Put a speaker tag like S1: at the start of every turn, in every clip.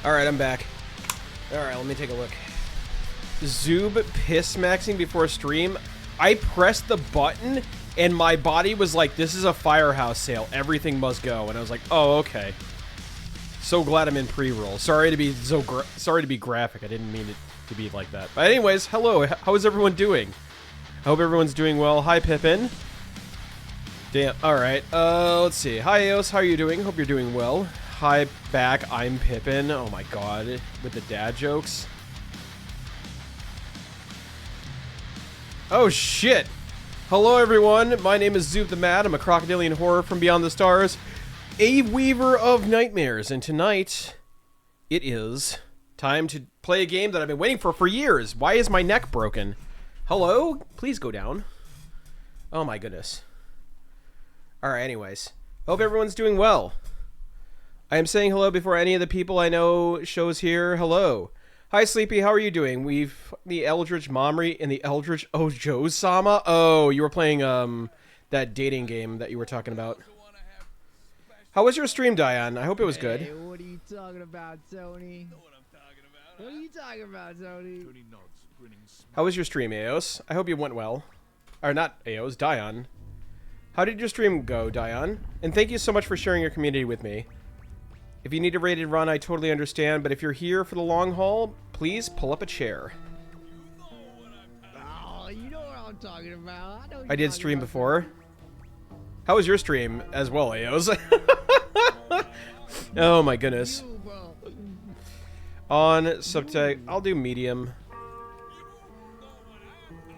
S1: Alright, I'm back. Alright, let me take a look. Zoob piss maxing before stream. I pressed the button and my body was like, this is a firehouse sale. Everything must go. And I was like, oh, okay. So glad I'm in pre-roll. Sorry to be graphic. I didn't mean it to be like that. But anyways, hello. How is everyone doing? I hope everyone's doing well. Hi, Pippin. Damn. Alright. Let's see. Hi, Eos. How are you doing? Hope you're doing well. Hi, back. I'm Pippin. Oh my god. With the dad jokes. Oh, shit. Hello, everyone. My name is Zoop the Mad. I'm a crocodilian horror from beyond the stars. A weaver of nightmares. And tonight, it is time to play a game that I've been waiting for years. Why is my neck broken? Hello? Please go down. Oh my goodness. Alright, anyways. Hope everyone's doing well. I am saying hello before any of the people I know shows here. Hello. Hi, Sleepy. How are you doing? We've the Eldritch Momri and the Eldritch Ojo-sama. Oh, you were playing that dating game that you were talking about. How was your stream, Dion? I hope it was good.
S2: Hey, what are you talking about, Tony? What are you talking about, Tony?
S1: How was your stream, Eos? I hope you went well. Or not Eos, Dion. How did your stream go, Dion? And thank you so much for sharing your community with me. If you need a rated run, I totally understand, but if you're here for the long haul, please pull up a chair.
S2: Oh, you know what I'm talking about.
S1: I did stream before. How was your stream as well, Eos? Oh my goodness. On subtech, I'll do medium.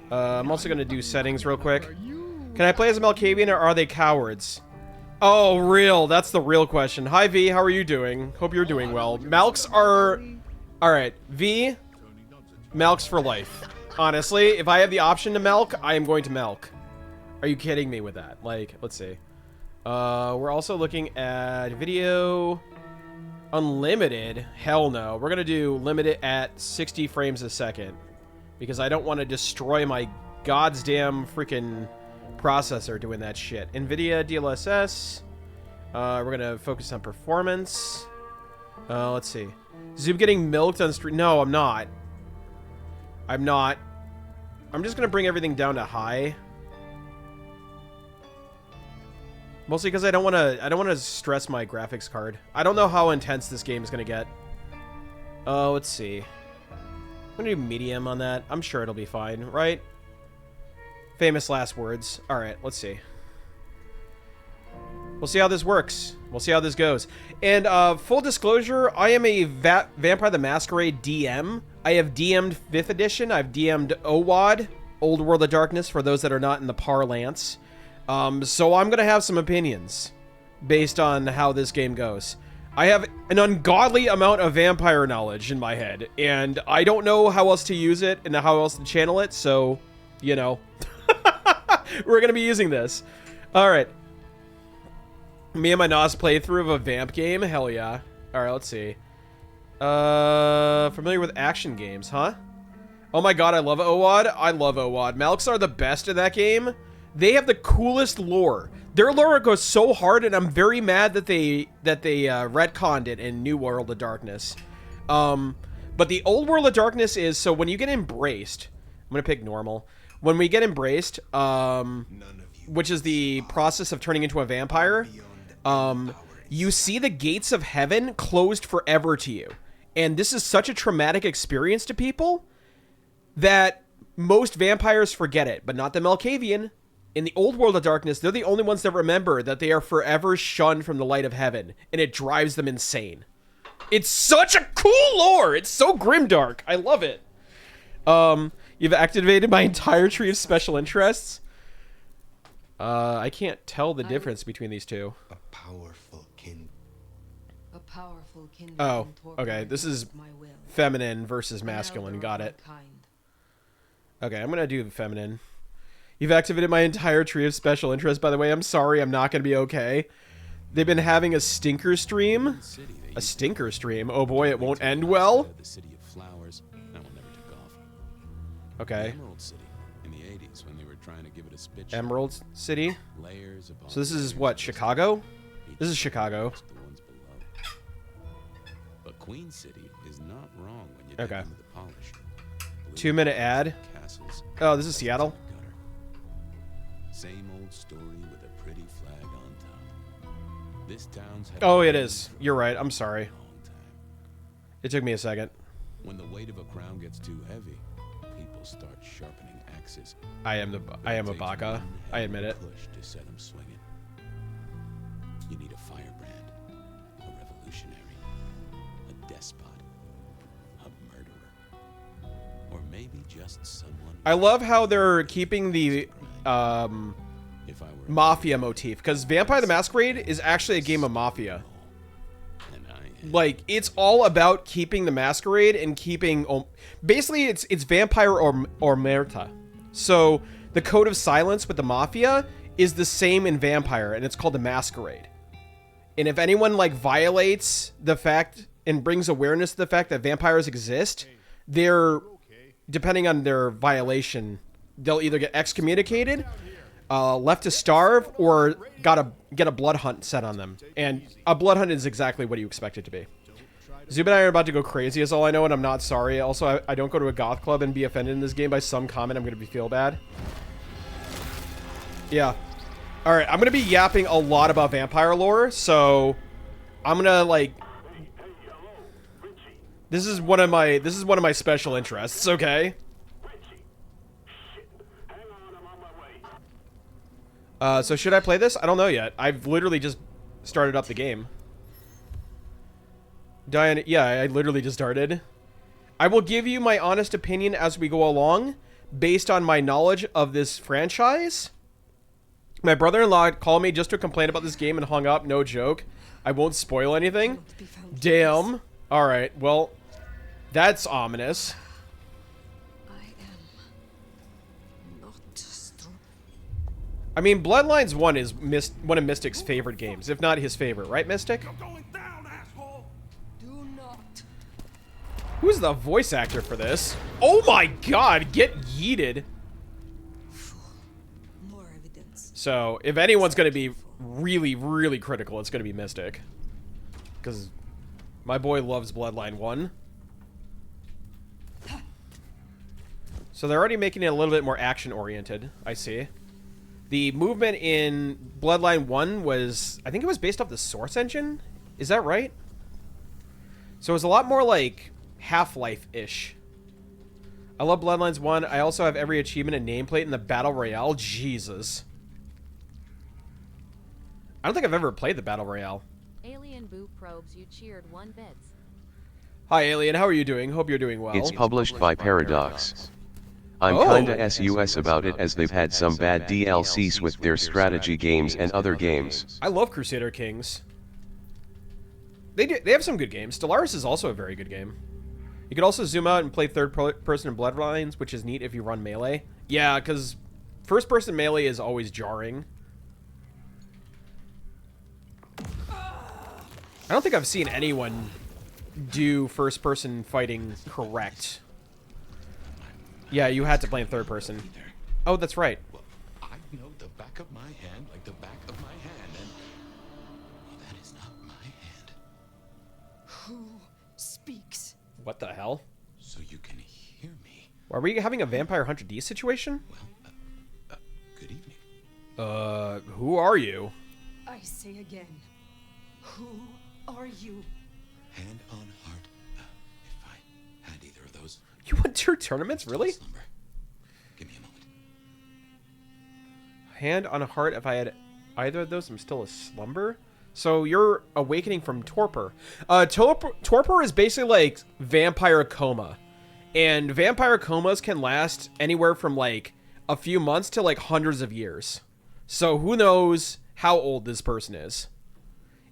S1: I'm also going to do settings real quick. Can I play as a Malkavian or are they cowards? Oh, real. That's the real question. Hi, V. How are you doing? Hope you're doing well. Malks are... Alright, V. Malks for life. Honestly, if I have the option to Malk, I am going to Malk. Are you kidding me with that? Like, let's see. We're also looking at video... Unlimited? Hell no. We're going to do limited at 60 frames a second. Because I don't want to destroy my goddamn freaking... processor doing that shit. NVIDIA DLSS. We're gonna focus on performance. Let's see. Zoom getting milked on stream. No, I'm not. I'm not. I'm just gonna bring everything down to high. Mostly because I don't want to stress my graphics card. I don't know how intense this game is gonna get. Let's see. I'm gonna do medium on that. I'm sure it'll be fine, right? Famous last words. Alright, let's see. We'll see how this works. We'll see how this goes. And, full disclosure, I am a Vampire the Masquerade DM. I have DM'd 5th edition. I've DM'd OWAD, Old World of Darkness, for those that are not in the parlance. So I'm gonna have some opinions based on how this game goes. I have an ungodly amount of vampire knowledge in my head, and I don't know how else to use it and how else to channel it, so, you know... We're gonna be using this. Alright. Me and my NOS playthrough of a vamp game? Hell yeah. Alright, let's see. Familiar with action games, huh? Oh my god, I love OWAD. I love OWAD. Malks are the best in that game. They have the coolest lore. Their lore goes so hard, and I'm very mad that they retconned it in New World of Darkness. But the Old World of Darkness is, so when you get embraced... I'm gonna pick normal. When we get embraced, which is the process of turning into a vampire, you see the gates of heaven closed forever to you. And this is such a traumatic experience to people that most vampires forget it, but not the Malkavian. In the Old World of Darkness, they're the only ones that remember that they are forever shunned from the light of heaven, and it drives them insane. It's such a cool lore! It's so grimdark. I love it. You've activated my entire tree of special interests. I can't tell the difference between these two.
S3: A powerful kin.
S1: Oh, okay. This is feminine versus masculine. Got it. Okay, I'm gonna do feminine. You've activated my entire tree of special interests. By the way, I'm sorry. I'm not gonna be okay. They've been having a stinker stream. A stinker stream. Oh boy, it won't end well. Okay.
S4: Emerald City in the 80s when they were trying to give it a spit.
S1: Emerald City.
S4: Layers upon
S1: So this is what, Chicago? This is Chicago.
S4: the ones below. But Queen City is not wrong when you
S1: Okay.
S4: dig into the polish.
S1: 2-minute ad.
S4: Castles.
S1: Oh, this is Seattle.
S4: Gutter. Same old story with a pretty flag on top. This town's had
S1: Oh,
S4: a
S1: it is. You're right. I'm sorry.
S4: long time.
S1: It took me a second.
S4: When the weight of a crown gets too heavy, people start sharpening axes.
S1: I am a
S4: Takes
S1: baka.
S4: one
S1: I admit it.
S4: push to set 'em swinging. You need a firebrand, a revolutionary, a despot, a murderer, or maybe just someone.
S1: I love how they're keeping the
S4: If I were
S1: mafia motif, because Vampire the Masquerade is actually a game of mafia.
S4: and I
S1: Like, it's all about keeping the masquerade and keeping basically it's vampire or merta. So the code of silence with the mafia is the same in vampire, and it's called the masquerade. And if anyone like violates the fact and brings awareness to the fact that vampires exist, they're, depending on their violation, they'll either get excommunicated, left to starve, or get a blood hunt set on them. And a blood hunt is exactly what you expect it to be. Zub and I are about to go crazy is all I know, and I'm not sorry. Also, I don't go to a goth club and be offended in this game by some comment. I'm going to feel bad. Yeah. Alright, I'm going to be yapping a lot about vampire lore, so I'm going to, like... This is one of my special interests, okay? So should I play this? I don't know yet. I've literally just started up the game. Diane, yeah, I literally just started. I will give you my honest opinion as we go along, based on my knowledge of this franchise. My brother-in-law called me just to complain about this game and hung up, no joke. I won't spoil anything. Damn. Alright, well, that's ominous. I mean, Bloodlines 1 is one of Mystic's favorite games, if not his favorite, right, Mystic? Who's the voice actor for this? Oh my god, get yeeted.
S5: More evidence.
S1: So, if anyone's going to be really, really critical, it's going to be Mystic. Because my boy loves Bloodline 1. So they're already making it a little bit more action-oriented, I see. The movement in Bloodline 1 was, I think it was based off the Source engine? Is that right? So it was a lot more like Half-Life-ish. I love Bloodlines 1. I also have every achievement and nameplate in the Battle Royale. Jesus. I don't think I've ever played the Battle Royale.
S6: Alien Boo probes you cheered one beds.
S1: Hi, Alien. How are you doing? Hope you're doing well.
S7: It's published by Paradox. I'm
S1: Oh.
S7: kinda sus about it as they've had some bad DLCs with their strategy games and other games.
S1: I love Crusader Kings. They have some good games. Stellaris is also a very good game. You could also zoom out and play third-person in Bloodlines, which is neat if you run melee. Yeah, because first-person melee is always jarring. I don't think I've seen anyone do first-person fighting correct. Yeah, you had to play in third-person. Oh, that's right.
S4: Well, I know the back of my hand like the back of my hand, and well, that is not my hand.
S5: Who speaks?
S1: What the hell?
S4: So you can hear me.
S1: Are we having a Vampire Hunter D situation?
S4: Well, good evening.
S1: Who are you?
S5: I say again. Who are you?
S4: Hand on heart. If I had either of those.
S1: You won 2 tournaments? Really?
S4: Slumber. Give me a moment.
S1: Hand on heart, if I had either of those, I'm still a slumber? So you're awakening from torpor. Torpor is basically like vampire coma. And vampire comas can last anywhere from like a few months to like hundreds of years. So who knows how old this person is.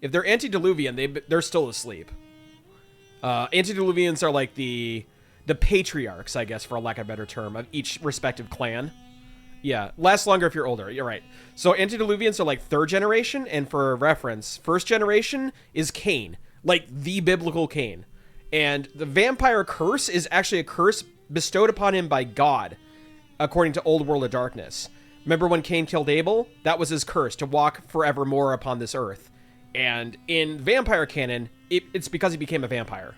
S1: If they're antediluvian, they're still asleep. Antediluvians are like the patriarchs, I guess, for lack of a better term, of each respective clan. Yeah, lasts longer if you're older. You're right. So antediluvians are like 3rd generation, and for reference, 1st generation is Cain, like the biblical Cain. And the vampire curse is actually a curse bestowed upon him by God, according to Old World of Darkness. Remember when Cain killed Abel? That was his curse, to walk forevermore upon this earth. And in vampire canon, it's because he became a vampire.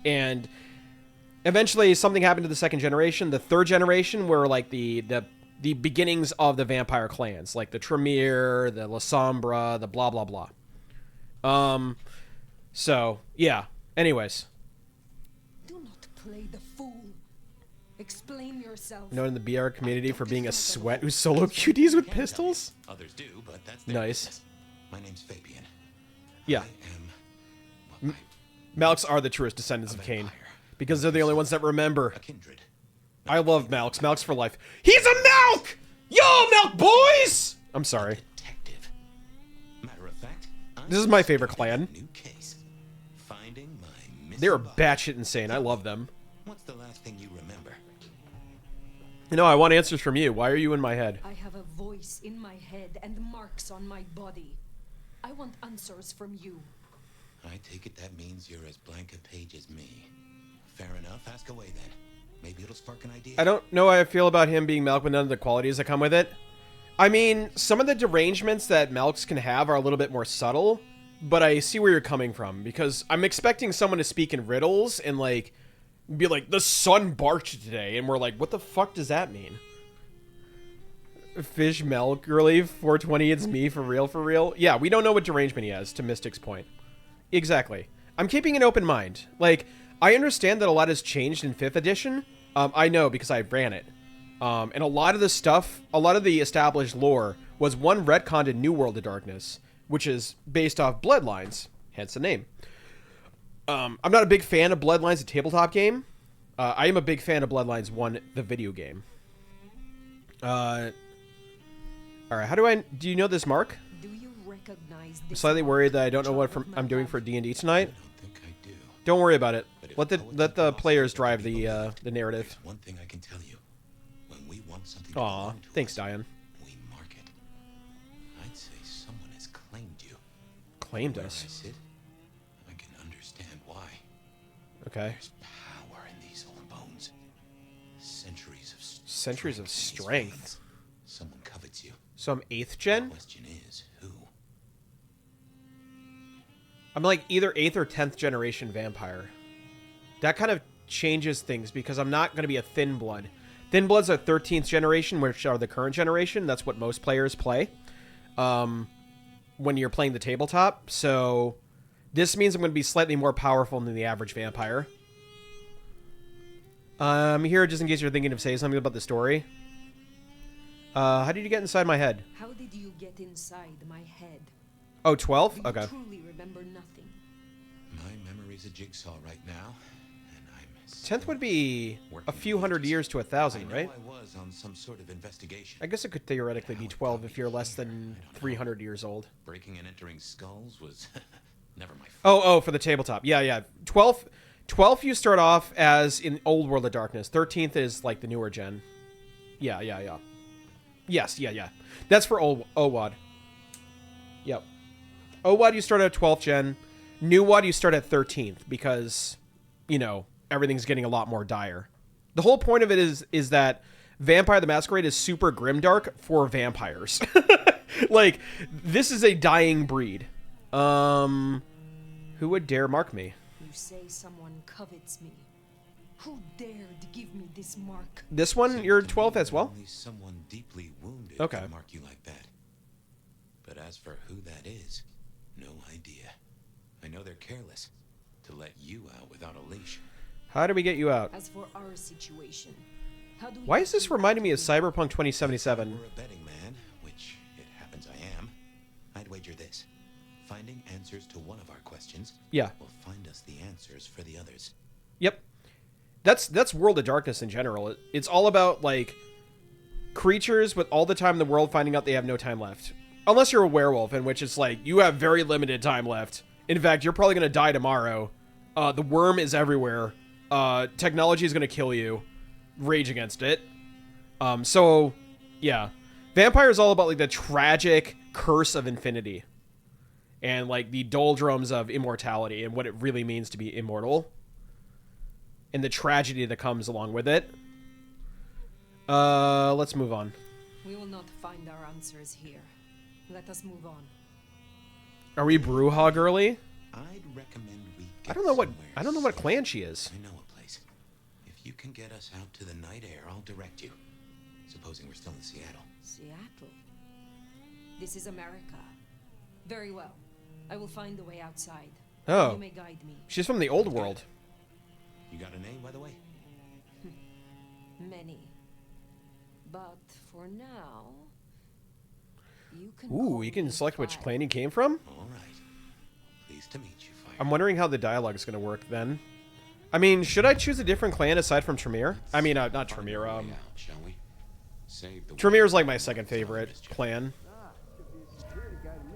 S1: And eventually something happened to the second generation. The third generation were like the beginnings of the vampire clans, like the Tremere, the La Sombra, the blah blah blah. So yeah. Anyways,
S5: Do not play the fool. Explain yourself.
S1: known in the BR community for being a sweat who solo QDs with pistols.
S4: Others do, but that's their
S1: Nice.
S4: business. My name's Fabian.
S1: Yeah,
S4: I am
S1: Malks are the truest descendants of Cain,
S4: vampire.
S1: because they're the only ones that remember.
S4: A kindred.
S1: I love Malks. Malks for life. He's a Malk! Yo, Malk boys! I'm sorry.
S4: Detective. Matter of fact,
S1: This is my favorite clan.
S4: New case. Finding my missing
S1: They're
S4: body.
S1: batshit insane. I love them.
S4: What's the last thing you remember?
S1: You know, I want answers from you. Why are you in my head?
S5: I have a voice in my head and marks on my body. I want answers from you.
S4: I take it that means you're as blank a page as me. Fair enough. Ask away then. Maybe it'll spark an idea.
S1: I don't know how I feel about him being Malk with none of the qualities that come with it. I mean, some of the derangements that Malks can have are a little bit more subtle, but I see where you're coming from, because I'm expecting someone to speak in riddles and, like, be like, the sun barked today, and we're like, what the fuck does that mean? Fish Milk Relief 420, it's me, for real, for real? Yeah, we don't know what derangement he has, to Mystic's point. Exactly. I'm keeping an open mind. Like, I understand that a lot has changed in 5th edition. I know, because I ran it. And a lot of the stuff, a lot of the established lore, was one retconned in New World of Darkness, which is based off Bloodlines, hence the name. I'm not a big fan of Bloodlines, the tabletop game. I am a big fan of Bloodlines 1, the video game. Alright, do you know this, Mark?
S5: Do you recognize
S1: I'm
S5: this?
S1: slightly worried that I don't know what
S5: picture of
S1: I'm
S5: my
S1: doing
S5: love?
S1: for D&D tonight.
S4: I don't think I do.
S1: Don't worry about it.
S4: But if
S1: Let the players drive the narrative.
S4: There's one thing I can tell you. When we want something to
S1: Aw,
S4: belong to
S1: thanks,
S4: us,
S1: Diane.
S4: we mark it. I'd say someone has claimed you.
S1: Claimed
S4: Where
S1: us.
S4: I sit, I can understand why.
S1: Okay.
S4: There's power in these old bones. Centuries of
S1: Centuries of
S4: strength in these
S1: strength.
S4: veins. Someone covets you.
S1: So I'm 8th
S4: The
S1: gen?
S4: question is, who?
S1: I'm like either 8th or 10th generation vampire. That kind of changes things because I'm not going to be a thin blood. Thin bloods are 13th generation, which are the current generation. That's what most players play when you're playing the tabletop. So this means I'm going to be slightly more powerful than the average vampire. I'm here just in case you're thinking of saying something about the story. How did you get inside my head?
S5: How did you get inside my head?
S1: Oh, 12?
S5: Do you
S1: Okay.
S5: truly remember nothing?
S4: My memory's a jigsaw right now, and I'm
S1: 10th would be a
S4: working
S1: few hundred
S4: ages.
S1: years to
S4: I
S1: 1,000,
S4: know
S1: right?
S4: I was on some sort of investigation.
S1: I guess it could theoretically be 12 if you're less than 300 years old.
S4: Breaking and entering skulls was never my fault.
S1: Oh, for the tabletop. Yeah. 12th you start off as in Old World of Darkness. 13th is like the newer gen. Yeah. Yes, yeah. That's for old OWAD. Yep. OWAD you start at 12th gen. New WAD you start at 13th because, you know, everything's getting a lot more dire. The whole point of it is that Vampire the Masquerade is super grimdark for vampires. Like, this is a dying breed. Who would dare mark me?
S5: You say someone covets me. Who dared give me this mark?
S1: This one, you're 12 as well?
S4: Only someone deeply wounded
S1: Okay.
S4: could mark you like that. But as for who that is, no idea. I know they're careless to let you out without a leash.
S1: How do we get you out?
S5: As for our situation, how do we
S1: Why
S5: get
S1: is this
S5: you
S1: reminding
S5: out
S1: me of
S5: here?
S1: Cyberpunk
S4: If
S1: 2077?
S4: I were a betting man, which it happens I am, I'd wager this. Finding answers to one of our questions
S1: Yeah.
S4: will find us the answers for the others.
S1: Yep. That's World of Darkness in general. It's all about, like, creatures with all the time in the world finding out they have no time left. Unless you're a werewolf, in which it's like, you have very limited time left. In fact, you're probably going to die tomorrow. The worm is everywhere. Technology is going to kill you. Rage against it. So, yeah. Vampire is all about, like, the tragic curse of infinity. And, like, the doldrums of immortality and what it really means to be immortal. And the tragedy that comes along with it. Let's move on.
S5: We will not find our answers here. Let us move on.
S1: Are we Brewhog early?
S3: I'd recommend we get
S1: I don't know what
S3: somewhere
S1: clan she is.
S3: safe. I know a place. If you can get us out to the night air, I'll direct you. Supposing we're still in Seattle.
S5: Seattle. This is America. Very well. I will find the way outside.
S1: Oh.
S5: You may guide me.
S1: She's from the old world.
S3: You got a name, by the way?
S5: Many. But for now, you can.
S1: Ooh,
S5: call
S1: you can
S5: me
S1: select which
S5: Fire.
S1: clan you came from?
S3: All right. Pleased to meet you, Fire.
S1: I'm wondering how the dialogue is going to work then. I mean, should I choose a different clan aside from Tremere? I mean, not
S4: Find
S1: Tremere.
S4: our way out, shall we? Save the
S1: Tremere's
S4: world
S1: like my second
S4: from
S1: favorite
S4: mischief.
S1: clan.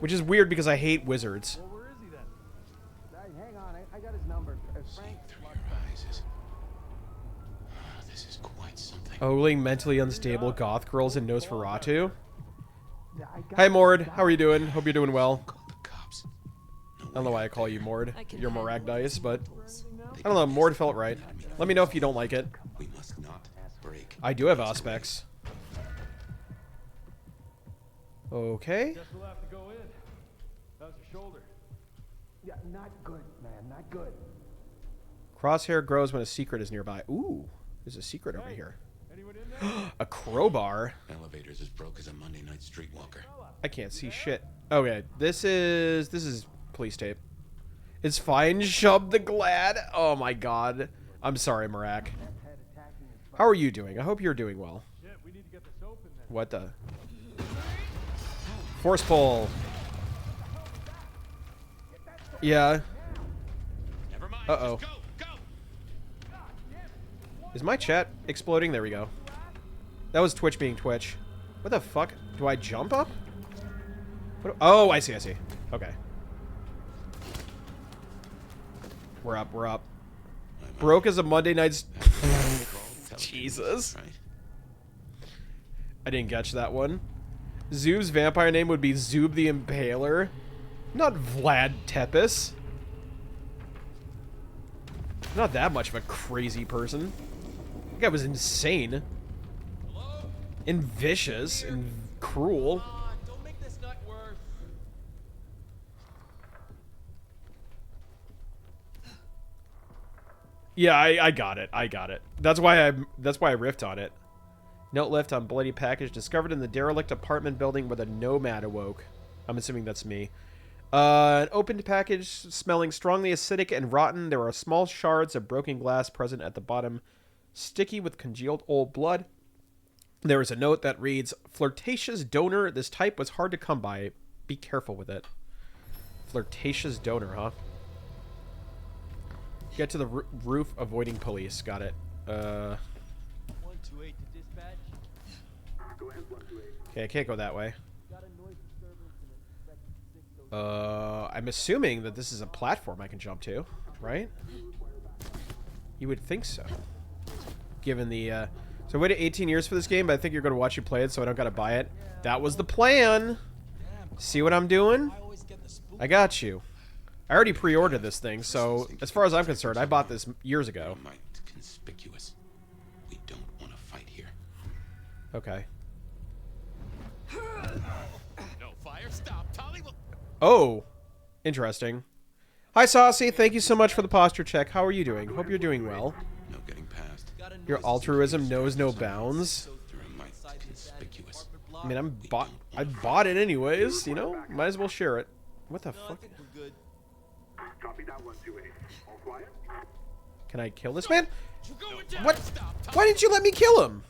S1: Which is weird because I hate wizards.
S2: Well, where is he then? Hang on, I got his number.
S4: Seeing through your eyes is... This is quite something.
S1: Ogling mentally unstable goth girls in Nosferatu. Hi, Mord. How are you doing? Hope you're doing well.
S4: Call the cops.
S1: I don't know why I call you Mord.
S5: I can
S1: You're
S5: handle
S1: Maragdice,
S5: those
S1: but
S5: mortals.
S1: I don't know. Mord felt right. Let me know if you don't like it.
S4: We must not break.
S1: I do have aspects. Okay.
S8: Guess we'll have to go in. How's your shoulder?
S2: Yeah, not good, man, not good.
S1: Crosshair grows when a secret is nearby. Ooh, there's a secret over here.
S8: Anyone in there?
S1: A crowbar.
S4: Elevator's as broke as a Monday night streetwalker.
S1: I can't see shit. Okay, this is police tape. It's fine, Shub the Glad. Oh my god. I'm sorry, Marak. How are you doing? I hope you're doing well.
S8: Shit, we need to get this open then.
S1: What the? Force pull. Yeah.
S4: Never mind.
S1: Uh-oh.
S4: Just go, go.
S1: Is my chat exploding? There we go. That was Twitch being Twitch. What the fuck? Do I jump up? Oh, I see. Okay. We're up. Broke as a Monday night's... Jesus.
S4: Right?
S1: I didn't catch that one. Zoob's vampire name would be Zoob the Impaler. Not Vlad Tepes. Not that much of a crazy person. That guy was insane. And vicious and cruel.
S8: Don't make this not worse.
S1: Yeah, I got it. That's why I riffed on it. Note left on bloody package discovered in the derelict apartment building where the nomad awoke. I'm assuming that's me. An opened package smelling strongly acidic and rotten. There are small shards of broken glass present at the bottom, sticky with congealed old blood. There is a note that reads, "Flirtatious donor. This type was hard to come by. Be careful with it." Flirtatious donor, huh? Get to the roof, avoiding police. Got it.
S8: 128 to dispatch.
S1: Okay, I can't go that way.
S8: Got a noise disturbance and expected 6
S1: I'm assuming that this is a platform I can jump to, right? You would think so. Given the, so I waited 18 years for this game, but I think you're going to watch you play it, so I don't got to buy it. That was the plan. See what I'm doing? I got you. I already pre-ordered this thing, so as far as I'm concerned, I bought this years ago.
S4: Might conspicuous. We don't want to fight here.
S1: Okay.
S4: No fire. Stop. Tolly will...
S1: Oh, interesting. Hi, Saucy. Thank you so much for the posture check. How are you doing? Hope you're doing well.
S4: No getting past.
S1: Your altruism knows no bounds.
S4: Through a might conspicuous.
S1: I mean, I bought it anyways, you know? Might as well share it. What the fuck? Can I kill this man? What? Why didn't you let me kill him?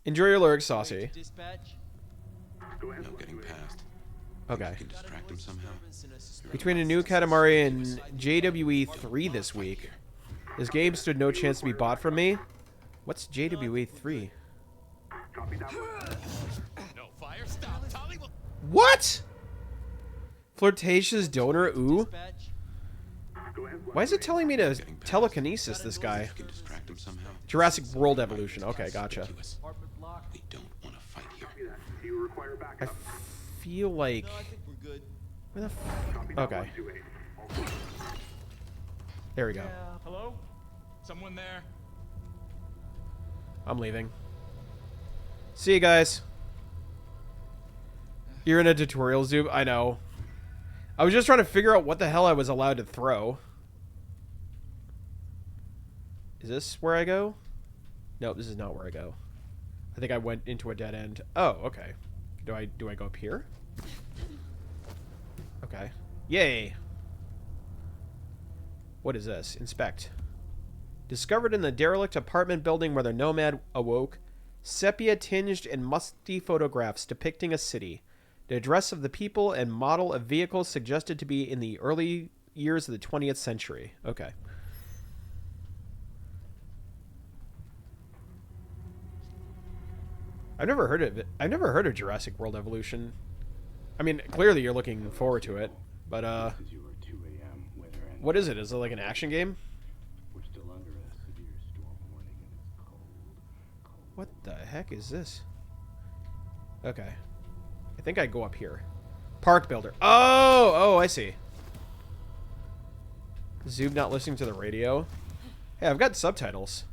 S1: Enjoy your lyrics, Saucy.
S8: dispatch.
S4: No getting past.
S1: Okay.
S4: You can distract him somehow.
S1: Between a new Katamari and JWE 3 this week, this game stood no chance to be bought from me. What's JWE 3?
S4: No fire. Stop. Tolly will...
S1: What? Flirtatious donor, ooh.
S8: Dispatch.
S1: Why is it telling me to telekinesis this guy?
S4: You can distract him somehow.
S1: Jurassic World Evolution. Okay, gotcha.
S4: Conspicuous.
S8: Apartment block.
S4: We don't want to fight here.
S1: I feel like...
S8: No, I think we're good.
S1: Where the okay. There we go.
S8: Hello? Someone there?
S1: I'm leaving. See you guys. You're in a tutorial, Zoob. I know. I was just trying to figure out what the hell I was allowed to throw. Is this where I go? No, this is not where I go. I think I went into a dead end. Oh, okay. Do I go up here? Okay. Yay. What is this? Inspect. Discovered in the derelict apartment building where the nomad awoke, sepia-tinged and musty photographs depicting a city. The address of the people and model of vehicles suggested to be in the early years of the 20th century. Okay. I've never heard of it. I've never heard of Jurassic World Evolution. I mean, clearly you're looking forward to it, but what is it? Is it like an action game? What the heck is this? Okay. I think I go up here. Park builder. Oh, I see. Zoob not listening to the radio. Hey, I've got subtitles.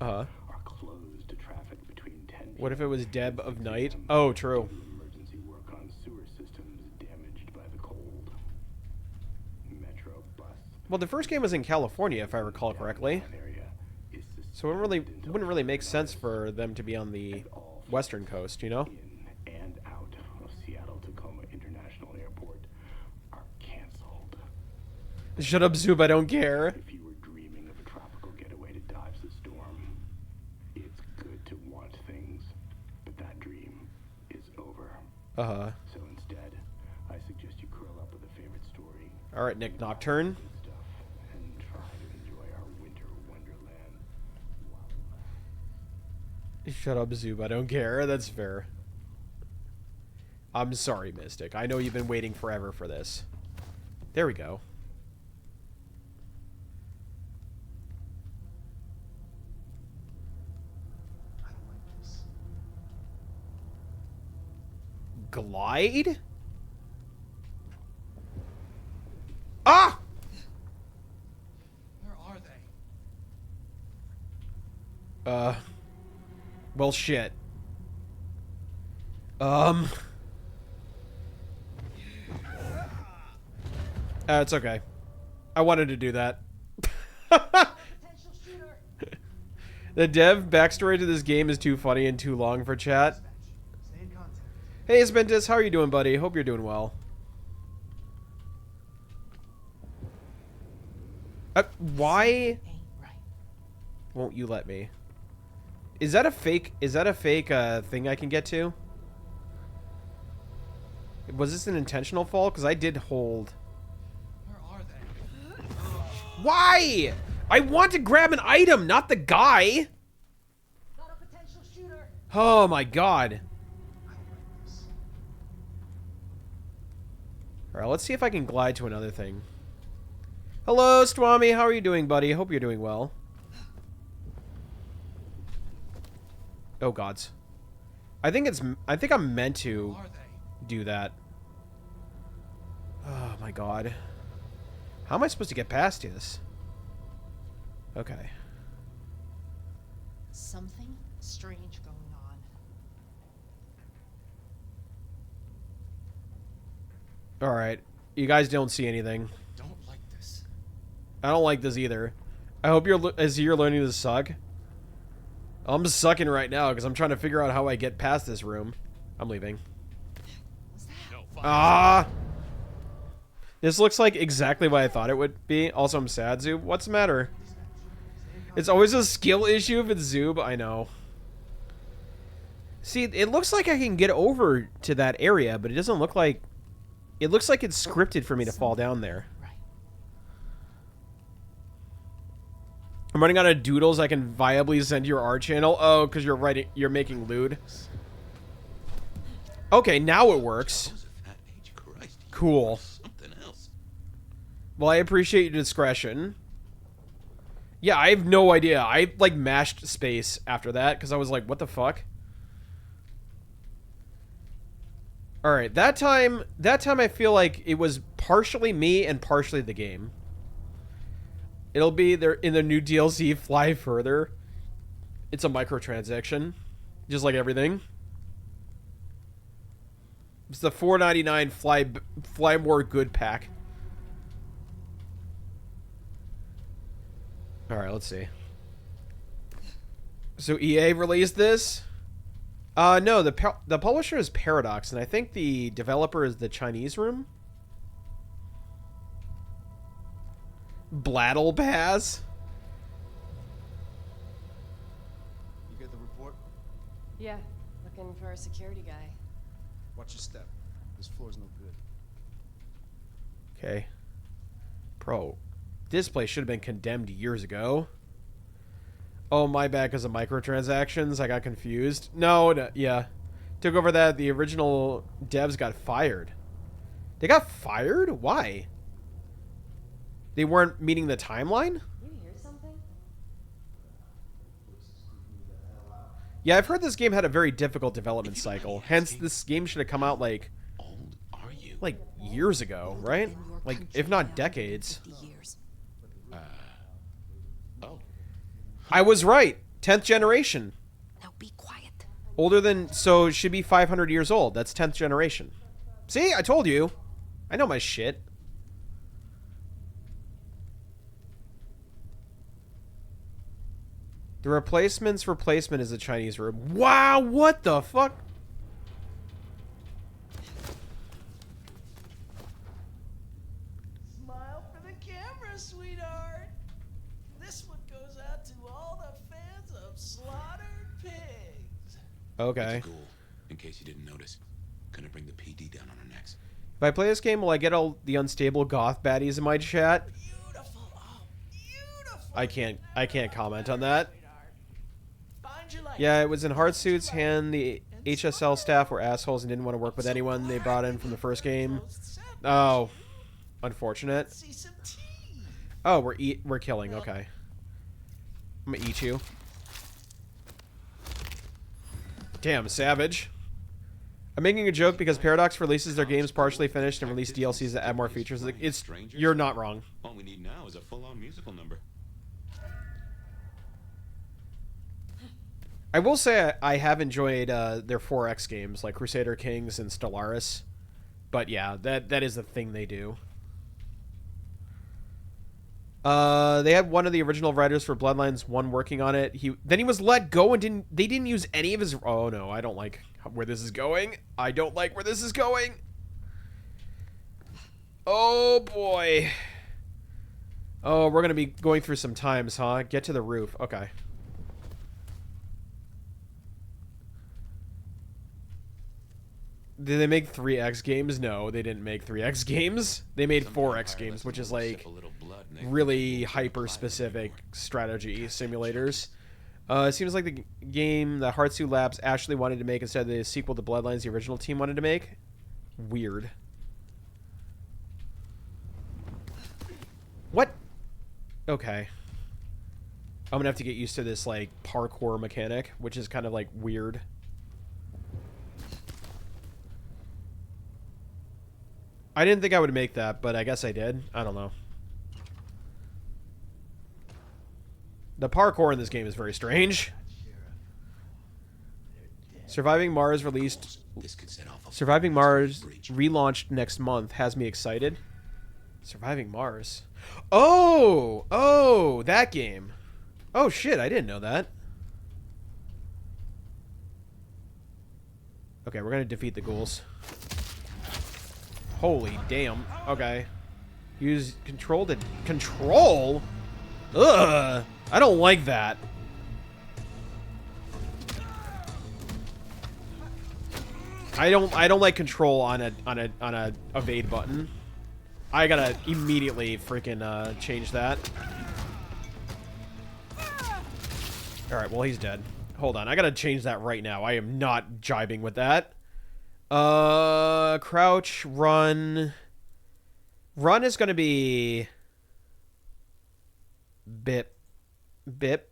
S1: Are closed to traffic between 10 what if it was Deb of night? Oh, true. Emergency work on sewer systems damaged by the cold. Metro bus. Well, the first game was in California, if I recall correctly. So it wouldn't really make sense for them to be on the western coast, you know? In and out of Seattle Tacoma International Airport are canceled. Shut up, Zoob, I don't care. Uh-huh. So instead, I suggest you curl up with a favorite story. All right, Nick Nocturne. And try to enjoy our winter wonderland. Shut up, Zoob. I don't care. That's fair. I'm sorry, Mystic. I know you've been waiting forever for this. There we go. Glide? Ah!
S8: Where are they?
S1: Well, shit. It's okay. I wanted to do that. The dev backstory to this game is too funny and too long for chat. Hey, Spentis, how are you doing, buddy? Hope you're doing well. Why won't you let me? Is that a fake thing I can get to? Was this an intentional fall? Because I did hold.
S8: Where are they?
S1: Why? I want to grab an item, not the guy.
S5: Got a potential shooter.
S1: Oh my god. Alright, let's see if I can glide to another thing. Hello, Swami. How are you doing, buddy? Hope you're doing well. Oh, gods. I think I'm meant to do that. Oh, my god. How am I supposed to get past this? Okay.
S9: Something strange going on.
S1: Alright. You guys don't see anything.
S8: Don't like this.
S1: I don't like this either. I hope you're learning to suck. I'm sucking right now because I'm trying to figure out how I get past this room. I'm leaving. Ah! This looks like exactly what I thought it would be. Also, I'm sad, Zoob. What's the matter? It's always a skill issue if it's Zoob. I know. See, it looks like I can get over to that area, but it doesn't look like... It looks like it's scripted for me to fall down there. I'm running out of doodles I can viably send to your R channel. Oh, because you're making lewd. Okay, now it works. Cool. Well, I appreciate your discretion. Yeah, I have no idea. I, like, mashed space after that, because I was like, what the fuck? Alright, that time I feel like it was partially me and partially the game. It'll be there in the new DLC, Fly Further. It's a microtransaction, just like everything. It's the $4.99 Fly More Good pack. All right, let's see. So EA released this. No, the publisher is Paradox, and I think the developer is the Chinese Room. Blattle Pass.
S8: You get the report?
S9: Yeah, looking for a security guy.
S8: Watch your step. This floor's no good.
S1: Okay. Bro, this place should have been condemned years ago. Oh, my bad, because of microtransactions. I got confused. No, yeah. Took over that. The original devs got fired. They got fired? Why? They weren't meeting the timeline?
S9: You hear something?
S1: Yeah, I've heard this game had a very difficult development cycle. Hence, this game should have come out, like years ago, right? Like, if not decades.
S4: Oh.
S1: I was right. 10th generation.
S5: Now be quiet.
S1: Older than... So, should be 500 years old. That's 10th generation. See? I told you. I know my shit. The replacement's replacement is a Chinese room. Wow, what the fuck?
S10: Smile for the camera, sweetheart. This one goes out to all the fans of Slaughtered Pigs.
S1: Okay.
S4: It's a ghoul, in case you didn't notice. Gonna bring the PD down on our necks.
S1: If I play this game, will I get all the unstable goth baddies in my chat?
S10: Beautiful, oh, beautiful.
S1: I can't comment on that.
S10: Find your light.
S1: Yeah, it was in hard suits, and the HSL staff were assholes and didn't want to work with anyone they brought in from the first game. Oh, unfortunate.
S10: See some tea.
S1: Oh, we're killing. Okay, I'm gonna eat you. Damn, savage. I'm making a joke because Paradox releases their games partially finished and release DLCs that add more features. It's you're not wrong.
S4: All we need now is a full-on musical number.
S1: I will say I have enjoyed their 4X games like Crusader Kings and Stellaris, but yeah, that is the thing they do. They had one of the original writers for Bloodlines 1 working on it. Then he was let go and they didn't use any of his... Oh no, I don't like where this is going. I don't like where this is going. Oh boy. Oh, we're gonna be going through some times, huh? Get to the roof. Okay. Did they make 3X games? No, they didn't make 3X games. They made 4X games, which is like really hyper-specific strategy simulators. It seems like the game that Heartsu Labs actually wanted to make instead of the sequel to Bloodlines the original team wanted to make. Weird. What? Okay. I'm gonna have to get used to this, like, parkour mechanic, which is kind of, like, weird. I didn't think I would make that, but I guess I did. I don't know. The parkour in this game is very strange. Surviving Mars released... Surviving Mars relaunched next month has me excited. Surviving Mars. Oh! Oh, that game. Oh, shit, I didn't know that. Okay, we're gonna defeat the ghouls. Holy damn. Okay. Use control to... Control? Ugh! I don't like that. I don't like control on a evade button. I gotta immediately freaking change that. Alright, well he's dead. Hold on, I gotta change that right now. I am not jibing with that. Crouch, run. Run is gonna be... Bip. Bip.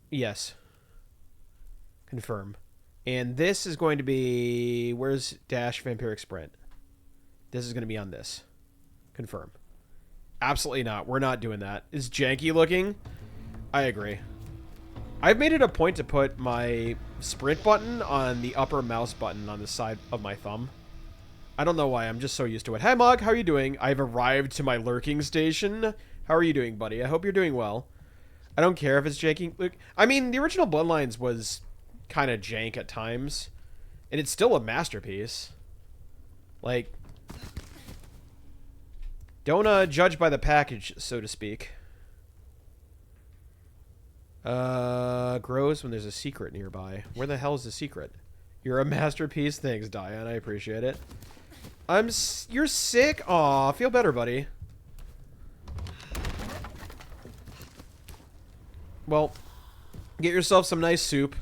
S1: Yes. Confirm. And this is going to be... Where's dash vampiric sprint? This is going to be on this. Confirm. Absolutely not. We're not doing that. It's janky looking. I agree. I've made it a point to put my sprint button on the upper mouse button on the side of my thumb. I don't know why, I'm just so used to it. Hi Mog, how are you doing? I've arrived to my lurking station. How are you doing, buddy? I hope you're doing well. I don't care if it's janky. Look, I mean, the original Bloodlines was kind of jank at times. And it's still a masterpiece. Like, don't judge by the package, so to speak. Grows when there's a secret nearby. Where the hell is the secret? You're a masterpiece. Thanks, Diane. I appreciate it. You're sick? Aw, feel better, buddy. Well, get yourself some nice soup.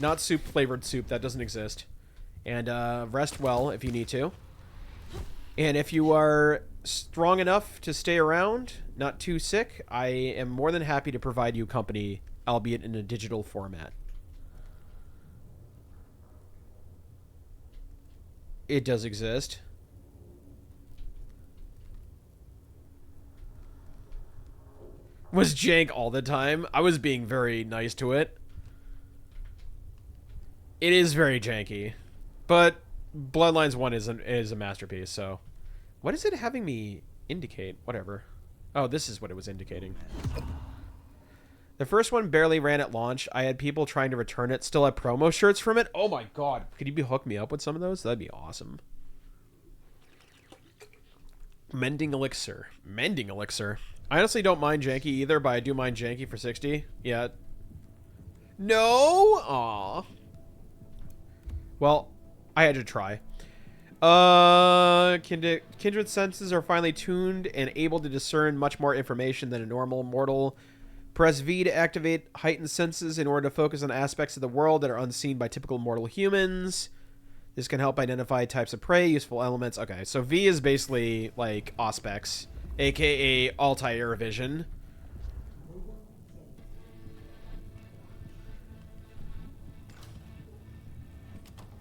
S1: Not soup-flavored soup. That doesn't exist. And, rest well if you need to. And if you are strong enough to stay around, not too sick, I am more than happy to provide you company, albeit in a digital format. It does exist. Was jank all the time. I was being very nice to it. It is very janky. But Bloodlines 1 is a masterpiece, so... What is it having me indicate? Whatever. Oh, this is what it was indicating. The first one barely ran at launch. I had people trying to return it. Still have promo shirts from it. Oh my god. Could you hook me up with some of those? That'd be awesome. Mending Elixir. Mending Elixir. I honestly don't mind janky either, but I do mind janky for 60. Yeah. No? Aw. Well, I had to try. Kindred senses are finally tuned and able to discern much more information than a normal mortal. Press V to activate heightened senses in order to focus on aspects of the world that are unseen by typical mortal humans. This can help identify types of prey, useful elements. Okay, so V is basically like Auspex, aka Altair vision.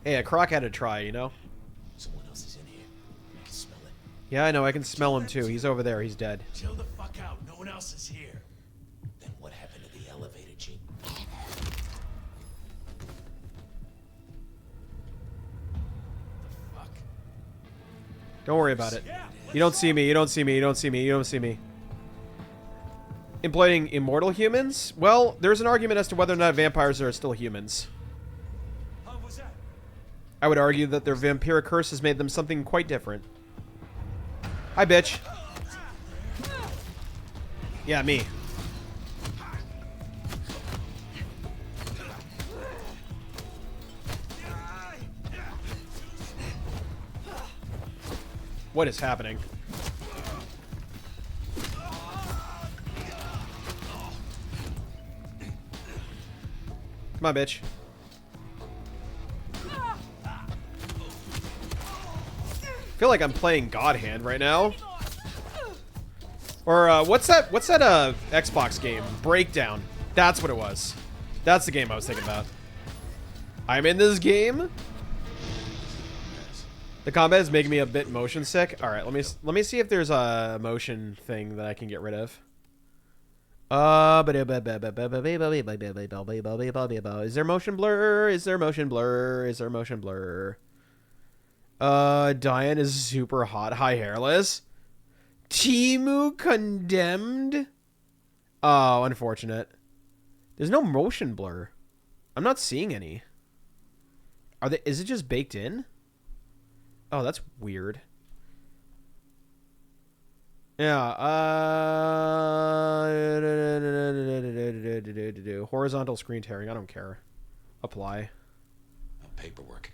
S1: Hey, a croc had to try, you know?
S4: Someone else is in here. You can smell it.
S1: Yeah, I know. I can smell him too. He's over there. He's dead.
S4: Chill the fuck out. No one else is here. Then what happened to the elevator, G? Fuck.
S1: Don't worry about it. You don't see me. You don't see me. You don't see me. You don't see me. Employing immortal humans? Well, there's an argument as to whether or not vampires are still humans. I would argue that their vampiric curse has made them something quite different. Hi, bitch. Yeah, me. What is happening? Come on, bitch. I feel like I'm playing God Hand right now. Or, what's that Xbox game? Breakdown. That's what it was. That's the game I was thinking about. I'm in this game. The combat is making me a bit motion sick. All right, let me see if there's a motion thing that I can get rid of. Is there motion blur? Is there motion blur? Is there motion blur? Diane is super hot. Hi, hairless. Timu condemned? Oh, unfortunate. There's no motion blur. I'm not seeing any. Is it just baked in? Oh, that's weird. Yeah, horizontal screen tearing. I don't care. Apply.
S4: Paperwork.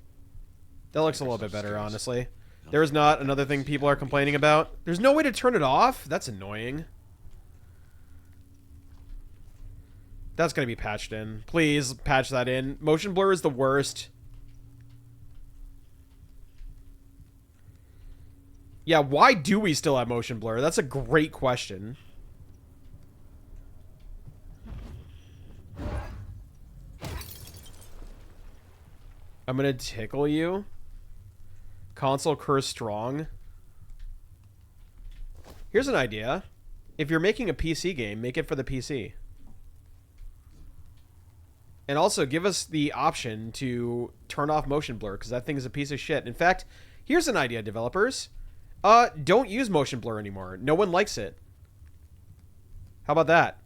S1: That looks a little bit better, honestly. There is not another thing people are complaining about. There's no way to turn it off? That's annoying. That's going to be patched in. Please patch that in. Motion blur is the worst. Yeah, why do we still have motion blur? That's a great question. I'm going to tickle you. Console curse strong. Here's an idea. If you're making a PC game, make it for the PC. And also give us the option to turn off motion blur, because that thing is a piece of shit. In fact, here's an idea, developers. Don't use motion blur anymore. No one likes it. How about that?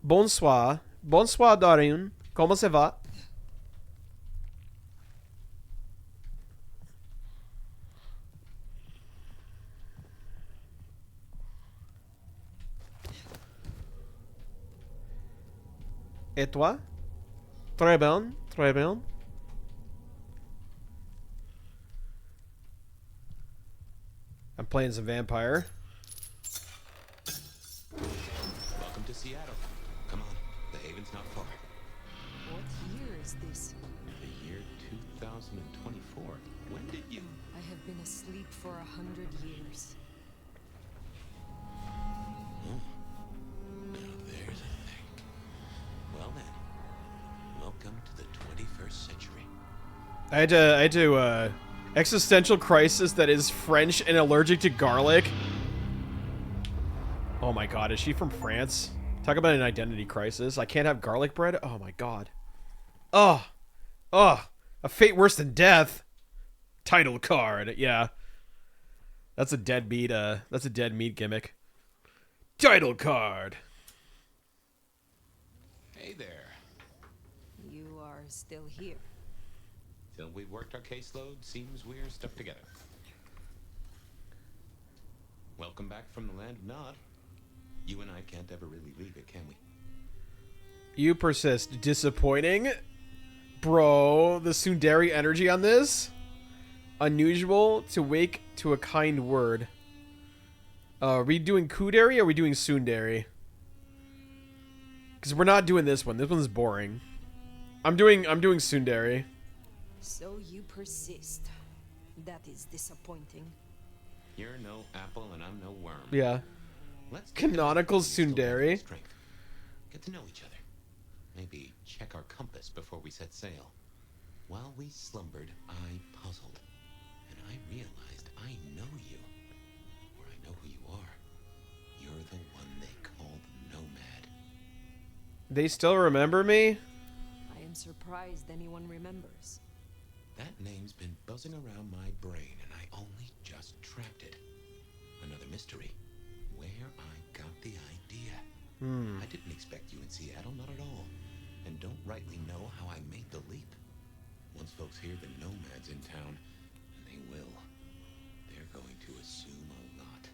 S1: Bonsoir. Bonsoir, Darin. Comment ça va? Et toi? Très bien, très bien. I'm playing some vampire.
S3: Welcome to Seattle. Come on, the haven's not far.
S5: What year is this?
S3: The year 2024. When did you?
S5: I have been asleep for 100 years.
S3: Now there's a thing. Well then, welcome to the 21st century.
S1: I had to existential crisis that is French and allergic to garlic. Oh my god, is she from France? Talk about an identity crisis. I can't have garlic bread? Oh my god. Oh. Oh. A fate worse than death. Title card. Yeah. That's a dead meat gimmick. Title card.
S3: Hey there.
S5: You are still here.
S3: Till we've worked our caseload, seems we're stuck together. Welcome back from the land of Nod. You and I can't ever really leave it, can we?
S1: You persist. Disappointing? Bro, the tsundere energy on this? Unusual to wake to a kind word. Are we doing kudere or are we doing tsundere? Because we're not doing this one. This one's boring. I'm doing tsundere.
S5: So you persist. That is disappointing.
S3: You're no apple and I'm no worm.
S1: Yeah.
S3: Let's
S1: Canonical tsundere.
S3: Get to know each other. Maybe check our compass before we set sail. While we slumbered, I puzzled. And I realized I know you. Or I know who you are. You're the one they call the Nomad.
S1: They still remember me?
S5: I am surprised anyone remembers.
S3: That name's been buzzing around my brain, and I only just tracked it. Another mystery. Where I got the idea. I didn't expect you in Seattle, not at all. And don't rightly know how I made the leap. Once folks hear the Nomad's in town, and they will, they're going to assume a lot.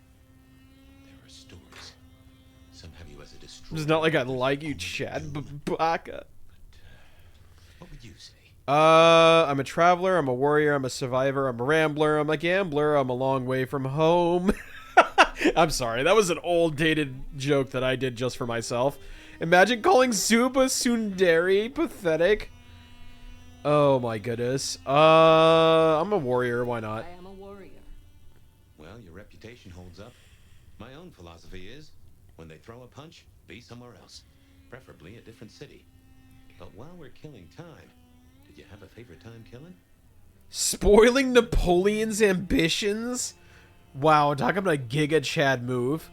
S3: There are stories. Some have you as a destroyer.
S1: It's not like I like you, Chad Baka.
S3: What would you say?
S1: I'm a traveler, I'm a warrior, I'm a survivor, I'm a rambler, I'm a gambler, I'm a long way from home. I'm sorry, that was an old dated joke that I did just for myself. Imagine calling Zuba tsundere pathetic. Oh my goodness. I'm a warrior, why not?
S5: I am a warrior.
S3: Well, your reputation holds up. My own philosophy is, when they throw a punch, be somewhere else. Preferably a different city. But while we're killing time, did you have a favorite time killing?
S1: Spoiling Napoleon's ambitions? Wow, talk about a Giga Chad move.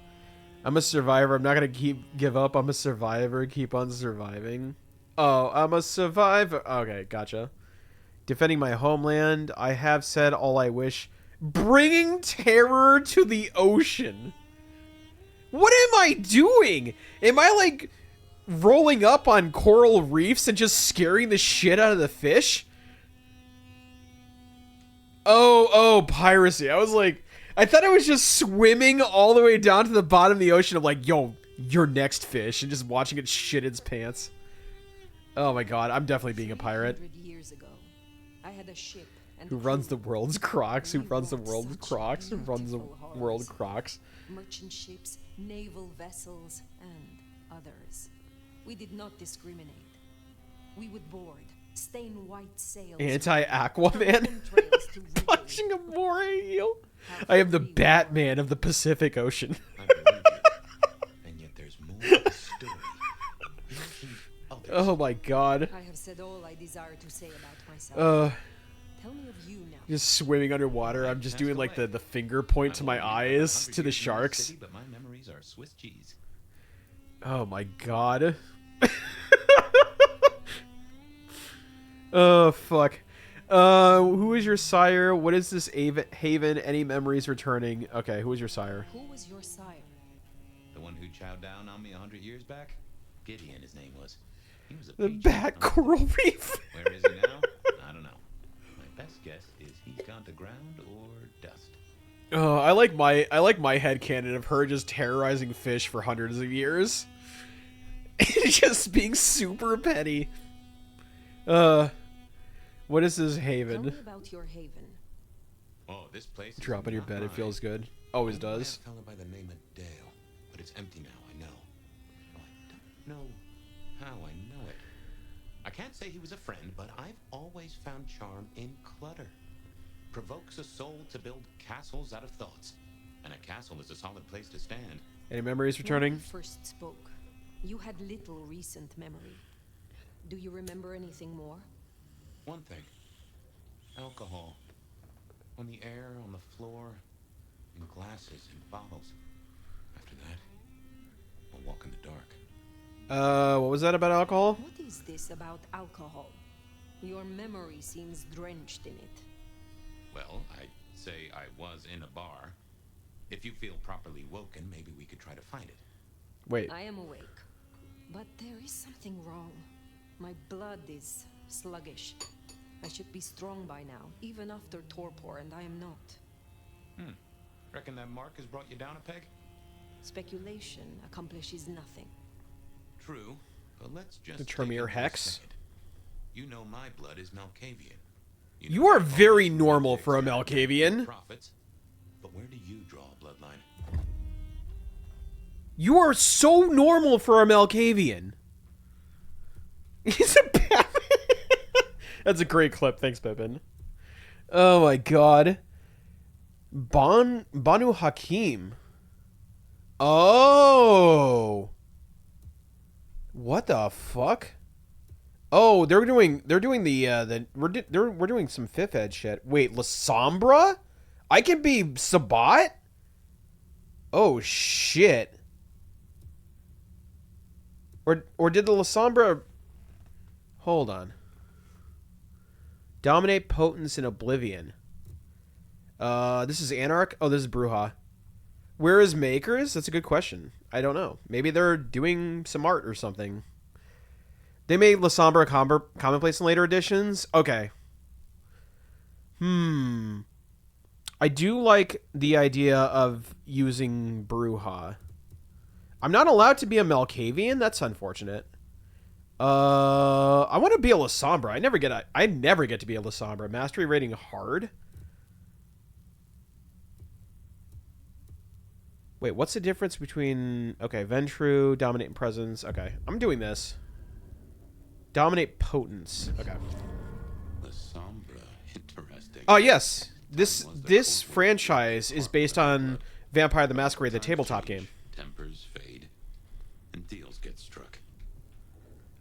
S1: I'm a survivor. I'm not going to give up. I'm a survivor. Keep on surviving. Oh, I'm a survivor. Okay, gotcha. Defending my homeland. I have said all I wish. Bringing terror to the ocean. What am I doing? Am I, like, rolling up on coral reefs and just scaring the shit out of the fish? Oh, piracy. I was like... I thought I was just swimming all the way down to the bottom of the ocean of like, yo, you're next fish, and just watching it shit its pants. Oh my god, I'm definitely being a pirate.
S5: 300 years ago, I had a ship and
S1: Who runs the world's Crocs? Who runs the world's Crocs? Who runs the world Crocs?
S5: Merchant ships, naval vessels, and others. We did not discriminate. We would board, stain white sails.
S1: Anti-Aquaman? Punching a moray eel? I am the Batman of the Pacific Ocean.
S3: I believe you. And yet there's more to the story. You mentioned others.
S1: Oh my god.
S5: I have said all I desire to say about myself. Tell me of you now.
S1: Just swimming underwater. I'm just doing like the finger point to my eyes to the sharks.
S3: But my memories are Swiss cheese.
S1: Oh my god. Oh, fuck. Who is your sire? What is this haven? Any memories returning? Okay, who is your sire?
S5: Who was your sire?
S3: The one who chowed down on me 100 years back? Gideon, his name was. He was a
S1: The
S3: peach.
S1: Bat Coral Reef.
S3: Where is he now? I don't know. My best guess is he's gone to ground or dust.
S1: Oh, I like my headcanon of her just terrorizing fish for hundreds of years. Just being super petty. What is this
S5: Tell
S1: haven?
S5: me about your haven.
S3: Oh, this place.
S1: Drop on your bed, it feels good. Always does.
S3: A fella by the name of Dale, but it's empty now. I know. Oh, I don't know how I know it. I can't say he was a friend, but I've always found charm in clutter. Provokes a soul to build castles out of thoughts, and a castle is a solid place to stand.
S1: Any memories returning?
S5: When we first spoke, you had little recent memory. Do you remember anything more?
S3: One thing. Alcohol. On the air, on the floor, in glasses and bottles. After that, I'll walk in the dark.
S1: What was that about alcohol?
S5: What is this about alcohol? Your memory seems drenched in it.
S3: Well, I'd say I was in a bar. If you feel properly woken, maybe we could try to find it.
S1: Wait.
S5: I am awake, but there is something wrong. My blood is sluggish. I should be strong by now, even after torpor, and I am not.
S3: Reckon that mark has brought you down a peg?
S5: Speculation accomplishes nothing.
S3: True, but let's just
S1: The Tremere
S3: take it for a
S1: Hex?
S3: second. You know my blood is Malkavian.
S1: You are very normal for a Malkavian.
S3: Prophets, but where do you draw a bloodline?
S1: You are so normal for a Malkavian. He's a Batman. That's a great clip. Thanks, Pippin. Oh my god. Banu Hakim. Oh. What the fuck? Oh, we're doing some fifth ed shit. Wait, La Sombra? I can be Sabat? Oh shit. Or did the La Sombra... Hold on. Dominate Potence in Oblivion. This is Anarch? Oh, this is Bruja. Where is Makers? That's a good question. I don't know. Maybe they're doing some art or something. They made La Sombra commonplace in later editions? Okay. I do like the idea of using Bruja. I'm not allowed to be a Malkavian? That's unfortunate. I want to be a La Sombra. I never get to be a La Sombra. Mastery rating hard. Wait, what's the difference between... Okay, Ventru, Dominate and Presence. Okay, I'm doing this. Dominate Potence. Okay.
S4: La Sombra, interesting.
S1: Oh, yes. This franchise is based on Vampire the Masquerade, the tabletop game.
S4: Tempers fade, and deals get struck.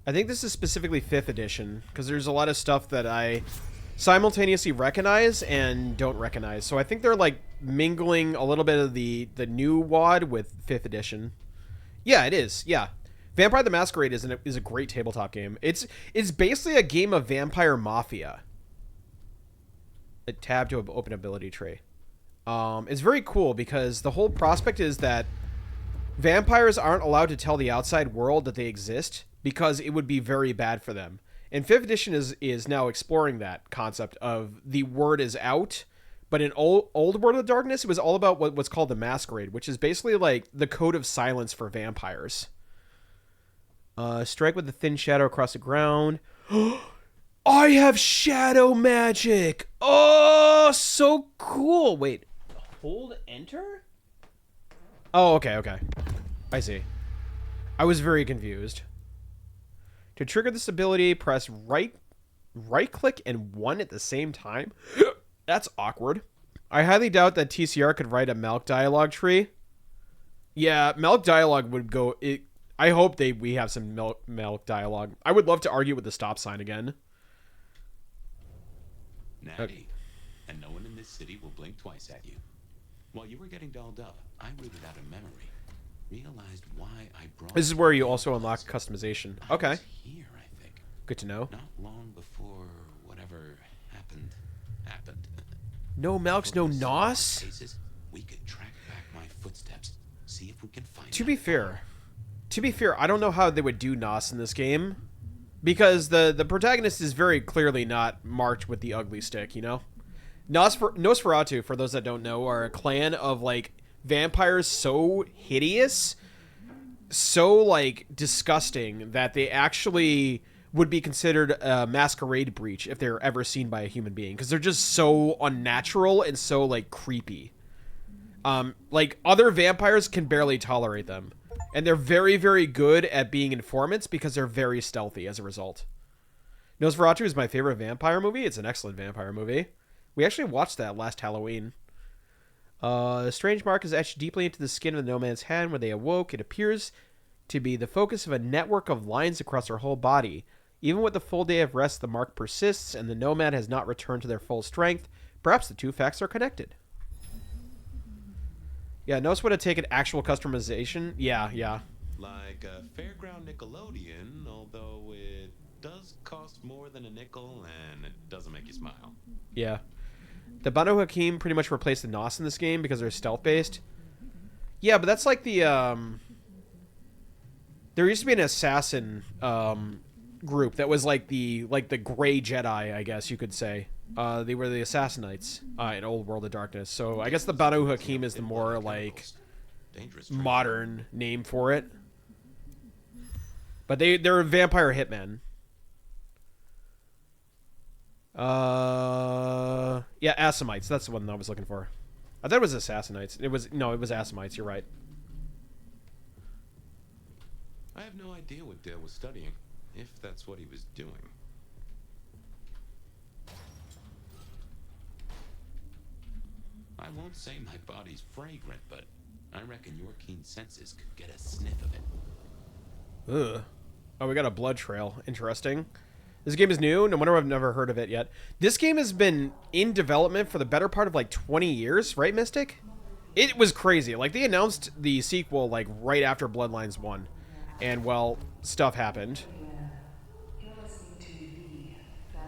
S1: I think this is specifically 5th edition, because there's a lot of stuff that I simultaneously recognize and don't recognize. So I think they're like mingling a little bit of the new WoD with 5th edition. Yeah, it is. Yeah. Vampire the Masquerade is a great tabletop game. It's basically a game of Vampire Mafia. A tab to open ability tree. It's very cool because the whole prospect is that vampires aren't allowed to tell the outside world that they exist because it would be very bad for them. And 5th edition is now exploring that concept of the word is out, but in old World of Darkness, it was all about what's called the Masquerade, which is basically like the code of silence for vampires. Strike with a thin shadow across the ground. I have shadow magic! Oh, so cool! Wait, hold enter? Oh, okay. I see. I was very confused. To trigger this ability, press right click and 1 at the same time. That's awkward. I highly doubt that TCR could write a Malk dialogue tree. Yeah, Malk dialogue would go... I hope we have some Malk dialogue. I would love to argue with the stop sign again.
S4: Natty,
S1: Okay.
S4: and no one in this city will blink twice at you. While you were getting dolled up, I rooted out a memory. Realized why I brought...
S1: This is where you also unlock customization.
S4: I
S1: Okay.
S4: was here, I think.
S1: Good to know.
S4: Not long before
S1: No Malks, no Nos?
S3: Cases, we could track back my footsteps. See if we can find
S1: To
S3: that
S1: be fair, I don't know how they would do Nos in this game. Because the protagonist is very clearly not marked with the ugly stick, you know? Nosferatu, for those that don't know, are a clan of, like, vampires so hideous, so, like, disgusting, that they actually would be considered a masquerade breach if they're ever seen by a human being. Because they're just so unnatural and so, like, creepy. Like, other vampires can barely tolerate them. And they're very, very good at being informants because they're very stealthy as a result. Nosferatu is my favorite vampire movie. It's an excellent vampire movie. We actually watched that last Halloween. The strange mark is etched deeply into the skin of the nomad's hand. When they awoke, it appears to be the focus of a network of lines across their whole body. Even with the full day of rest, the mark persists, and the nomad has not returned to their full strength. Perhaps the two facts are connected. Yeah, Nos would have taken actual customization. Yeah.
S3: Like a fairground Nickelodeon, although it does cost more than a nickel and it doesn't make you smile.
S1: Yeah. The Banu Hakim pretty much replaced the Nos in this game because they're stealth-based. Yeah, but that's like the, there used to be an assassin, group that was like the gray Jedi, I guess you could say. They were the Assassinites in Old World of Darkness. So I guess the Banu Hakim is the more, like, modern name for it. But they're a vampire hitmen. Yeah, Assamites. That's the one I was looking for. I thought it was Assassinites. It was Assamites. You're right.
S3: I have no idea what Dale was studying, if that's what he was doing. I won't say my body's fragrant, but I reckon your keen senses could get a sniff of it.
S1: Ugh. Oh, we got a blood trail. Interesting. This game is new. No wonder I've never heard of it yet. This game has been in development for the better part of like 20 years, right, Mystic? It was crazy. Like, they announced the sequel like right after Bloodlines 1. And, well, stuff happened.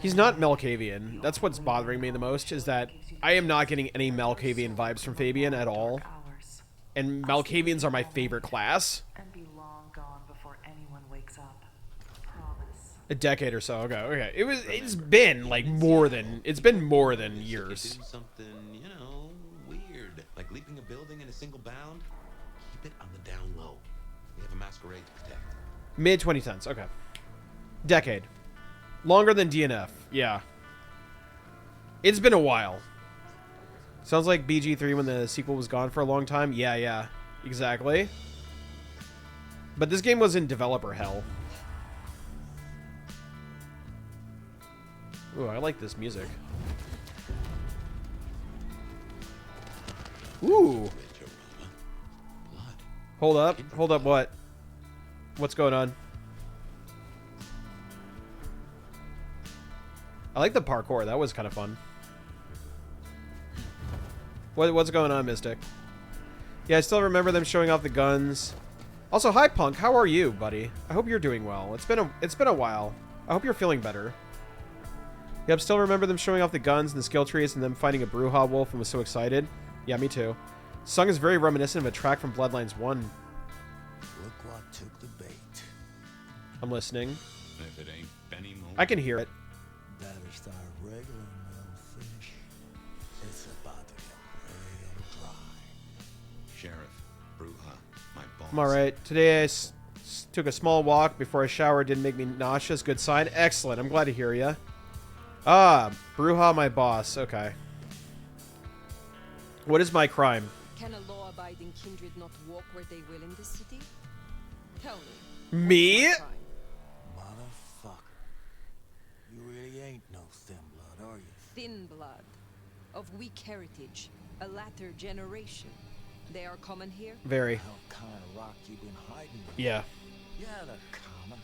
S1: He's not Malkavian. That's what's bothering me the most, is that I am not getting any Malkavian vibes from Fabian at all. And Malkavians are my favorite class. A decade or so ago. Okay. It's been like more than years.
S3: Do something, you know, weird. Like leaping a building in a single bound. Keep it on the down low. We have a masquerade to protect.
S1: Mid 2010s. Okay. Decade. Longer than DNF. Yeah. It's been a while. Sounds like BG3 when the sequel was gone for a long time. Yeah. Exactly. But this game was in developer hell. Ooh, I like this music. Ooh. Hold up what? What's going on? I like the parkour. That was kind of fun. What's going on, Mystic? Yeah, I still remember them showing off the guns. Also, hi Punk, how are you, buddy? I hope you're doing well. It's been a while. I hope you're feeling better. Yep, still remember them showing off the guns and the skill trees and them fighting a Bruja wolf and was so excited. Yeah, me too. The song is very reminiscent of a track from Bloodlines 1.
S11: Look what took the bait.
S1: I'm listening.
S3: If it ain't Benny Moore.
S1: I can hear it.
S11: Better start wriggling, little fish. It's about to get real dry.
S3: Sheriff, Bruja, my boss.
S1: I'm alright. Today I took a small walk before I showered. Didn't make me nauseous. Good sign. Excellent. I'm glad to hear ya. Ah, Bruja, my boss. Okay. What is my crime?
S5: Can a law-abiding kindred not walk where they will in this city? Tell me.
S1: Me?
S5: What's my crime?
S11: Motherfucker. You really ain't no thin blood, are you?
S5: Thin blood. Of weak heritage. A latter generation. They are common here?
S1: Very.
S11: What kind of rock you been hiding in?
S1: Yeah.
S11: Yeah, they're common.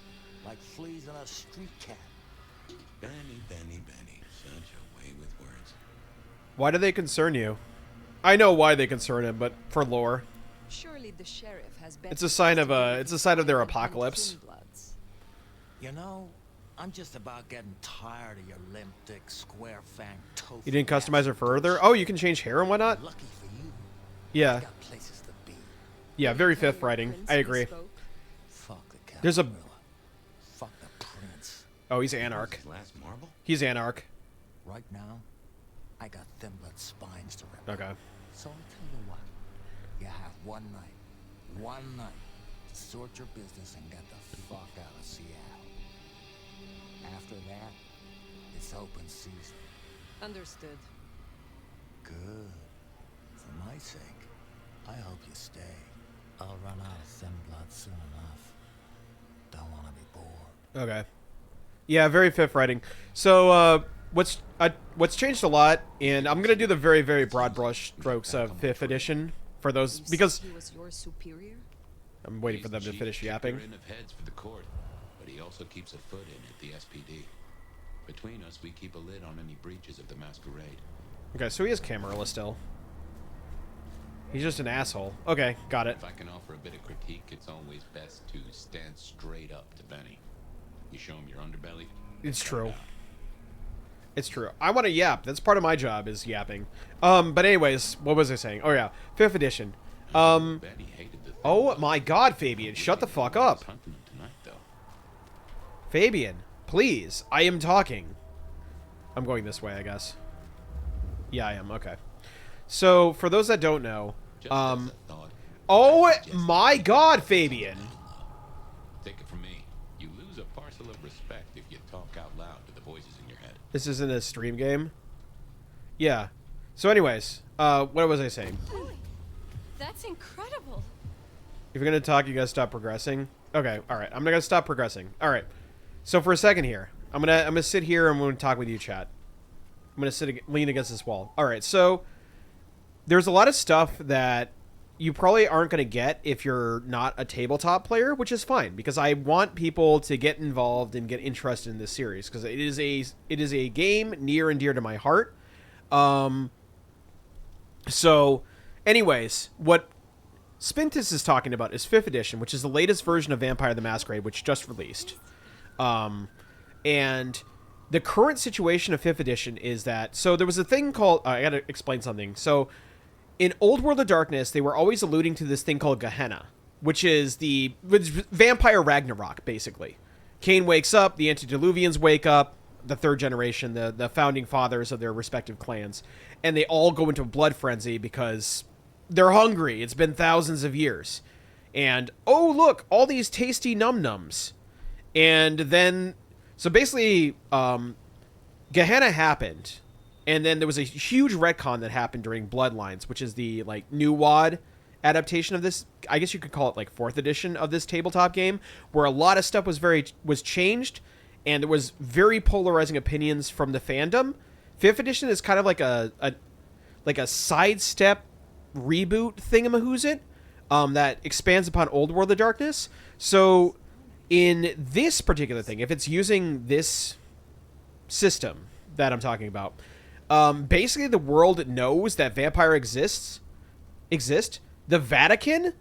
S11: Like fleas on a street cat.
S3: Benny. Such a way with words.
S1: Why do they concern you? I know why they concern him, but for lore.
S5: Surely the sheriff has
S1: It's a sign of their apocalypse.
S11: You know, I'm just about getting tired of your limp dick square fang tofu.
S1: You didn't customize her further? Oh, you can change hair and whatnot?
S11: Lucky for you.
S1: Yeah.
S11: I got places to be.
S1: Yeah, very fifth writing. I agree.
S11: Fuck the cat.
S1: There's a...
S11: Fuck the prince.
S1: Oh, he's Anarch.
S3: Last marble?
S1: He's Anarch.
S11: Right now, I got thin blood spines to rip.
S1: Okay.
S11: So I'll tell you what. You have one night to sort your business and get the fuck out of Seattle. After that, it's open season.
S5: Understood.
S11: Good. For my sake, I hope you stay. I'll run out of thin blood soon enough. Don't want to be bored.
S1: Okay. Yeah, very fifth writing. So, what's changed a lot, and I'm gonna do the very, very broad brush strokes of 5th edition for those, because
S5: He was your superior?
S1: I'm waiting for them to finish yapping.
S3: He's the of heads for the court, but he also keeps a foot in at the SPD. Between us, we keep a lid on any breaches of the masquerade.
S1: Okay, so he is Camarilla still. He's just an asshole. Okay, got it.
S3: If I can offer a bit of critique, it's always best to stand straight up to Benny. You show him your underbelly.
S1: It's true. It's true. I want to yap. That's part of my job, is yapping. But anyways, what was I saying? Oh yeah, 5th edition. Oh my God, Fabian, shut the fuck up. Fabian, please. I am talking. I'm going this way, I guess. Yeah, I am. Okay. So, for those that don't know, oh my God, Fabian.
S3: Take it from me. You lose a parcel of respect if you talk out loud to the voices in your head.
S1: This isn't a stream game. Yeah. So, anyways, what was I saying?
S9: That's incredible.
S1: If you're gonna talk, you gotta stop progressing. Okay, all right. I'm not gonna stop progressing. All right. So for a second here, I'm gonna sit here and I'm gonna talk with you, chat. I'm gonna lean against this wall. All right. So there's a lot of stuff that you probably aren't gonna get if you're not a tabletop player, which is fine because I want people to get involved and get interested in this series because it is a game near and dear to my heart. So, anyways, what Spintus is talking about is 5th edition, which is the latest version of Vampire the Masquerade, which just released. And the current situation of 5th edition is that... So there was a thing called... I gotta explain something. So in Old World of Darkness, they were always alluding to this thing called Gehenna, which is Vampire Ragnarok, basically. Cain wakes up, the Antediluvians wake up, the 3rd generation, the founding fathers of their respective clans, and they all go into a blood frenzy because... they're hungry. It's been thousands of years. And, oh, look, all these tasty num-nums. And then, so basically, Gehenna happened. And then there was a huge retcon that happened during Bloodlines, which is the, like, New WoD adaptation of this. I guess you could call it, like, 4th edition of this tabletop game, where a lot of stuff was changed, and there was very polarizing opinions from the fandom. 5th edition is kind of like a sidestep reboot thingamahoozit that expands upon Old World of Darkness. So in this particular thing, if it's using this system that I'm talking about, basically the world knows that vampire exist. The Vatican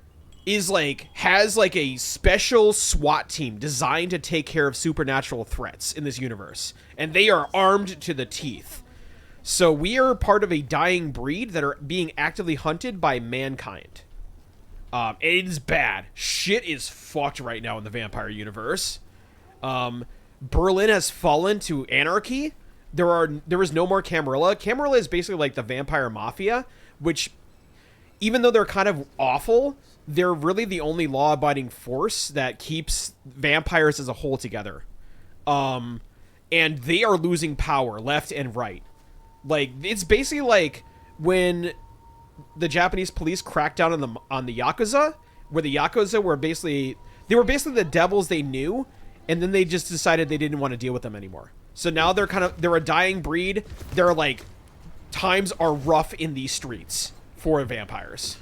S1: has a special SWAT team designed to take care of supernatural threats in this universe, and they are armed to the teeth. So we are part of a dying breed that are being actively hunted by mankind. It is bad. Shit is fucked right now in the vampire universe. Berlin has fallen to anarchy. There is no more Camarilla. Camarilla is basically like the vampire mafia, which, even though they're kind of awful, they're really the only law-abiding force that keeps vampires as a whole together. And they are losing power left and right. Like, it's basically like when the Japanese police cracked down on the Yakuza, where the Yakuza were basically the devils they knew, and then they just decided they didn't want to deal with them anymore. So now they're a dying breed. They're like, times are rough in these streets for vampires.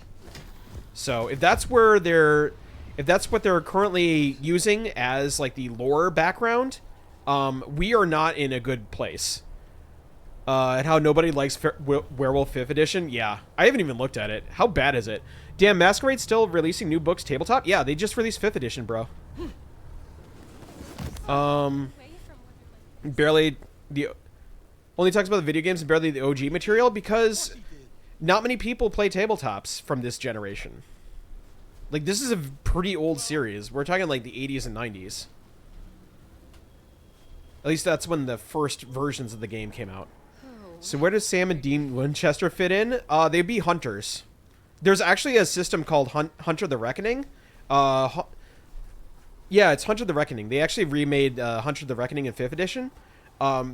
S1: So if that's what they're currently using as like the lore background, we are not in a good place. And how nobody likes Werewolf 5th edition. Yeah, I haven't even looked at it. How bad is it? Damn, Masquerade's still releasing new books tabletop? Yeah, they just released 5th edition, bro. barely the only talks about the video games and barely the OG material because not many people play tabletops from this generation. Like, this is a pretty old series. We're talking like the 80s and 90s. At least that's when the first versions of the game came out. So where does Sam and Dean Winchester fit in? They'd be hunters. There's actually a system called Hunter the Reckoning. Yeah, it's Hunter the Reckoning. They actually remade Hunter the Reckoning in 5th edition.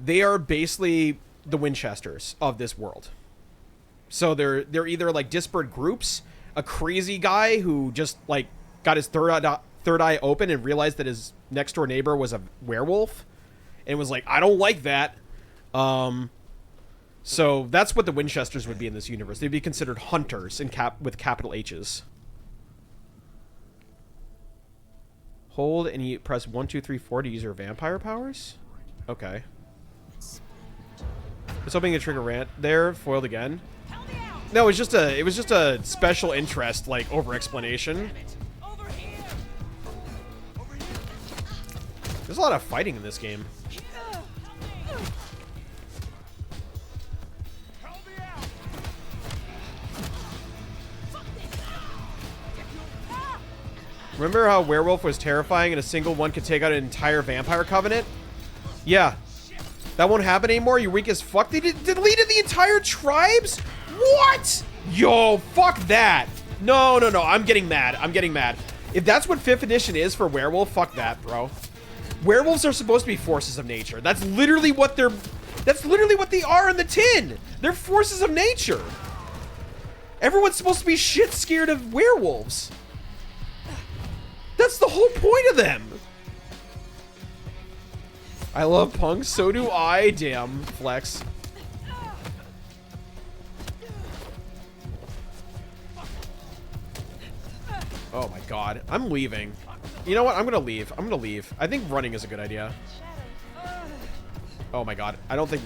S1: They are basically the Winchesters of this world. So they're either like disparate groups, a crazy guy who just like got his third eye open and realized that his next door neighbor was a werewolf, and was like, I don't like that. So that's what the Winchesters would be in this universe. They'd be considered hunters with capital H's. Hold and you press 1, 2, 3, 4 to use your vampire powers? Okay. I was hoping to trigger rant there. Foiled again. No, it was just a special interest, like, over explanation. There's a lot of fighting in this game. Remember how Werewolf was terrifying and a single one could take out an entire vampire covenant? Yeah. That won't happen anymore? You're weak as fuck? They deleted the entire tribes? What? Yo, fuck that. No. I'm getting mad. If that's what 5th edition is for Werewolf, fuck that, bro. Werewolves are supposed to be forces of nature. That's literally what they are in the tin. They're forces of nature. Everyone's supposed to be shit scared of werewolves. That's the whole point of them. I love punk. So do I. Damn, flex. Oh my god. I'm leaving. You know what? I'm gonna leave. I think running is a good idea. Oh my god. I don't think...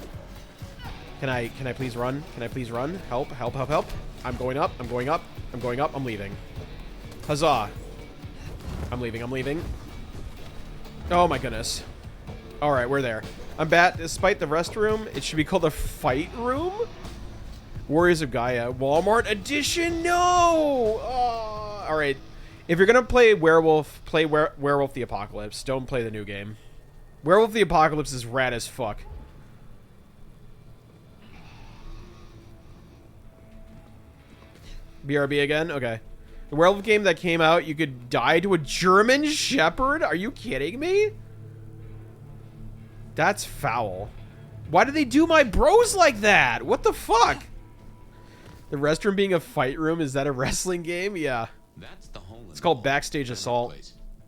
S1: Can I please run? Help. I'm going up. I'm leaving. Huzzah. I'm leaving. Oh my goodness. Alright, we're there. I'm back. Despite the restroom, it should be called the fight room? Warriors of Gaia. Walmart edition? No! Alright. If you're gonna play Werewolf, play Werewolf the Apocalypse. Don't play the new game. Werewolf the Apocalypse is rad as fuck. BRB again? Okay. The werewolf game that came out, you could die to a German Shepherd? Are you kidding me? That's foul. Why did they do my bros like that? What the fuck? The restroom being a fight room, is that a wrestling game? Yeah.
S4: That's the hole.
S1: It's called Backstage Assault.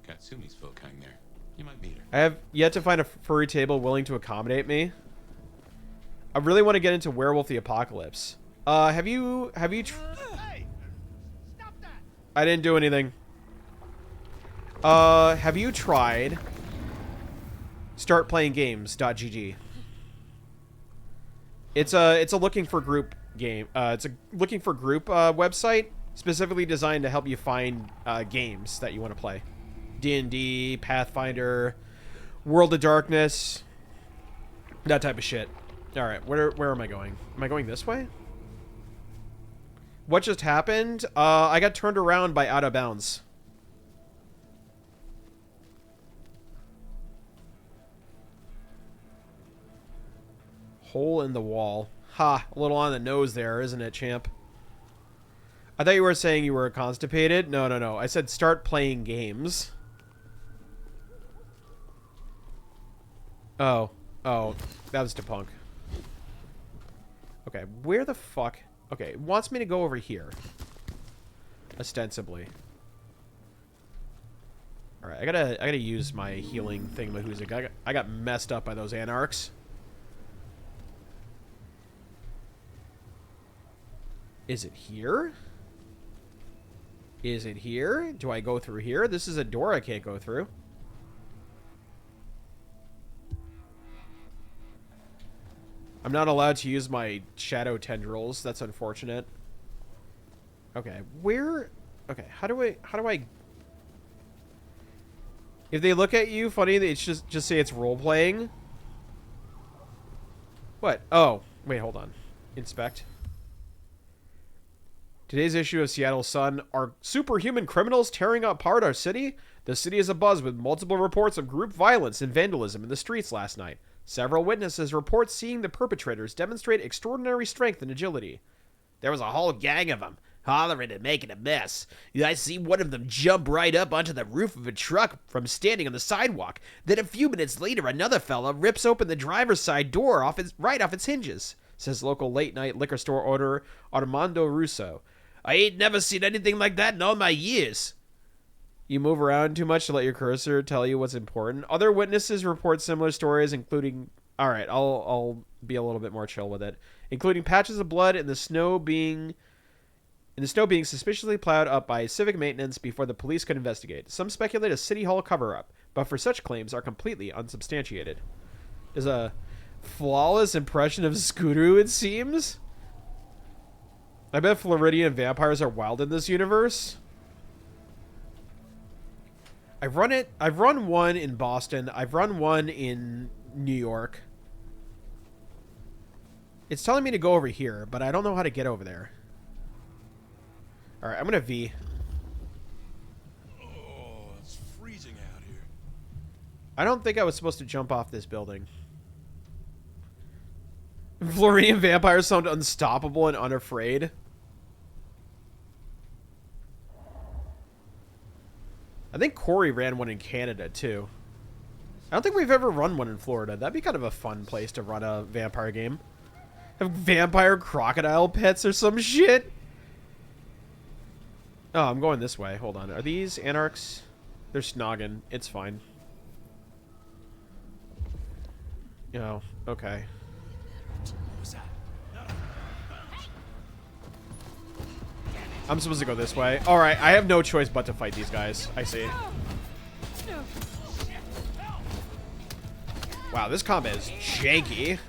S4: Katsumi's folk hang there. You might meet her.
S1: I have yet to find a furry table willing to accommodate me. I really want to get into Werewolf the Apocalypse. Have you
S8: Hey, stop that.
S1: I didn't do anything. Have you tried startplayinggames.gg? It's a looking for group game. It's a looking for group website specifically designed to help you find games that you want to play. D&D, Pathfinder, World of Darkness, that type of shit. All right, where am I going? Am I going this way? What just happened? I got turned around by Out of Bounds. Hole in the wall. Ha, a little on the nose there, isn't it, champ? I thought you were saying you were constipated. No. I said start playing games. Oh, that was to punk. Okay, where the fuck? Okay, it wants me to go over here. Ostensibly. Alright, I gotta use my healing thingamahoozik. I got messed up by those anarchs. Is it here? Is it here? Do I go through here? This is a door I can't go through. I'm not allowed to use my shadow tendrils. That's unfortunate. Okay, where... Okay, how do I... If they look at you funny, they just say it's role-playing. What? Oh, wait, hold on. Inspect. Today's issue of Seattle Sun. Are superhuman criminals tearing apart our city? The city is abuzz with multiple reports of group violence and vandalism in the streets last night. Several witnesses report seeing the perpetrators demonstrate extraordinary strength and agility. There was a whole gang of them, hollering and making a mess. I see one of them jump right up onto the roof of a truck from standing on the sidewalk. Then a few minutes later, another fella rips open the driver's side door right off its hinges, says local late-night liquor store owner Armando Russo. I ain't never seen anything like that in all my years. You move around too much to let your cursor tell you what's important. Other witnesses report similar stories, including... Alright, I'll be a little bit more chill with it. Including patches of blood and the snow being suspiciously plowed up by civic maintenance before the police could investigate. Some speculate a city hall cover-up, but for such claims are completely unsubstantiated. There's a flawless impression of Scooter, it seems. I bet Floridian vampires are wild in this universe. I've run one in Boston. I've run one in New York. It's telling me to go over here, but I don't know how to get over there. Alright, I'm gonna V.
S4: Oh, it's freezing out here.
S1: I don't think I was supposed to jump off this building. Floridian vampires sound unstoppable and unafraid. I think Corey ran one in Canada, too. I don't think we've ever run one in Florida. That'd be kind of a fun place to run a vampire game. Have vampire crocodile pets or some shit? Oh, I'm going this way. Hold on. Are these anarchs? They're snogging. It's fine. Oh, okay.
S4: What was that?
S1: I'm supposed to go this way. Alright, I have no choice but to fight these guys. I see. Wow, this combat is janky.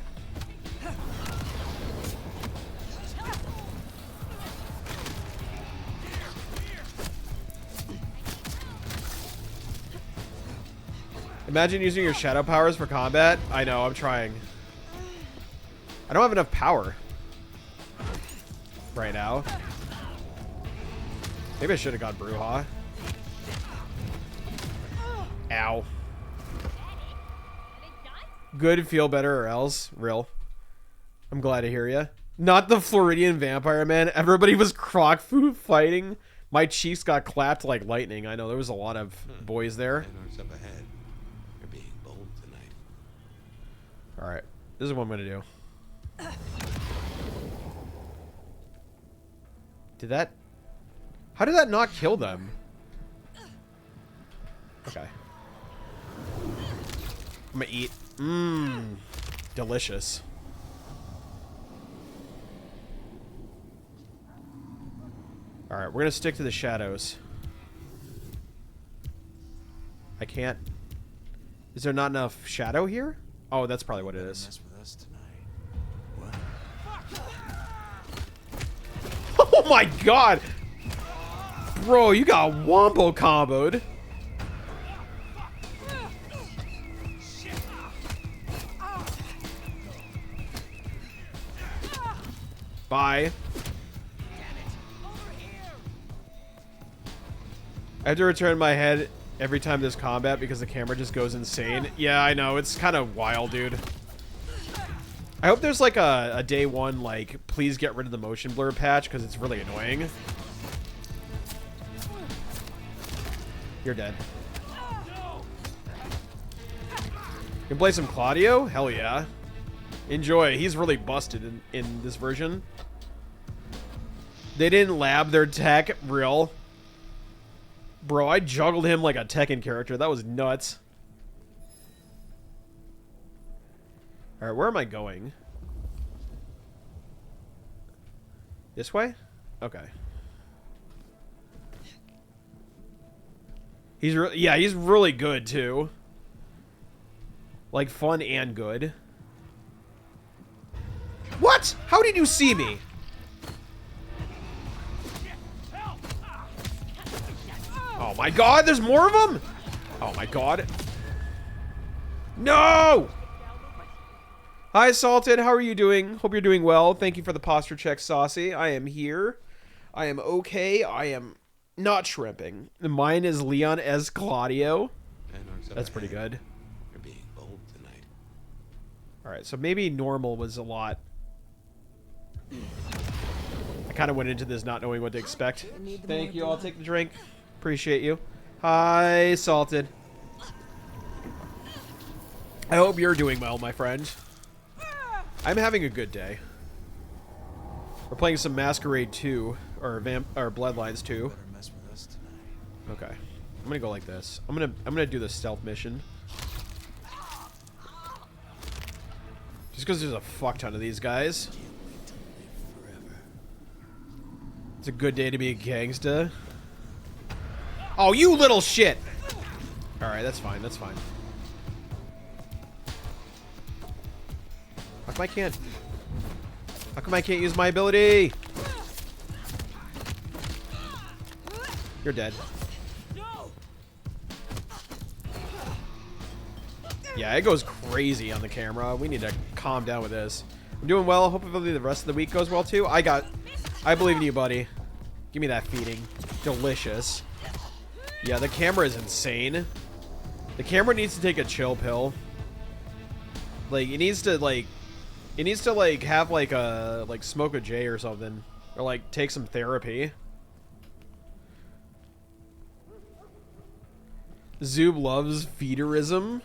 S1: Imagine using your shadow powers for combat. I know, I'm trying. I don't have enough power right now. Maybe I should have gone Bruja. Ow. Good, feel better, or else. Real. I'm glad to hear you. Not the Floridian vampire, man. Everybody was croc food fighting. My cheeks got clapped like lightning. I know, there was a lot of boys there.
S3: Anarchs up ahead. You're being bold tonight.
S1: Alright, this is what I'm gonna do. Did that... How did that not kill them? Okay. I'm gonna eat. Mmm. Delicious. Alright, we're gonna stick to the shadows. I can't... Is there not enough shadow here? Oh, that's probably what it is.
S4: Mess with us tonight. What?
S1: Oh my god! Bro, you got wombo comboed. Bye. I have to return my head every time there's combat because the camera just goes insane. Yeah, I know. It's kind of wild, dude. I hope there's like a day one, like, please get rid of the motion blur patch because it's really annoying. You're dead. You can play some Claudio? Hell yeah. Enjoy. He's really busted in this version. They didn't lab their tech. Real. Bro, I juggled him like a Tekken character. That was nuts. Alright, where am I going? This way? Okay. He's he's really good too. Like fun and good. What? How did you see me? Oh my god, there's more of them? Oh my god. No! Hi, Salted. How are you doing? Hope you're doing well. Thank you for the posture check, Saucy. I am here. I am okay. I am not shrimping. Mine is Leon as Claudio. That's pretty good.
S4: You're being bold tonight.
S1: All right, so maybe normal was a lot. I kind of went into this not knowing what to expect. Thank you. I'll take the drink. Appreciate you. Hi, Salted. I hope you're doing well, my friend. I'm having a good day. We're playing some Masquerade 2, or Bloodlines 2. Okay, I'm gonna go like this. I'm gonna do the stealth mission. Just because there's a fuck ton of these guys. It's a good day to be a gangsta. Oh, you little shit! Alright, that's fine, that's fine. How come I can't? How come I can't use my ability? You're dead. Yeah, it goes crazy on the camera. We need to calm down with this. I'm doing well. Hopefully the rest of the week goes well too. I believe in you, buddy. Give me that feeding. Delicious. Yeah, the camera is insane. The camera needs to take a chill pill. Like, it needs to have like a smoke a J or something, or like take some therapy. Zoob loves feederism.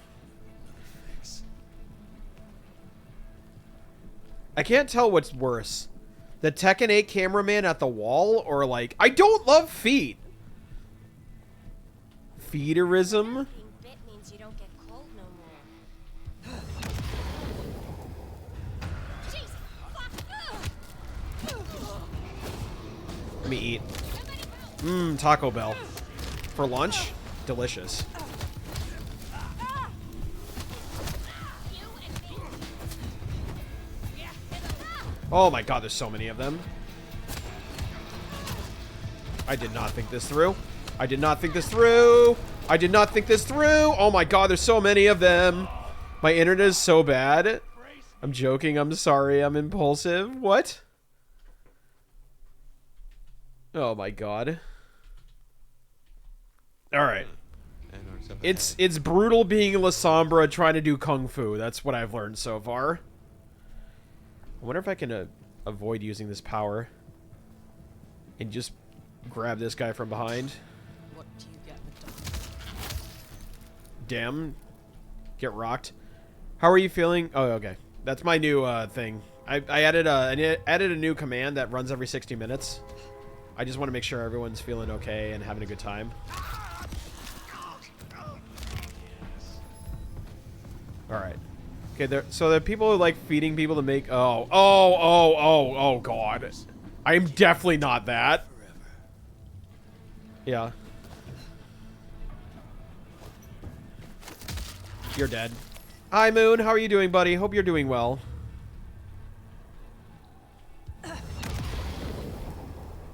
S1: I can't tell what's worse, the Tekken 8 cameraman at the wall, or like, I don't love feet. Feederism. Let me eat. Taco Bell. For lunch? Delicious. Oh my god, there's so many of them. I did not think this through. I did not think this through. I did not think this through. Oh my god, there's so many of them. My internet is so bad. I'm joking. I'm sorry. I'm impulsive. What? Oh my god. Alright. It's brutal being La Sombra trying to do Kung Fu. That's what I've learned so far. I wonder if I can avoid using this power. And just grab this guy from behind.
S10: What do you get
S1: Damn. Get rocked. How are you feeling? Oh, okay. That's my new thing. I added a new command that runs every 60 minutes. I just want to make sure everyone's feeling okay and having a good time. Alright. Okay, so there are people who like feeding people to make... Oh, God. I am definitely not that. Yeah. You're dead. Hi, Moon. How are you doing, buddy? Hope you're doing well.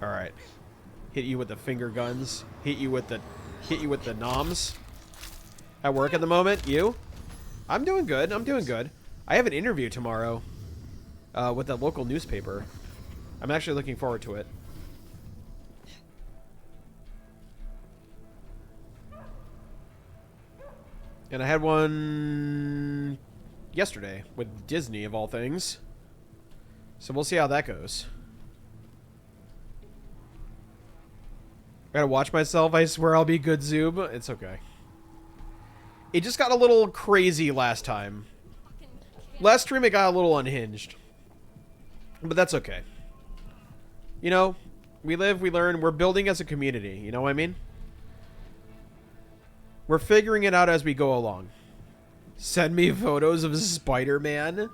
S1: Alright. Hit you with the finger guns. Hit you with the noms. At work at the moment. You? I'm doing good. I'm doing good. I have an interview tomorrow with a local newspaper. I'm actually looking forward to it. And I had one yesterday with Disney, of all things. So we'll see how that goes. I gotta watch myself. I swear I'll be good, Zoob. It's okay. It just got a little crazy last time. Last stream it got a little unhinged. But that's okay. You know, we live, we learn, we're building as a community. You know what I mean? We're figuring it out as we go along. Send me photos of Spider-Man.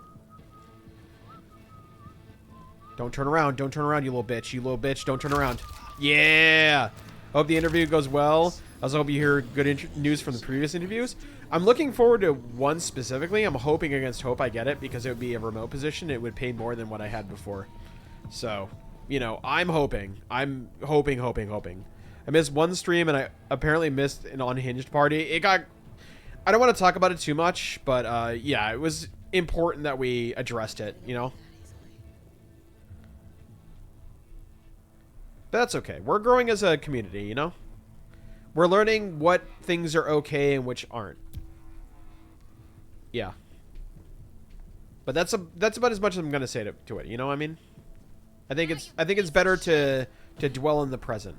S1: Don't turn around. Don't turn around, you little bitch. You little bitch. Don't turn around. Yeah! Hope the interview goes well. I also hope you hear good news from the previous interviews. I'm looking forward to one specifically. I'm hoping against hope I get it because it would be a remote position. It would pay more than what I had before. So, you know, I'm hoping. I'm hoping. I missed one stream and I apparently missed an unhinged party. It got... I don't want to talk about it too much, but yeah, it was important that we addressed it, you know? But that's okay. We're growing as a community, you know? We're learning what things are okay and which aren't. Yeah. But that's about as much as I'm gonna say to it, you know what I mean? I think it's better to dwell in the present.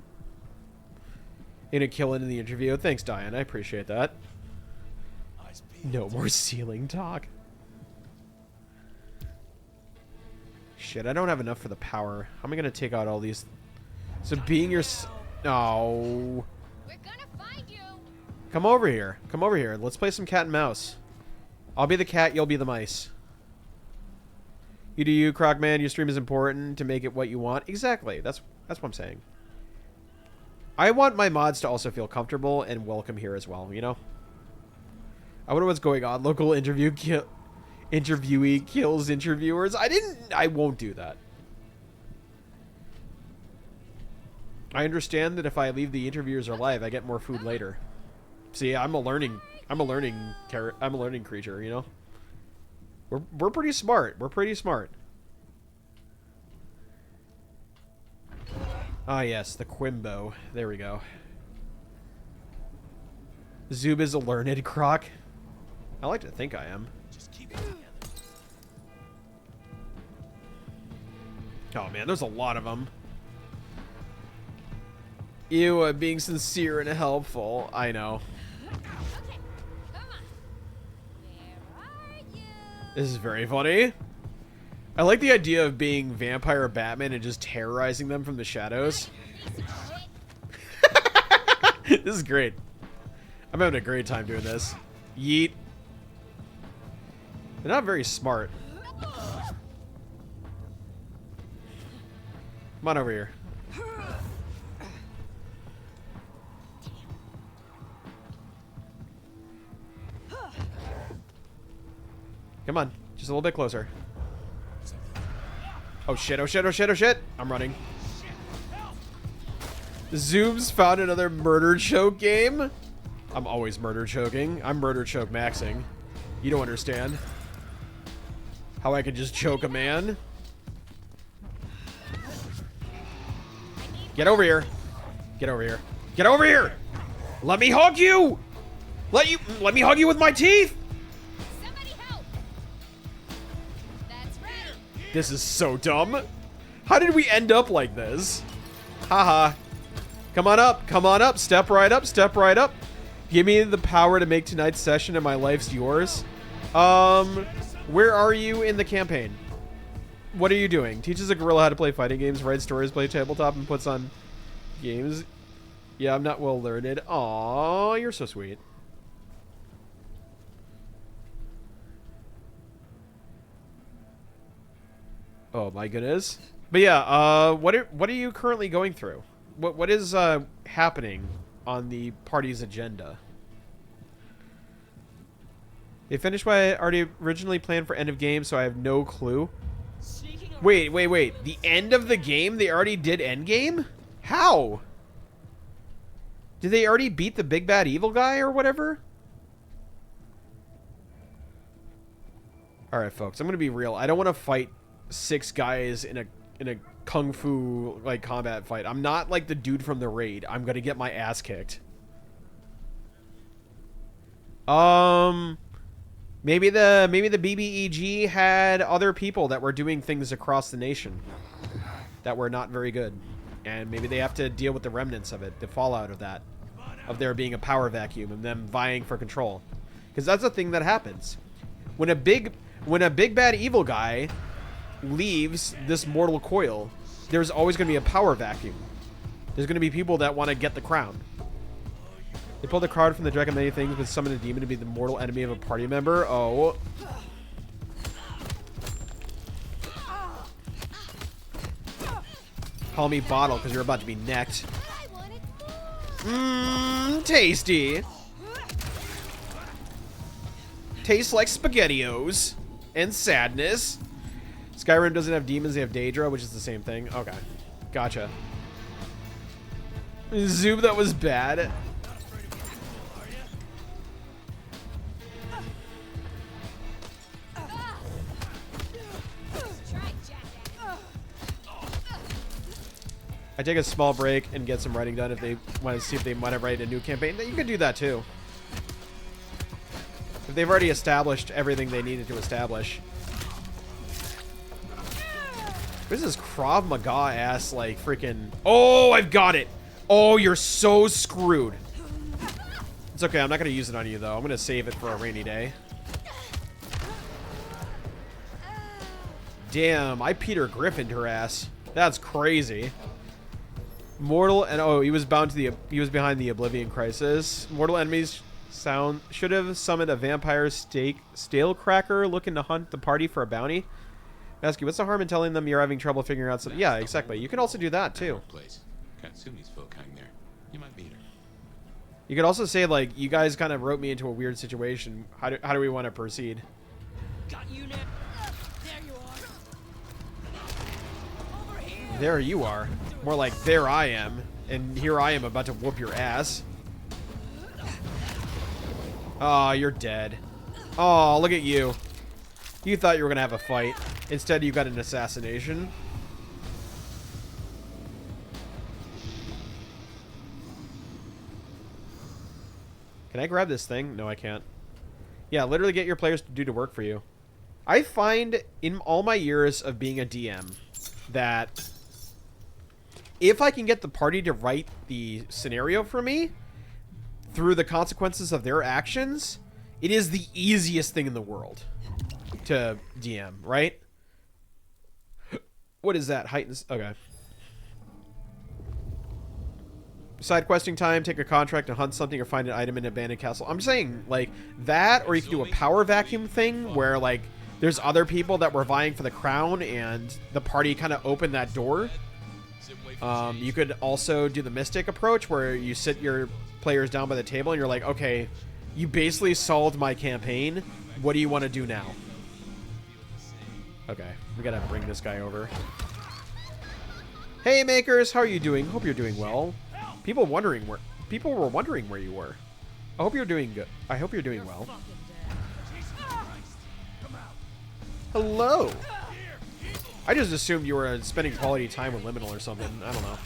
S1: In a kill in the interview. Thanks, Diane. I appreciate that. No more ceiling talk. Shit, I don't have enough for the power. How am I gonna take out all these? So being your... No.
S9: We're gonna find you.
S1: Come over here. Come over here. Let's play some cat and mouse. I'll be the cat, you'll be the mice. You do you, Crocman. Your stream is important to make it what you want. Exactly. That's what I'm saying. I want my mods to also feel comfortable and welcome here as well, you know? I wonder what's going on. Local interviewee kills interviewers. I won't do that. I understand that if I leave the interviewers alive, I get more food later. See, I'm a learning creature, you know? We're pretty smart. We're pretty smart. Ah, yes, the Quimbo. There we go. Zoob is a learned croc. I like to think I am.
S4: Just keep it together.
S1: Oh man, there's a lot of them. You being sincere and helpful. I know.
S9: Okay, come on. Where are you?
S1: This is very funny. I like the idea of being Vampire Batman and just terrorizing them from the shadows. This is great. I'm having a great time doing this. Yeet. They're not very smart. Come on over here. Come on. Just a little bit closer. Oh shit, oh shit, oh shit, oh shit. I'm running. Zoom's found another murder choke game. I'm always murder choking. I'm murder choke maxing. You don't understand how I can just choke a man. Get over here. Get over here. Get over here. Let me hug you. Let me hug you with my teeth.
S9: Somebody help. That's right.
S1: This is so dumb. How did we end up like this? Haha. Come on up. Come on up. Step right up. Step right up. Give me the power to make tonight's session and my life's yours. Where are you in the campaign? What are you doing? Teaches a gorilla how to play fighting games, writes stories, play tabletop, and puts on games. Yeah, I'm not well learned. Aw, you're so sweet. Oh my goodness. But yeah, what are you currently going through? What is happening on the party's agenda? They finished what I already originally planned for end of game, so I have no clue. Wait. The end of the game? They already did end game? How? Did they already beat the big bad evil guy or whatever? Alright, folks, I'm gonna be real. I don't want to fight 6 guys in a kung fu like combat fight. I'm not like the dude from the raid. I'm gonna get my ass kicked. Maybe the BBEG had other people that were doing things across the nation that were not very good, and maybe they have to deal with the remnants of it, the fallout of that, of there being a power vacuum and them vying for control, because that's a thing that happens when a big bad evil guy leaves this mortal coil. There's always going to be a power vacuum. There's going to be people that want to get the crown. They pulled a card from the deck of many things, but summoned a demon to be the mortal enemy of a party member. Oh. Call me Bottle, because you're about to be necked. Mmm, tasty. Tastes like SpaghettiOs. And sadness. Skyrim doesn't have demons, they have Daedra, which is the same thing. Okay. Gotcha. Zoom, that was bad. I take a small break and get some writing done if they want to see if they want to write a new campaign. You can do that too. If they've already established everything they needed to establish. This is Krav Maga ass, like, freaking... Oh, I've got it! Oh, you're so screwed. It's okay, I'm not going to use it on you, though. I'm going to save it for a rainy day. Damn, I Peter Griffined her ass. That's crazy. Mortal and... Oh, he was bound to the... He was behind the Oblivion Crisis. Mortal enemies should have summoned a vampire stale cracker looking to hunt the party for a bounty. Ask you, what's the harm in telling them you're having trouble figuring out something? Yeah, exactly. You can also do that too.
S4: Katsumi's folk hang there. You might meet her.
S1: You could also say, like, you guys kind of wrote me into a weird situation. How do we want to proceed?
S10: Got you now. There you are. Over here.
S1: There you are. More like there I am, and here I am about to whoop your ass. Oh, you're dead. Oh, look at you. You thought you were gonna have a fight. Instead, you got an assassination. Can I grab this thing? No, I can't. Yeah, literally get your players to do to work for you. I find in all my years of being a DM that if I can get the party to write the scenario for me through the consequences of their actions, it is the easiest thing in the world to DM, right? What is that? Heightens. Okay. Side questing time, take a contract and hunt something or find an item in an abandoned castle. I'm saying, like, that, or you can do a power vacuum thing where, like, there's other people that were vying for the crown and the party kind of opened that door. You could also do the mystic approach where you sit your players down by the table and you're like, okay, you basically solved my campaign. What do you want to do now? Okay, we gotta bring this guy over. Hey makers, how are you doing? Hope you're doing well. People were wondering where you were. I hope you're doing good. I hope you're doing well. Hello. I just assumed you were spending quality time with Liminal or something. I don't know.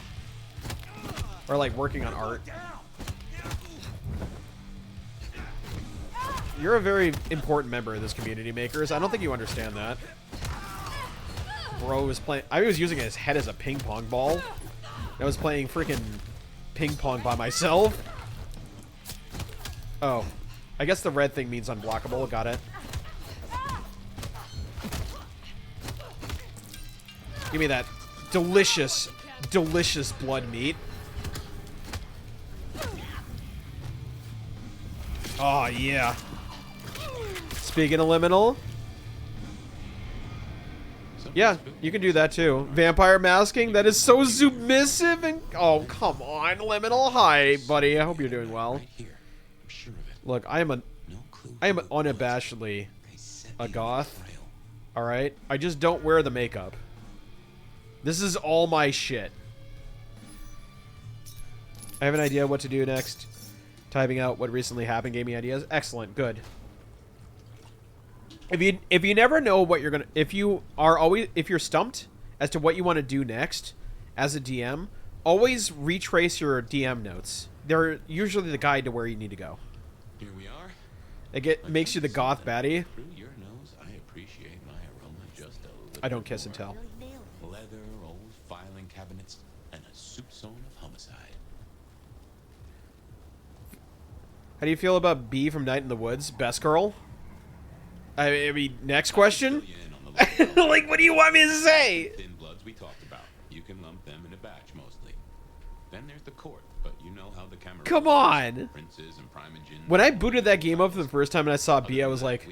S1: Or like working on art. You're a very important member of this community, makers. I don't think you understand that. Bro was playing... I was using his head as a ping pong ball. I was playing freaking ping pong by myself. Oh. I guess the red thing means unblockable. Got it. Give me that delicious, delicious blood meat. Oh, yeah. Speaking of Liminal... Yeah, you can do that too. Vampire masking, that is so submissive and... Oh, come on, Liminal. Hi, buddy. I hope you're doing well. Look, I am unabashedly a goth. Alright? I just don't wear the makeup. This is all my shit. I have an idea what to do next. Typing out what recently happened gave me ideas. Excellent, good. If you never know what you're gonna, if you're stumped as to what you want to do next as a DM, always retrace your DM notes. They're usually the guide to where you need to go.
S4: Here we are.
S1: It makes you the goth baddie.
S4: Through your nose, I appreciate my aroma just a little.
S1: I don't kiss and tell.
S4: Leather, old filing cabinets, and a soup zone of homicide.
S1: How do you feel about B from Night in the Woods? Best girl? I mean, next question? Like, what do you want me to say?
S4: Thin bloods we talked about. You can lump them in a batch mostly. Then there's the court, but you know how the camera...
S1: Come on!
S4: Princes and primogens.
S1: When I booted that game up for the first time and I saw B, I was like,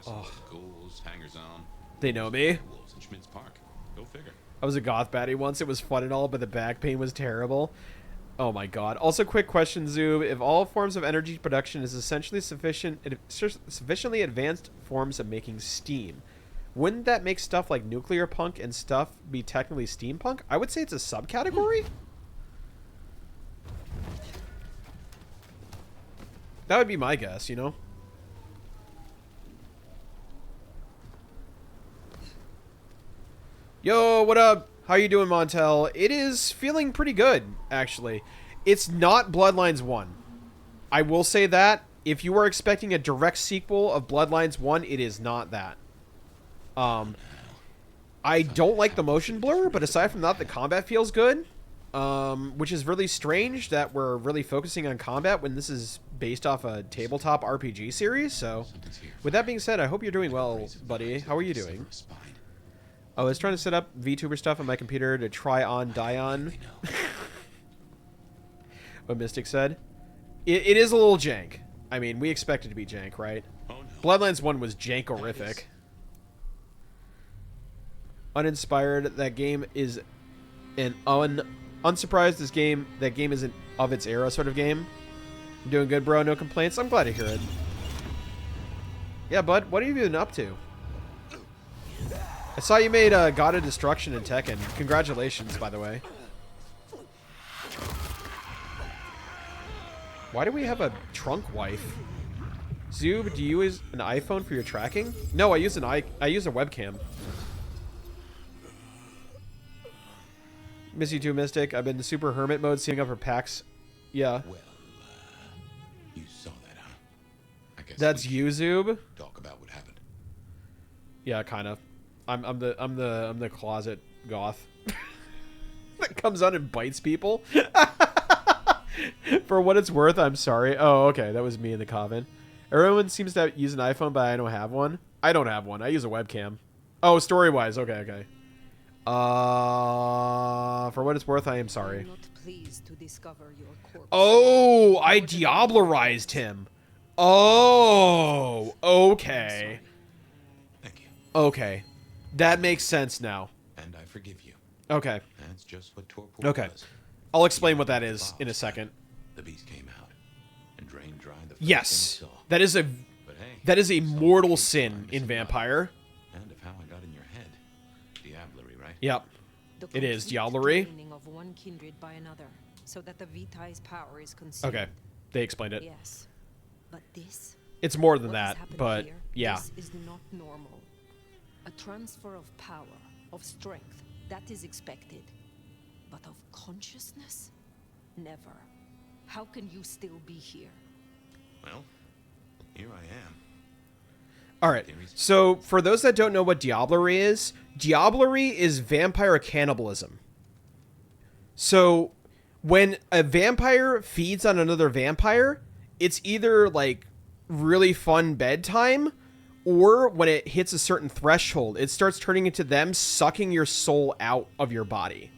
S1: oh,
S4: ghouls, hangers-on,
S1: they know me.
S4: wolves in Schmidt's Park. Go figure.
S1: I was a goth baddie once. It was fun and all, but the back pain was terrible. Oh my god. Also, quick question, Zoob. If all forms of energy production is essentially sufficiently advanced forms of making steam, wouldn't that make stuff like nuclear punk and stuff be technically steampunk? I would say it's a subcategory. That would be my guess, you know? Yo, what up? How you doing, Montel? It is feeling pretty good, actually. It's not Bloodlines 1. I will say that. If you are expecting a direct sequel of Bloodlines 1, it is not that. I don't like the motion blur, but aside from that, the combat feels good. Which is really strange that we're really focusing on combat when this is based off a tabletop RPG series. So, with that being said, I hope you're doing well, buddy. How are you doing? I was trying to set up VTuber stuff on my computer to try on Dion. What Mystic said. It is a little jank. I mean, we expect it to be jank, right? Bloodlines 1 was jankorific. Uninspired, that game is an unsurprised that game isn't of its era sort of game. I'm doing good, bro. No complaints. I'm glad to hear it. Yeah, bud. What have you been up to? I saw you made God of Destruction in Tekken. Congratulations, by the way. Why do we have a trunk wife? Zoob, do you use an iPhone for your tracking? No, I use a webcam. Miss you too, Mystic. I've been in super hermit mode, seeing up for packs. Yeah.
S3: Well, you saw that, huh? I guess
S1: that's you, Zoob.
S3: Talk about what happened.
S1: Yeah, kind of. I'm the closet goth that comes on and bites people. For what it's worth, I'm sorry. Oh, okay, that was me in the coven. Everyone seems to use an iPhone, but I don't have one. I don't have one. I use a webcam. Oh, story-wise. Okay, okay. For what it's worth, I am sorry.
S5: I'm not pleased to discover your corpse.
S1: Oh, I Diablerized him. Oh, okay.
S3: Thank you.
S1: Okay. That makes sense now.
S3: And I forgive you.
S1: Okay.
S3: That's just what torpor
S1: okay.
S3: was.
S1: I'll explain what that is in a second.
S3: The beast came out and drained dry the
S1: yes. That is a mortal sin in Vampire.
S3: And of how I got in your head. Diablerie, right?
S1: Yep. It is Diablerie.
S5: Of one kindred by another, so that the Vitae's power is consumed.
S1: Okay. They explained it.
S5: Yes. But this,
S1: it's more than that, but
S5: here,
S1: yeah.
S5: This is not normal. A transfer of power, of strength, that is expected. But of consciousness? Never. How can you still be here?
S3: Well, here I am.
S1: Alright, so for those that don't know what Diablerie is vampire cannibalism. So, when a vampire feeds on another vampire, it's either, like, really fun bedtime, or when it hits a certain threshold, it starts turning into them sucking your soul out of your body.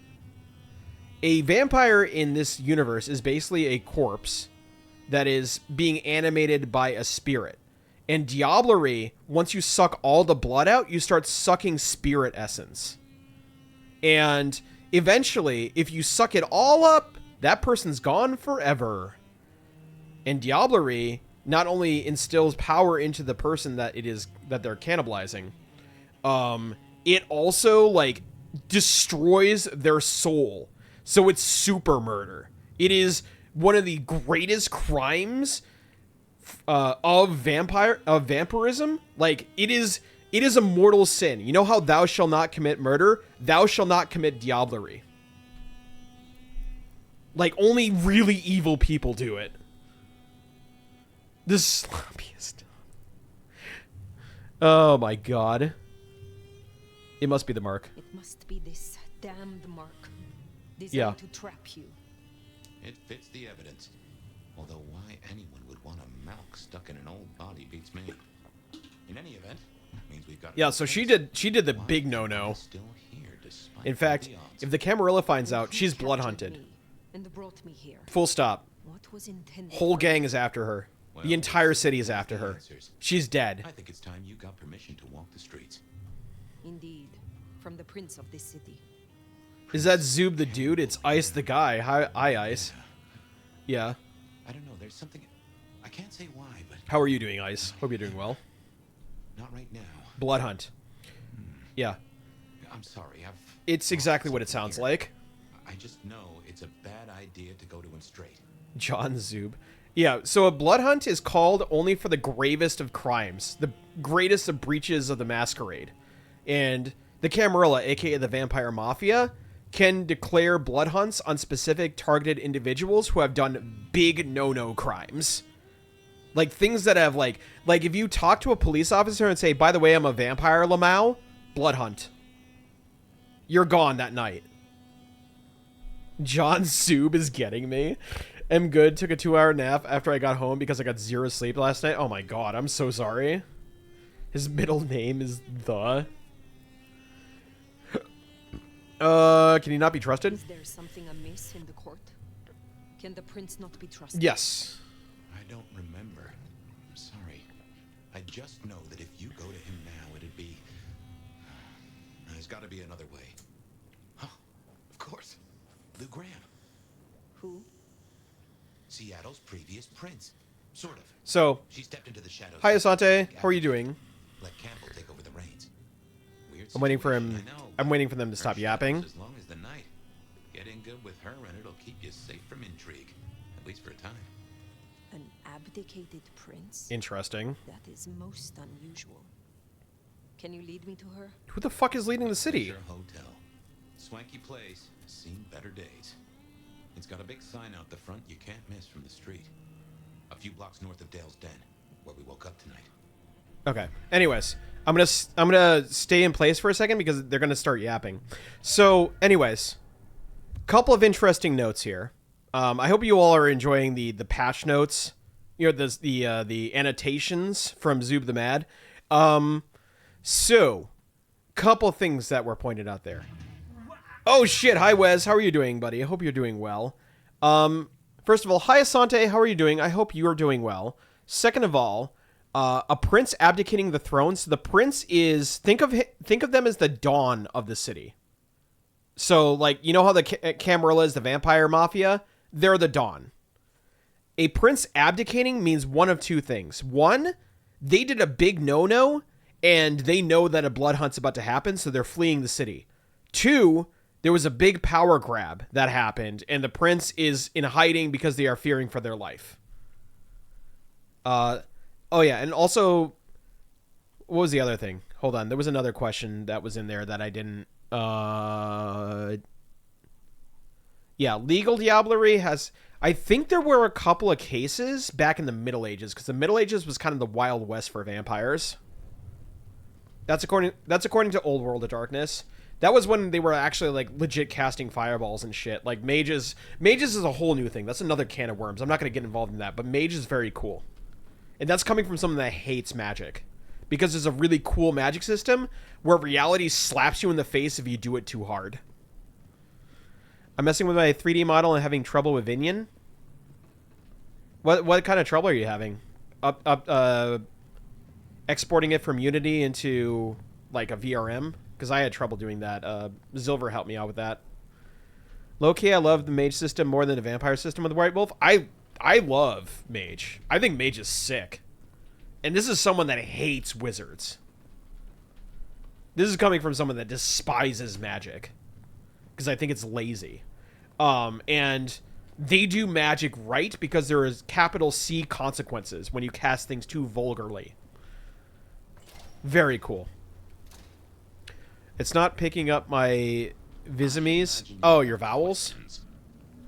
S1: A vampire in this universe is basically a corpse that is being animated by a spirit. And Diablerie, once you suck all the blood out, you start sucking spirit essence. And eventually, if you suck it all up, that person's gone forever. And Diablerie not only instills power into the person that they're cannibalizing, it also, like, destroys their soul. So it's super murder. It is one of the greatest crimes of vampirism. Like, it is a mortal sin. You know how thou shalt not commit murder? Thou shalt not commit Diablerie. Like, only really evil people do it. The sloppiest. Oh my god. It must be the mark.
S5: It must be this damned mark. Designed to trap you.
S3: It fits the evidence. Although why anyone would want a Malk stuck in an old body beats me. In any event, means we've got.
S1: Yeah, so she did the big no-no. In fact, if the Camarilla finds out, she's blood hunted.
S5: And brought me here.
S1: Full stop.
S5: What was intended?
S1: Whole gang is after her.
S3: Well,
S1: the entire city is after her. She's dead.
S3: I think it's time you got permission to walk the streets.
S5: Indeed, from the prince of this city.
S1: Is that Zoob the dude? It's Ice the guy. Hi, Ice. Yeah.
S3: I don't know. There's something. I can't say why, but.
S1: How are you doing, Ice? Hope you're doing well.
S3: Not right now.
S1: Blood hunt. Yeah.
S3: I'm sorry.
S1: It's exactly what it sounds like.
S3: I just know it's a bad idea to go to him straight.
S1: John Zoob. Yeah, so a blood hunt is called only for the gravest of crimes, the greatest of breaches of the masquerade. And the Camarilla, aka the Vampire Mafia, can declare blood hunts on specific targeted individuals who have done big no-no crimes. Like, things that have, like if you talk to a police officer and say, by the way, I'm a vampire, Lamau, blood hunt. You're gone that night. John Soob is getting me. I'm good. Took a 2-hour nap after I got home because I got 0 sleep last night. Oh my god, I'm so sorry. His middle name is The. Can he not be trusted?
S5: Is there something amiss in the court? Can the prince not be trusted?
S1: Yes.
S3: I don't remember. I'm sorry. I just know that if you go to him now, it'd be... There's got to be another way. Huh? Of course. Lou Graham.
S5: Who?
S3: Seattle's previous prince. Sort of.
S1: So,
S3: She stepped into the shadows.
S1: hi Asante, how are you doing?
S3: Let Campbell take over the reins. Weird
S1: I'm waiting for
S3: situation,
S1: him.
S3: I know,
S1: I'm
S3: but
S1: waiting for them to
S3: her
S1: stop
S3: shadows
S1: yapping.
S3: As long as the night. Get in good with her and it'll keep you safe from intrigue. At least for a time.
S5: An abdicated prince?
S1: Interesting.
S5: That is most unusual. Can you lead me to her?
S1: Who the fuck is leading the city?
S3: Pleasure Hotel. Swanky place. Seen better days. It's got a big sign out the front you can't miss from the street. A few blocks north of Dale's Den, where we woke up tonight.
S1: Okay. Anyways, I'm gonna stay in place for a second because they're gonna start yapping. So, anyways, couple of interesting notes here. I hope you all are enjoying the patch notes. You know, the annotations from Zoob the Mad. So, couple things that were pointed out there. Oh shit! Hi Wes, how are you doing, buddy? I hope you're doing well. First of all, hi Asante, how are you doing? I hope you are doing well. Second of all, a prince abdicating the throne. So the prince is think of them as the dawn of the city. So like you know how the Camarilla is the vampire mafia, they're the dawn. A prince abdicating means one of two things. One, they did a big no-no and they know that a blood hunt's about to happen, so they're fleeing the city. Two, there was a big power grab that happened, and the prince is in hiding because they are fearing for their life. Oh yeah, and also, what was the other thing? Hold on, there was another question that was in there that I didn't... Yeah, legal diablerie has... I think there were a couple of cases back in the Middle Ages, because the Middle Ages was kind of the Wild West for vampires. That's according to Old World of Darkness. That was when they were actually, like, legit casting fireballs and shit. Like, mages is a whole new thing. That's another can of worms. I'm not going to get involved in that, but mage is very cool. And that's coming from someone that hates magic. Because there's a really cool magic system where reality slaps you in the face if you do it too hard. I'm messing with my 3D model and having trouble with Vinion. What kind of trouble are you having? Exporting it from Unity into, like, a VRM? Because I had trouble doing that. Zilver helped me out with that. Low-key, I love the mage system more than the vampire system of the White Wolf. I love mage. I think mage is sick. And this is someone that hates wizards. This is coming from someone that despises magic. Because I think it's lazy. And they do magic right because there is capital C consequences when you cast things too vulgarly. Very cool. It's not picking up my Vizimies. Oh, your vowels?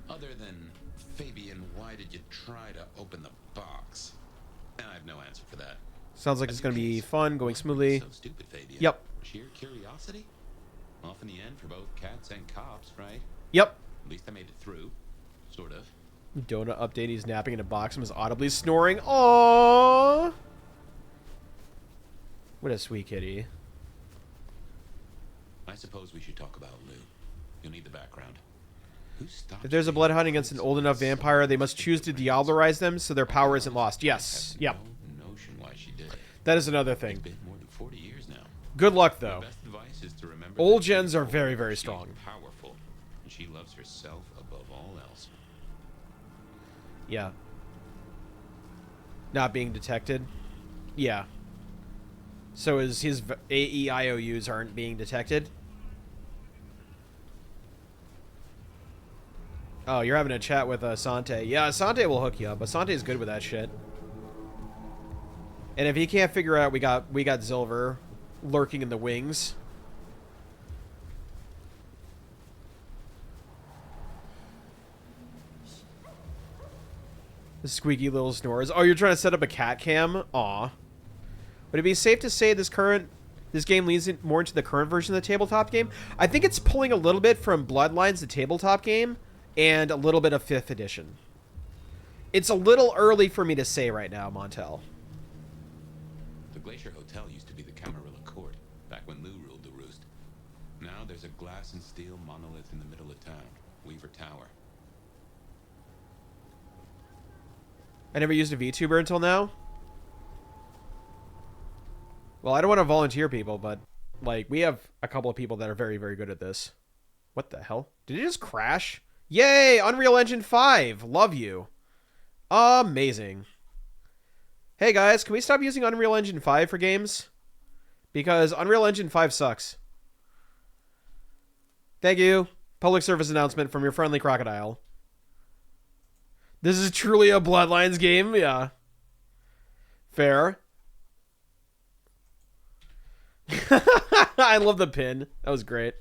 S3: Other than, Fabian, why did you try to open the box? I have no answer for that.
S1: Sounds like it's going to be fun, going smoothly.
S3: So stupid, Fabian.
S1: Yep.
S3: Sheer curiosity? Off in the end for both cats and cops, right?
S1: Yep.
S3: At least I made it through. Sort of.
S1: Donut update, he's napping in a box and was audibly snoring. Aww. What a sweet kitty.
S3: I suppose we should talk about Lou. You'll need the background. Who stopped
S1: If there's a blood hunt against an old enough vampire, they must choose to diablerize them so their power isn't lost. Yes. Yep.
S3: No notion why she did it.
S1: That is another thing.
S3: It's been more than 40 years now.
S1: Good luck, though.
S3: The best advice is to remember
S1: Old
S3: that
S1: gens
S3: she's
S1: are very,
S3: old,
S1: very
S3: she's
S1: strong.
S3: Powerful, and she loves herself above all else.
S1: Yeah. Not being detected? Yeah. So his AEIOUs aren't being detected? Oh, you're having a chat with Asante. Yeah, Asante will hook you up. Asante's good with that shit. And if he can't figure out, we got Zilver lurking in the wings. The squeaky little snores. Oh, you're trying to set up a cat cam? Aw. Would it be safe to say this game leans more into the current version of the tabletop game? I think it's pulling a little bit from Bloodlines, the tabletop game, and a little bit of 5th edition. It's a little early for me to say right now, Montel.
S4: The Glacier Hotel used to be the Camarilla Court, back when Lou ruled the roost. Now there's a glass and steel monolith in the middle of town, Weaver Tower.
S1: I never used a VTuber until now. Well, I don't want to volunteer people, but, like, we have a couple of people that are very, very good at this. What the hell? Did it just crash? Yay! Unreal Engine 5! Love you. Amazing. Hey, guys, can we stop using Unreal Engine 5 for games? Because Unreal Engine 5 sucks. Thank you. Public service announcement from your friendly crocodile. This is truly a Bloodlines game? Yeah. Fair. I love the pin. That was great.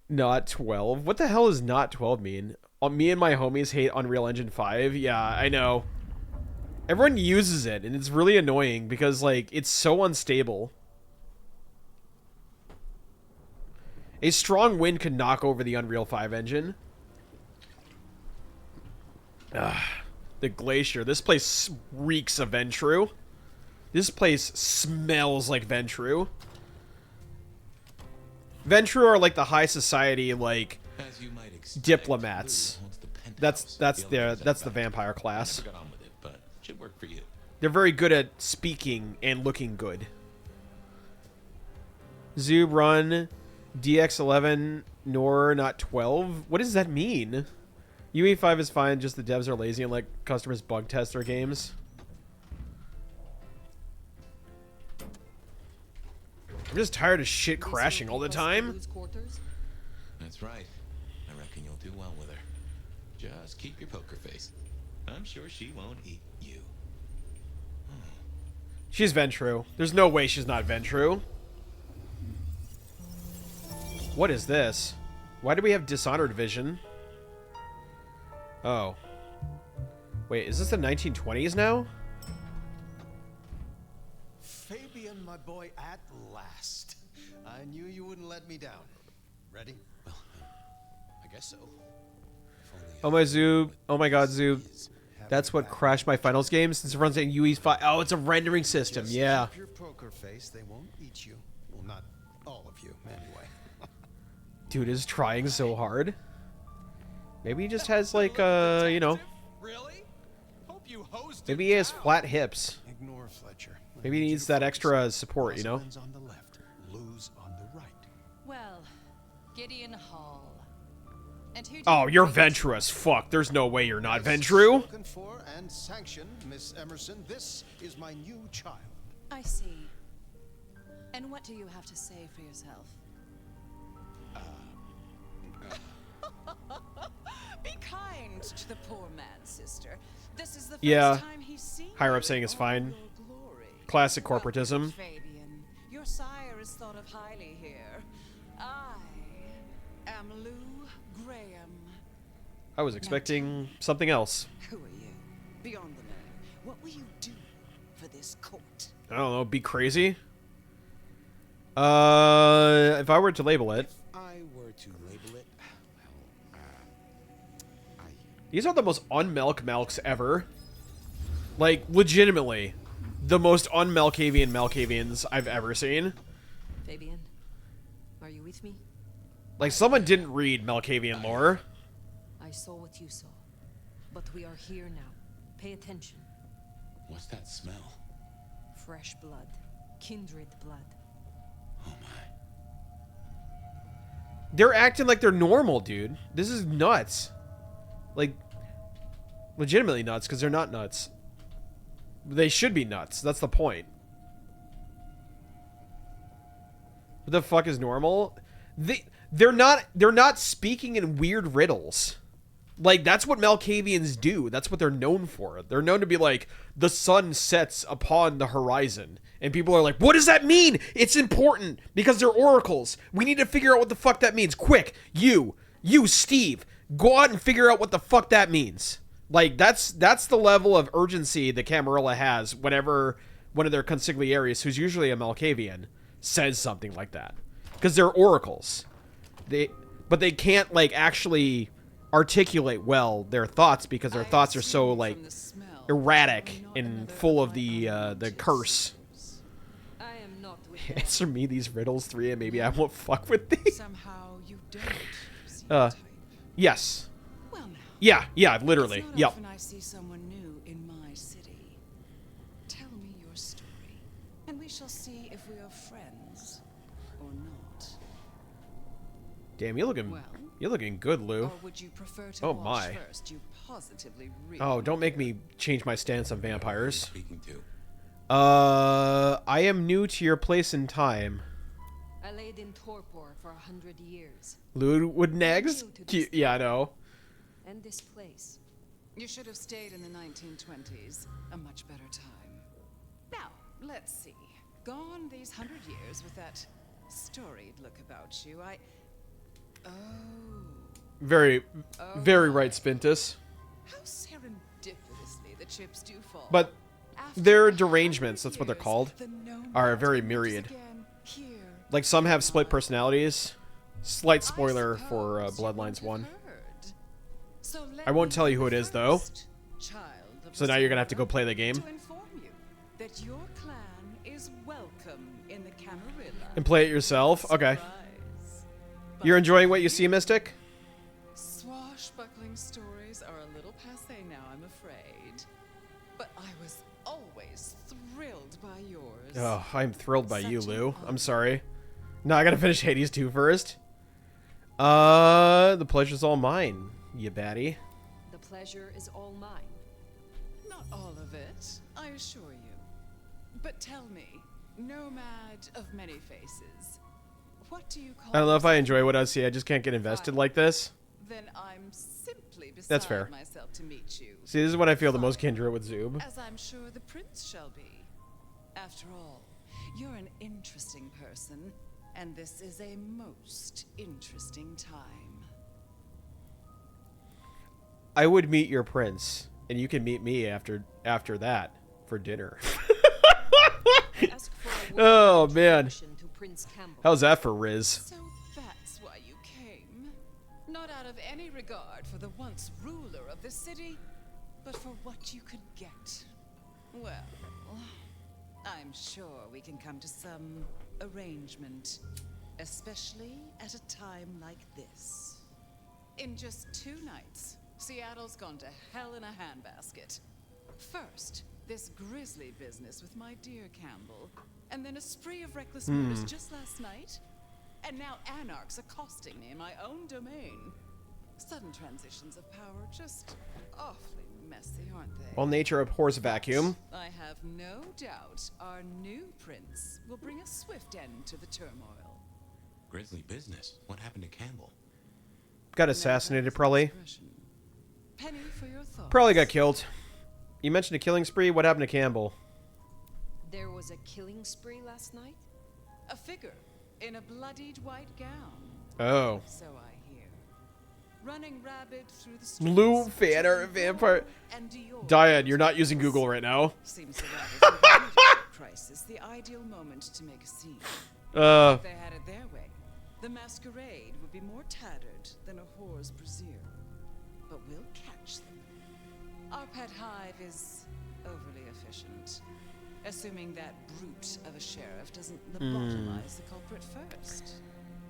S1: Not 12. What the hell does not 12 mean? Me and my homies hate Unreal Engine 5. Yeah, I know. Everyone uses it, and it's really annoying because, like, it's so unstable. A strong wind could knock over the Unreal 5 engine. The Glacier. This place reeks of Ventru. This place smells like Ventru. Ventru are like the high society, like, diplomats. That's the vampire class. They're very good at speaking and looking good. Zoob run DX11 nor not 12. What does that mean? UE5 is fine, just the devs are lazy and let customers bug test their games. I'm just tired of shit crashing all the time.
S3: That's right. I reckon you'll do well with her. Just keep your poker face. I'm sure she won't eat you.
S1: She's Ventru. There's no way she's not Ventru. What is this? Why do we have Dishonored Vision? Oh. Wait, is this the 1920s now?
S12: Fabian, my boy, at last. I knew you wouldn't let me down. Ready?
S3: Well, I guess so.
S1: Oh my Zoob. Oh my god, Zoob. That's what crashed my finals game since it runs in UE5. Oh, it's a rendering system.
S12: Just
S1: yeah.
S12: keep your poker face. They won't eat you. Well, not all of you, anyway.
S1: Dude is trying so hard. Maybe he just has like you know.
S12: Really? Hope you hosted
S1: Maybe he has flat hips.
S12: Ignore Fletcher.
S1: Maybe he needs that extra support, you know.
S12: Rosalind's on the left, Lou's on the right.
S5: Well, Gideon Hall. And who
S1: Oh, you're Ventru as fuck. There's no way you're not Ventru.
S12: Spoken for and sanctioned, Miss Emerson. This is my new child.
S5: I see. And what do you have to say for yourself? Be kind to the poor man, sister. This is the first time he's seen
S1: Higher up saying it's fine. Classic corporatism.
S5: Fabian, your sire is thought of highly here. I am Lou Graham.
S1: I was expecting something else.
S5: Who are you? Beyond the name, what will you do for this court?
S1: I don't know, be crazy? If I were to label it.
S3: I were to label it,
S1: These are the most un-Melks ever. Like, legitimately. The most un-Malkavian Malkavians I've ever seen.
S5: Fabian, are you with me?
S1: Like, someone didn't read Malkavian lore.
S5: I saw what you saw. But we are here now. Pay attention.
S4: What's that smell?
S5: Fresh blood. Kindred blood.
S4: Oh my.
S1: They're acting like they're normal, dude. This is nuts. Like, legitimately nuts, because they're not nuts. They should be nuts. That's the point. What the fuck is normal? They're not speaking in weird riddles. Like, that's what Malkavians do. That's what they're known for. They're known to be like, the sun sets upon the horizon. And people are like, what does that mean? It's important because they're oracles. We need to figure out what the fuck that means. Quick, you, Steve, Go out and figure out what the fuck that means. Like, that's the level of urgency that Camarilla has whenever one of their consigliaries, who's usually a Malkavian, says something like that. Because they're oracles. But they can't, like, actually articulate well their thoughts because their thoughts are so, like, erratic and full of the curse.
S5: I am not with
S1: Answer me these riddles, 3, and maybe I won't fuck with thee.
S10: Somehow you don't see
S1: Yes.
S10: Well, now.
S1: Yeah, literally.
S10: It's not
S1: Yep.
S10: often I see someone new in my city. Tell me your story, and we shall see if we are friends or not.
S1: Damn, you're looking good, Lou.
S10: Or would you prefer to
S1: Oh
S10: watch
S1: my.
S10: first? You positively
S1: Oh, don't make me change my stance on vampires.
S3: Speaking to.
S1: I am new to your place and time.
S5: I laid in torpor for 100 years.
S1: Lou would next? Yeah, I know.
S5: And this place.
S10: You should have stayed in the 1920s. A much better time. Now, let's see. Gone these 100 years with that storied look about you. Oh.
S1: Very right, Spintus.
S10: How serendipitously the chips do fall.
S1: But their derangements, that's what they're called, are very myriad. Like, some have split personalities. Slight spoiler for Bloodlines 1. I won't tell you who it is, though. So now you're gonna have to go play the game.
S10: To inform you that your clan is welcome in the Camarilla.
S1: And play it yourself? Okay. You're enjoying what you see, Mystic?
S10: Swashbuckling stories are a little passé now, I'm afraid. But I was always thrilled by yours.
S1: Oh, I'm thrilled by you, Lou. I'm sorry. No, I gotta finish Hades 2 first. The pleasure's all mine, you baddie.
S5: The pleasure is all mine.
S10: Not all of it, I assure you. But tell me, nomad of many faces, what do you call
S1: I don't know if I enjoy what I see. I just can't get invested like this.
S10: Then I'm simply beside
S1: That's fair.
S10: myself to meet you.
S1: See, this is when I feel the most kindred with Zoob.
S10: As I'm sure the prince shall be. After all, you're an interesting person, and this is a most interesting time.
S1: I would meet your prince, and you can meet me after that for dinner. Oh man, how's that for Riz?
S10: So that's why you came. Not out of any regard for the once ruler of the city, but for what you could get. Well, I'm sure we can come to some arrangement, especially at a time like this. In just 2 nights, Seattle's gone to hell in a handbasket. First, this grisly business with my dear Campbell, and then a spree of reckless murders just last night, and now anarchs accosting me in my own domain. Sudden transitions of power, just awfully messy, aren't they?
S1: Well, nature abhors a vacuum.
S10: I have no doubt our new prince will bring a swift end to the turmoil.
S3: Grisly business. What happened to Campbell?
S1: Got assassinated, probably.
S10: Penny for your thoughts.
S1: Probably got killed. You mentioned a killing spree. What happened to Campbell?
S5: There was a killing spree last night?
S10: A figure in a bloodied white gown.
S1: Oh.
S10: So I hear. Running rabid through the streets.
S1: Lou fan art vampire. Diane, you're not using Google right now.
S10: Seems the ravaged crisis, the ideal moment to make a scene. If they had it their way, the masquerade would be more tattered than a whore's brassiere. But we'll catch them. Our pet hive is overly efficient, assuming that brute of a sheriff doesn't lobotomize the culprit first.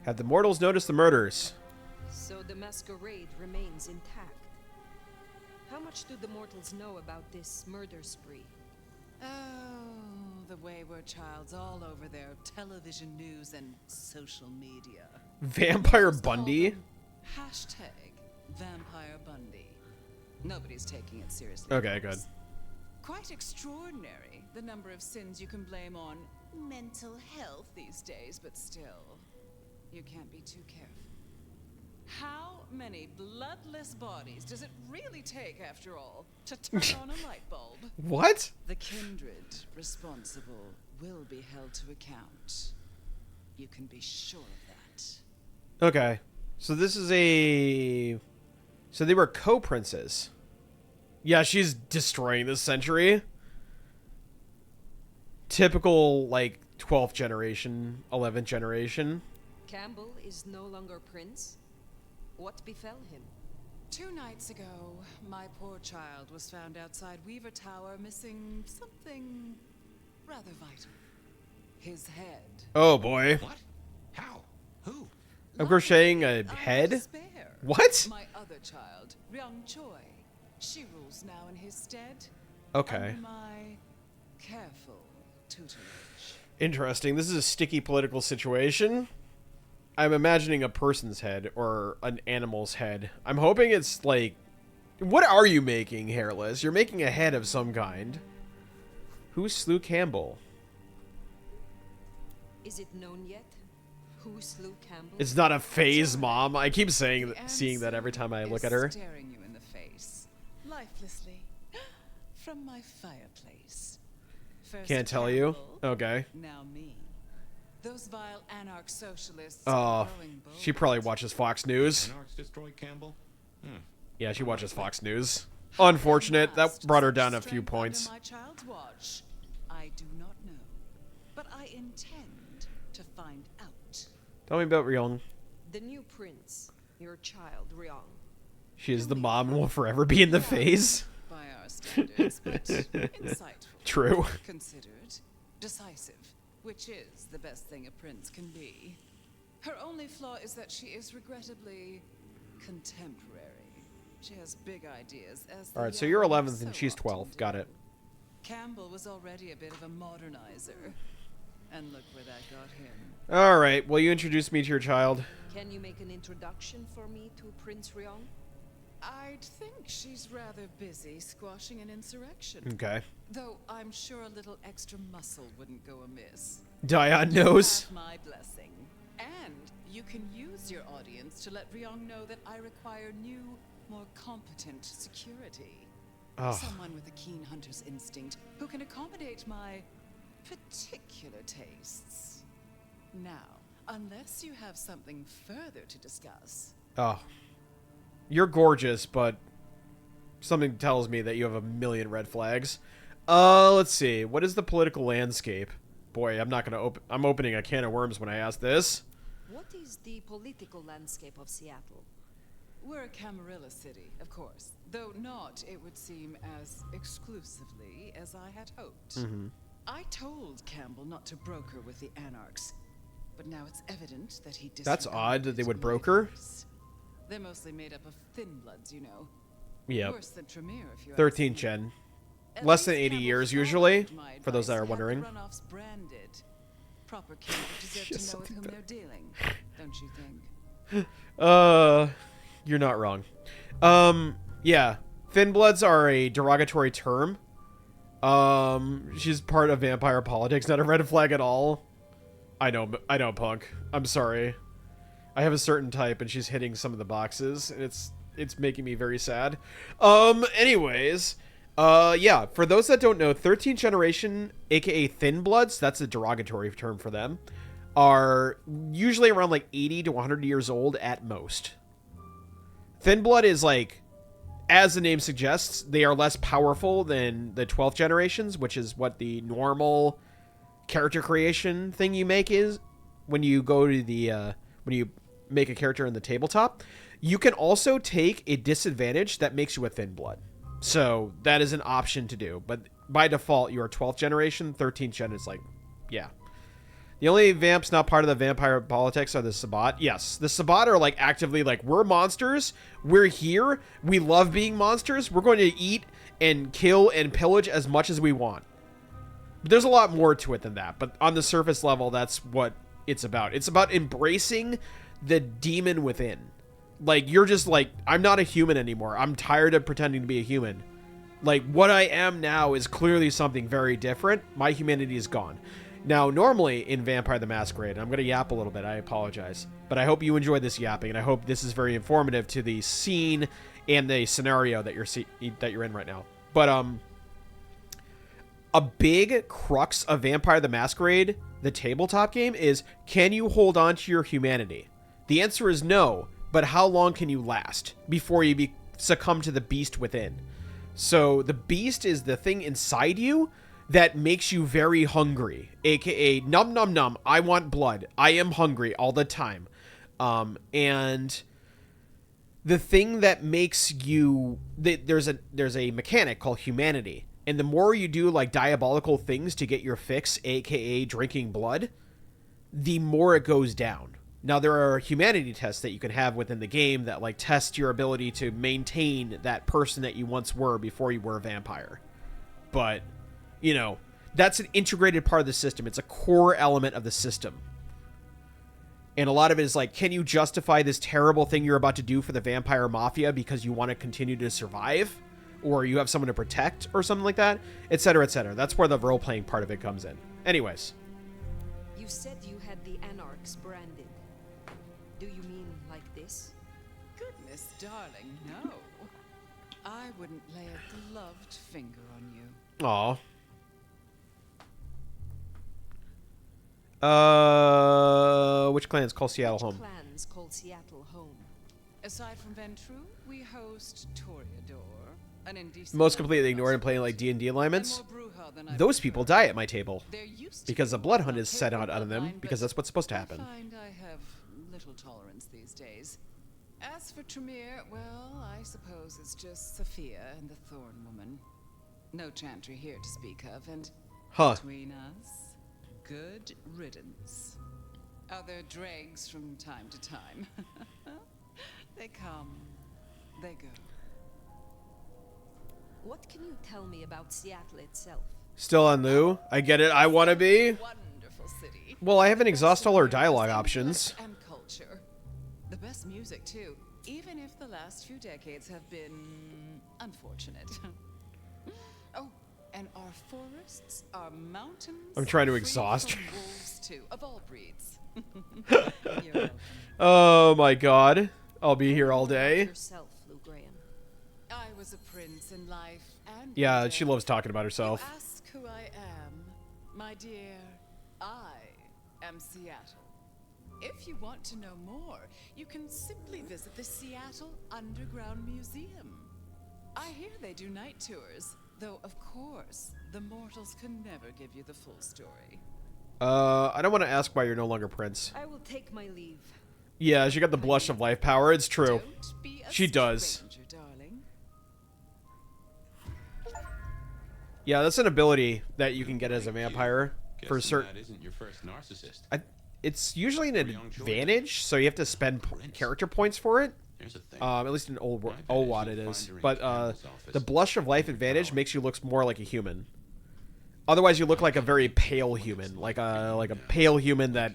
S1: Have the mortals noticed the murders?
S5: So the masquerade remains intact. How much do the mortals know about this murder spree?
S10: Oh, the wayward child's all over their television news and social media.
S1: Vampire Bundy?
S10: Hashtag Vampire Bundy. Nobody's taking it seriously.
S1: Okay, good.
S10: Quite extraordinary, the number of sins you can blame on mental health these days, but still, you can't be too careful. How many bloodless bodies does it really take, after all, to turn on a light bulb?
S1: What?
S10: The kindred responsible will be held to account. You can be sure of that.
S1: Okay. So this is a So they were co-princes. Yeah, she's destroying this century. Typical, like, 12th generation, 11th generation.
S5: Campbell is no longer prince? What befell him?
S10: 2 nights ago, my poor child was found outside Weaver Tower missing something rather vital. His head.
S1: Oh, boy.
S3: What? How? Who?
S1: I'm crocheting a head? What?
S10: My other child, Ryung Choi. She rules now in his stead.
S1: Okay.
S10: Under my careful tutelage.
S1: Interesting. This is a sticky political situation. I'm imagining a person's head or an animal's head. I'm hoping it's like... What are you making, Hairless? You're making a head of some kind. Who slew Campbell?
S5: Is it known yet? Who slew Campbell?
S1: It's not a phase, Mom. I keep seeing, seeing that every time I look at her.
S10: Staring you in the face, lifelessly, from my fireplace. First
S1: Can't tell you.
S10: Campbell,
S1: Okay.
S10: Now me. Those vile anarch socialists.
S1: Oh,
S10: are growing bold.
S1: she probably watches Fox News.
S3: Anarchs destroyed Campbell?
S1: Yeah, she watches Fox News. Unfortunate. That brought her down a few points.
S10: Under my child's watch, I do not know, but I intend to find out.
S1: Tell me about Ryung.
S5: The new prince, your child, Ryung.
S1: She is the mom and will forever be in the phase.
S10: By our standards, but insightful.
S1: True.
S10: Considered, decisive, which is the best thing a prince can be. Her only flaw is that she is regrettably contemporary. She has big ideas as the
S1: Alright, so you're
S10: young
S1: 11th and
S10: so
S1: she's
S10: often
S1: 12th.
S10: do.
S1: Got it.
S10: Campbell was already a bit of a modernizer. And look where that got him.
S1: Alright, will you introduce me to your child?
S5: Can you make an introduction for me to Prince Ryung?
S10: I'd think she's rather busy squashing an insurrection.
S1: Okay.
S10: Though I'm sure a little extra muscle wouldn't go amiss.
S1: Dion
S10: You
S1: knows.
S10: have my blessing. And you can use your audience to let Ryung know that I require new, more competent security.
S1: Oh.
S10: Someone with a keen hunter's instinct who can accommodate my particular tastes. Now, unless you have something further to discuss.
S1: Oh. You're gorgeous, but something tells me that you have a million red flags. Let's see. What is the political landscape? Boy, I'm not gonna I'm opening a can of worms when I ask this.
S5: What is the political landscape of Seattle?
S10: We're a Camarilla city, of course, though not, it would seem, as exclusively as I had hoped. I told Campbell not to broker with the anarchs, but now it's evident that he
S1: That's odd that they
S10: disregarded
S1: would
S10: my
S1: broker.
S10: advice. They're mostly made up of thin bloods, you know.
S1: Yep.
S10: Worse than Tremere, if you ask
S1: 13
S10: me.
S1: gen.
S10: At
S1: Less than
S10: least
S1: 80
S10: Campbell
S1: years
S10: followed
S1: usually,
S10: my
S1: for those that
S10: advice
S1: are
S10: and had the
S1: wondering.
S10: runoffs branded. Proper candidates deserve
S1: Just
S10: to know with
S1: like
S10: whom
S1: that.
S10: they're dealing, don't you think?
S1: You're not wrong. Yeah. Thin bloods are a derogatory term. She's part of vampire politics, not a red flag at all. I know, Punk. I'm sorry. I have a certain type, and she's hitting some of the boxes, and it's making me very sad. Anyways, yeah, for those that don't know, 13th generation, aka Thin Bloods, that's a derogatory term for them, are usually around like 80 to 100 years old at most. Thin Blood is like, as the name suggests, they are less powerful than the 12th generations, which is what the normal character creation thing you make is when you go to the, when you make a character in the tabletop. You can also take a disadvantage that makes you a Thin Blood. So that is an option to do. But by default, you are 12th generation. 13th gen is like, yeah. The only vamps not part of the vampire politics are the Sabbat. Yes, the Sabbat are like actively like, we're monsters. We're here. We love being monsters. We're going to eat and kill and pillage as much as we want. But there's a lot more to it than that. But on the surface level, that's what it's about. It's about embracing the demon within. Like, you're just like, I'm not a human anymore. I'm tired of pretending to be a human. Like, what I am now is clearly something very different. My humanity is gone. Now, normally in Vampire the Masquerade, I'm going to yap a little bit. I apologize. But I hope you enjoyed this yapping, and I hope this is very informative to the scene and the scenario that you're in right now. But, a big crux of Vampire the Masquerade, the tabletop game, is, can you hold on to your humanity? The answer is no, but how long can you last before you succumb to the beast within. So the beast is the thing inside you that makes you very hungry, aka num num num. I want blood. I am hungry all the time. And the thing that makes you there's a mechanic called humanity, and the more you do like diabolical things to get your fix, aka drinking blood, the more it goes down. Now there are humanity tests that you can have within the game that like test your ability to maintain that person that you once were before you were a vampire. But, you know, that's an integrated part of the system. It's a core element of the system. And a lot of it is like, can you justify this terrible thing you're about to do for the vampire mafia because you want to continue to survive? Or you have someone to protect or something like that? Etc., etc. That's where the role-playing part of it comes in. Anyways.
S5: You said you had the Anarchs branded. Do you mean like this?
S10: Goodness, darling, no. I wouldn't lay a gloved finger on you.
S1: Aw. Which clans call Seattle home?
S5: Clans call Seattle home.
S10: Aside from Ventru, we host Toreador, an indecent...
S1: Most completely ignored and playing like D&D alignments. Those people die at my table. Because a blood hunt is set out on them, because that's what's supposed to happen.
S10: I find I have little tolerance these days. As for Tremere, well, I suppose it's just Sophia and the Thorn Woman. No Chantry here to speak of, and between us, good riddance. Other dregs from time to time. They come, they go.
S5: What can you tell me about Seattle itself?
S1: Still on Lou? I get it. I want to be.
S10: Wonderful city.
S1: Well, I haven't exhausted all our dialogue options.
S10: And culture. The best music, too. Even if the last few decades have been unfortunate. Oh, and our forests, our mountains.
S1: I'm trying to
S10: free
S1: exhaust.
S10: from wolves, too, of all breeds.
S1: Oh my god. I'll be here all day.
S5: Yourself, Lou Graham.
S10: I was a prince in life and
S1: Yeah, she loves talking about herself.
S10: You ask who I am, my dear. I am Seattle. If you want to know more, you can simply visit the Seattle Underground Museum. I hear they do night tours, though of course, the mortals can never give you the full story.
S1: I don't want to ask why you're no longer Prince.
S5: I will take my leave.
S1: Yeah, she got the blush of life power. It's true.
S10: Don't be a
S1: She does.
S10: stranger, darling.
S1: Yeah, that's an ability that you can get as a vampire for certain.
S4: That isn't your first narcissist.
S1: It's usually an advantage, so you have to spend character points for it. At least in old OWAD it is. But the blush of life advantage makes you look more like a human. Otherwise, you look like a very pale human, like a pale human that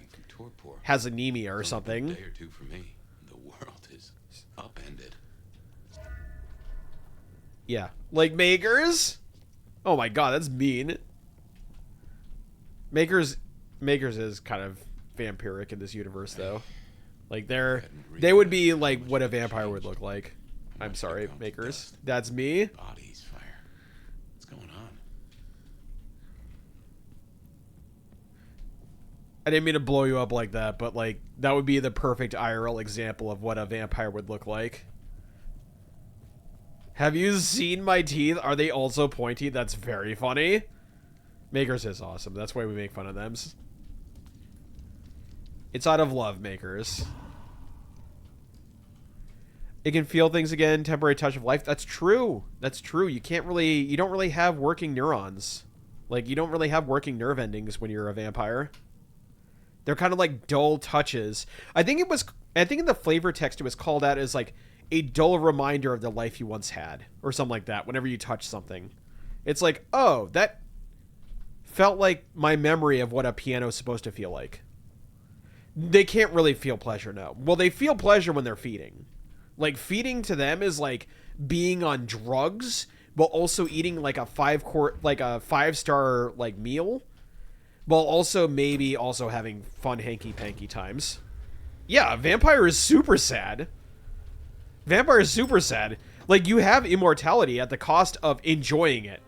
S1: has anemia or something.
S4: A day or two for me. The world is upended.
S1: Yeah, like Makers. Oh my god, that's mean. Makers is kind of vampiric in this universe, though. Like they would be like what a vampire would look like. I'm sorry, Makers. That's me.
S4: Bodies, fire. What's going on?
S1: I didn't mean to blow you up like that, but like that would be the perfect IRL example of what a vampire would look like. Have you seen my teeth? Are they also pointy? That's very funny. Makers is awesome. That's why we make fun of them. It's out of love, Makers. It can feel things again, temporary touch of life. That's true. That's true. You don't really have working neurons. Like, you don't really have working nerve endings when you're a vampire. They're kind of like dull touches. I think in the flavor text it was called out as like a dull reminder of the life you once had or something like that whenever you touch something. It's like, oh, that felt like my memory of what a piano is supposed to feel like. They can't really feel pleasure, no. Well, they feel pleasure when they're feeding. Like, feeding to them is like being on drugs, but also eating like a 5-star like meal, while also maybe also having fun hanky-panky times. Yeah, vampire is super sad. Vampire is super sad. Like, you have immortality at the cost of enjoying it.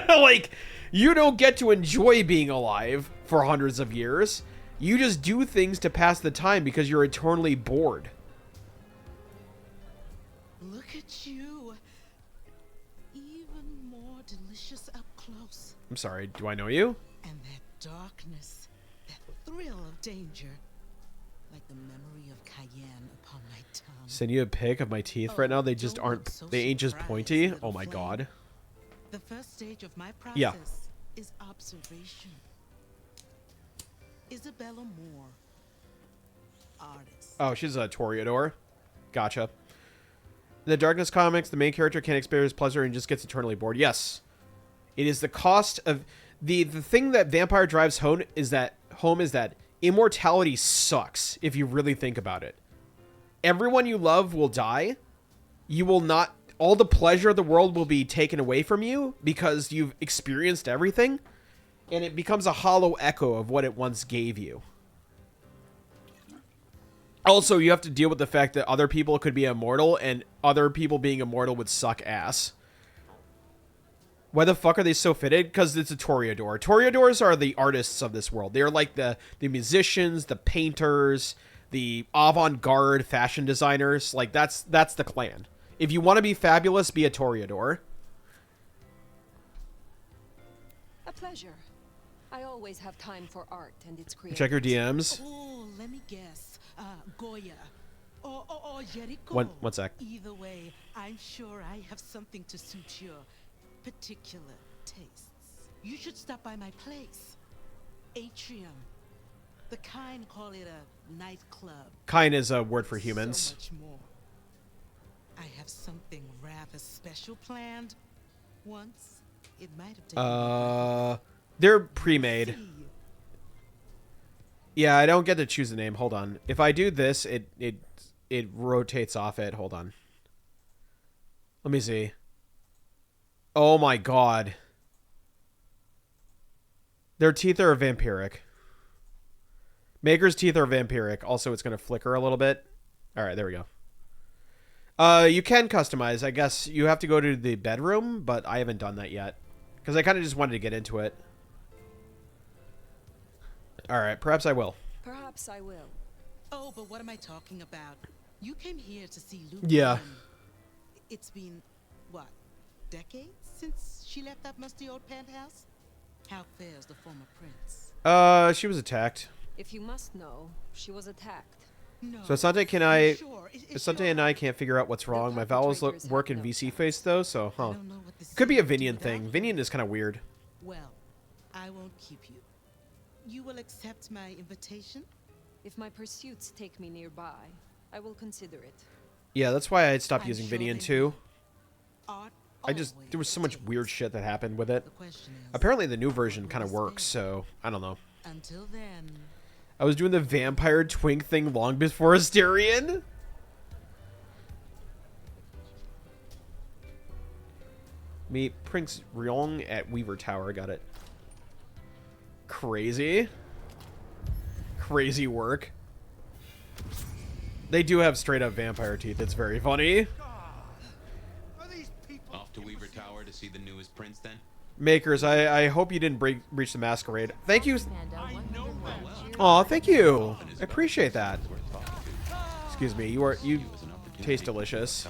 S1: Like, you don't get to enjoy being alive for hundreds of years. You just do things to pass the time because you're eternally bored.
S10: Look at
S13: at you. Even more delicious up close.
S1: I'm sorry, do I know you?
S13: And that darkness, that thrill of danger, like the memory of Cayenne upon my tongue.
S1: Send you a pic of my teeth right now. They just aren't. They ain't just pointy. Oh my god.
S13: The first stage of my process
S1: Yeah.
S13: is observation. Isabella Moore, artist.
S1: Oh, she's a Toreador. Gotcha. In the Darkness comics, the main character can't experience pleasure and just gets eternally bored. Yes. It is the cost of... The thing that Vampire drives home is that immortality sucks, if you really think about it. Everyone you love will die. You will not... All the pleasure of the world will be taken away from you because you've experienced everything. And it becomes a hollow echo of what it once gave you. Also, you have to deal with the fact that other people could be immortal, and other people being immortal would suck ass. Why the fuck are they so fitted? Because it's a Toreador. Toreadors are the artists of this world. They're like the musicians, the painters, the avant-garde fashion designers. Like, that's the clan. If you want to be fabulous, be a Toreador.
S5: A pleasure. I always have time for art and its creators.
S1: Check your DMs.
S13: Oh, let me guess. Goya. Or Jericho.
S1: One sec.
S13: Either way, I'm sure I have something to suit your particular tastes. You should stop by my place. Atrium. The kind call it a nightclub.
S1: Kind is a word for humans.
S13: So much more. I have something rather special planned. Once, it might have taken
S1: they're pre-made. Yeah, I don't get to choose the name. Hold on. If I do this, it rotates off it. Hold on. Let me see. Oh my god. Their teeth are vampiric. Maker's teeth are vampiric. Also, it's going to flicker a little bit. All right, there we go. You can customize. I guess you have to go to the bedroom, but I haven't done that yet. Because I kind of just wanted to get into it. All right, perhaps I will.
S5: Perhaps I will.
S13: Oh, but what am I talking about? You came here to see Luke.
S1: Yeah.
S13: It's been, what, decades since she left that musty old penthouse? How fares the former prince?
S1: She was attacked.
S5: If you must know, she was attacked.
S13: No.
S1: So Asante and I can't figure out what's wrong. My vowels work in VC face though, so could be a Vinian thing. Vinian is kind of weird.
S13: Well, I won't keep you. You will accept my invitation?
S5: If my pursuits take me nearby, I will consider it.
S1: Yeah, that's why I stopped using
S13: sure
S1: Vinian too.
S13: Art
S1: There was so much weird shit that happened with it. Apparently the new version kind of works, so I don't know.
S13: Until then.
S1: I was doing the vampire twink thing long before Asterion. Meet Prince Ryong at Weaver Tower. Got it. Crazy. Crazy work. They do have straight up vampire teeth. It's very funny.
S3: Off to Weaver Tower to see the newest prince then?
S1: Makers, I hope you didn't breach the masquerade. Thank you. Aw, thank you. I appreciate that. Excuse me, you taste delicious.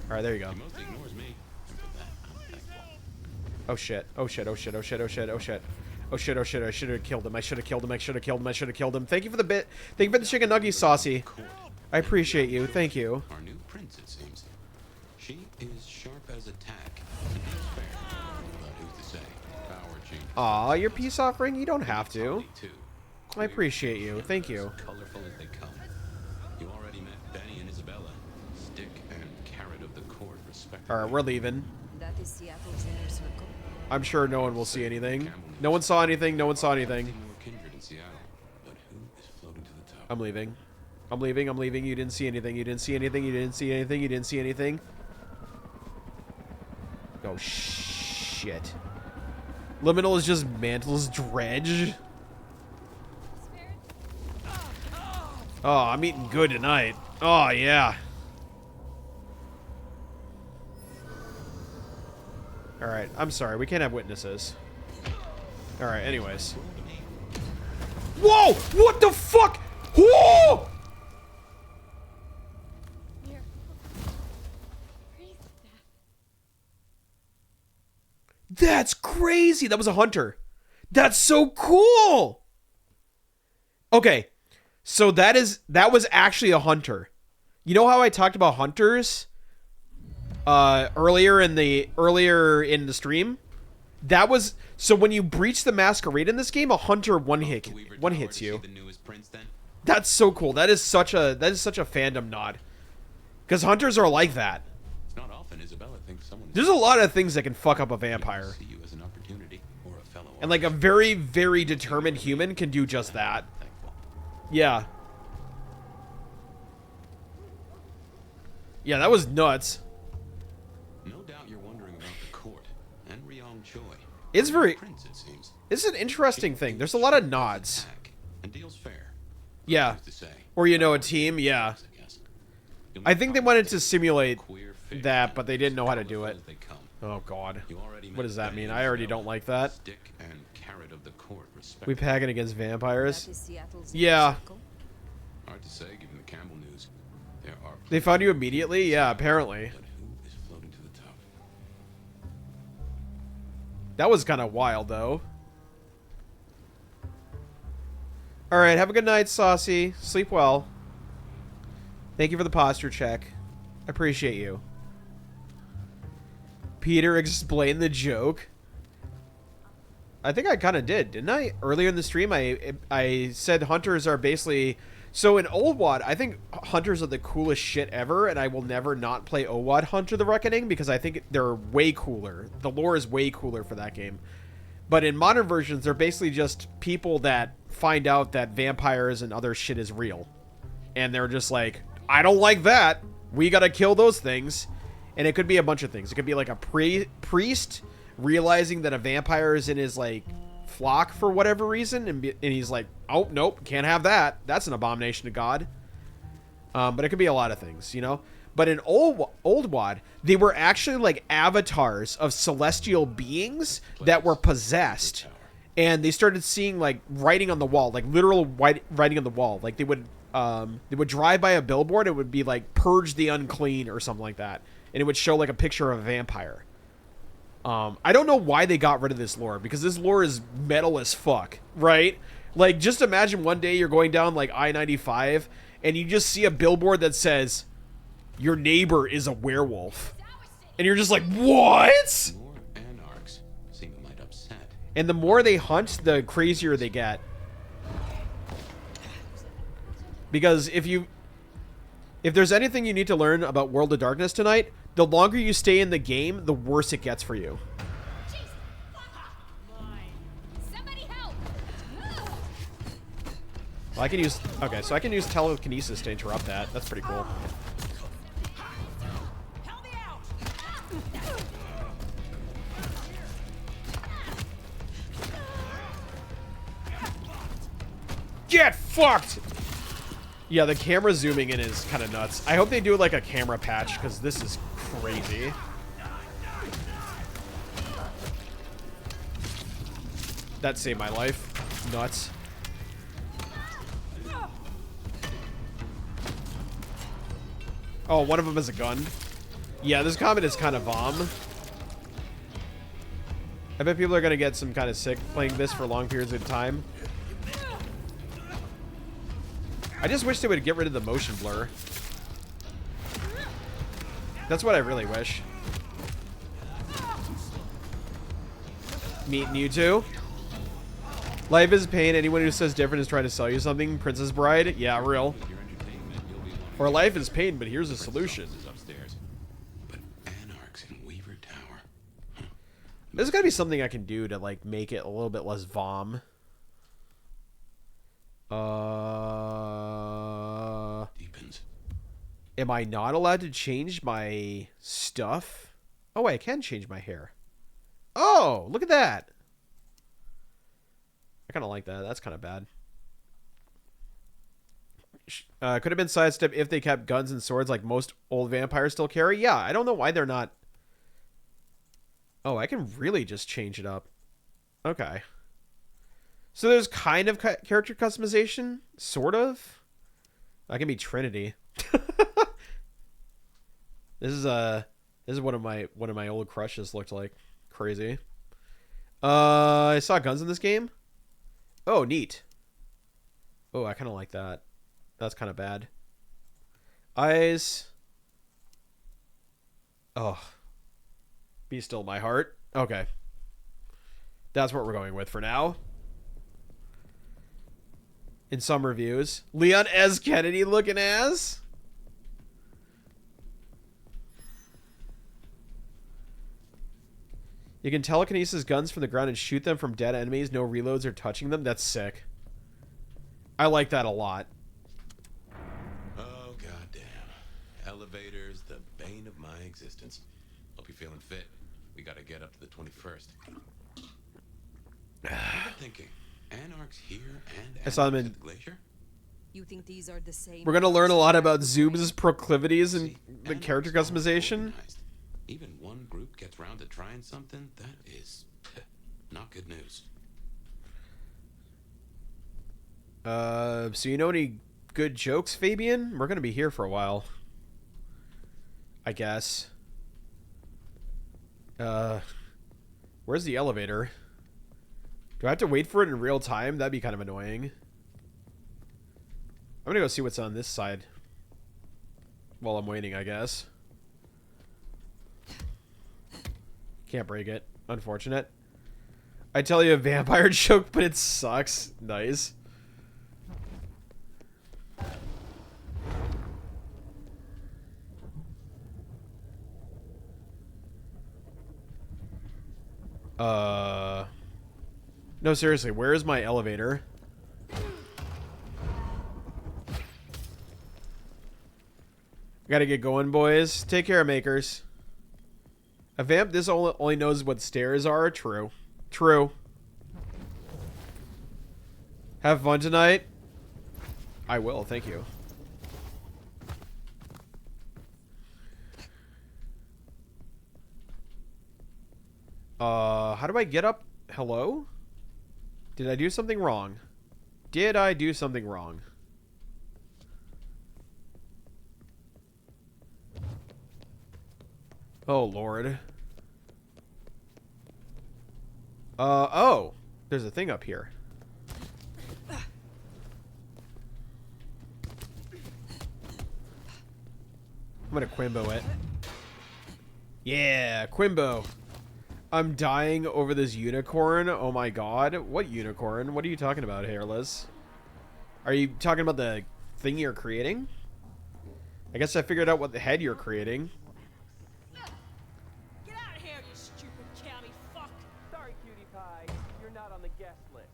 S1: Alright, there you go. Oh shit. Oh shit, oh shit, oh shit, oh shit, oh shit. Oh shit, oh shit, I should have killed him. I should have killed him. I should have killed him. I should have killed him. Thank you for the bit. Thank you for the chicken nugget, Saucy. I appreciate you. Thank you.
S3: Our new prince, it seems. She is sharp as a tack. But who's to say? Power change.
S1: Aw, your peace offering? You don't have to. I appreciate you. Thank you.
S3: Colorful as they come. You already met Benny and Isabella. Stick and carrot of the court, respectively.
S1: Alright, we're leaving.
S5: That is Seattle's inner circle.
S1: I'm sure no one will see anything. No one saw anything. No one saw anything. I'm leaving. I'm leaving. I'm leaving. You didn't see anything. You didn't see anything. You didn't see anything. You didn't see anything. Oh, shit. Liminal is just Mantle's dredge. Oh, I'm eating good tonight. Oh, yeah. Alright, I'm sorry. We can't have witnesses. Alright, anyways. Whoa! What the fuck? Whoa! That's crazy. That was a hunter. That's so cool. Okay. So that was actually a hunter. You know how I talked about hunters earlier in the stream? That was so when you breach the masquerade in this game, a hunter one hits you. That's so cool. That is such a fandom nod. Because hunters are like that.
S4: It's not often Isabella thinks someone's
S1: There's a lot of things that can fuck up a vampire.
S4: see you as an opportunity or a fellow
S1: And like a very, very determined human can do just that. Yeah. Yeah, that was nuts.
S4: No doubt you're wondering about the court and Ryong Choi.
S1: It's very...
S4: Prince, it seems.
S1: It's an interesting thing. There's a lot of nods.
S4: And deals fair.
S1: Yeah. Or, you know, a team. Yeah. I think they wanted to simulate that, but they didn't know how to do it. Oh, God. What does that mean? I already don't like that. We packing against vampires? Yeah.
S4: Hard to say, given the Campbell news. There are
S1: They found you immediately? Yeah, apparently. That was kind of wild, though. Alright, have a good night, Saucy. Sleep well. Thank you for the posture check. I appreciate you. Peter, explain the joke. I think I kind of did, didn't I? Earlier in the stream, I said hunters are basically... So in Old WoD, I think hunters are the coolest shit ever, and I will never not play OWOD Hunter the Reckoning because I think they're way cooler. The lore is way cooler for that game. But in modern versions, they're basically just people that find out that vampires and other shit is real. And they're just like, I don't like that. We gotta kill those things. And it could be a bunch of things. It could be like a priest realizing that a vampire is in his, like, flock for whatever reason. And he's like, oh, nope, can't have that. That's an abomination to God. But it could be a lot of things, you know? But in old WoD, they were actually like avatars of celestial beings that were possessed. And they started seeing like writing on the wall, like literal writing on the wall. Like they would drive by a billboard. It would be like purge the unclean or something like that. And it would show like a picture of a vampire. I don't know why they got rid of this lore, because this lore is metal as fuck, right? Like just imagine one day you're going down like I-95 and you just see a billboard that says, your neighbor is a werewolf. And you're just like, what?
S4: More anarchs seem a mite upset.
S1: And the more they hunt, the crazier they get. Because if there's anything you need to learn about World of Darkness tonight, the longer you stay in the game, the worse it gets for you.
S9: Somebody help!
S1: Well, I can use... Okay, so I can use telekinesis to interrupt that. That's pretty cool. Get fucked! Yeah, the camera zooming in is kind of nuts. I hope they do like a camera patch, because this is crazy. That saved my life. Nuts. Oh, one of them is a gun. Yeah, this combat is kind of bomb. I bet people are going to get some kind of sick playing this for long periods of time. I just wish they would get rid of the motion blur. That's what I really wish. Meeting you two. Life is pain. Anyone who says different is trying to sell you something. Princess Bride? Yeah, real. Or life is pain, but here's a solution. There's gotta be something I can do to like make it a little bit less vom. Am I not allowed to change my stuff? Oh, I can change my hair. Oh, look at that. I kind of like that. That's kind of bad. Could have been sidestep if they kept guns and swords like most old vampires still carry. Yeah, I don't know why they're not. Oh, I can really just change it up. Okay. So there's kind of character customization, sort of. I can be Trinity. This is what of my old crushes looked like. Crazy. I saw guns in this game. Oh, neat. Oh, I kind of like that. That's kind of bad. Eyes. Oh. Be still my heart. Okay. That's what we're going with for now. In some reviews. Leon S. Kennedy looking as. You can telekinesis guns from the ground and shoot them from dead enemies. No reloads or touching them. That's sick. I like that a lot.
S3: Oh, goddamn. Elevators, the bane of my existence. Hope you're feeling fit. We gotta get up to the 21st. I've been thinking, Anarch's here and
S1: I saw them in...
S3: at the glacier?
S5: You think these are the same?
S1: We're gonna learn a lot about Zoob's proclivities and the character customization.
S3: Even one group gets round to trying something, that is not good news.
S1: So you know any good jokes, Fabian? We're gonna be here for a while, I guess. Where's the elevator? Do I have to wait for it in real time? That'd be kind of annoying. I'm gonna go see what's on this side while I'm waiting, I guess. Can't break it. Unfortunate. I tell you a vampire joke, but it sucks. Nice. No, seriously, where is my elevator? Gotta get going, boys. Take care, makers. A vamp this only knows what stairs are. True. True. Have fun tonight. I will, thank you. How do I get up? Hello? Did I do something wrong? Did I do something wrong? Oh, Lord. Oh. There's a thing up here. I'm gonna Quimbo it. Yeah, Quimbo. I'm dying over this unicorn. Oh my god. What unicorn? What are you talking about, Hairless? Are you talking about the thing you're creating? I guess I figured out what the head you're creating.
S8: Get out of here, you stupid county fuck! Sorry, cutie pie. You're not on the guest list.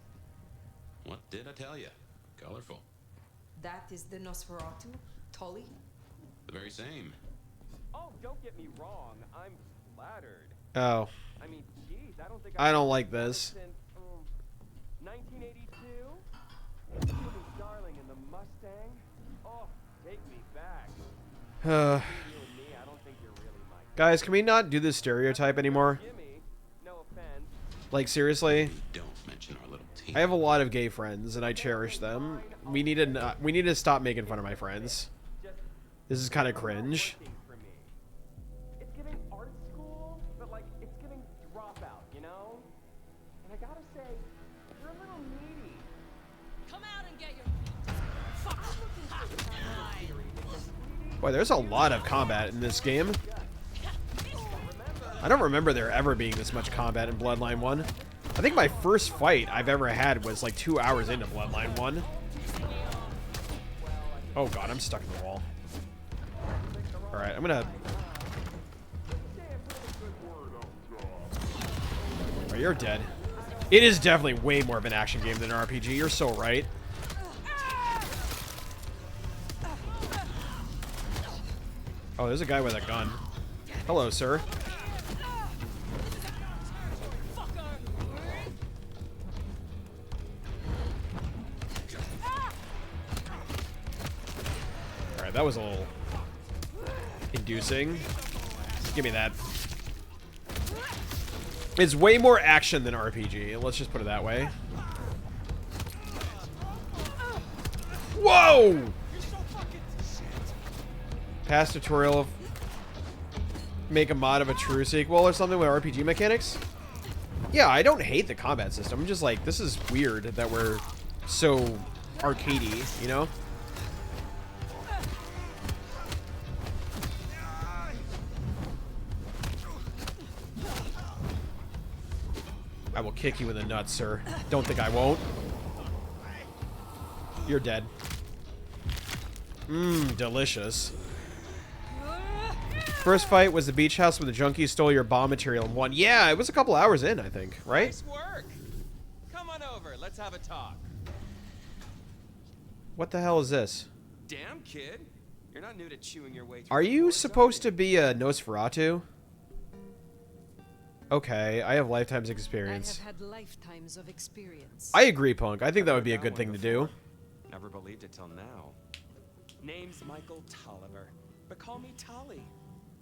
S3: What did I tell you? Colorful.
S5: That is the Nosferatu, Tully.
S3: The very same.
S8: Oh, don't get me wrong. I'm flattered.
S1: Oh.
S8: I mean, geez, I don't think
S1: I don't like this.
S8: Since 1982. Cuban darling in the Mustang. Oh, take me back. You and me, I don't think you're really my
S1: Guys, can we not do this stereotype anymore?
S8: Jimmy. No offense.
S1: Like, seriously?
S3: Don't mention our little team.
S1: I have a lot of gay friends, and I cherish them. We need to stop making fun of my friends. This is kind of cringe.
S8: It's giving art school, but like it's giving dropout, you know? And I gotta say, you're a little needy.
S10: Come out and get your fuck.
S1: Boy, there's a lot of combat in this game. I don't remember there ever being this much combat in Bloodline 1. I think my first fight I've ever had was like 2 hours into Bloodline 1. Oh god, I'm stuck in the wall. Alright, I'm gonna... Oh, you're dead. It is definitely way more of an action game than an RPG. You're so right. Oh, there's a guy with a gun. Hello, sir. Alright, that was a little... inducing. Give me that. It's way more action than RPG. Let's just put it that way. Whoa! Past tutorial of make a mod of a true sequel or something with RPG mechanics. Yeah, I don't hate the combat system. I'm just like, this is weird that we're so arcadey, you know? I will kick you in the nuts, sir. Don't think I won't. You're dead. Mmm, delicious. First fight was the beach house where the junkies stole your bomb material and won. Yeah, it was a couple hours in, I think, right?
S8: Nice work. Come on over. Let's have a talk.
S1: What the hell is this?
S8: Damn, kid. You're not new to chewing your way through.
S1: Are you supposed to be a Nosferatu? Okay, I have lifetimes experience.
S5: I have had lifetimes of experience.
S1: I agree, Punk. I think that would be a good thing to do.
S8: Never believed it till now. Name's Michael Tolliver, but call me Tolly.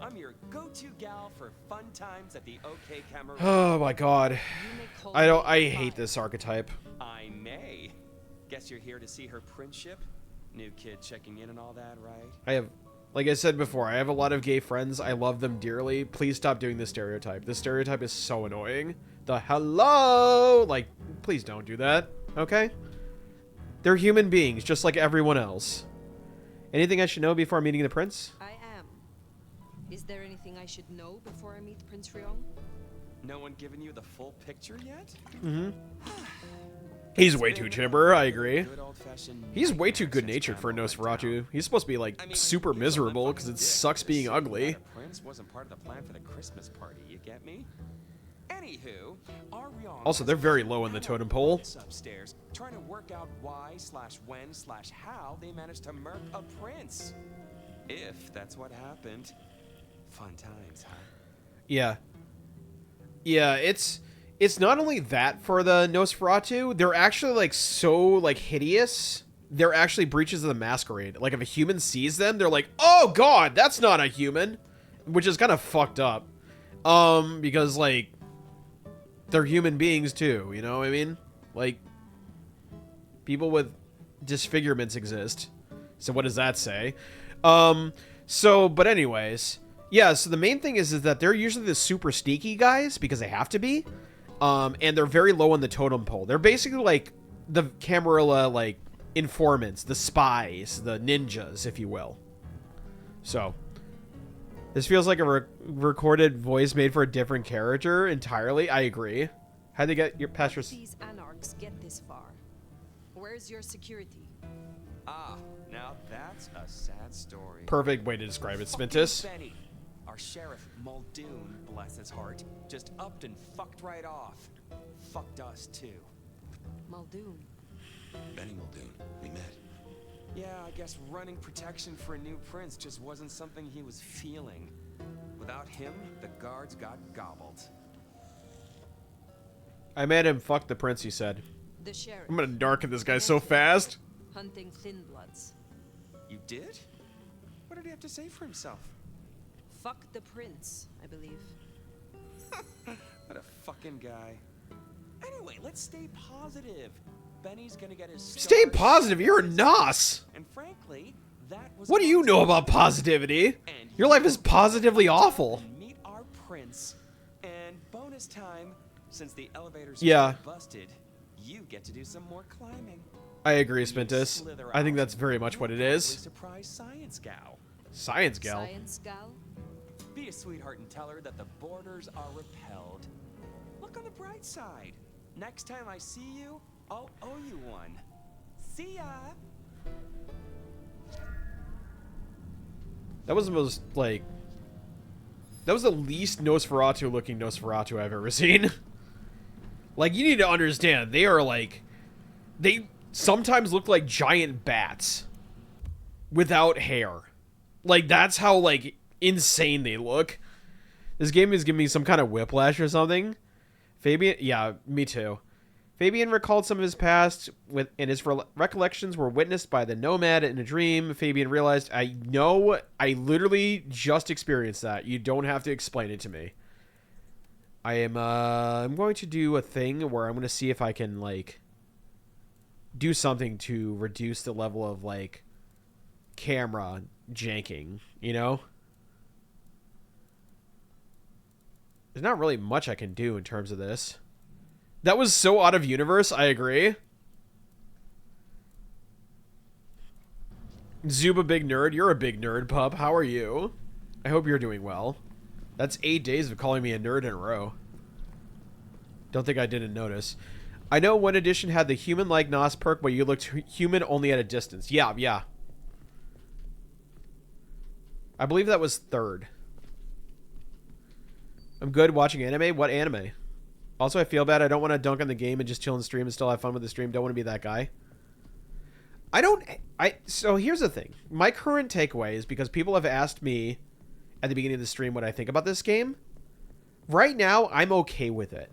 S8: I'm your go-to gal for fun times at the OK Camera.
S1: Oh my god. I hate this archetype.
S8: I may. Guess you're here to see her princeship? New kid checking in and all that, right?
S1: I have, like I said before, I have a lot of gay friends. I love them dearly. Please stop doing this stereotype. This stereotype is so annoying. The hello! Like, please don't do that, okay? They're human beings, just like everyone else. Anything I should know before meeting the prince?
S5: I am. Is there anything I should know before I meet Prince Ryong?
S8: No one given you the full picture yet?
S1: Mm-hmm. He's way too chipper, I agree. He's way too good-natured for a Nosferatu. He's supposed to be, like, super miserable because it sucks being ugly.
S8: Prince wasn't part of the plan for the Christmas party, you get me? Anywho,
S1: Also, they're very low in the totem pole.
S8: Upstairs, trying to work out why/when/how they managed to murk a prince. If that's what happened. Fun times, huh?
S1: Yeah. Yeah, it's not only that for the Nosferatu, they're actually, like, so, like, hideous. They're actually breaches of the masquerade. Like, if a human sees them, they're like, oh god, that's not a human. Which is kind of fucked up. Because, like, they're human beings too, you know what I mean? Like, people with disfigurements exist. So what does that say? But anyways, yeah, so the main thing is that they're usually the super sneaky guys because they have to be. And they're very low on the totem pole. They're basically like the Camarilla, like, informants, the spies, the ninjas, if you will. So, this feels like a recorded voice made for a different character entirely. I agree. How'd they get your past your...
S5: These anarchs get this far. Where's your security?
S8: Ah, now that's a sad story.
S1: Perfect way to describe it, Spintus.
S8: Benny, our sheriff Muldoon, bless his heart, just upped and fucked right off. Fucked us too.
S5: Muldoon.
S3: Benny Muldoon, we met.
S8: Yeah, I guess running protection for a new prince just wasn't something he was feeling. Without him, the guards got gobbled.
S1: I made him fuck the prince, he said.
S5: The sheriff.
S1: I'm gonna darken this guy so fast.
S5: Hunting thin bloods.
S8: You did? What did he have to say for himself?
S5: Fuck the prince, I believe.
S8: What a fucking guy. Anyway, let's stay positive. Benny's gonna get his
S1: Stay positive, you're a nos.
S8: And frankly, that was
S1: What do you know about positivity? Your life is positively awful.
S8: Meet our prince. And bonus time, since the elevators
S1: Yeah.
S8: busted, you get to do some more climbing.
S1: I agree, Spintus. I think that's very much what it is.
S8: Surprise science gal.
S1: Science gal.
S5: Science gal?
S8: Be a sweetheart and tell her that the borders are repelled. Look on the bright side. Next time I see you, I'll owe you one. See ya!
S1: That was the most, like... That was the least Nosferatu-looking Nosferatu I've ever seen. Like, you need to understand, they are, like... They sometimes look like giant bats. Without hair. Like, that's how, like, insane they look. This game is giving me some kind of whiplash or something. Fabian... Yeah, me too. Fabian recalled some of his past, and his recollections were witnessed by the Nomad in a dream. Fabian realized, I know, I literally just experienced that. You don't have to explain it to me. I'm going to do a thing where I'm going to see if I can, like, do something to reduce the level of, like, camera janking, you know? There's not really much I can do in terms of this. That was so out of universe, I agree. Zuba big nerd, you're a big nerd, pup. How are you? I hope you're doing well. That's 8 days of calling me a nerd in a row. Don't think I didn't notice. I know one edition had the human-like Nos perk where you looked human only at a distance. Yeah, yeah. I believe that was 3rd. I'm good watching anime. What anime? Also, I feel bad. I don't want to dunk on the game and just chill and stream and still have fun with the stream. Don't want to be that guy. So here's the thing. My current takeaway is because people have asked me at the beginning of the stream what I think about this game. Right now, I'm okay with it.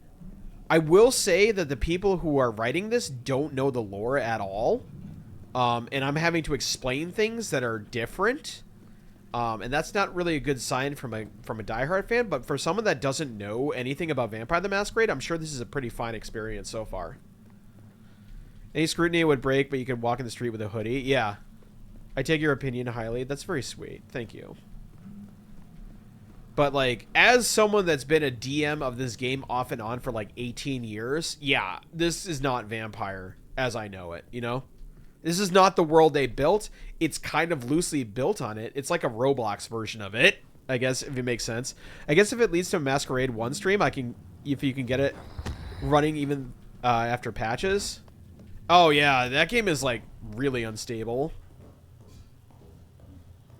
S1: I will say that the people who are writing this don't know the lore at all. And I'm having to explain things that are different. And that's not really a good sign from a diehard fan, but for someone that doesn't know anything about Vampire the Masquerade, I'm sure this is a pretty fine experience so far. Any scrutiny would break, but you can walk in the street with a hoodie. Yeah. I take your opinion highly. That's very sweet. Thank you. But, like, as someone that's been a DM of this game off and on for, like, 18 years, yeah, this is not Vampire as I know it, you know? This is not the world they built. It's kind of loosely built on it. It's like a Roblox version of it, I guess, if it makes sense. I guess if it leads to a Masquerade 1 stream, if you can get it running even after patches. Oh, yeah, that game is, like, really unstable.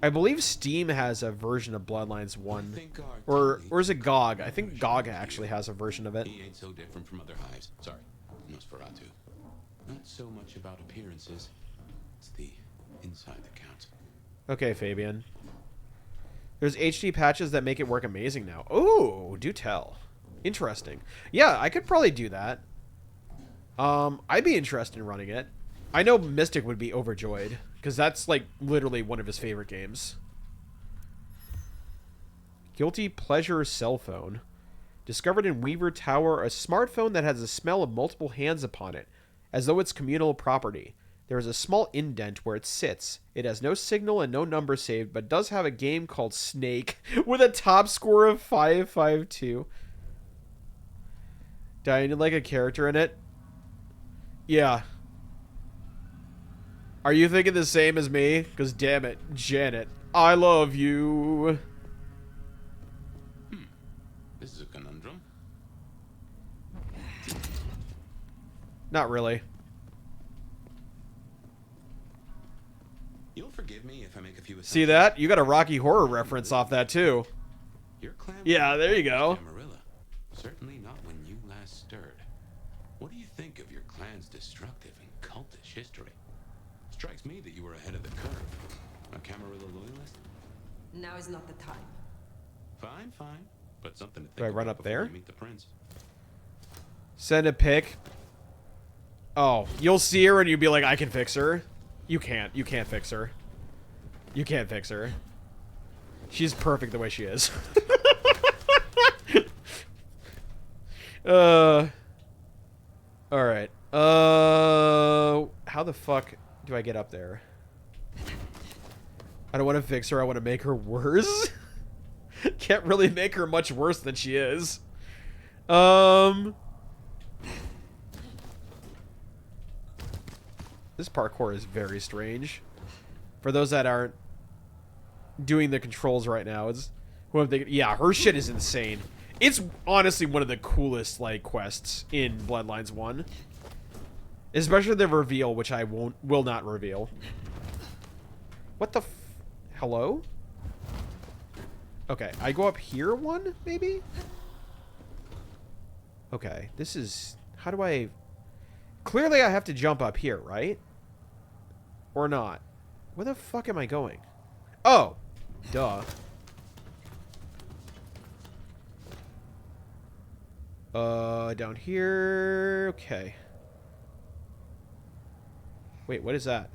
S1: I believe Steam has a version of Bloodlines 1. Or is it GOG? I think GOG actually has a version of it.
S4: He ain't so different from other hives. Sorry, Nosferatu. Not so much about appearances. It's the inside that counts.
S1: Okay, Fabian. There's HD patches that make it work amazing now. Oh, do tell. Interesting. Yeah, I could probably do that. I'd be interested in running it. I know Mystic would be overjoyed, because that's, like, literally one of his favorite games. Guilty Pleasure Cell Phone. Discovered in Weaver Tower, a smartphone that has the smell of multiple hands upon it, as though it's communal property. There is a small indent where it sits. It has no signal and no number saved, but does have a game called Snake, with a top score of 552. Do I need, like, a character in it? Yeah. Are you thinking the same as me? Because damn it, Janet, I love you.
S4: This is a conundrum.
S1: Not really.
S4: You'll forgive me if I make a few assumptions.
S1: See that? You got a Rocky Horror reference off that too.
S4: Your clan
S1: yeah, there you go.
S4: Camarilla. Certainly not when you last stirred. What do you think of your clan's destructive and cultish history? Strikes me that you were ahead of the curve. A Camarilla loyalist?
S5: Now is not the time.
S4: Fine, fine. But something to think
S1: Do I run
S4: about
S1: up there?
S4: you meet the prince.
S1: Send a pic. Oh, you'll see her and you'll be like, I can fix her. You can't. You can't fix her. You can't fix her. She's perfect the way she is. Alright. How the fuck do I get up there? I don't want to fix her. I want to make her worse. Can't really make her much worse than she is. This parkour is very strange. For those that aren't doing the controls right now, it's who I'm thinking. Yeah, her shit is insane. It's honestly one of the coolest like quests in Bloodlines 1. Especially the reveal, which I will not reveal. What the hello? Okay, I go up here one, maybe? Okay, this is... How do I... Clearly I have to jump up here, right? Or not? Where the fuck am I going? Oh! Duh. Down here... Okay. Wait, what is that?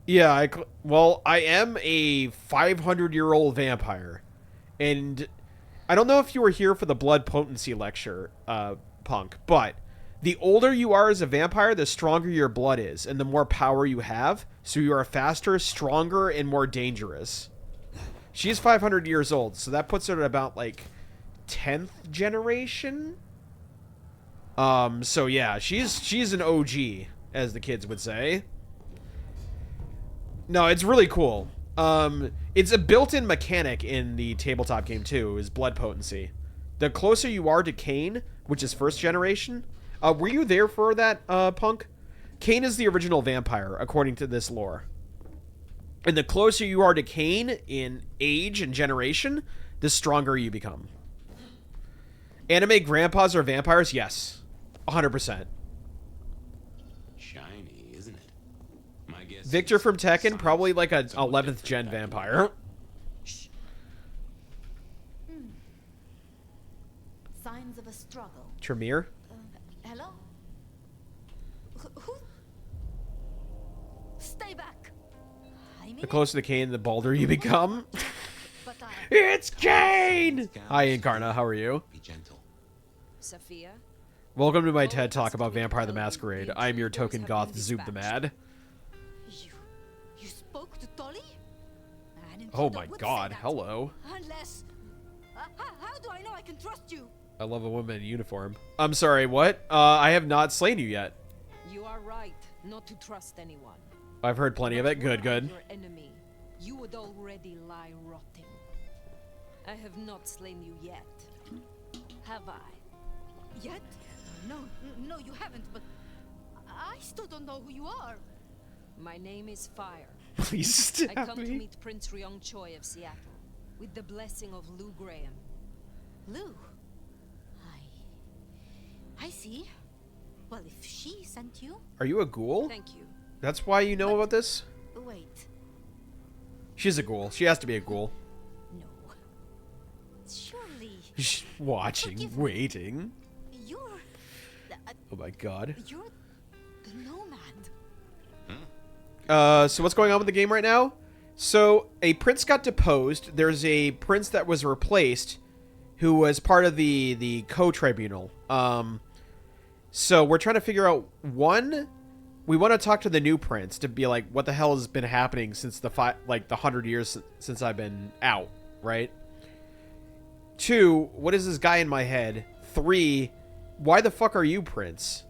S1: Yeah, well, I am a 500-year-old vampire. And I don't know if you were here for the blood potency lecture, Punk, but the older you are as a vampire, the stronger your blood is, and the more power you have. So you are faster, stronger, and more dangerous. She's 500 years old, so that puts her at about, like, 10th generation? So yeah, she's an OG, as the kids would say. No, it's really cool. It's a built-in mechanic in the tabletop game, too, is blood potency. The closer you are to Cain, which is first generation... were you there for that, Punk? Cain is the original vampire, according to this lore. And the closer you are to Cain in age and generation, the stronger you become. Anime grandpas are vampires? Yes. 100%.
S4: Shiny, isn't it? My guess
S1: Victor
S4: is
S1: from Tekken, probably like a
S4: somewhat
S1: 11th gen
S4: different
S1: vampire.
S5: Signs of a struggle.
S1: Tremere?
S5: Hello? Who? Stay back. I mean
S1: The closer to Cain, the balder you become.
S5: but I...
S1: It's Cain! Hi, Incarna. How are you?
S3: Be gentle.
S5: Sophia?
S1: Welcome to my TED Talk about Vampire the Masquerade. I'm your token goth, Zoob the Mad.
S5: You spoke to Tolly?
S1: Oh my god, hello.
S5: Unless... how do I know I can trust you?
S1: I love a woman in uniform. I'm sorry, what? I have not slain you yet.
S5: You are right not to trust anyone.
S1: I've heard plenty of it. Good, good.
S5: Your enemy, you would already lie rotting. I have not slain you yet. Have I? Yet? No, you haven't, but I still don't know who you are. My name is Fire.
S1: Please stab
S5: I come
S1: me.
S5: to meet Prince Ryong Choi of Seattle, with the blessing of Lou Graham. Lou? I see. Well, if she sent you...
S1: Are you a ghoul?
S5: Thank you.
S1: That's why you know about this?
S5: Wait.
S1: She's a ghoul. She has to be a ghoul.
S5: No. Surely...
S1: She's watching, waiting.
S5: You're...
S1: Oh my god.
S5: You're the nomad.
S1: So what's going on with the game right now? So, a prince got deposed. There's a prince that was replaced who was part of the co-tribunal. So we're trying to figure out, one, we want to talk to the new prince to be like, what the hell has been happening since the 100 years since I've been out, right? Two, what is this guy in my head? Three, why the fuck are you prince?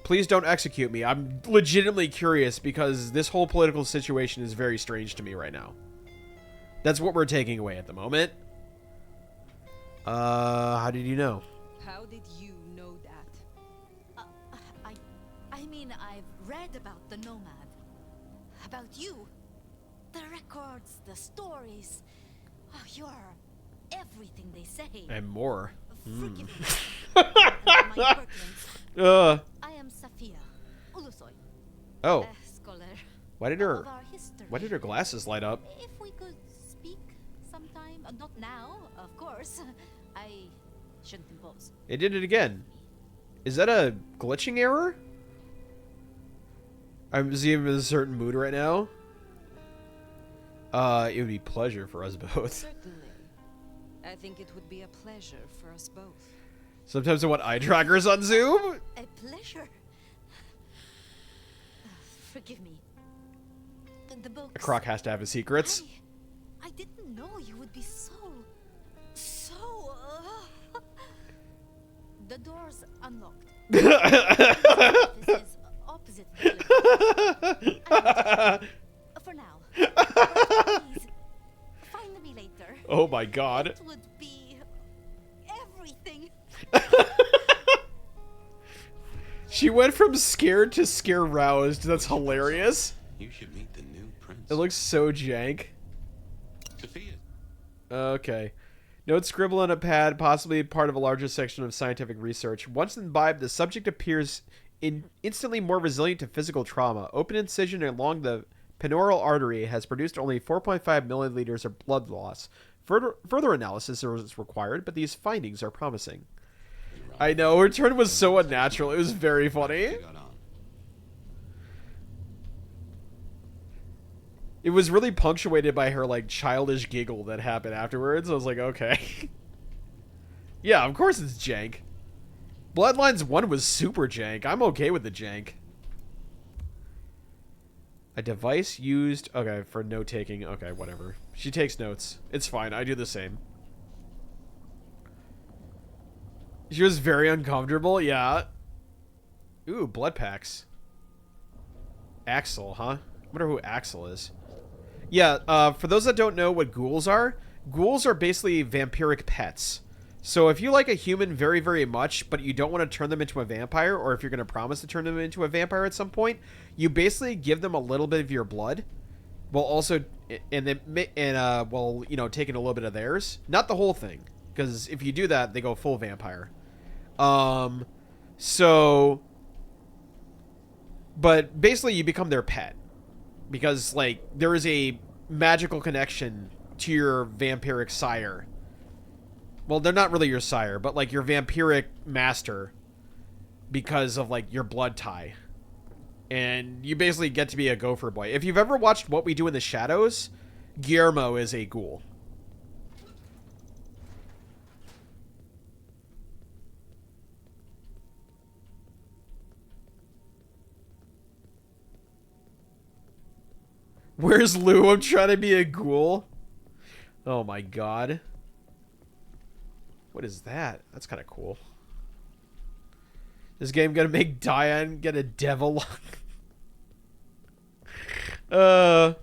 S1: Please don't execute me. I'm legitimately curious because this whole political situation is very strange to me right now. That's what we're taking away at the moment. How did you know?
S5: How did you know that? I mean, I've read about the nomad. About you. The records, the stories. Oh, you're everything they say.
S1: And more.
S5: Forgive me. My impertinence. I am Sophia Ulusoy.
S1: Oh.
S5: Scholar.
S1: Why did
S5: of our history.
S1: her glasses light up?
S5: If we could speak sometime, not now, of course. I shouldn't impose.
S1: It did it again. Is that a glitching error? I'm in a certain mood right now. It would be a pleasure for us both.
S5: Certainly. I think it would be a pleasure for us both.
S1: Sometimes I want eye trackers on Zoom.
S5: A pleasure. Forgive me. The books.
S1: A croc has to have his secrets.
S5: I didn't know you would be so. The door's unlocked. This is opposite. For now. Please, find me later.
S1: Oh my god.
S5: It would be everything.
S1: She went from scared to scare roused. That's hilarious.
S4: You should meet the new prince.
S1: It looks so jank.
S4: Sophia.
S1: Okay. Note scribble on a pad, possibly part of a larger section of scientific research. Once imbibed, the subject appears instantly more resilient to physical trauma. Open incision along the penaural artery has produced only 4.5 milliliters of blood loss. Further analysis is required, but these findings are promising. I know, her turn was so unnatural. It was very funny. It was really punctuated by her, like, childish giggle that happened afterwards. I was like, okay. Yeah, of course it's jank. Bloodlines 1 was super jank. I'm okay with the jank. A device used... Okay, for note-taking. Okay, whatever. She takes notes. It's fine. I do the same. She was very uncomfortable. Yeah. Ooh, blood packs. Axel, huh? I wonder who Axel is. Yeah, for those that don't know what ghouls are basically vampiric pets. So if you like a human very, very much, but you don't want to turn them into a vampire, or if you're going to promise to turn them into a vampire at some point, you basically give them a little bit of your blood, while also, well, you know, taking a little bit of theirs. Not the whole thing, because if you do that, they go full vampire. So, but basically you become their pet. Because, like, there is a magical connection to your vampiric sire. Well, they're not really your sire, but, like, your vampiric master. Because of, like, your blood tie. And you basically get to be a gopher boy. If you've ever watched What We Do in the Shadows, Guillermo is a ghoul. Where's Lou? I'm trying to be a ghoul. Oh my god. What is that? That's kind of cool. This game gonna make Diane get a devil lock.
S3: Okay,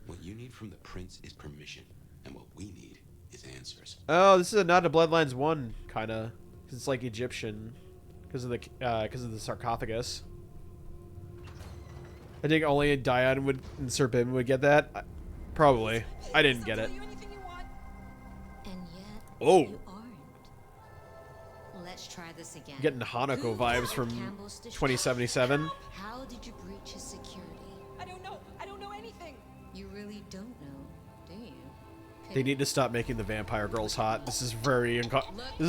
S3: what you need from the prince is permission, and what we need is answers.
S1: Oh, this is a nod to Bloodlines 1, kind of. Because it's like Egyptian. Because of the sarcophagus. I think only Diane and Sir Bim would get that. Probably. I didn't get it.
S14: And yet,
S1: oh.
S14: you aren't. Let's try this again.
S1: Getting Hanako vibes from 2077.
S14: How did you breach his security?
S10: I don't know. I don't know anything.
S14: You really don't know, do you?
S1: They need to stop making the vampire girls hot. This is very this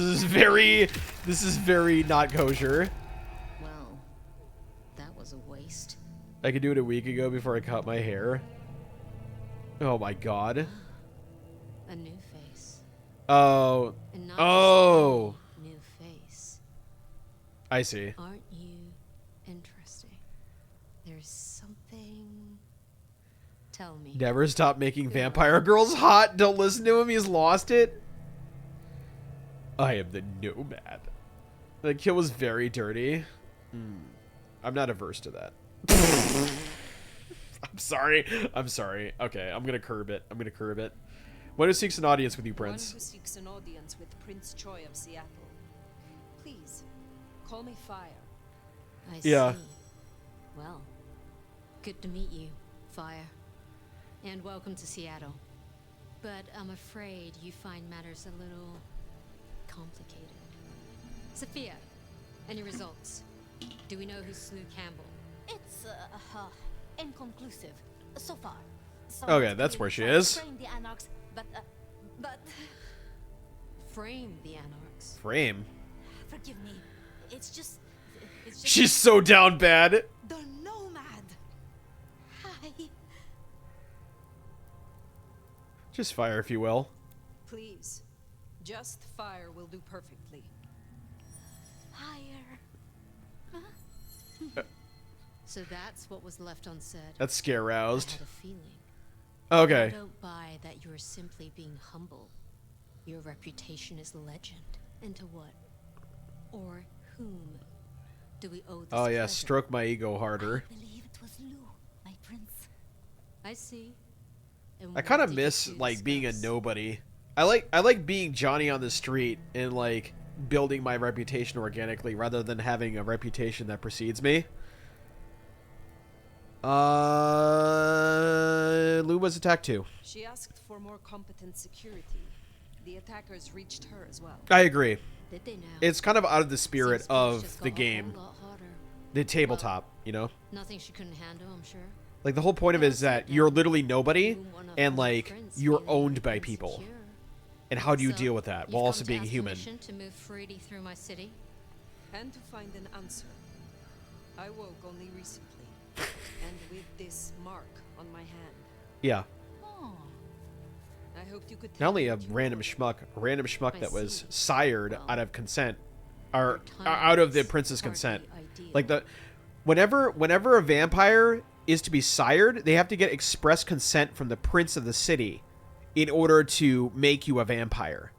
S1: is very not kosher.
S14: Well, that was a waste.
S1: I could do it a week ago before I cut my hair. Oh my god.
S14: A new face.
S1: Oh.
S14: And not
S1: oh.
S14: New face.
S1: I see.
S14: Aren't you interesting? There's something. Tell me.
S1: Never stop making vampire girls hot. Don't listen to him. He's lost it. I am the nomad. The kill was very dirty. I'm not averse to that. I'm sorry. I'm sorry. Okay, I'm gonna curb it. I'm gonna curb it. One who seeks an audience with you, Prince.
S5: One who seeks an audience with Prince Choi of Seattle. Please, call me Fire.
S14: I
S1: yeah.
S14: see. Well, good to meet you, Fire. And welcome to Seattle. But I'm afraid you find matters a little complicated. Sophia, any results? Do we know who slew Campbell?
S6: It's inconclusive so far.
S1: Okay, that's where she is.
S6: Frame the anarchs, but
S14: frame the anarchs.
S1: Frame.
S6: Forgive me. It's just
S1: She's so down bad.
S6: The nomad. Hi.
S1: Just fire, if you will.
S5: Please, just Fire will do perfectly.
S6: Fire.
S14: So that's what was left unsaid.
S1: That's scare roused.
S14: I had a feeling.
S1: Okay.
S14: I don't buy that you're simply being humble. Your reputation is legend. And to what? Or whom do we owe this
S1: Oh yeah,
S14: pleasure?
S1: stroke my ego harder.
S6: I believe it was Lou, my prince.
S14: I see. And
S1: I
S14: what
S1: kind of
S14: did you
S1: miss
S14: two
S1: like being a
S14: discuss?
S1: nobody. I like being Johnny on the street and like building my reputation organically rather than having a reputation that precedes me. Lou was attacked too.
S5: She asked for more competent security. The attackers reached her as well.
S1: I agree.
S14: Did they now?
S1: It's kind of out of the spirit
S14: Seems things just
S1: of
S14: got
S1: the
S14: a whole
S1: game.
S14: lot harder.
S1: The tabletop, you know?
S14: Nothing she couldn't handle, I'm sure.
S1: Like the whole point of it is that you're literally nobody and like you're owned by people. And how do you
S14: So,
S1: deal with that
S14: you've
S1: while
S14: come
S1: also
S14: to
S1: being
S14: ask
S1: human?
S14: permission to move freely through my city?
S5: And to find an answer. I woke only recently. And with this mark on my hand.
S1: Yeah.
S5: I hoped you could
S1: Not only a
S5: tell me what you
S1: random
S5: want.
S1: schmuck
S14: I
S1: that was
S14: see.
S1: sired
S14: Well,
S1: out of consent, or
S14: your
S1: out of the
S14: time's
S1: prince's
S14: hardly
S1: consent.
S14: ideal. deal.
S1: Like whenever a vampire is to be sired, they have to get express consent from the prince of the city in order to make you a vampire.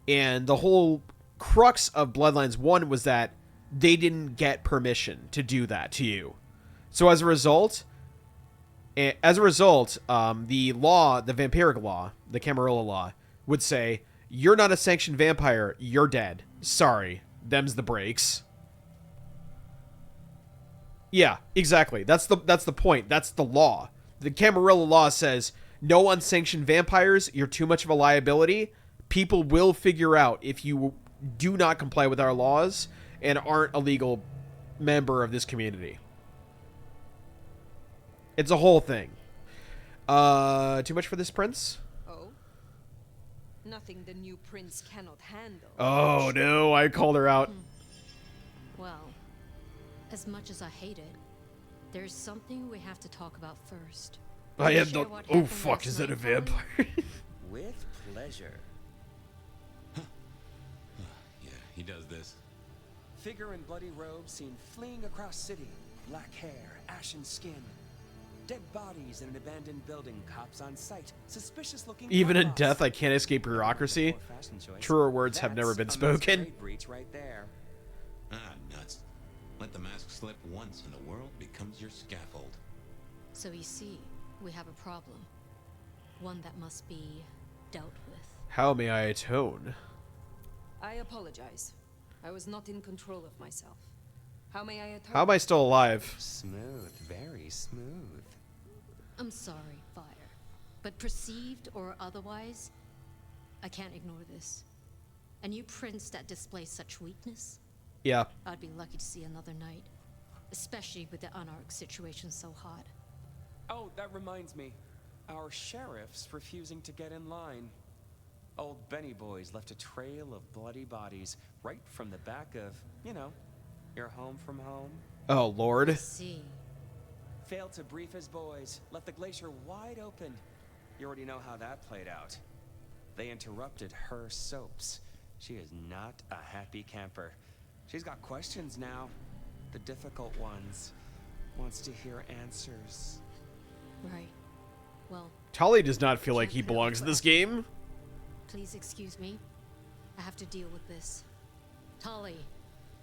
S1: And the whole crux of Bloodlines 1 was that they didn't get permission to do that to you. So as a result, the law, the vampiric law, the Camarilla law, would say, you're not a sanctioned vampire, you're dead. Sorry, them's the breaks. Yeah, exactly. That's the point. That's the law. The Camarilla law says, no unsanctioned vampires, you're too much of a liability. People will figure out if you do not comply with our laws and aren't a legal member of this community. It's a whole thing. Too much for this prince?
S5: Oh? Nothing the new prince cannot handle.
S1: Oh, no, I called her out.
S14: Well, as much as I hate it, there's something we have to talk about first.
S1: I am the... Oh, fuck, is that a vampire?
S8: With pleasure.
S4: Yeah, he does this.
S8: Figure in bloody robes seen fleeing across city. Black hair, ashen skin. Dead bodies in an abandoned building. Cops on site. Suspicious looking.
S1: Even in
S8: boss.
S1: death, I can't escape bureaucracy. Truer words have never been spoken.
S8: Breach right there.
S3: Ah, nuts. Let the mask slip once and the world becomes your scaffold.
S14: So you see, we have a problem. One that must be dealt with.
S1: How may I atone?
S5: I apologize. I was not in control of myself. How may I atone?
S1: How am I still alive?
S8: Smooth, very smooth.
S14: I'm sorry, Fire. But perceived or otherwise, I can't ignore this. A new prince that displays such weakness?
S1: Yeah.
S14: I'd be lucky to see another night. Especially with the Anarch situation so hot.
S8: Oh, that reminds me. Our sheriff's refusing to get in line. Old Benny Boys left a trail of bloody bodies right from the back of, you know, your home from home.
S1: Oh, Lord.
S14: Let's see.
S8: Failed to brief his boys, left the glacier wide open. You already know how that played out. They interrupted her soaps. She is not a happy camper. She's got questions now. The difficult ones. Wants to hear answers.
S14: Right. Well,
S1: Tali does not feel like he belongs in this game.
S14: please excuse me. I have to deal with this. Tali,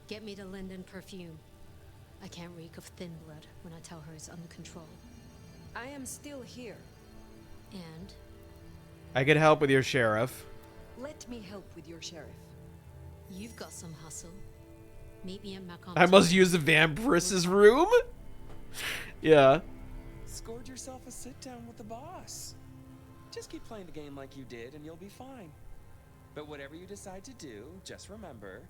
S14: get me the Linden perfume. I can't reek of thin blood when I tell her it's under control.
S5: I am still here.
S14: And?
S1: I could help with your sheriff.
S5: Let me help with your sheriff.
S14: You've got some hustle. Meet me at my
S1: I must use the vampiress's room? Yeah.
S8: Scored yourself a sit down with the boss. Just keep playing the game like you did and you'll be fine. But whatever you decide to do, just remember,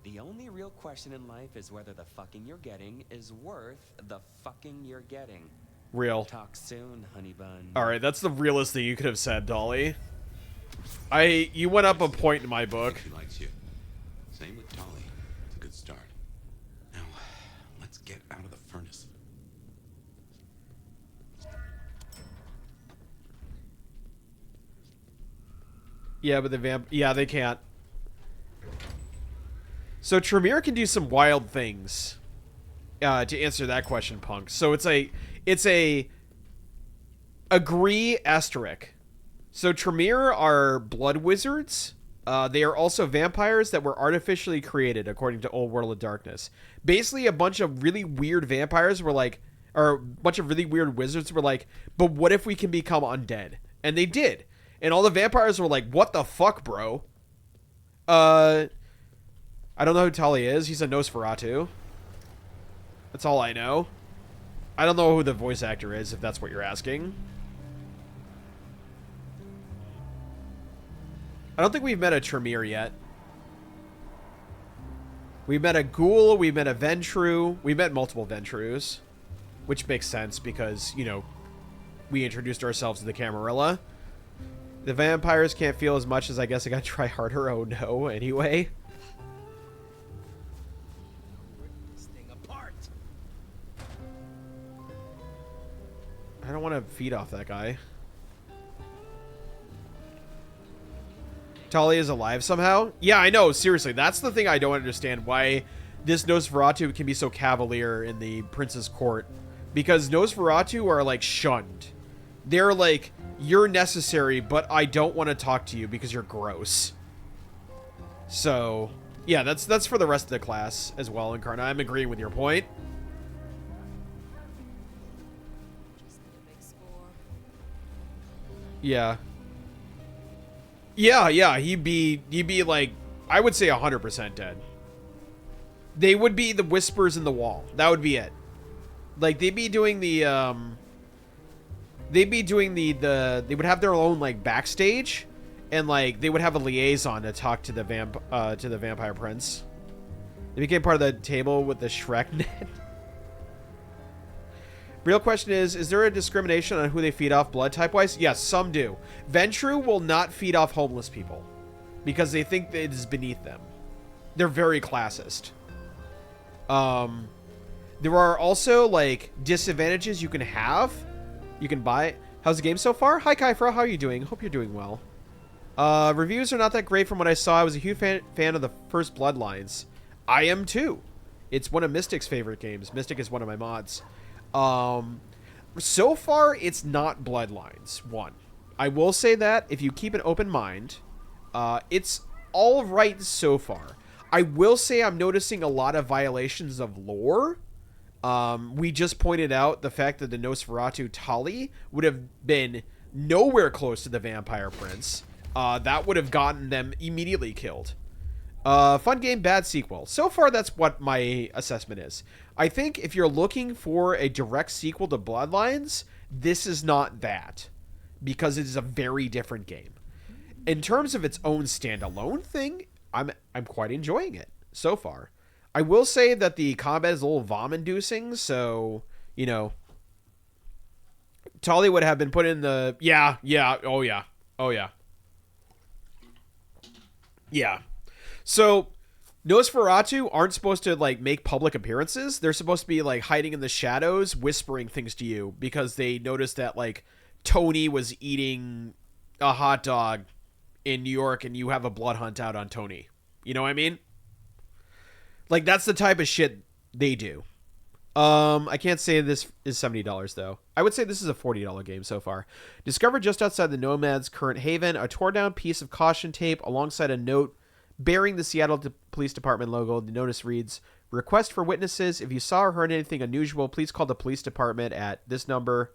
S8: the only real question in life is whether the fucking you're getting is worth the fucking you're getting.
S1: Real.
S8: Talk soon, honey bun.
S1: Alright, that's the realest thing you could have said, Dolly. You went up a point in my book.
S3: She likes you. Same with Tali. It's a good start. Now, let's get out of the furnace.
S1: Yeah, but they can't. So Tremere can do some wild things. To answer that question, Punk. So it's a agree asterisk. So Tremere are blood wizards. They are also vampires that were artificially created according to Old World of Darkness. Basically, a bunch of really weird vampires were like, or a bunch of really weird wizards were like, but what if we can become undead? And they did. And all the vampires were like, what the fuck, bro? I don't know who Tali is. He's a Nosferatu. That's all I know. I don't know who the voice actor is, if that's what you're asking. I don't think we've met a Tremere yet. We met a Ghoul, we met a Ventru, we met multiple Ventrus. Which makes sense because, you know, we introduced ourselves to the Camarilla. The vampires can't feel as much as I guess I gotta try harder. Oh no, anyway.
S8: This thing apart.
S1: I don't want to feed off that guy. Tali is alive somehow? Yeah, I know. Seriously, that's the thing I don't understand. Why this Nosferatu can be so cavalier in the prince's court, because Nosferatu are like shunned. They're like, you're necessary, but I don't want to talk to you because you're gross. So, yeah, that's for the rest of the class as well, Incarna. I'm agreeing with your point. Yeah. Yeah, he'd be like, I would say 100% dead. They would be the whispers in the wall. That would be it. Like, they'd be doing the, they would have their own, like, backstage, and, like, they would have a liaison to talk to the vampire prince. They became part of the table with the Shrek net. Real question is there a discrimination on who they feed off blood type-wise? Yes, some do. Ventru will not feed off homeless people because they think that it is beneath them. They're very classist. There are also, like, disadvantages you can have. You can buy. How's the game so far? Hi, Kyfra. How are you doing? Hope you're doing well. Reviews are not that great from what I saw. I was a huge fan of the first Bloodlines. I am, too. It's one of Mystic's favorite games. Mystic is one of my mods. So far, it's not Bloodlines 1. I will say that if you keep an open mind, it's all right so far. I will say I'm noticing a lot of violations of lore. We just pointed out the fact that the Nosferatu Tali would have been nowhere close to the Vampire Prince. That would have gotten them immediately killed. Fun game, bad sequel. So far, that's what my assessment is. I think if you're looking for a direct sequel to Bloodlines, this is not that, because it is a very different game. In terms of its own standalone thing, I'm quite enjoying it so far. I will say that the combat is a little vom-inducing, so, you know, Tali would have been put in the... Yeah. So, Nosferatu aren't supposed to, like, make public appearances. They're supposed to be, like, hiding in the shadows, whispering things to you, because they noticed that, like, Tony was eating a hot dog in New York, and you have a blood hunt out on Tony. You know what I mean? Like, that's the type of shit they do. I can't say this is $70, though. I would say this is a $40 game so far. Discovered just outside the Nomad's current haven, a torn-down piece of caution tape alongside a note bearing the Seattle Police Department logo. The notice reads, "Request for witnesses. If you saw or heard anything unusual, please call the police department at this number.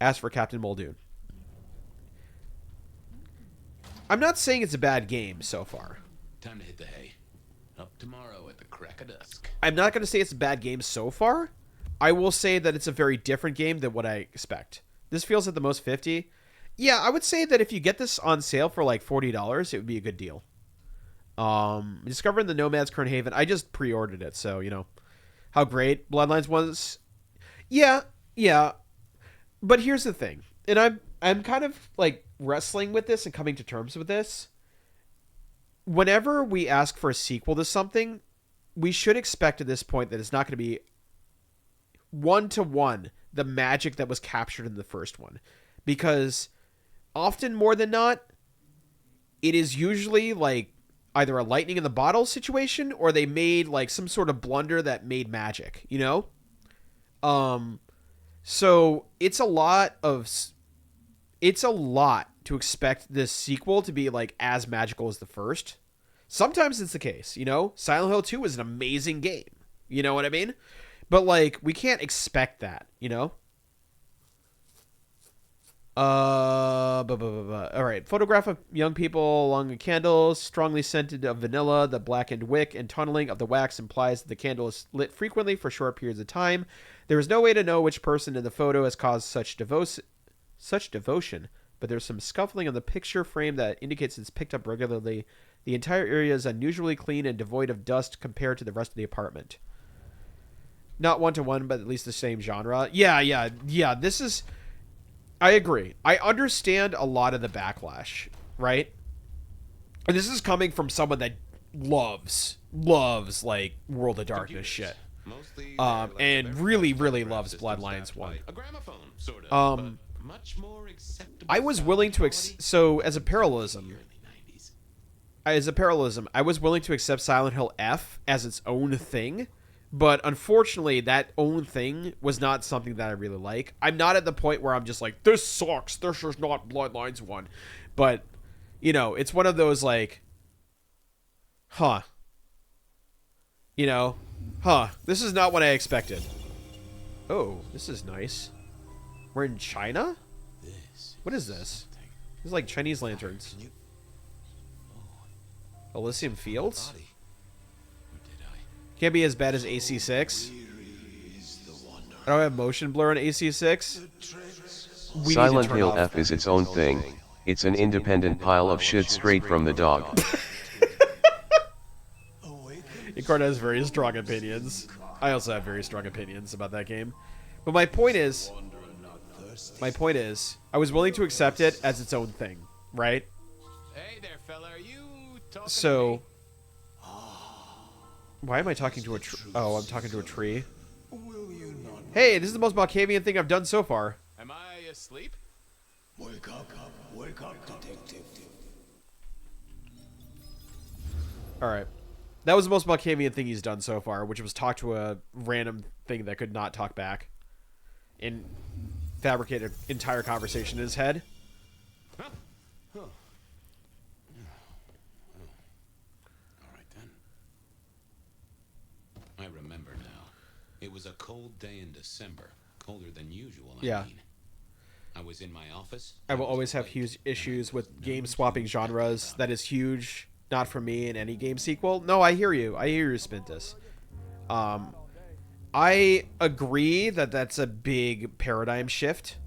S1: Ask for Captain Muldoon." I'm not saying it's a bad game so far.
S4: Time to hit the hay. Up tomorrow at the crack of dusk.
S1: I'm not going to say it's a bad game so far. I will say that it's a very different game than what I expect. This feels at the most 50. Yeah, I would say that if you get this on sale for like $40, it would be a good deal. Discovering the Nomad's current haven. I just pre-ordered it, so, you know, how great Bloodlines was. Yeah. But here's the thing. And I'm kind of like wrestling with this and coming to terms with this. Whenever we ask for a sequel to something, we should expect at this point that it's not going to be one-to-one the magic that was captured in the first one. Because often more than not, it is usually like either a lightning in the bottle situation, or they made like some sort of blunder that made magic, you know? So it's a lot to expect this sequel to be like as magical as the first. Sometimes it's the case, you know? Silent Hill 2 is an amazing game. You know what I mean? But like, we can't expect that, you know? All right. Photograph of young people along a candle, strongly scented of vanilla. The blackened wick and tunneling of the wax implies that the candle is lit frequently for short periods of time. There is no way to know which person in the photo has caused such devotion, but there's some scuffling on the picture frame that indicates it's picked up regularly. The entire area is unusually clean and devoid of dust compared to the rest of the apartment. Not one-to-one, but at least the same genre. Yeah. This is... I agree. I understand a lot of the backlash, right? And this is coming from someone that loves like World of Darkness shit. And really loves Bloodlines 1.
S4: A gramophone, sort of, but much more acceptable.
S1: I was willing to so as a parallelism, as a parallelism, I was willing to accept Silent Hill F as its own thing, but unfortunately, that own thing was not something that I really like. I'm not at the point where I'm just like, this sucks. This is not Bloodlines 1. But, you know, it's one of those like, huh. You know, huh. This is not what I expected. Oh, this is nice. We're in China? What is this? This is like Chinese lanterns. Elysium Fields? Can't be as bad as AC6. I don't have motion blur on AC6.
S7: Silent Hill F is its own thing. It's an independent pile of shit straight from the dog.
S1: Icardi has very strong opinions. I also have very strong opinions about that game. But my point is, I was willing to accept it as its own thing, right?
S4: Hey there, fella. Are you talking
S1: So,
S4: to me?
S1: why am I talking to a tree? Oh, I'm talking to a tree. Hey, this is the most Malkavian thing I've done so far.
S4: Am I asleep?
S11: Wake up, detective.
S1: Alright. That was the most Malkavian thing he's done so far, which was talk to a random thing that could not talk back. And fabricate an entire conversation in his head.
S4: Huh? Huh. All right, then. I remember now. It was a cold day in December. Colder than usual, I mean. I was in my office.
S1: I will always have huge issues with game swapping genres. That is huge. Not for me in any game sequel. No, I hear you. I hear you, Spintus. I agree that that's a big paradigm shift.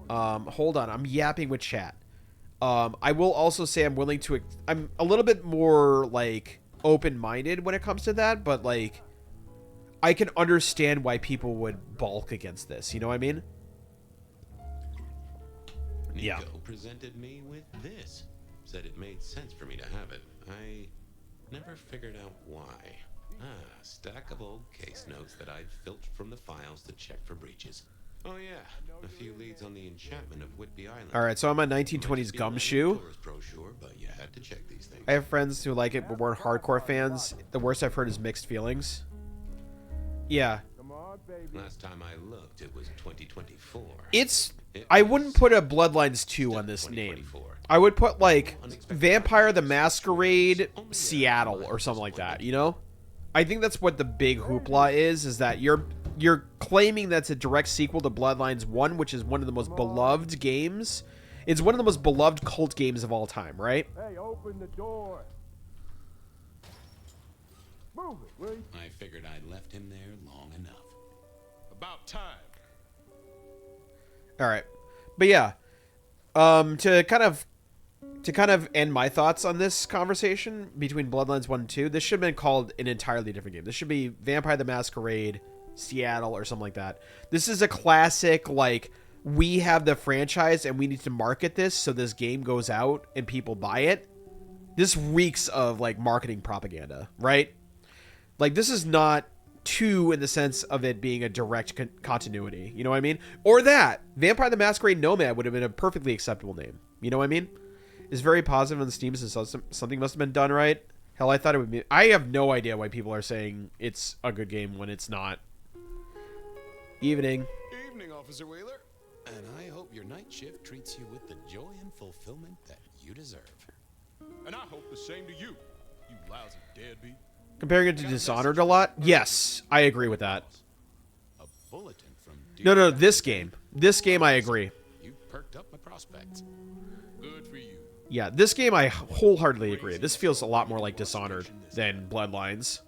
S1: Hold on. I'm yapping with chat. I will also say I'm willing to... I'm a little bit more, like, open-minded when it comes to that, but, like, I can understand why people would balk against this. You know what I mean?
S3: Nico presented me with this. Said it made sense for me to have it. I never figured out why. Stack of old case notes that I'd filched from the files to check for breaches. Oh yeah, a few leads on the enchantment of Whitby Island.
S1: Alright, so I'm a 1920s gumshoe.
S3: Brochure, but you had to check these things.
S1: I have friends who like it but weren't hardcore fans. The worst I've heard is mixed feelings. Yeah.
S3: Last time I looked, it was 2024.
S1: I wouldn't put a Bloodlines 2 on this name. I would put, like, Vampire the Masquerade Seattle or something like that, you know? I think that's what the big hoopla is that you're claiming that's a direct sequel to Bloodlines 1, which is one of the most beloved games. It's one of the most beloved cult games of all time, right?
S15: Hey, open the door. Move it, will you?
S4: I figured I'd left him there long enough.
S15: About time.
S1: Alright. But yeah. To kind of end my thoughts on this conversation between Bloodlines 1 and 2, this should have been called an entirely different game. This should be Vampire the Masquerade Seattle or something like that. This is a classic, like, we have the franchise and we need to market this so this game goes out and people buy it. This reeks of, like, marketing propaganda, right? Like, this is not 2 in the sense of it being a direct continuity. You know what I mean? Or that. Vampire the Masquerade Nomad would have been a perfectly acceptable name. You know what I mean? It's very positive on Steam since something must have been done right. Hell, I thought it would be... I have no idea why people are saying it's a good game when it's not. Evening.
S4: Evening, Officer Wheeler. And I hope your night shift treats you with the joy and fulfillment that you deserve.
S15: And I hope the same to you, you lousy deadbeat.
S1: Comparing it to Dishonored a lot? Yes, I agree with that.
S4: A bulletin from
S1: No, this game. This game, I agree.
S4: You perked up my prospects.
S15: Good for you.
S1: Yeah, this game I wholeheartedly agree. This feels a lot more like Dishonored than Bloodlines.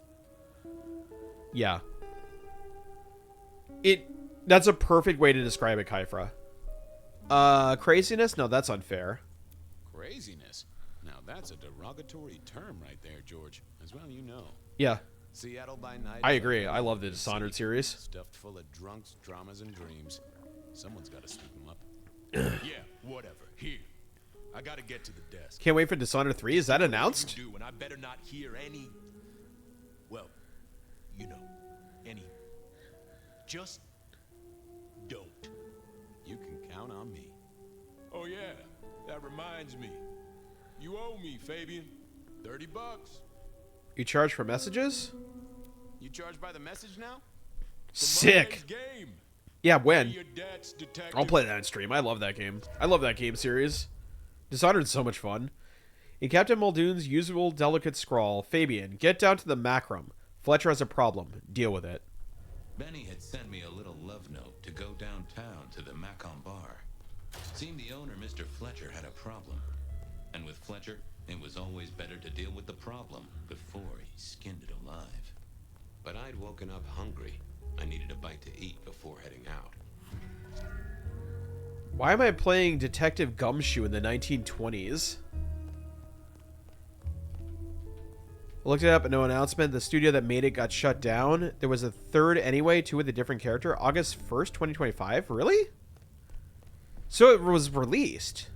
S1: Yeah. That's a perfect way to describe it, Kyfra. Craziness? No, that's unfair.
S4: Craziness? Now that's a derogatory term right there, George. As well you know.
S1: Yeah.
S4: Seattle by night.
S1: I agree. I love the Dishonored series.
S4: Stuffed full of drunks, dramas, and dreams. Someone's got to sweep them up.
S15: Yeah, whatever. Here. I gotta get to the desk.
S1: Can't wait for Dishonored 3. Is that announced?
S15: You do, and I better not hear any... Well, you know, any... Just don't.
S4: You can count on me.
S15: Oh yeah, that reminds me. You owe me, Fabian. $30.
S1: You charge for messages?
S15: You charge by the message now?
S1: Sick.
S15: Game.
S1: Yeah, when?
S15: Your debts, detective.
S1: I'll play that on stream. I love that game. I love that game series. Dishonored's so much fun. In Captain Muldoon's usual delicate scrawl, Fabian, get down to the macrum. Fletcher has a problem. Deal with it.
S3: Benny had sent me a little love note to go downtown to the Macon bar. Seemed the owner, Mr. Fletcher, had a problem. And with Fletcher, it was always better to deal with the problem before he skinned it alive. But I'd woken up hungry. I needed a bite to eat before heading out.
S1: Why am I playing Detective Gumshoe in the 1920s? I looked it up and no announcement. The studio that made it got shut down. There was a third anyway, too, with a different character. August 1st, 2025? Really? So it was released.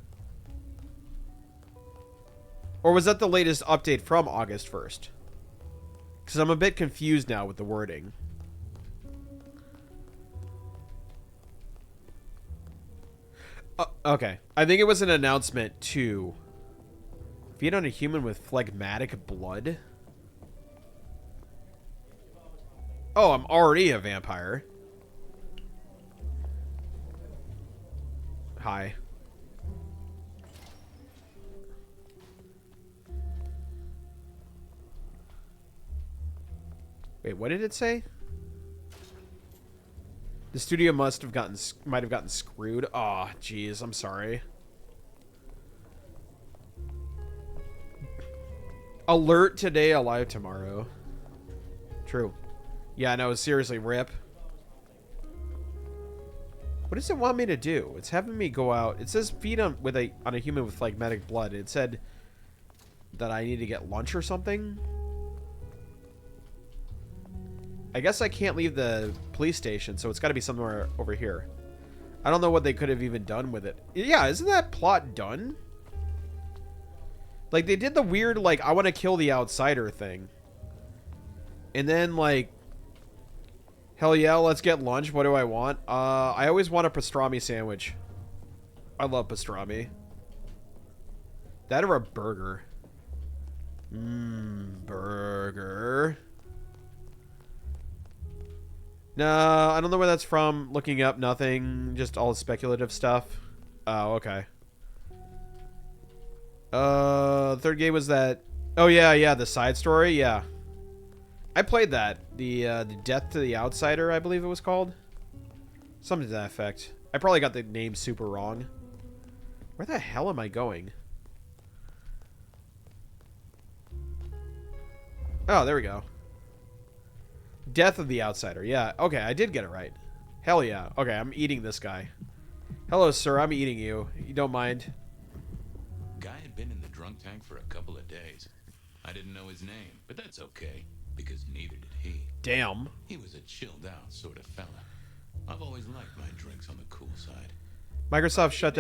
S1: Or was that the latest update from August 1st? Because I'm a bit confused now with the wording. Okay. I think it was an announcement to feed on a human with phlegmatic blood. Oh, I'm already a vampire. Hi. Wait, what did it say? The studio might have gotten screwed. Oh, jeez, I'm sorry. Alert today, alive tomorrow. True. Yeah, no, seriously, rip. What does it want me to do? It's having me go out. It says feed on a human with phlegmatic blood. It said that I need to get lunch or something. I guess I can't leave the police station, so it's got to be somewhere over here. I don't know what they could have even done with it. Yeah, isn't that plot done? Like, they did the weird, like, I want to kill the outsider thing. And then, like, hell yeah, let's get lunch. What do I want? I always want a pastrami sandwich. I love pastrami. That or a burger. Burger. No, I don't know where that's from. Looking up, nothing. Just all speculative stuff. Oh, okay. Third game was that... Oh, yeah, the side story, yeah. I played that. The Death to the Outsider, I believe it was called. Something to that effect. I probably got the name super wrong. Where the hell am I going? Oh, there we go. Death of the Outsider. Yeah, okay, I did get it right. Hell yeah. Okay, I'm eating this guy. Hello, sir, I'm eating you. You don't mind?
S3: Guy had been in the drunk tank for a couple of days. I didn't know his name, but that's okay, because neither did he.
S1: Damn.
S3: He was a chilled out sort of fella. I've always liked my drinks on the cool side.
S1: Microsoft shut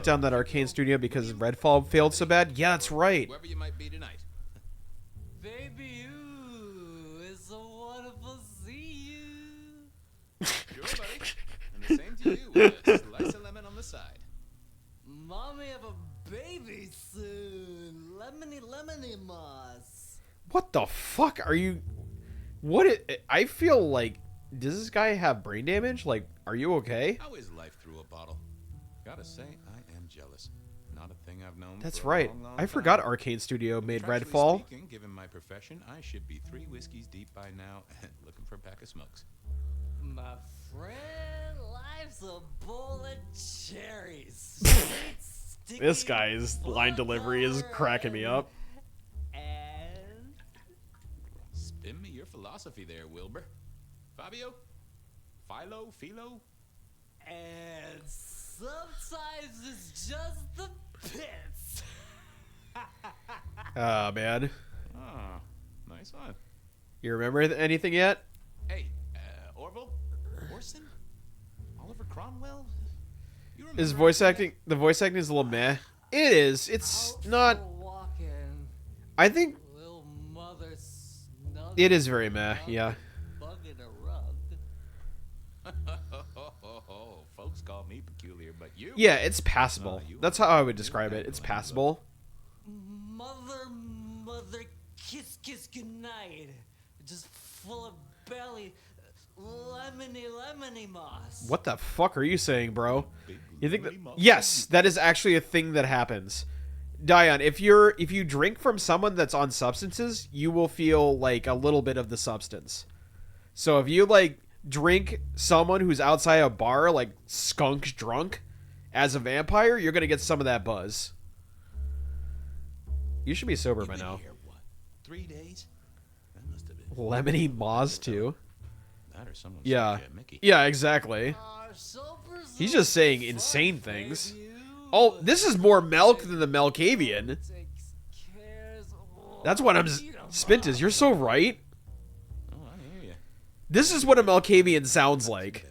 S1: down that Arcane studio because Redfall failed so bad? Yeah, that's right.
S15: Wherever you might be tonight.
S16: Baby, ooh, it's so wonderful to see you.
S15: Sure, buddy. And the same to you with a slice of lemon on the side.
S16: Mommy have a baby soon. Lemony moss.
S1: What the fuck are you... I feel like... Does this guy have brain damage? Like, are you okay?
S15: How is life through a bottle? Gotta say, I am jealous. Not a thing I've known.
S1: That's
S15: for
S1: right.
S15: A long, long
S1: I forgot
S15: time.
S1: Arcane Studio made
S15: Contractually
S1: Redfall.
S15: Speaking, given my profession, I should be 3 whiskeys deep by now and looking for a pack of smokes.
S16: My friend, life's a bowl of cherries.
S1: This guy's line delivery is cracking me up.
S16: And
S15: Spin me your philosophy there, Wilbur. Fabio? Philo?
S16: And sometimes it's just the pits.
S1: Oh, man.
S15: Ah, nice one.
S1: You remember anything yet?
S15: Hey, Orville? Orson? Oliver Cromwell? You remember
S1: The voice acting is a little meh. It is. It's not...
S16: Walking,
S1: I think
S16: little mother snuggled
S1: it is very meh, yeah.
S16: bug in a rug.
S15: Folks call me peculiar, but you...
S1: Yeah, it's passable. That's how I would describe it. It's passable.
S16: Mother kiss goodnight. Just full of belly, lemony moss.
S1: What the fuck are you saying, bro? You think that? Yes, that is actually a thing that happens. Dion, if you drink from someone that's on substances, you will feel like a little bit of the substance. So if you like drink someone who's outside a bar, like skunk drunk, as a vampire, you're gonna get some of that buzz. You should be sober by now.
S15: Here, what, 3 days? That must have been
S1: Lemony Moz too.
S15: that or someone
S1: Yeah.
S15: sick, Mickey.
S1: Yeah, exactly. He's just saying insane things. Oh, this is more milk than the Melkavian. That's what I'm... Spintus, you're so right.
S15: Oh, I hear you.
S1: This is what a Melkavian sounds like.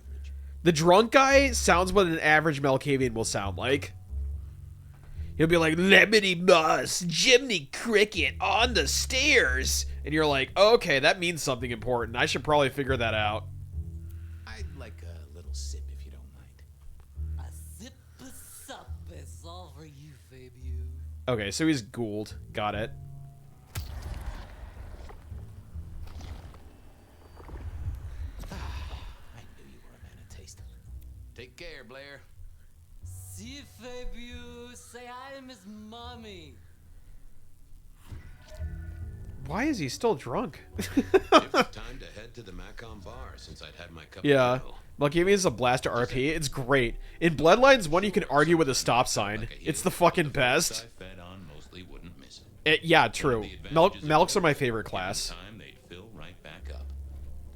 S1: The drunk guy sounds what an average Melkavian will sound like. He'll be like, Lemony Moss, Jiminy Cricket on the stairs. And you're like, oh, okay, that means something important. I should probably figure that out.
S15: I'd like a little sip if you don't mind.
S16: A sip of sup is all for you, Fabian.
S1: Okay, so he's Gould. Got it.
S15: I knew you were a man of taste. Take care, Blair.
S16: See, Fabian, say hi to Miss Mommy.
S1: Why is he still drunk?
S3: It was time to head to the Macon bar since I'd had my cup
S1: Yeah.
S3: of ale.
S1: Melkavian is a blast to RP. It's great. In Bloodlines 1, you can argue with a stop sign. It's the fucking best.
S3: I fed on mostly wouldn't miss it.
S1: Yeah, true. Melks are my favorite class.
S3: Time they'd fill right back up.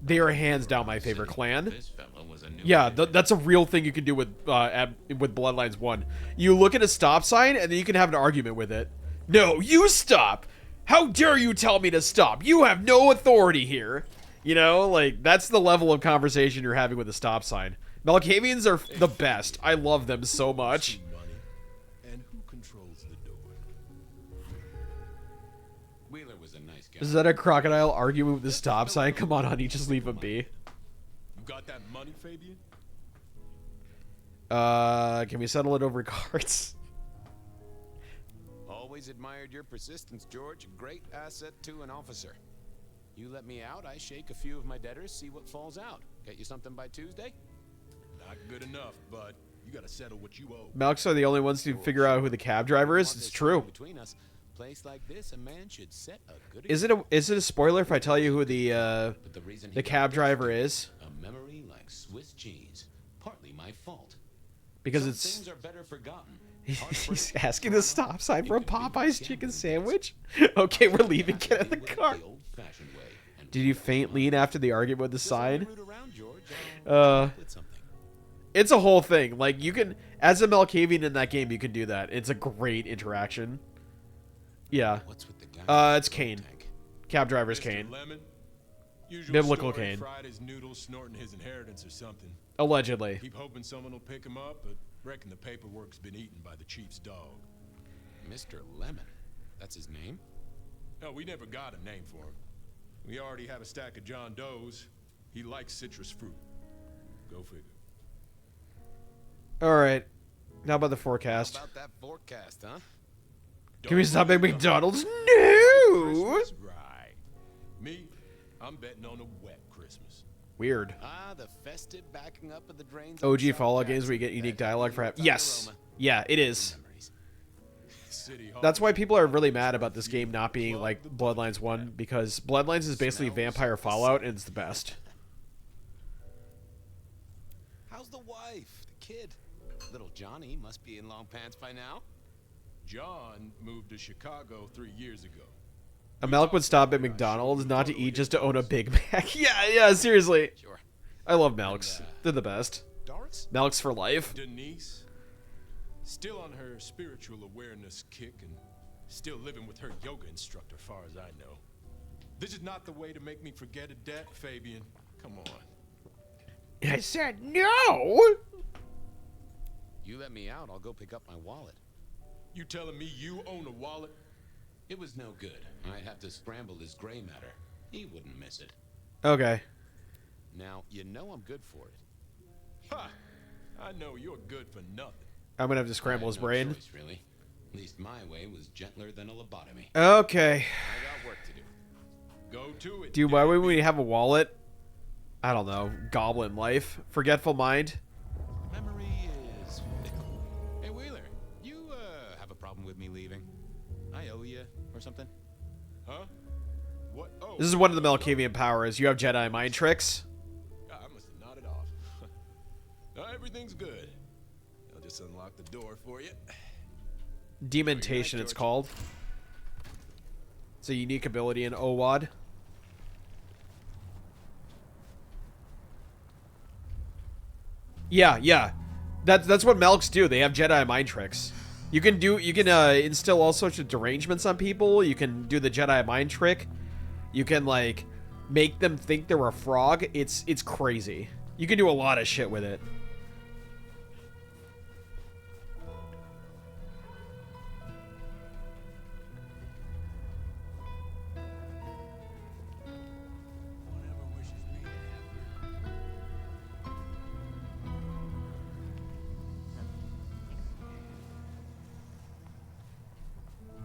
S1: They are hands down my favorite clan.
S3: This fella was a new
S1: Yeah, that's a real thing you can do with Bloodlines 1. You look at a stop sign, and then you can have an argument with it. No, you stop! How dare you tell me to stop? You have no authority here! You know, like, that's the level of conversation you're having with a stop sign. Melkavians are the best. I love them so much.
S15: And who controls the door?
S3: Wheeler was a nice guy.
S1: Is that a crocodile arguing with the stop sign? Come on, honey, just leave him be.
S15: You got that money, Fabian?
S1: Can we settle it over cards?
S3: Always admired your persistence, George. A great asset to an officer. You let me out, I shake a few of my debtors, see what falls out. Get you something by Tuesday?
S15: Not good enough, but you gotta settle what you owe.
S1: Melks are the only ones to figure out who the cab driver is. It's true.
S3: Between us, place like this, a man should set a good
S1: Is it a spoiler if I tell you who the cab driver is?
S3: A memory like Swiss cheese. Partly my fault.
S1: Because
S3: Some
S1: it's
S3: things are better forgotten.
S1: he's asking the stop sign for a Popeye's chicken sandwich. Okay, we're leaving. Get in the car. Did you faint lean after the argument with the sign? It's a whole thing. Like, you can, as a Melkavian in that game, you can do that. It's a great interaction. Yeah. It's Kane. Cab driver's Kane. Biblical Kane.
S15: Fried his noodles, snorting his inheritance or something.
S1: Allegedly.
S15: Keep hoping someone will pick him up, but reckon the paperwork's been eaten by the chief's dog.
S3: Mr. Lemon. That's his name?
S15: No, we never got a name for him. We already have a stack of John Doe's. He likes citrus fruit. Go figure.
S1: All right. How about the forecast?
S3: How about that forecast, huh?
S1: Can we stop at McDonald's? No!
S15: Right. Me, I'm betting on a wet Christmas.
S1: Weird.
S3: Ah, the festive backing up of the drains.
S1: OG Fallout games where you get unique dialogue for... Yes. Yeah, it is. That's why people are really mad about this game not being like Bloodlines 1, because Bloodlines is basically vampire Fallout, and it's the best.
S3: How's the wife? The kid? Little Johnny must be in long pants by now.
S15: John moved to Chicago 3 years ago.
S1: A Melk would stop at McDonald's not to eat, just to own a Big Mac. Yeah, seriously.
S3: Sure.
S1: I love Melks. They're the best.
S15: Doris?
S1: Melks for life.
S15: Denise? Still on her spiritual awareness kick and still living with her yoga instructor, far as I know. This is not the way to make me forget a debt, Fabian. Come on.
S1: I said no!
S3: You let me out, I'll go pick up my wallet.
S15: You telling me you own a wallet?
S3: It was no good. I'd have to scramble his gray matter. He wouldn't miss it.
S1: Okay.
S3: Now, you know I'm good for it.
S15: Ha! I know you're good for nothing.
S1: I'm gonna have to scramble his brain.
S3: Choice, really. At least my way was gentler than a lobotomy.
S1: Okay.
S3: I got work to do.
S15: Go to it.
S1: Dude, why would we have a wallet? I don't know. Goblin life. Forgetful mind.
S3: Memory is fickle. Hey, Wheeler, you have a problem with me leaving? I owe you or something?
S15: Huh? What? Oh.
S1: This is one of the Malkavian powers. You have Jedi mind tricks.
S15: I must have nodded off. Everything's good. I'll just unlock the door for you.
S1: Dementation, it's called. It's a unique ability in OWAD. Yeah. That's what Melks do. They have Jedi mind tricks. You can instill all sorts of derangements on people. You can do the Jedi mind trick. You can like make them think they're a frog. It's crazy. You can do a lot of shit with it.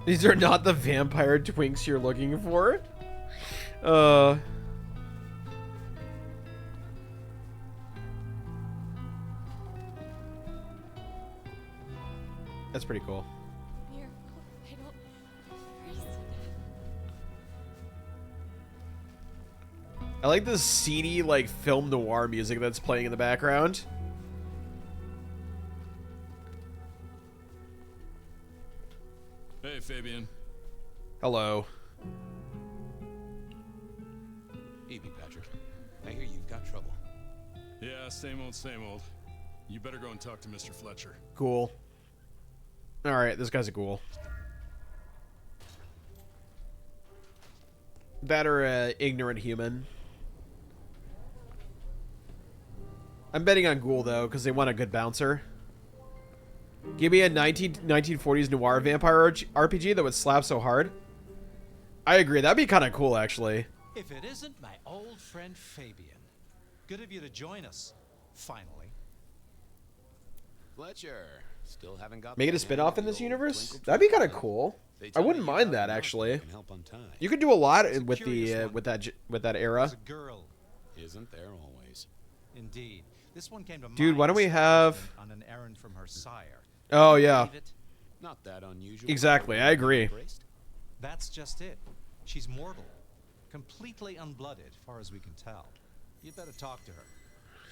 S1: These are not the vampire twinks you're looking for. That's pretty cool. I like the seedy, like, film noir music that's playing in the background.
S15: Hey, Fabian.
S1: Hello.
S3: Evening, Patrick. I hear you've got trouble.
S15: Yeah, same old, same old. You better go and talk to Mr. Fletcher.
S1: Cool. Alright, this guy's a ghoul. That or a ignorant human. I'm betting on ghoul, though, because they want a good bouncer. Give me a 1940s noir vampire RPG that would slap so hard. I agree. That'd be kind of cool, actually.
S17: If it isn't my old friend Fabian. Good of you to join us, finally.
S3: Fletcher, still haven't got.
S1: Make it a spin-off in this universe? That'd be kind of cool. I wouldn't mind that, actually. You could do a lot with the with that era.
S17: A girl.
S3: Isn't there always?
S17: Indeed. This one came to
S1: Dude, why don't we have
S17: on an errand from her sire?
S1: Oh yeah.
S3: Not that unusual.
S1: Exactly, I agree.
S17: That's just it. She's mortal. Completely unblooded, far as we can tell. You better talk to her.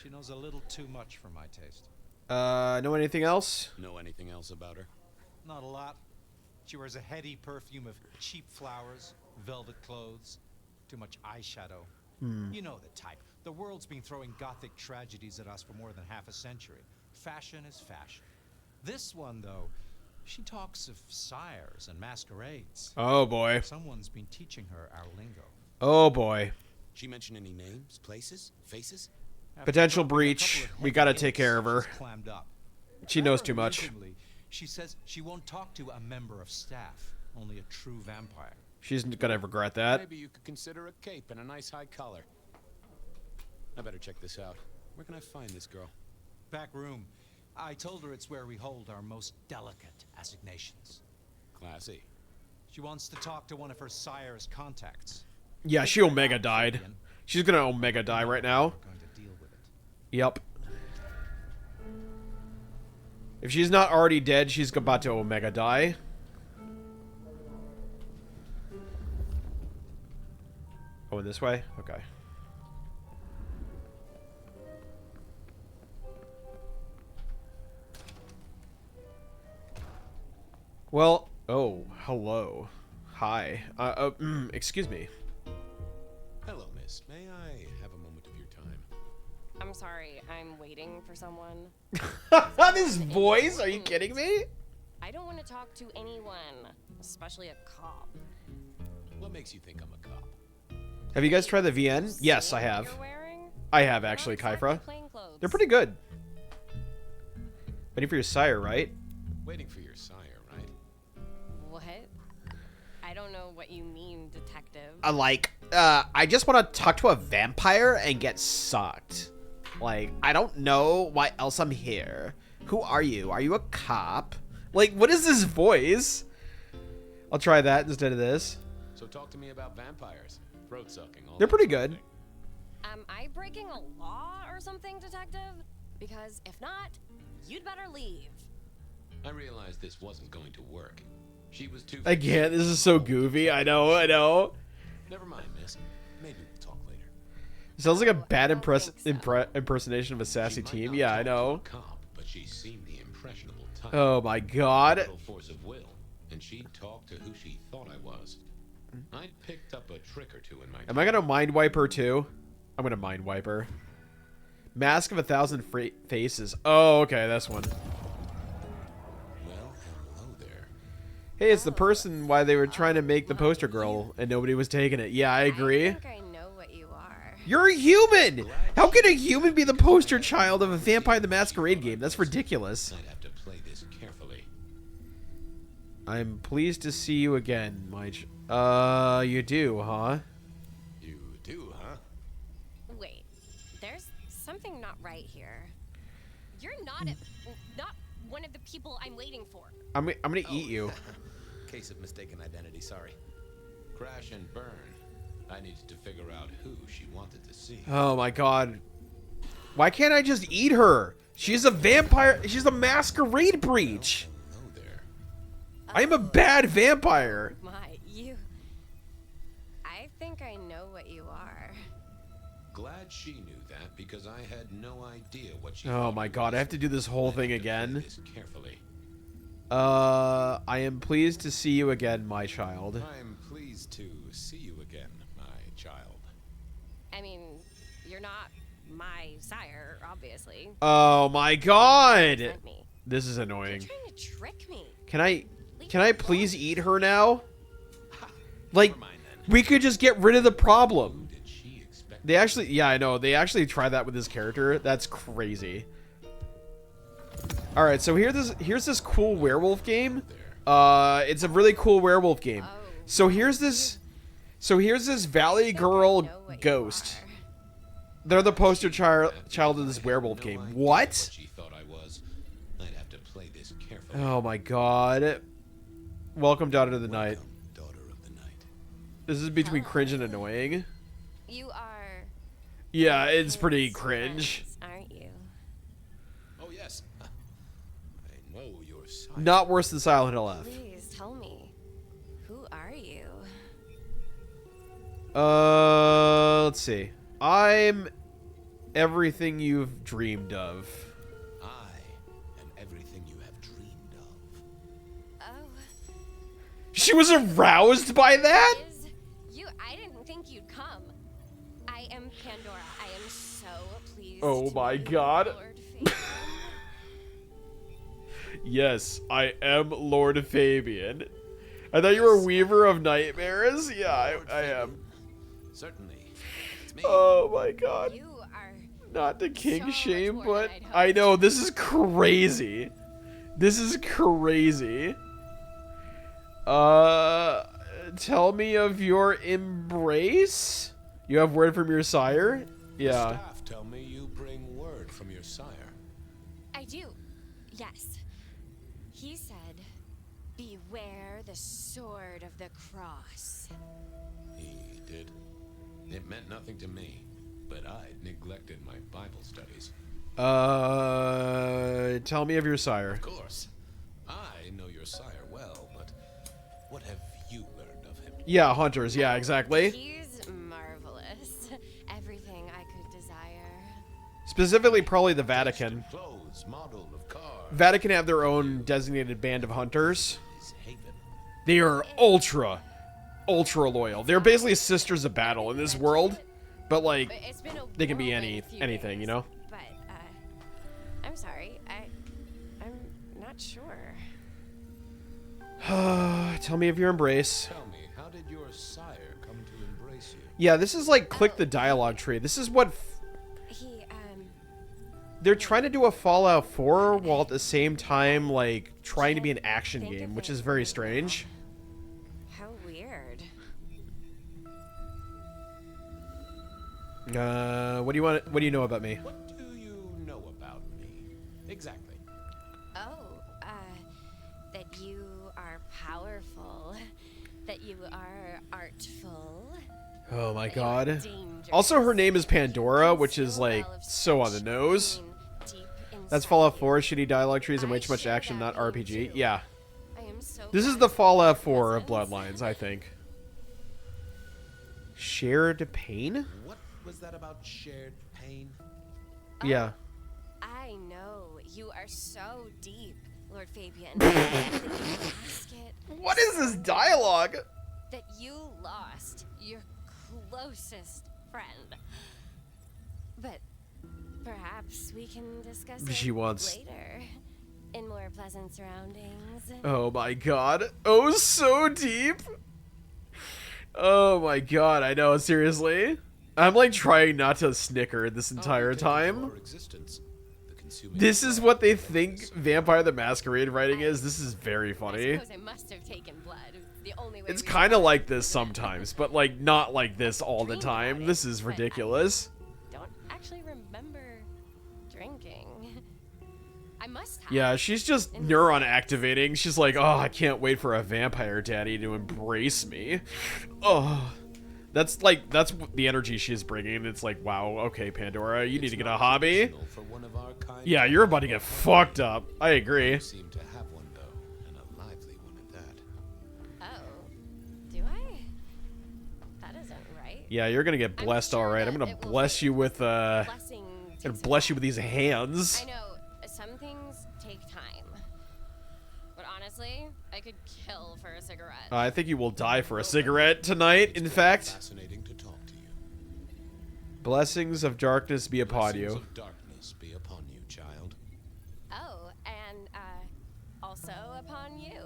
S17: She knows a little too much for my taste.
S1: Know anything else?
S3: Know anything else about her?
S17: Not a lot. She wears a heady perfume of cheap flowers, velvet clothes, too much eyeshadow. You know the type. The world's been throwing gothic tragedies at us for more than half a century. Fashion is fashion. This one, though, she talks of sires and masquerades.
S1: Oh boy.
S17: Someone's been teaching her our lingo.
S1: Oh boy.
S3: She mention any names, places, faces?
S1: Potential breach. We gotta take care of her. She knows too much.
S17: She says she won't talk to a member of staff, only a true vampire.
S1: She's gonna regret that.
S3: Maybe you could consider a cape and a nice high collar. I better check this out. Where can I find this girl?
S17: Back room. I told her it's where we hold our most delicate assignations.
S3: Classy.
S17: She wants to talk to one of her sire's contacts.
S1: Yeah, she Omega died. She's gonna Omega die right now. Yep. If she's not already dead, she's about to Omega die. Going this way? Okay. Well, oh, hello. Hi. Excuse me.
S3: Hello, miss. May I have a moment of your time?
S18: I'm sorry, I'm waiting for someone.
S1: This voice? Are you kidding me?
S18: I don't want to talk to anyone, especially a cop.
S3: What makes you think I'm a cop?
S1: Have you guys tried the VN? Yes, I have. I have, actually, Kyfra. They're pretty good. Waiting for your sire, right?
S3: Waiting for your sire, right?
S18: What? I don't know what you mean, detective.
S1: I just want to talk to a vampire and get sucked. Like, I don't know why else I'm here. Who are you? Are you a cop? Like, what is this voice? I'll try that instead of this.
S3: So talk to me about vampires.
S4: throat sucking.
S1: They're pretty good.
S18: Am I breaking a law or something, detective? Because if not, you'd better leave.
S3: I realized this wasn't going to work. She was too.
S1: Again, this is so goofy. I know, I know.
S3: Never mind, miss. Maybe we'll talk later.
S1: Sounds like a bad impersonation of a sassy team. Yeah, I know.
S3: But she seemed the impressionable type.
S1: Oh my god.
S3: Little force of will, and she'd talk to who she thought I was. I'd picked up a trick or two in my.
S1: Am I gonna mind wipe her too? I'm gonna mind wipe her. Mask of 1,000 Faces. Oh, okay, that's one.
S3: Well, hello there.
S1: Hey, it's the person why they were trying to make the poster girl and nobody was taking it. Yeah, I agree.
S18: I think I know what you are.
S1: You're a human! How can a human be the poster child of a Vampire the Masquerade game? That's ridiculous.
S3: I'd have to play this carefully.
S1: I'm pleased to see you again, my you do, huh?
S3: You do, huh?
S18: Wait, there's something not right here. You're not one of the people I'm waiting for.
S1: I'm gonna eat you.
S3: Case of mistaken identity, sorry. Crash and burn. I needed to figure out who she wanted to see.
S1: Oh my god. Why can't I just eat her? She's a vampire. She's a masquerade breach.
S3: Hello there.
S1: I'm a bad vampire.
S18: You. I think I know what you are.
S3: Glad she knew that because I had no idea what she.
S1: Oh my god, I have to do this whole thing again.
S3: This carefully.
S1: I am pleased to see you again, my child.
S3: I am pleased to see you again, my child.
S18: I mean, you're not my sire, obviously.
S1: Oh my god! This is annoying.
S18: You're trying to trick me.
S1: Can I please eat her now? Like, we could just get rid of the problem. They actually, yeah, I know. They actually tried that with this character. That's crazy. All right, so here's this cool werewolf game. It's a really cool werewolf game. So here's this Valley Girl ghost. They're the poster child of this werewolf game. What? Oh my god. Welcome, Daughter of the Night. This is between cringe and annoying.
S18: You are.
S1: Yeah, it's pretty cringe.
S18: Aren't you?
S3: Oh yes. I know your sire.
S1: Not worse than Silent Hill F.
S18: Please tell me. Who are you?
S1: Let's see. I'm everything you've dreamed of.
S3: I am everything you have dreamed of.
S18: Oh.
S1: She was aroused by that?
S18: I didn't think you'd come. I am Pandora. I am so pleased.
S1: Oh my god. Yes, I am Lord Fabian. I thought you were Weaver of Nightmares. Yeah, I am.
S3: Certainly. It's me.
S1: Oh my god.
S18: You are
S1: not the king shame, but I know this is crazy. This is crazy. Tell me of your embrace? You have word from your sire? Yeah.
S3: Staff tell me you bring word from your sire.
S18: I do. Yes. He said, beware the sword of the cross.
S3: He did. It meant nothing to me, but I'd neglected my Bible studies.
S1: Tell me of your sire.
S3: Of course. I know your sire well, but what have you learned of him?
S1: Yeah, hunters. Yeah, exactly.
S18: He's marvelous. Everything I could desire.
S1: Specifically, probably the Vatican.
S3: Clothes, model of car.
S1: Vatican have their own designated band of hunters. They are ultra loyal. They're basically sisters of battle in this world, but like they can be anything, you know.
S18: But I'm sorry. I'm not sure.
S1: Tell me of your embrace.
S3: Tell me, how did your sire come to embrace you?
S1: Yeah, this is like click the dialogue tree. This is what they're trying to do a Fallout 4 while at the same time like trying to be an action game, which is very strange.
S18: How weird.
S1: What do you want? What do you know about me?
S3: What do you know about me? Exactly.
S18: Oh, that you are powerful, that you are artful.
S1: Oh my god. Also, her name is Pandora, which is like so on the nose. That's Fallout 4, shitty dialogue trees and way too much action, not RPG. Yeah. This is the Fallout 4 of Bloodlines, I think. Shared pain?
S3: What was that about shared pain?
S1: Yeah.
S18: I know you are so deep, Lord Fabian.
S1: What is this dialogue?
S18: That you lost your closest friend. But perhaps we can discuss
S1: She
S18: it
S1: wants-
S18: later in more pleasant surroundings.
S1: Oh my god. Oh, so deep. Oh my god, I know, seriously. I'm like trying not to snicker this entire time. This is what they think Vampire the Masquerade writing is. This is very funny.
S18: I suppose I must have taken blood. The only way
S1: It's
S18: we
S1: kind of like this sometimes, but like not like this all the time. This is ridiculous.
S18: don't actually remember drinking. I must have.
S1: Yeah, she's just neuron activating. She's like, oh, I can't wait for a vampire daddy to embrace me. Oh, that's the energy she's bringing. It's like, wow, okay, Pandora, you need to get a hobby. Yeah, you're about to get fucked up. I agree.
S3: You seem to have one though, and a lively one at that.
S18: Oh, do I? That isn't right.
S1: Yeah, you're gonna get blessed, all right. I'm gonna bless you with gonna bless you with these hands.
S18: I know some things take time, but honestly, I could kill for a cigarette.
S1: I think you will die for a cigarette tonight. In fact,
S3: Fascinating to talk to you.
S1: blessings of darkness be upon
S3: Blessings
S1: you.
S3: of darkness be upon you, child.
S18: Oh, and also upon you.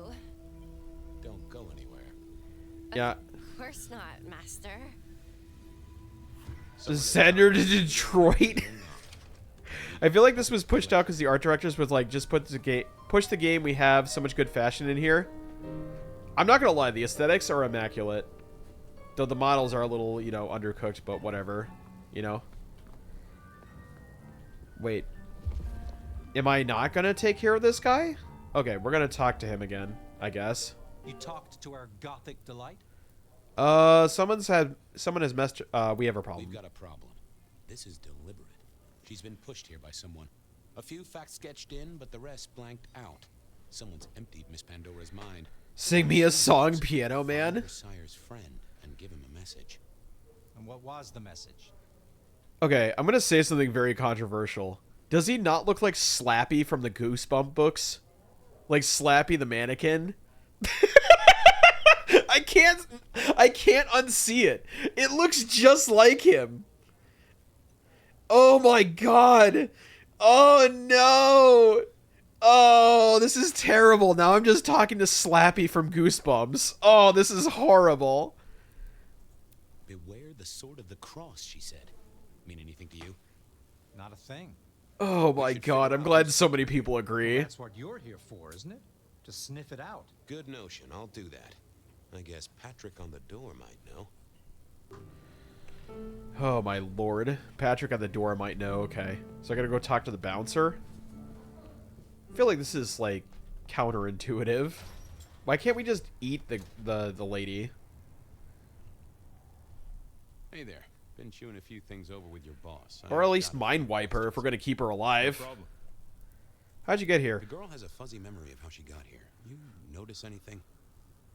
S3: Don't go anywhere.
S1: Yeah.
S18: Of course not, Master.
S1: Send her to Detroit. I feel like this was pushed out because the art directors was like, just push the game. We have so much good fashion in here. I'm not gonna lie, the aesthetics are immaculate. Though the models are a little, you know, undercooked, but whatever. You know? Wait. Am I not gonna take care of this guy? Okay, we're gonna talk to him again, I guess.
S17: You talked to our gothic delight?
S1: Someone has messed, we have a problem.
S3: We've got a problem. This is deliberate. She's been pushed here by someone. A few facts sketched in, but the rest blanked out. Someone's emptied Miss Pandora's mind.
S1: Sing me a song, Piano Man.
S3: Find her sire's friend and give him a message.
S17: And what was the message?
S1: Okay, I'm gonna say something very controversial. Does he not look like Slappy from the Goosebump books? Like Slappy the mannequin? I can't unsee it. It looks just like him. Oh my god. Oh no. Oh, this is terrible. Now I'm just talking to Slappy from Goosebumps. Oh, this is horrible.
S3: Beware the sword of the cross, she said. Mean anything to you?
S17: Not a thing.
S1: Oh my god, I'm glad so many people agree.
S17: That's what you're here for, isn't it? To sniff it out.
S3: Good notion, I'll do that. I guess Patrick on the door might know.
S1: Oh my lord. Patrick at the door might know. Okay. So I gotta go talk to the bouncer? I feel like this is, like, counterintuitive. Why can't we just eat the lady?
S4: Hey there. Been chewing a few things over with your boss.
S1: Or at least mind wipe her if we're gonna keep her alive.
S4: No problem.
S1: How'd you get here?
S3: The girl has a fuzzy memory of how she got here. You notice anything?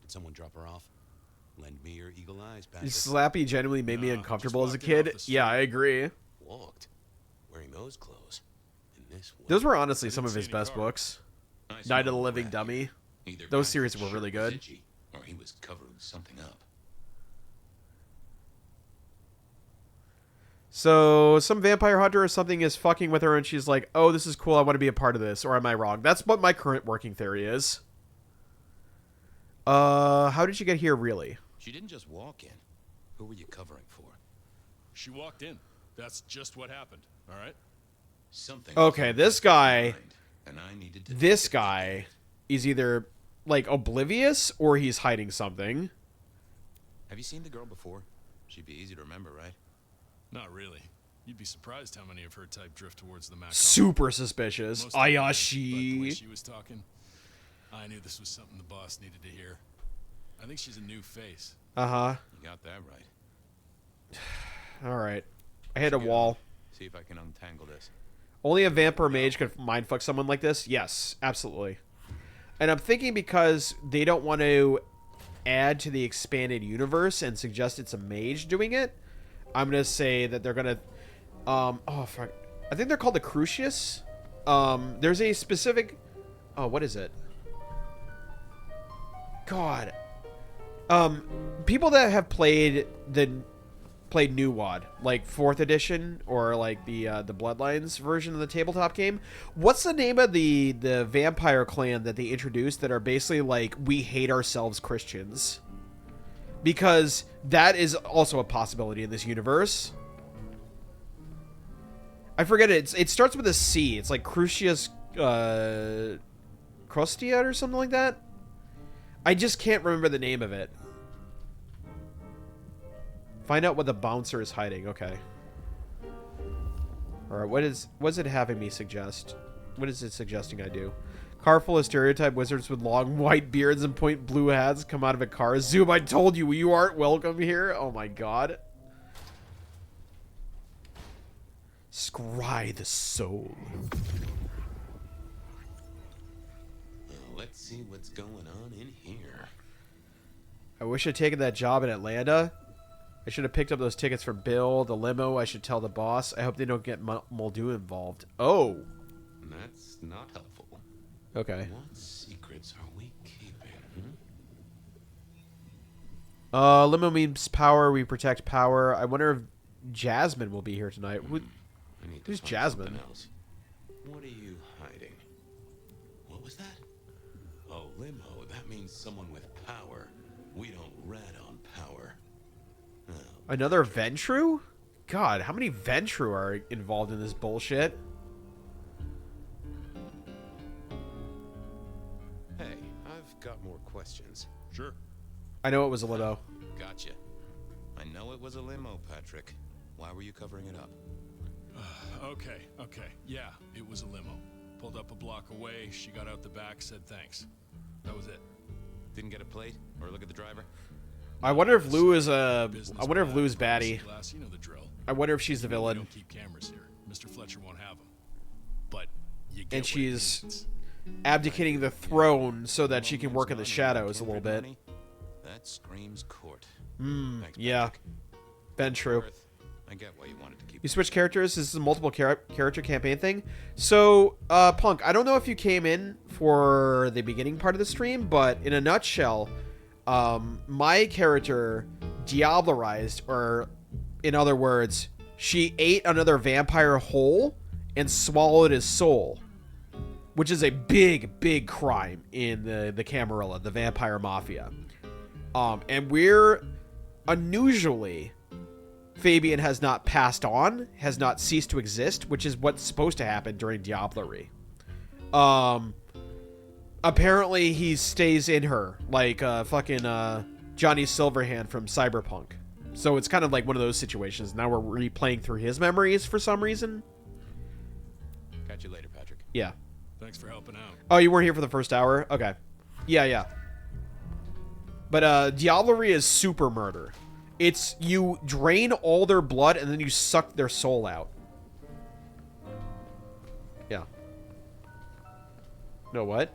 S3: Did someone drop her off? Lend me your eagle eyes, Patrick.
S1: Slappy genuinely made me uncomfortable as a kid. Yeah, I agree.
S3: Walked. Wearing those clothes. In this way.
S1: Those were honestly some of his best books.
S3: Nice
S1: Night of the
S3: little
S1: Living
S3: rat
S1: Dummy.
S3: here. Either
S1: Those
S3: Patrick's
S1: series were
S3: shirt
S1: really
S3: was
S1: good.
S3: itchy, or he was covering something up.
S1: So, some vampire hunter or something is fucking with her and she's like, oh, this is cool, I want to be a part of this. Or am I wrong? That's what my current working theory is. How did you get here, really?
S3: She didn't just walk in. Who were you covering for?
S15: She walked in. That's just what happened, all right?
S3: Something.
S1: Okay, this guy...
S3: And I needed to
S1: This guy is either, like, oblivious or he's hiding something.
S3: Have you seen the girl before? She'd be easy to remember, right?
S15: Not really. You'd be surprised how many of her type drift towards the Mac.
S1: Super suspicious.
S15: Most of them did, but the way
S1: Ayashi.
S15: she was talking, I knew this was something the boss needed to hear. I think she's a new face.
S1: Uh-huh.
S3: You got that right.
S1: Alright. I hit a wall.
S4: See if I can untangle this.
S1: Only a vampire mage could mindfuck someone like this? Yes, absolutely. And I'm thinking because they don't want to add to the expanded universe and suggest it's a mage doing it, I'm going to say that they're going to... oh, fuck. I think they're called the Crucius. There's a specific... Oh, what is it? God. People that have played New WoD, like 4th edition or like the Bloodlines version of the tabletop game. What's the name of the vampire clan that they introduced that are basically like, we hate ourselves Christians? Because that is also a possibility in this universe. I forget it. It starts with a C. It's like Crucius Crustia or something like that. I just can't remember the name of it. Find out what the bouncer is hiding. Okay. Alright, what's it having me suggest? What is it suggesting I do? Car full of stereotype wizards with long white beards and point blue hats come out of a car. Zoom, I told you, you aren't welcome here. Oh my god. Scry the soul.
S3: Let's see what's going on in here.
S1: I wish I'd taken that job in Atlanta. I should have picked up those tickets for Bill, the limo. I should tell the boss. I hope they don't get Muldoon involved. Oh.
S3: That's not helpful.
S1: Okay.
S3: What secrets are we keeping?
S1: Limo means power. We protect power. I wonder if Jasmine will be here tonight. Who's Jasmine?
S3: What are you hiding? What was that? Oh, limo. That means someone with power. We don't rat on power.
S1: Another Ventru? God, how many Ventru are involved in this bullshit?
S3: Hey, I've got more questions.
S15: Sure.
S1: I know it was a limo.
S3: Gotcha. I know it was a limo, Patrick. Why were you covering it up?
S15: Okay. Yeah, it was a limo. Pulled up a block away, she got out the back, said thanks. That was it.
S3: Didn't get a plate or look at the driver?
S1: I wonder if Lou is a... I wonder if Lou's baddie.
S15: You know the drill.
S1: I wonder if she's the
S15: We
S1: villain.
S15: don't keep cameras here. Mr. Fletcher won't have them. But you get
S1: And
S15: what it
S1: she's
S15: means.
S1: abdicating the throne so that she can work in the shadows a little bit.
S3: That screams court. Thanks,
S1: Yeah. Ventru.
S3: I get why you wanted to keep.
S1: You switch characters. This is a multiple character campaign thing. So, Punk, I don't know if you came in for the beginning part of the stream, but in a nutshell, my character Diablerized, or in other words, she ate another vampire whole and swallowed his soul, which is a big crime in the Camarilla, the vampire mafia. And we're unusually... Fabian has not passed on, has not ceased to exist, which is what's supposed to happen during Diablerie. Apparently he stays in her, like fucking Johnny Silverhand from Cyberpunk. So it's kind of like one of those situations. Now we're replaying through his memories for some reason.
S3: Catch you later, Patrick.
S1: Yeah.
S15: Thanks for helping out.
S1: Oh, you weren't here for the first hour? Okay. Yeah. But Diablerie is super murder. It's you drain all their blood and then you suck their soul out. Yeah. No, what?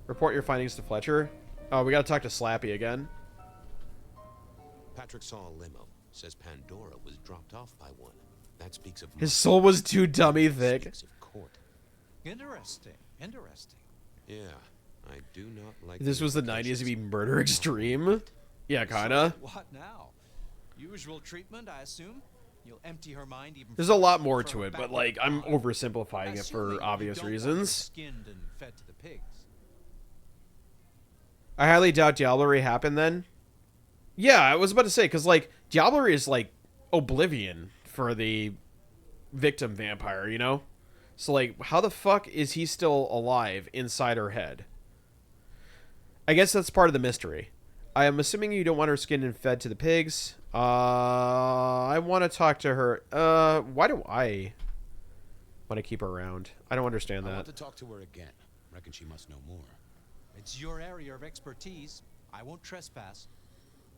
S1: Report your findings to Fletcher. Oh, we gotta talk to Slappy again.
S3: Patrick saw a limo. Says Pandora was dropped off by one. That speaks of
S1: His soul was too dummy thick.
S3: Speaks of court.
S17: Interesting.
S3: Yeah, I do not like.
S1: If this was the 90s, it'd be murder extreme. Yeah, kinda.
S17: What now? Usual treatment, I assume? You'll empty her mind even
S1: There's a lot more to it, but like I'm oversimplifying it for obvious reasons.
S17: skinned and fed to the pigs.
S1: I highly doubt Diablerie happened then. Yeah, I was about to say, because like Diablerie is like oblivion for the victim vampire, you know? So like, how the fuck is he still alive inside her head? I guess that's part of the mystery. I am assuming you don't want her skinned and fed to the pigs. I want to talk to her. Why do I want to keep her around? I don't understand
S3: I
S1: that.
S3: want to talk to her again. Reckon she must know more.
S17: It's your area of expertise. I won't trespass.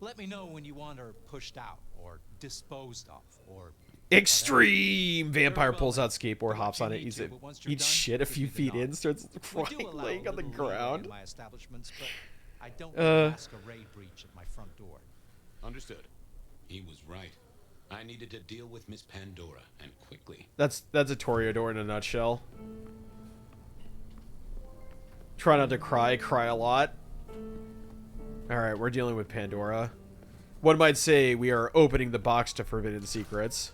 S17: Let me know when you want her pushed out, or disposed of, or...
S1: Extreme! Vampire
S17: Very well,
S1: pulls
S17: then.
S1: out skateboard,
S17: Do
S1: hops
S17: what
S1: on
S17: you
S1: it,
S17: need
S1: eats
S17: to,
S1: it,
S17: but once you're
S1: eats
S17: done,
S1: shit a
S17: give
S1: few
S17: me the
S1: feet
S17: nod.
S1: in, starts
S17: We do
S1: crying,
S17: allow
S1: laying
S17: a
S1: on the
S17: little leeway
S1: ground.
S17: in my establishments, but I don't
S1: Uh.
S17: masquerade breach at my front door.
S3: Understood. He was right. I needed to deal with Miss Pandora, and quickly.
S1: That's a Toreador in a nutshell. Try not to cry a lot. Alright, we're dealing with Pandora. One might say we are opening the box to forbidden secrets.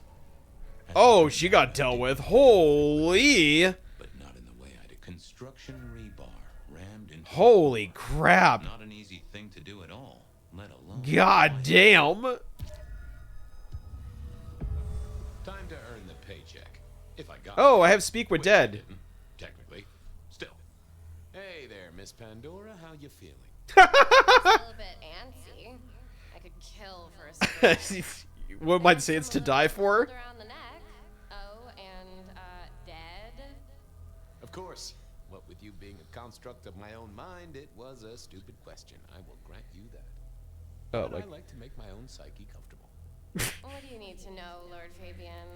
S1: Oh, she got dealt with. Holy!
S3: But not in the way I did. Construction rebar rammed into.
S1: Holy crap!
S3: Not an easy thing to do at all, let alone.
S1: God damn!
S3: Time to earn the paycheck. If I got
S1: Oh,
S3: it.
S1: I have Speak with
S3: Which I
S1: Dead.
S3: didn't, technically. Still. Hey there, Miss Pandora. How you feeling?
S18: A little bit antsy. I could kill for a cigarette.
S1: What might say it's to die for?
S18: Around the neck. Oh, and dead.
S3: Of course. What with you being a construct of my own mind, it was a stupid question. I will grant you that.
S1: Oh,
S3: But I like to make my own psyche comfortable.
S18: What do you need to know, Lord Fabian?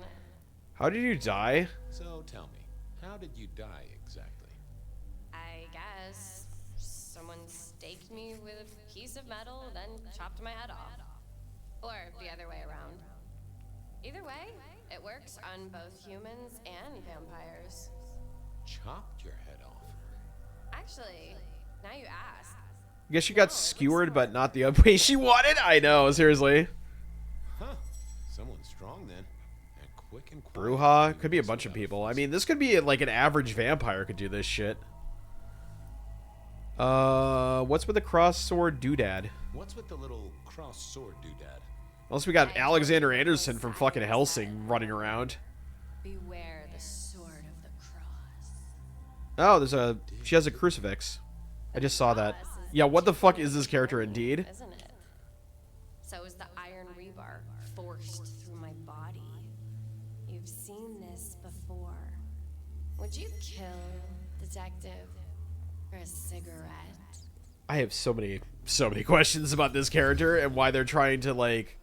S1: How did you die?
S3: So tell me, how did you die exactly?
S18: I guess someone staked me with a piece of metal, then chopped my head off. Or the other way around. Either way, it works on both humans and vampires.
S3: Chopped your head off?
S18: Actually, now you ask.
S1: I guess she got skewered, but not the way she wanted? I know, seriously.
S3: Huh. Someone strong then. And quick and quiet.
S1: Bruja? Could be a bunch of people. I mean, this could be like an average vampire could do this shit. What's with the cross sword doodad?
S3: What's with the little cross sword doodad?
S1: Unless we got Alexander Anderson from fucking Helsing running around.
S18: Beware the sword of the cross.
S1: Oh, she has a crucifix. I just saw that. Yeah, what the fuck is this character indeed?
S18: Isn't it? So is the iron rebar forced through my body. You've seen this before. Would you kill, detective, for a cigarette?
S1: I have so many questions about this character and why they're trying to like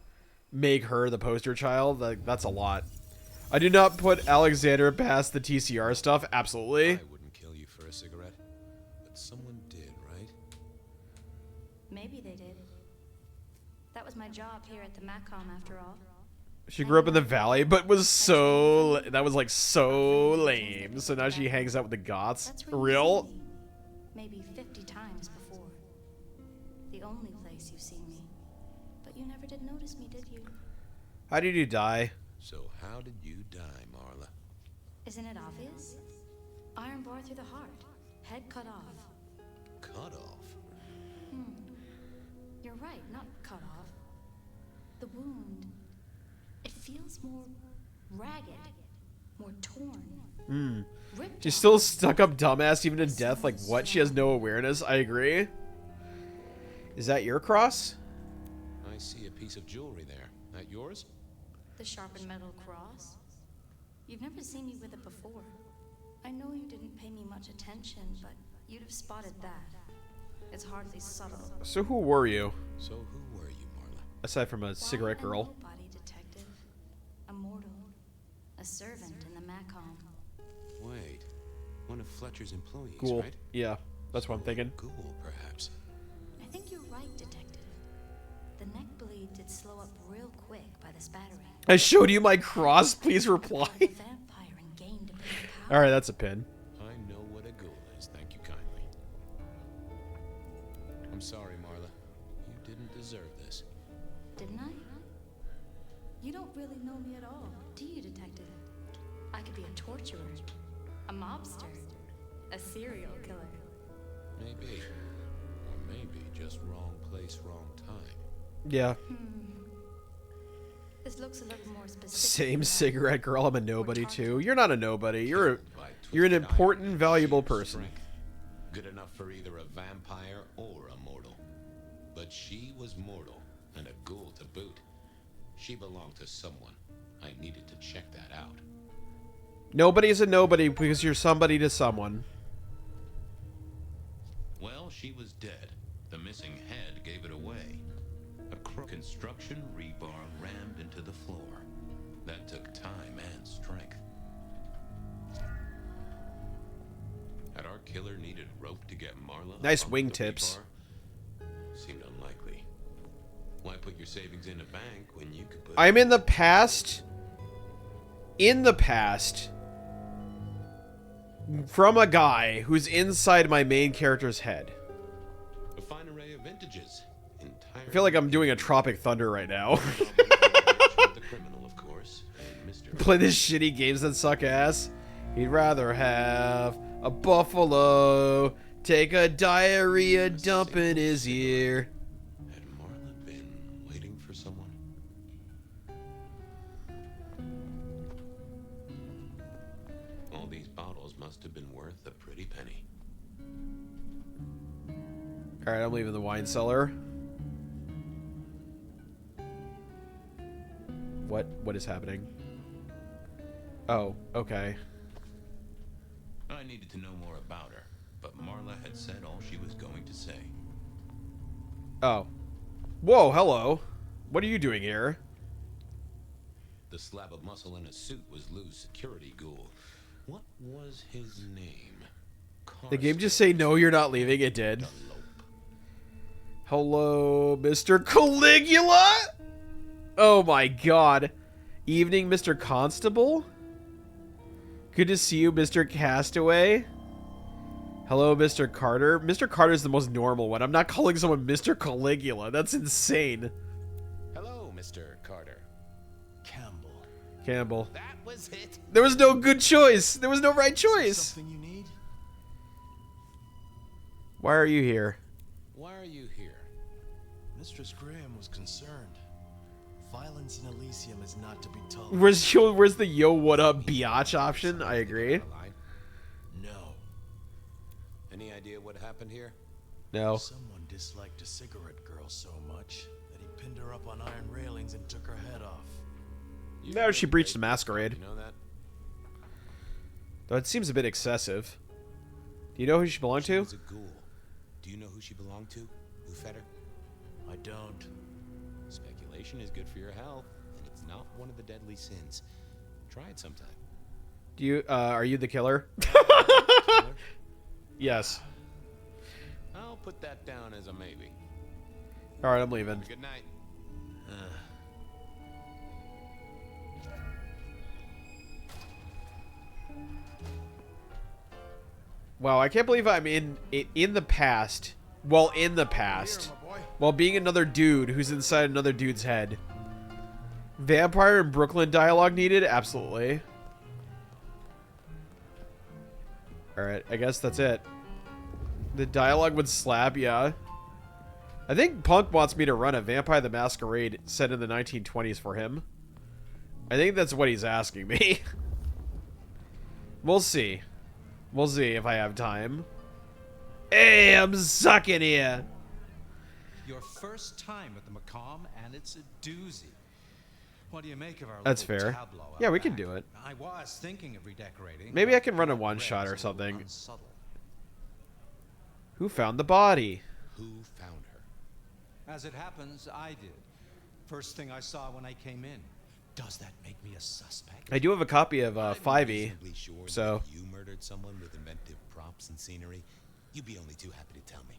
S1: make her the poster child. Like, that's a lot. I do not put Alexander past the TCR stuff. Absolutely.
S3: I wouldn't kill you for a cigarette, but someone did, right?
S19: Maybe they did. That was my job here at the MACOM, after all.
S1: She grew up in the valley, but was so that was like so lame. So now she hangs out with the goths.
S19: That's where you've
S1: Real?
S19: seen me. Maybe 50 times before. The only place you've seen me. But you never did notice me, did you?
S1: How did you die?
S3: So how did you die, Marla?
S19: Isn't it obvious? Iron bar through the heart. Head cut off.
S3: Cut off?
S19: You're right, not cut off. The wound, it feels more ragged, more torn.
S1: She's still stuck up dumbass even in death. Like what? She has no awareness. I agree. Is that your cross?
S3: I see a piece of jewelry there. That yours?
S19: The sharpened metal cross. You've never seen me with it before. I know you didn't pay me much attention, but you'd have spotted that. It's hardly subtle.
S1: So who were you?
S3: So who were you, Marla?
S1: Aside from a cigarette
S19: Why,
S1: girl.
S19: a nobody, detective. A mortal. A servant in the MACOM.
S3: Wait. One of Fletcher's employees,
S1: Ghoul.
S3: right?
S1: Yeah, that's what I'm thinking.
S3: Ghoul, perhaps.
S19: I think you're right, detective. The neck bleed did slow up real quick by the spattering.
S1: I showed you my cross. Please reply.
S19: The vampire and gained a bit of power.
S1: All right, that's a pin.
S3: I know what a ghoul is. Thank you kindly. I'm sorry, Marla. You didn't deserve this.
S19: Didn't I? You don't really know me at all, do you, detective? I could be a torturer, a mobster, a serial killer.
S3: Maybe. Or maybe just wrong place, wrong time.
S1: Yeah.
S19: This looks a little more specific.
S1: Same cigarette girl. I'm a nobody too. You're not a nobody. You're an important, valuable person.
S3: Good enough for either a vampire or a mortal. But she was mortal, and a ghoul to boot. She belonged to someone. I needed to check that out.
S1: Nobody's a nobody because you're somebody to someone.
S3: Well, she was dead. The missing head gave it away. A Construction rebar rammed into the floor. That took time and strength. Had our killer needed rope to get Marla?
S1: Nice
S3: up
S1: wingtips.
S3: the rebar? Seemed unlikely. Why put your savings in a bank when you could put...
S1: I'm in the past. In the past. From a guy who's inside my main character's head.
S3: A fine array of vintages.
S1: I feel like I'm doing a Tropic Thunder right now.
S3: The criminal, of course, and Mr.
S1: Play this shitty games that suck ass. He'd rather have a buffalo take a diarrhea dump in his ear.
S3: Had Marla been waiting for someone? All these bottles must have been worth a pretty penny.
S1: Alright, I'm leaving the wine cellar. What is happening? Oh, okay.
S3: I needed to know more about her, but Marla had said all she was going to say.
S1: Oh. Whoa, hello. What are you doing here?
S3: The slab of muscle in a suit was Lou's security ghoul. What was his name?
S1: The game just say no, you're not leaving. It did. Hello, Mr. Caligula? Oh my god. Evening, Mr. Constable? Good to see you, Mr. Castaway. Hello, Mr. Carter. Mr. Carter's the most normal one. I'm not calling someone Mr. Caligula. That's insane.
S3: Hello, Mr. Carter.
S1: Campbell.
S12: That was it.
S1: There was no good choice. There was no right choice.
S12: Something you need?
S1: Why are you here?
S3: Why are you here?
S12: Mistress Graham was concerned. Violence in Elysium is not to be tolerated.
S1: Where's the yo what up biatch option? I agree.
S12: No.
S3: Any idea what happened here?
S1: No.
S12: Someone disliked a cigarette girl so much that he pinned her up on iron railings and took her head off.
S1: No, she breached the masquerade.
S3: You know that?
S1: Though it seems a bit excessive. Do you know who she belonged to?
S3: She was a ghoul. Do you know who she belonged to? Who fed her?
S12: I don't.
S3: Speculation is good for your health, and it's not one of the deadly sins. Try it sometime.
S1: Do you are you the killer? Yes.
S3: I'll put that down as a maybe.
S1: All right, I'm leaving.
S3: Good night.
S1: Wow, I can't believe I'm in the past. Well, in the past. While being another dude who's inside another dude's head. Vampire in Brooklyn dialogue needed? Absolutely. Alright, I guess that's it. The dialogue would slap, yeah. I think Punk wants me to run a Vampire the Masquerade set in the 1920s for him. I think that's what he's asking me. We'll see. We'll see if I have time. Hey, I'm sucking here.
S17: Your first time at the Macomb, and it's a doozy. What do you make of our
S1: That's
S17: little
S1: fair.
S17: tableau
S1: Yeah,
S17: out
S1: we can
S17: back?
S1: do it.
S17: I was thinking of redecorating.
S1: Maybe
S17: but
S1: I can run a
S17: red
S1: one-shot or
S17: is a little
S1: something.
S17: unsubtle.
S1: Who found the body?
S3: Who found her?
S17: As it happens, I did. First thing I saw when I came in. Does that make me a suspect?
S1: I do have a copy of 5e,
S3: Reasonably sure
S1: so...
S3: that if you murdered someone with inventive props and scenery, you'd be only too happy to tell me.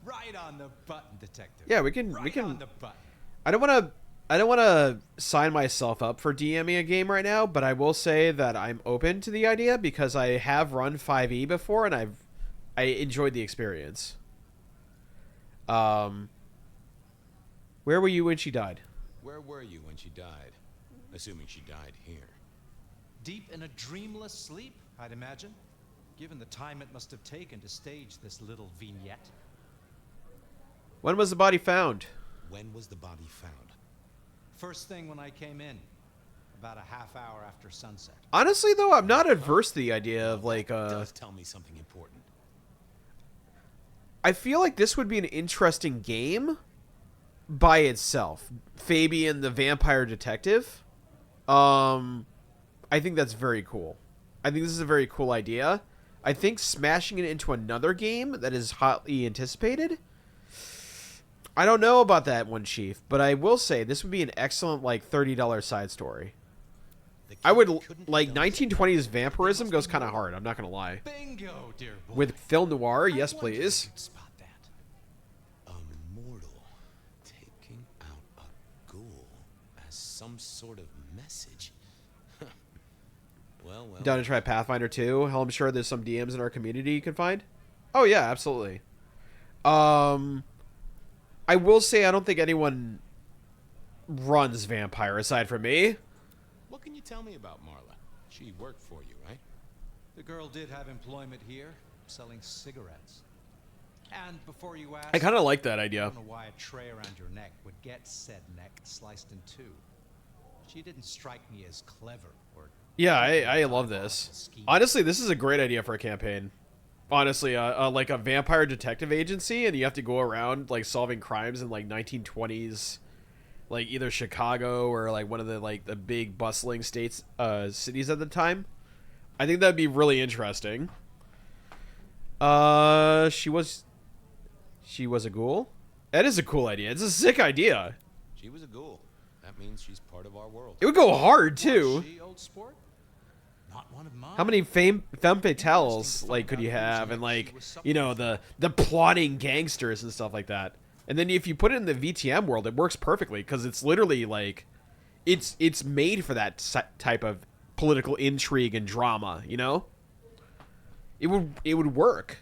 S17: Right on the button, detective.
S1: Yeah, we can...
S17: Right on the button.
S1: I don't want to sign myself up for DMing a game right now, but I will say that I'm open to the idea because I have run 5e before and I enjoyed the experience. Where were you when she died?
S3: Where were you when she died? Assuming she died here.
S17: Deep in a dreamless sleep, I'd imagine. Given the time it must have taken to stage this little vignette.
S1: When was the body found?
S3: When was the body found?
S17: First thing when I came in. About a half hour after sunset.
S1: Honestly, though, I'm not adverse to the idea of, like,
S3: Does tell me something important.
S1: I feel like this would be an interesting game by itself. Fabian the Vampire Detective. I think that's very cool. I think this is a very cool idea. I think smashing it into another game that is hotly anticipated, I don't know about that one, Chief, but I will say this would be an excellent, like, $30 side story. I would, like, 1920s vampirism goes kind of hard, I'm not going to lie.
S17: Bingo, dear boy.
S1: With film noir, yes, please.
S17: Spot that.
S3: A mortal taking out a ghoul as some sort of message. well.
S1: Down to try Pathfinder 2? Hell, I'm sure there's some DMs in our community you can find. Oh, yeah, absolutely. I will say I don't think anyone runs Vampire aside from me.
S3: What can you tell me about Marla? She worked for you, right?
S17: The girl did have employment here, selling cigarettes. And before you ask,
S1: I kind of like that idea.
S17: I don't know why a tray around your neck would get said neck sliced in two. She didn't strike me as clever or...
S1: Yeah, I love this. Honestly, this is a great idea for a campaign. Honestly, like a vampire detective agency, and you have to go around like solving crimes in like 1920s, like either Chicago or like one of the like the big bustling cities at the time. I think that'd be really interesting. She was a ghoul. That is a cool idea. It's a sick idea.
S3: She was a ghoul. That means she's part of our world.
S1: It would go hard too.
S17: Was she, old sport? Not one of mine.
S1: How many femme fatales like could you have, and like, you know, the plotting gangsters and stuff like that. And then if you put it in the VTM world, it works perfectly because it's literally like, it's made for that type of political intrigue and drama. You know, it would work.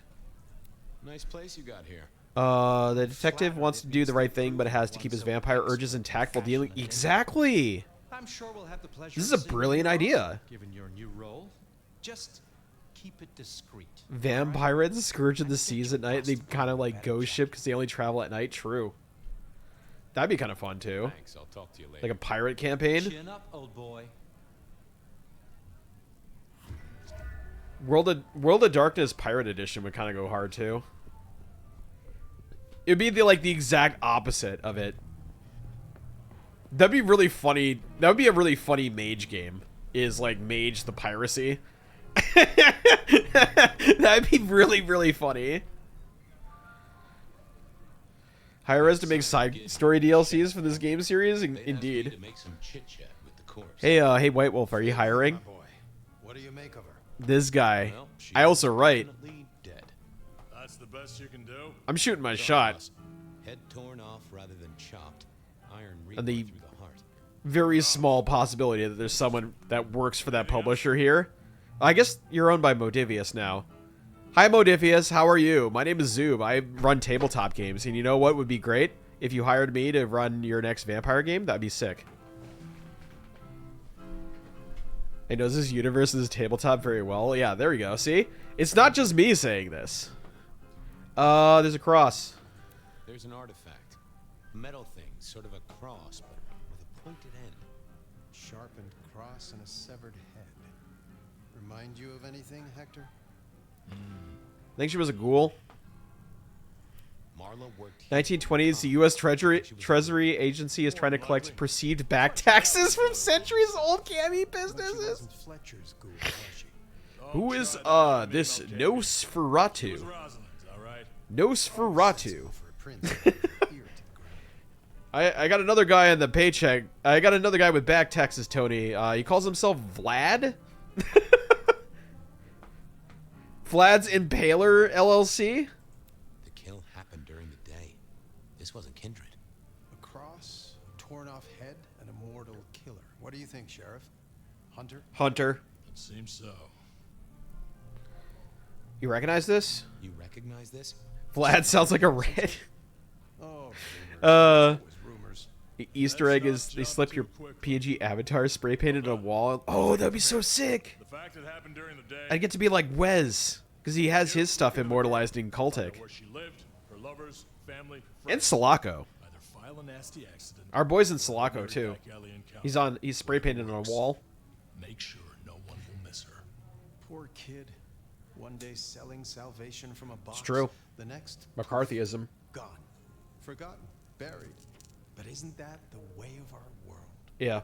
S3: Nice place you got here.
S1: The detective wants to do the right thing, but has to keep his vampire urges intact while dealing. Exactly.
S17: I'm sure we'll have the pleasure.
S1: This is a brilliant idea.
S17: Given your new role, just keep it discreet.
S1: Vampirates, Scourge of the Seas at night. They kind of like ghost ship because they only travel at night. True. That'd be kind of fun too.
S3: Thanks. I'll talk to you later.
S1: Like a pirate campaign.
S17: Chin up, old boy.
S1: World of Darkness Pirate Edition would kind of go hard too. It'd be the exact opposite of it. That'd be really funny. That would be a really funny mage game. Is like Mage the Piracy. That'd be really, really funny. Hire us to make side story DLCs for this game series? Indeed. Hey, White Wolf, are you hiring?
S12: What do you make of her?
S1: This guy. I also write.
S15: That's the best you can do.
S1: I'm shooting my shot.
S3: Head torn off rather than chopped. Iron
S1: And the
S3: through the heart.
S1: very small possibility that there's someone that works for that publisher here. I guess you're owned by Modifius now. Hi, Modifius. How are you? My name is Zoob. I run tabletop games, and you know what would be great? If you hired me to run your next vampire game, that'd be sick. He knows his universe and his tabletop very well. Yeah, there we go. See? It's not just me saying this. There's a cross.
S3: There's an artifact. Metal thing, sort of a cross, but with a pointed end.
S12: Sharpened cross and a severed head. Remind you of anything, Hector?
S1: Think she was a ghoul?
S3: Marla worked
S1: 1920s, the U.S. Treasury Agency is trying to collect perceived back taxes from centuries-old gammy businesses. Who is, this Nosferatu? Nosferatu. I got another guy on the paycheck. I got another guy with back taxes, Tony. He calls himself Vlad. Vlad's Impaler LLC.
S3: The kill happened during the day. This wasn't kindred.
S12: A cross, torn off head, and a mortal killer. What do you think, Sheriff? Hunter?
S1: Hunter.
S15: It seems so.
S1: You recognize this?
S3: You recognize this?
S1: Vlad sounds like a red.
S12: Oh, rumors.
S1: Easter egg is they slip your PNG avatar spray painted on a wall. Oh, that'd be so sick.
S15: The fact it happened during the day.
S1: I'd get to be like Wes, because he has his stuff immortalized in Cultic.
S15: Where she lived, her lovers, family,
S1: And Sulaco.
S15: Either file a nasty accident.
S1: Our boy's in Sulaco too. He's spray painted on a wall.
S15: Make sure no one will miss her.
S12: Poor kid. One day selling salvation from a box.
S1: It's true.
S12: The next,
S1: McCarthyism.
S12: gone. Forgotten. Buried. But isn't that the way of our world?
S1: Yeah.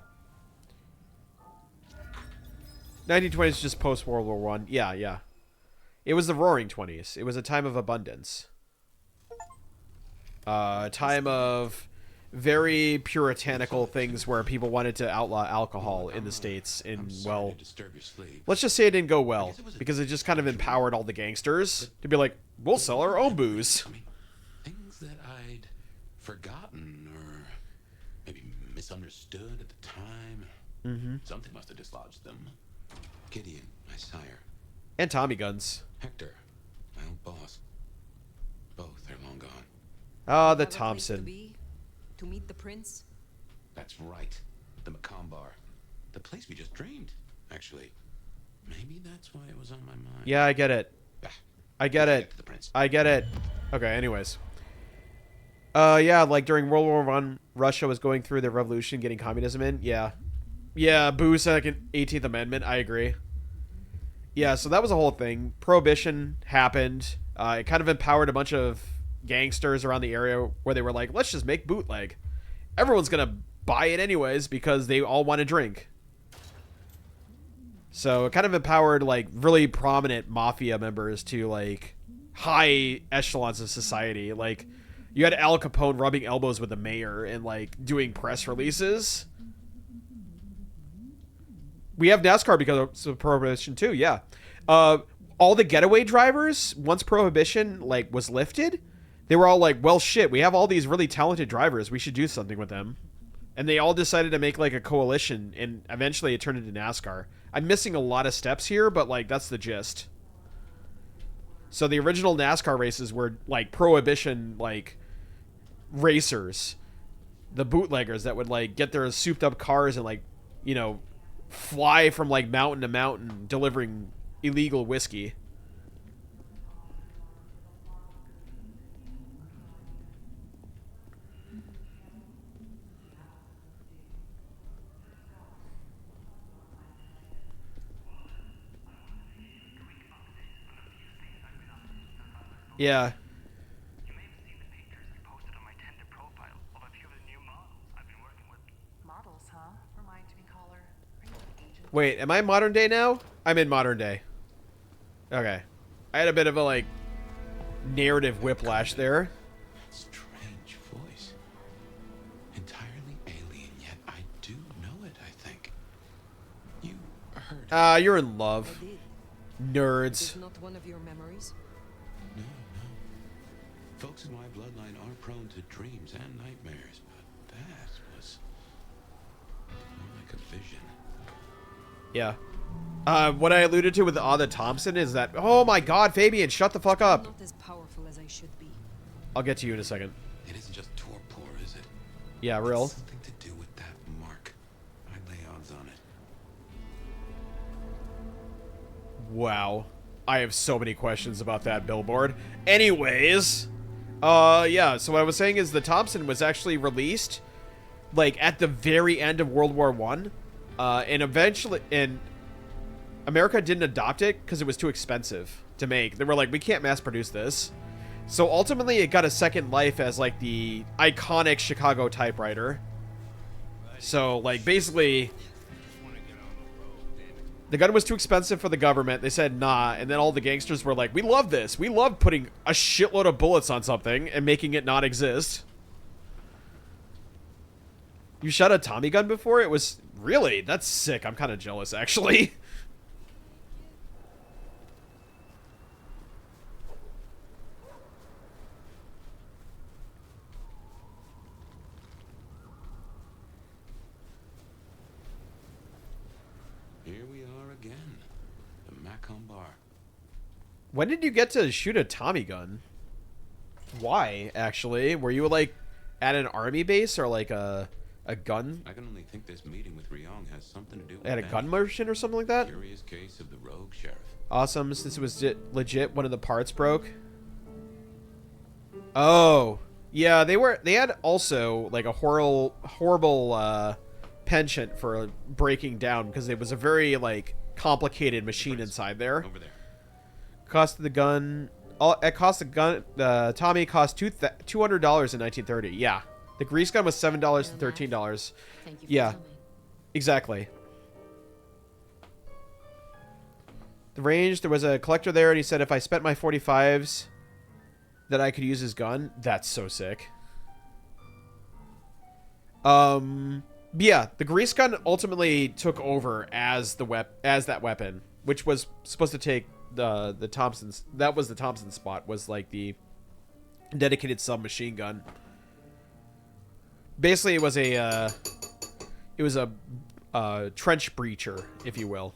S1: 1920s is just post World War I. Yeah, yeah. It was the Roaring 20s. It was a time of abundance. time of very puritanical things where people wanted to outlaw alcohol in the States. And, well, let's just say it didn't go well, because it just kind of empowered all the gangsters to be like, we'll sell our own booze.
S3: Things that I'd forgotten or maybe misunderstood at the time.
S1: Mm-hmm.
S3: Something must have dislodged them. Gideon, my sire.
S1: And Tommy guns.
S3: Hector, my old boss. Both are long gone.
S1: Ah, the
S5: Have a place
S1: Thompson.
S5: To meet the prince?
S3: That's right. The Macombar. The place we just dreamed, actually. Maybe that's why it was on my mind.
S1: Yeah, I get it. I get it.
S3: The prince.
S1: I get it. Okay, anyways. Yeah, like during World War I, Russia was going through the revolution, getting communism in. Yeah. Yeah, boo second 18th Amendment. I agree. Yeah, so that was a whole thing. Prohibition happened. It kind of empowered a bunch of gangsters around the area where they were like, let's just make bootleg. Everyone's going to buy it anyways because they all want to drink. So it kind of empowered, like, really prominent mafia members to, like, high echelons of society. Like, you had Al Capone rubbing elbows with the mayor and, like, doing press releases. We have NASCAR because of Prohibition too, yeah. All the getaway drivers, once Prohibition, like, was lifted, they were all like, well, shit, we have all these really talented drivers. We should do something with them. And they all decided to make, like, a coalition, and eventually it turned into NASCAR. I'm missing a lot of steps here, but, like, that's the gist. So the original NASCAR races were, like, Prohibition, like, racers. The bootleggers that would, like, get their souped-up cars and, like, you know, fly from, like, mountain to mountain delivering illegal whiskey. Yeah.
S20: Models, huh? Reminds me, caller. Are you an agent?
S1: Wait, am I modern day now? I'm in modern day. Okay. I had a bit of a, like, narrative whiplash there.
S3: Strange voice. Entirely alien, yet I do know it, I think. You heard.
S1: You're in love. Nerds.
S5: It's not one of your memories?
S3: No, no. Folks in my bloodline are prone to dreams and nightmares, but that was more like a vision.
S1: Yeah. What I alluded to with the Thompson is that, oh my god, Fabian, shut the fuck up.
S5: Not as powerful as I should be.
S1: I'll get to you in a second.
S3: It isn't just torpor, is it?
S1: Yeah, real.
S3: It's something to do with that mark. I'd lay odds on it.
S1: Wow. I have so many questions about that billboard. Anyways, yeah, so what I was saying is the Thompson was actually released, like, at the very end of World War I, and eventually, and America didn't adopt it because it was too expensive to make. They were like, we can't mass produce this. So ultimately, it got a second life as, like, the iconic Chicago typewriter. So, like, basically, the gun was too expensive for the government. They said, nah. And then all the gangsters were like, we love this. We love putting a shitload of bullets on something and making it not exist. You shot a Tommy gun before? It was... Really? That's sick. I'm kind of jealous, actually.
S3: Here we are again. The Macombar.
S1: When did you get to shoot a Tommy gun? Why, actually? Were you, like, at an army base or, like, a gun?
S3: I can only think this meeting with Ryong has something to do with
S1: At a
S3: that.
S1: gun merchant or something like that?
S3: Curious case of the rogue sheriff.
S1: Awesome, since it was legit, one of the parts broke. Oh. Yeah, they had also, like, a horrible penchant for breaking down because it was a very, like, complicated machine inside there.
S3: Over there.
S1: Cost of the gun... it cost the gun... Tommy cost $200 in 1930. Yeah. The grease gun was $7 to $13.
S14: Thank you for
S1: Yeah.
S14: coming.
S1: Exactly. The range, there was a collector there, and he said if I spent my 45s, that I could use his gun. That's so sick. Yeah, the grease gun ultimately took over as that weapon, which was supposed to take the Thompson's. That was the Thompson spot. Was like the dedicated submachine gun. Basically, it was a trench breacher, if you will.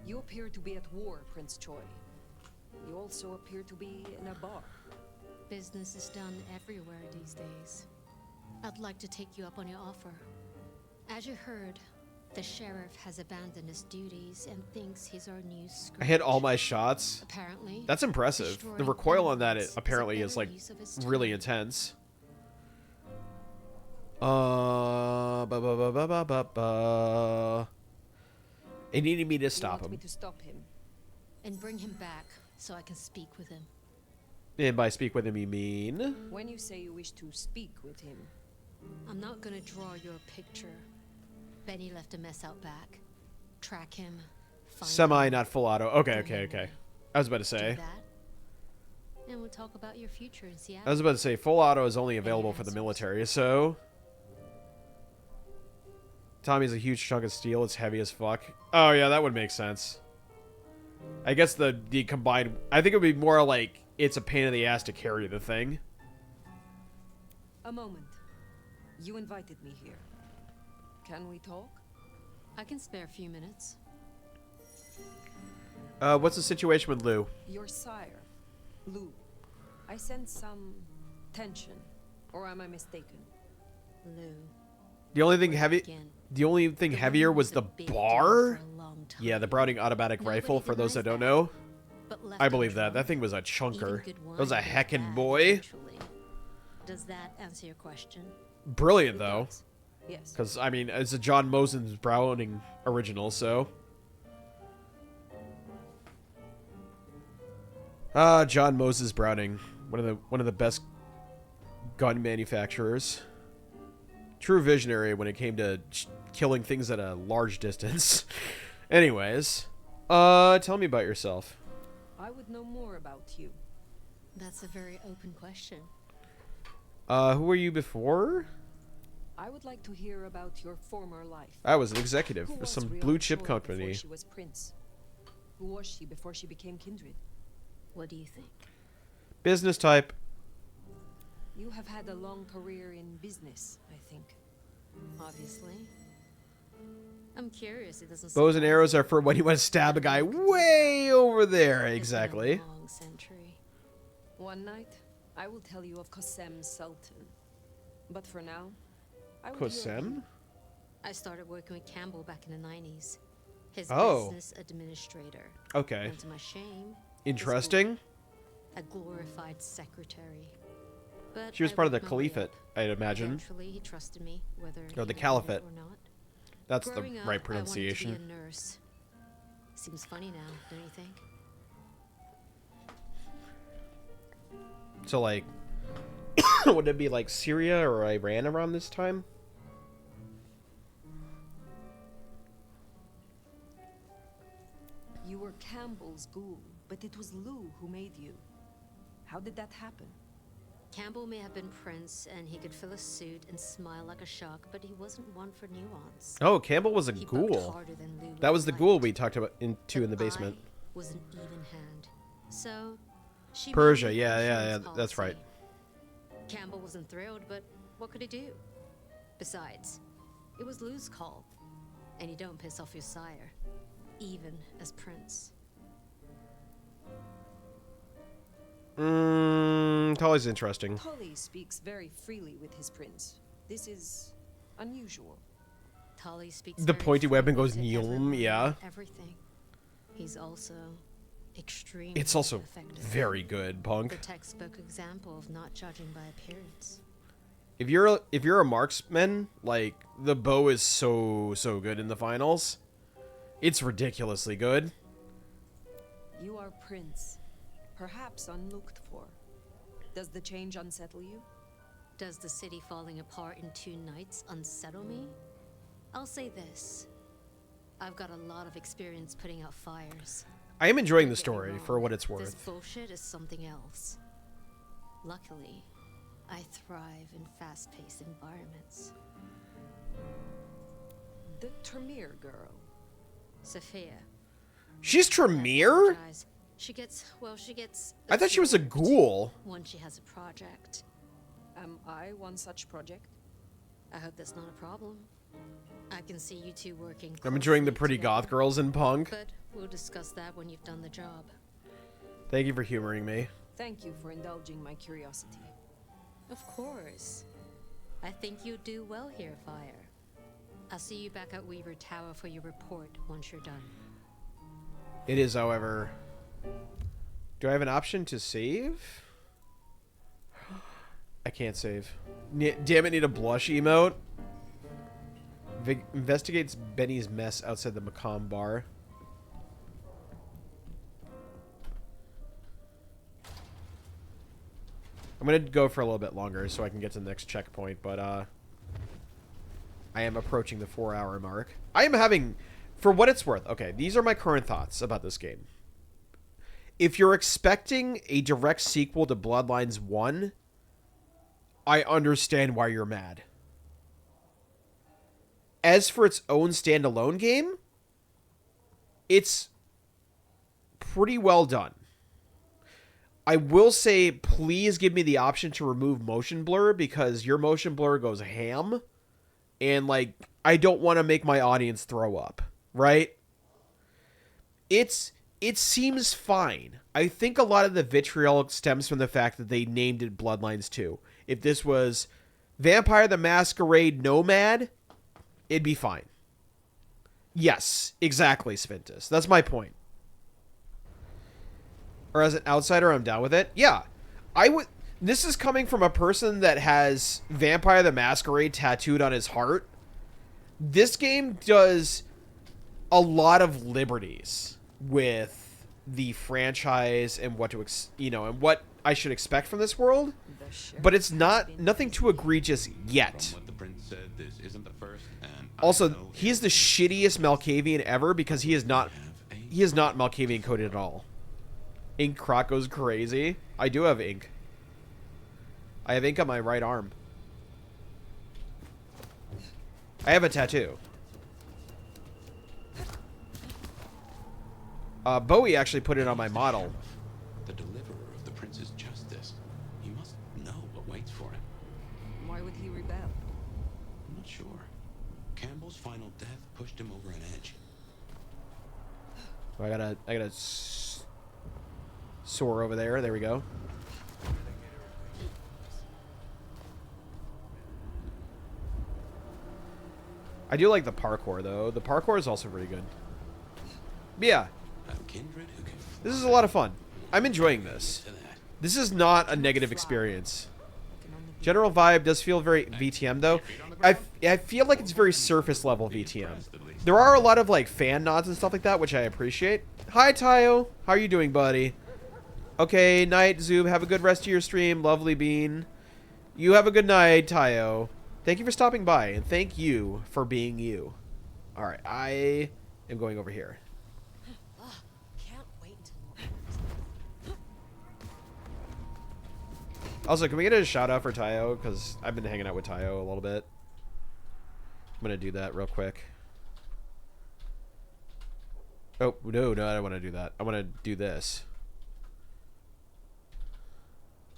S5: You appear to be at war, Prince Choi. You also appear to be in a bar.
S14: Business is done everywhere these days. I'd like to take you up on your offer. As you heard, the sheriff has abandoned his duties and thinks he's our new Scrooge.
S1: I hit all my shots.
S14: Apparently,
S1: that's impressive. The recoil on that apparently is like really intense. It needed me to stop him.
S5: Me to stop him.
S14: And bring him back so I can speak with him.
S1: And by speak with him, you mean?
S5: When you say you wish to speak with him,
S14: I'm not gonna draw you a picture. Benny left a mess out back. Track him.
S1: Semi, not full auto. Okay. I was about to say.
S14: Do that, and we'll talk about your future in Seattle.
S1: I was about to say full auto is only available for the military, so. Tommy's a huge chunk of steel. It's heavy as fuck. Oh yeah, that would make sense. I guess the combined. I think it would be more like it's a pain in the ass to carry the thing.
S5: a moment. You invited me here. Can we talk?
S14: I can spare a few minutes.
S1: What's the situation with Lou?
S5: Your sire, Lou. I sense some tension, or am I mistaken?
S14: Lou.
S1: The only thing heavier was the bar? Yeah, the Browning automatic rifle, for those that don't know. I believe that. That thing was a chunker. That was a heckin' boy.
S14: Does that answer your question?
S1: Brilliant, though.
S5: Yes.
S1: Because, I mean, it's a John Mosen's Browning original, so. John Moses Browning. One of the best gun manufacturers. True visionary when it came to killing things at a large distance. Anyways, tell me about yourself.
S5: I would know more about you.
S14: That's a very open question.
S1: Who were you before?
S5: I would like to hear about your former life.
S1: I was an executive
S5: Who
S1: for
S5: was
S1: some
S5: Rhea
S1: blue chip
S5: Choi
S1: company.
S5: Before she was prince? Who was she before she became kindred?
S14: What do you think?
S1: Business type.
S5: You have had a long career in business, I think.
S14: Obviously. I'm curious. It doesn't.
S1: Bows and arrows are for when you want to stab a guy way over there. Exactly.
S14: Long century.
S5: One night, I will tell you of Qasem Sultan. But for now, I will
S1: Qasem?
S14: I started working with Campbell back in the 90s. His
S1: Oh.
S14: business administrator.
S1: Okay.
S14: And to my shame,
S1: Interesting.
S14: a glorified secretary. But
S1: She was
S14: I
S1: part of the
S14: worked my way
S1: Caliphate,
S14: up.
S1: I'd imagine.
S14: Eventually, he trusted me, whether
S1: Or
S14: he
S1: the
S14: wanted it
S1: Caliphate.
S14: or not.
S1: That's the
S14: Growing up,
S1: right
S14: I
S1: pronunciation.
S14: wanted to be a nurse. Seems funny now, don't you think?
S1: So, like, would it be like Syria or Iran around this time?
S5: You were Campbell's ghoul, but it was Lou who made you. How did that happen?
S14: Campbell may have been Prince, and he could fill a suit and smile like a shark, but he wasn't one for nuance.
S1: Oh, Campbell was a
S14: He bucked
S1: ghoul.
S14: harder than Lou
S1: That was the
S14: liked.
S1: ghoul we talked about in the basement.
S14: I was an even hand. So, she made
S1: Persia,
S14: me
S1: yeah,
S14: insurance
S1: that's right.
S14: policy. Campbell wasn't thrilled, but what could he do? Besides, it was Lou's call, and you don't piss off your sire, even as Prince.
S1: Tully's interesting.
S5: Tully speaks very freely with his prince. This is unusual.
S14: Tully speaks
S1: The
S14: very
S1: pointy weapon
S14: freely
S1: goes
S14: to
S1: Nyum,
S14: everyone
S1: yeah.
S14: and everything. He's also extremely
S1: It's also
S14: effective.
S1: very good, Punk.
S14: The textbook example of not judging by appearance.
S1: If you're a marksman, like the bow is so good in the finals. It's ridiculously good.
S5: You are prince, perhaps unlooked for. Does the change unsettle you?
S14: Does the city falling apart in 2 nights unsettle me? I'll say this. I've got a lot of experience putting out fires.
S1: I am enjoying the
S14: Don't get me
S1: story
S14: wrong,
S1: for what it's
S14: This
S1: worth.
S14: bullshit is something else. Luckily, I thrive in fast-paced environments.
S5: The Tremere girl.
S14: Sophia.
S1: She's Tremere?
S14: She gets
S1: I thought she was a ghoul.
S14: when she has a project.
S5: Am I one such project?
S14: I hope that's not a problem. I can see you two working.
S1: I'm enjoying the
S14: closely
S1: pretty
S14: together,
S1: goth girls in Punk.
S14: But we'll discuss that when you've done the job.
S1: Thank you for humoring me.
S5: Thank you for indulging my curiosity.
S14: Of course. I think you do well here, Fire. I'll see you back at Weaver Tower for your report once you're done.
S1: It is, however... Do I have an option to save? I can't save. Damn it, need a blush emote. Investigates Benny's mess outside the Macomb bar. I'm gonna go for a little bit longer so I can get to the next checkpoint, but I am approaching the 4-hour mark. I am having, for what it's worth, okay, these are my current thoughts about this game. If you're expecting a direct sequel to Bloodlines 1, I understand why you're mad. As for its own standalone game, it's pretty well done. I will say, please give me the option to remove motion blur, because your motion blur goes ham, and, like, I don't want to make my audience throw up, right? It seems fine. I think a lot of the vitriol stems from the fact that they named it Bloodlines 2. If this was Vampire the Masquerade Nomad, it'd be fine. Yes, exactly, Sventus. That's my point. Or as an outsider, I'm down with it. Yeah, I would. This is coming from a person that has Vampire the Masquerade tattooed on his heart. This game does a lot of liberties with the franchise and what to, and what I should expect from this world. But it's nothing too egregious yet.
S3: What the prince said, this isn't the first, and
S1: Also, he is the shittiest Malkavian ever because he is not Malkavian coded at all. Ink Croc goes crazy. I do have ink. I have ink on my right arm. I have a tattoo. Bowie actually put it on my model.
S3: the deliverer of the prince's justice. He must know what waits for him.
S5: Why would he rebel?
S3: I'm not sure. Campbell's final death pushed him over an edge.
S1: I gotta soar over there. There we go. I do like the parkour, though. The parkour is also pretty good. But yeah. This is a lot of fun. I'm enjoying this. This is not a negative experience. General vibe does feel very VTM, though. I feel like it's very surface level VTM. There are a lot of, like, fan nods and stuff like that, which I appreciate. Hi, Tayo. How are you doing, buddy? Okay, night, Zoob. Have a good rest of your stream. Lovely bean. You have a good night, Tayo. Thank you for stopping by, and thank you for being you. Alright, I am going over here.
S5: Can't wait
S1: Also, can we get a shout out for Tayo? Because I've been hanging out with Tayo a little bit. I'm going to do that real quick. Oh, no, I don't want to do that. I want to do this.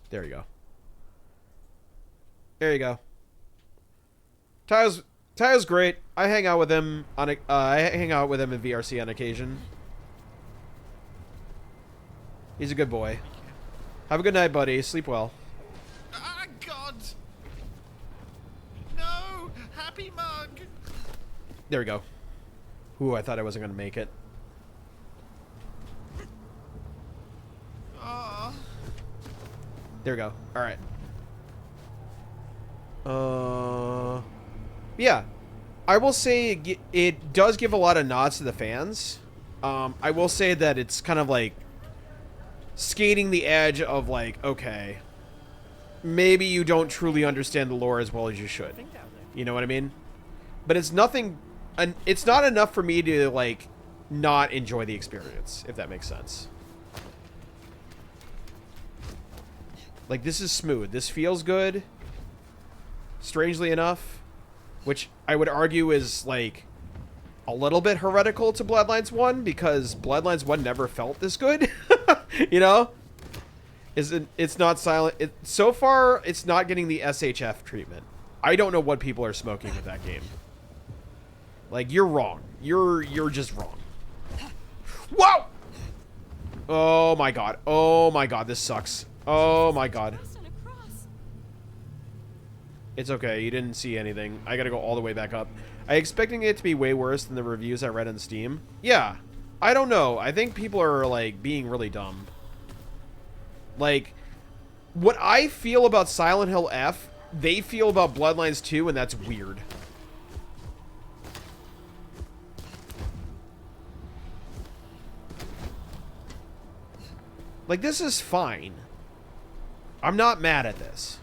S1: There you go. There you go. Tayo's great. I hang out with him on in VRC on occasion. He's a good boy. Have a good night, buddy. Sleep well.
S12: Ah, God! No! Happy mug!
S1: There we go. Ooh, I thought I wasn't going to make it.
S12: Ah.
S1: There we go. Alright. Yeah. I will say it does give a lot of nods to the fans. I will say that it's kind of like skating the edge of like, okay, maybe you don't truly understand the lore as well as you should. You know what I mean? But it's nothing, it's not enough for me to like not enjoy the experience, if that makes sense. Like, this is smooth. This feels good. Strangely enough. Which I would argue is, like, a little bit heretical to Bloodlines 1, because Bloodlines 1 never felt this good. You know? It's not silent. So far, it's not getting the SHF treatment. I don't know what people are smoking with that game. Like, you're wrong. You're just wrong. Whoa! Oh my god. Oh my god, this sucks. Oh my god. It's okay, you didn't see anything. I gotta go all the way back up. I expecting it to be way worse than the reviews I read on Steam. Yeah. I don't know. I think people are, like, being really dumb. Like, what I feel about Silent Hill F, they feel about Bloodlines 2, and that's weird. Like, this is fine. I'm not mad at this.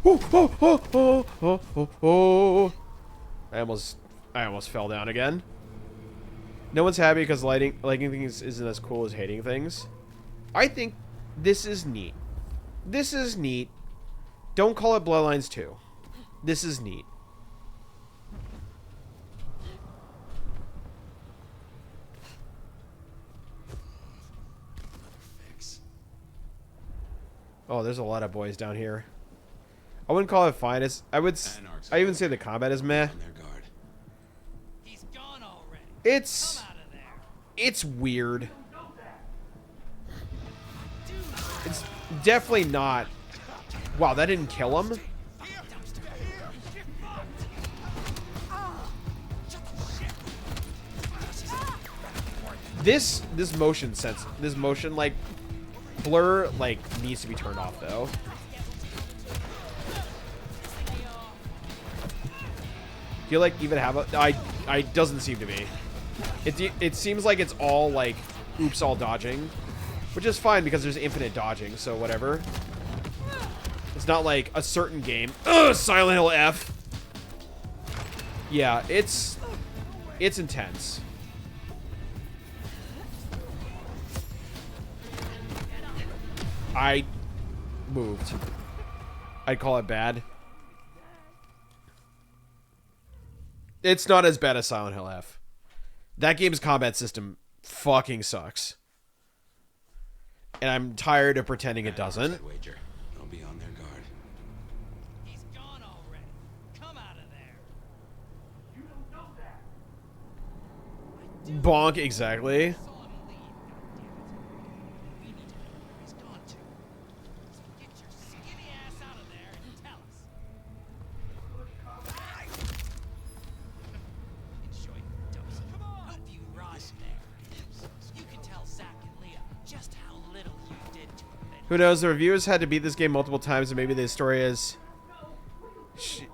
S1: Oh. I almost fell down again. No one's happy because liking things isn't as cool as hating things. I think this is neat. This is neat. Don't call it Bloodlines 2. This is neat. Oh, there's a lot of boys down here. I wouldn't call it fine. I even say the combat is meh. It's weird. It's definitely not. Wow, that didn't kill him. This motion like blur like needs to be turned off though. Do you like even have a I doesn't seem to be. It seems like it's all like oops all dodging, which is fine because there's infinite dodging, so whatever. It's not like a certain game. Ugh, Silent Hill F. Yeah, it's intense. I moved. I'd call it bad. It's not as bad as Silent Hill F. That game's combat system fucking sucks. And I'm tired of pretending it doesn't.
S4: I'll be on their guard.
S16: He's gone already. Come out of there. You don't know that.
S1: Bonk, exactly. Who knows? The reviewers had to beat this game multiple times, and maybe the story is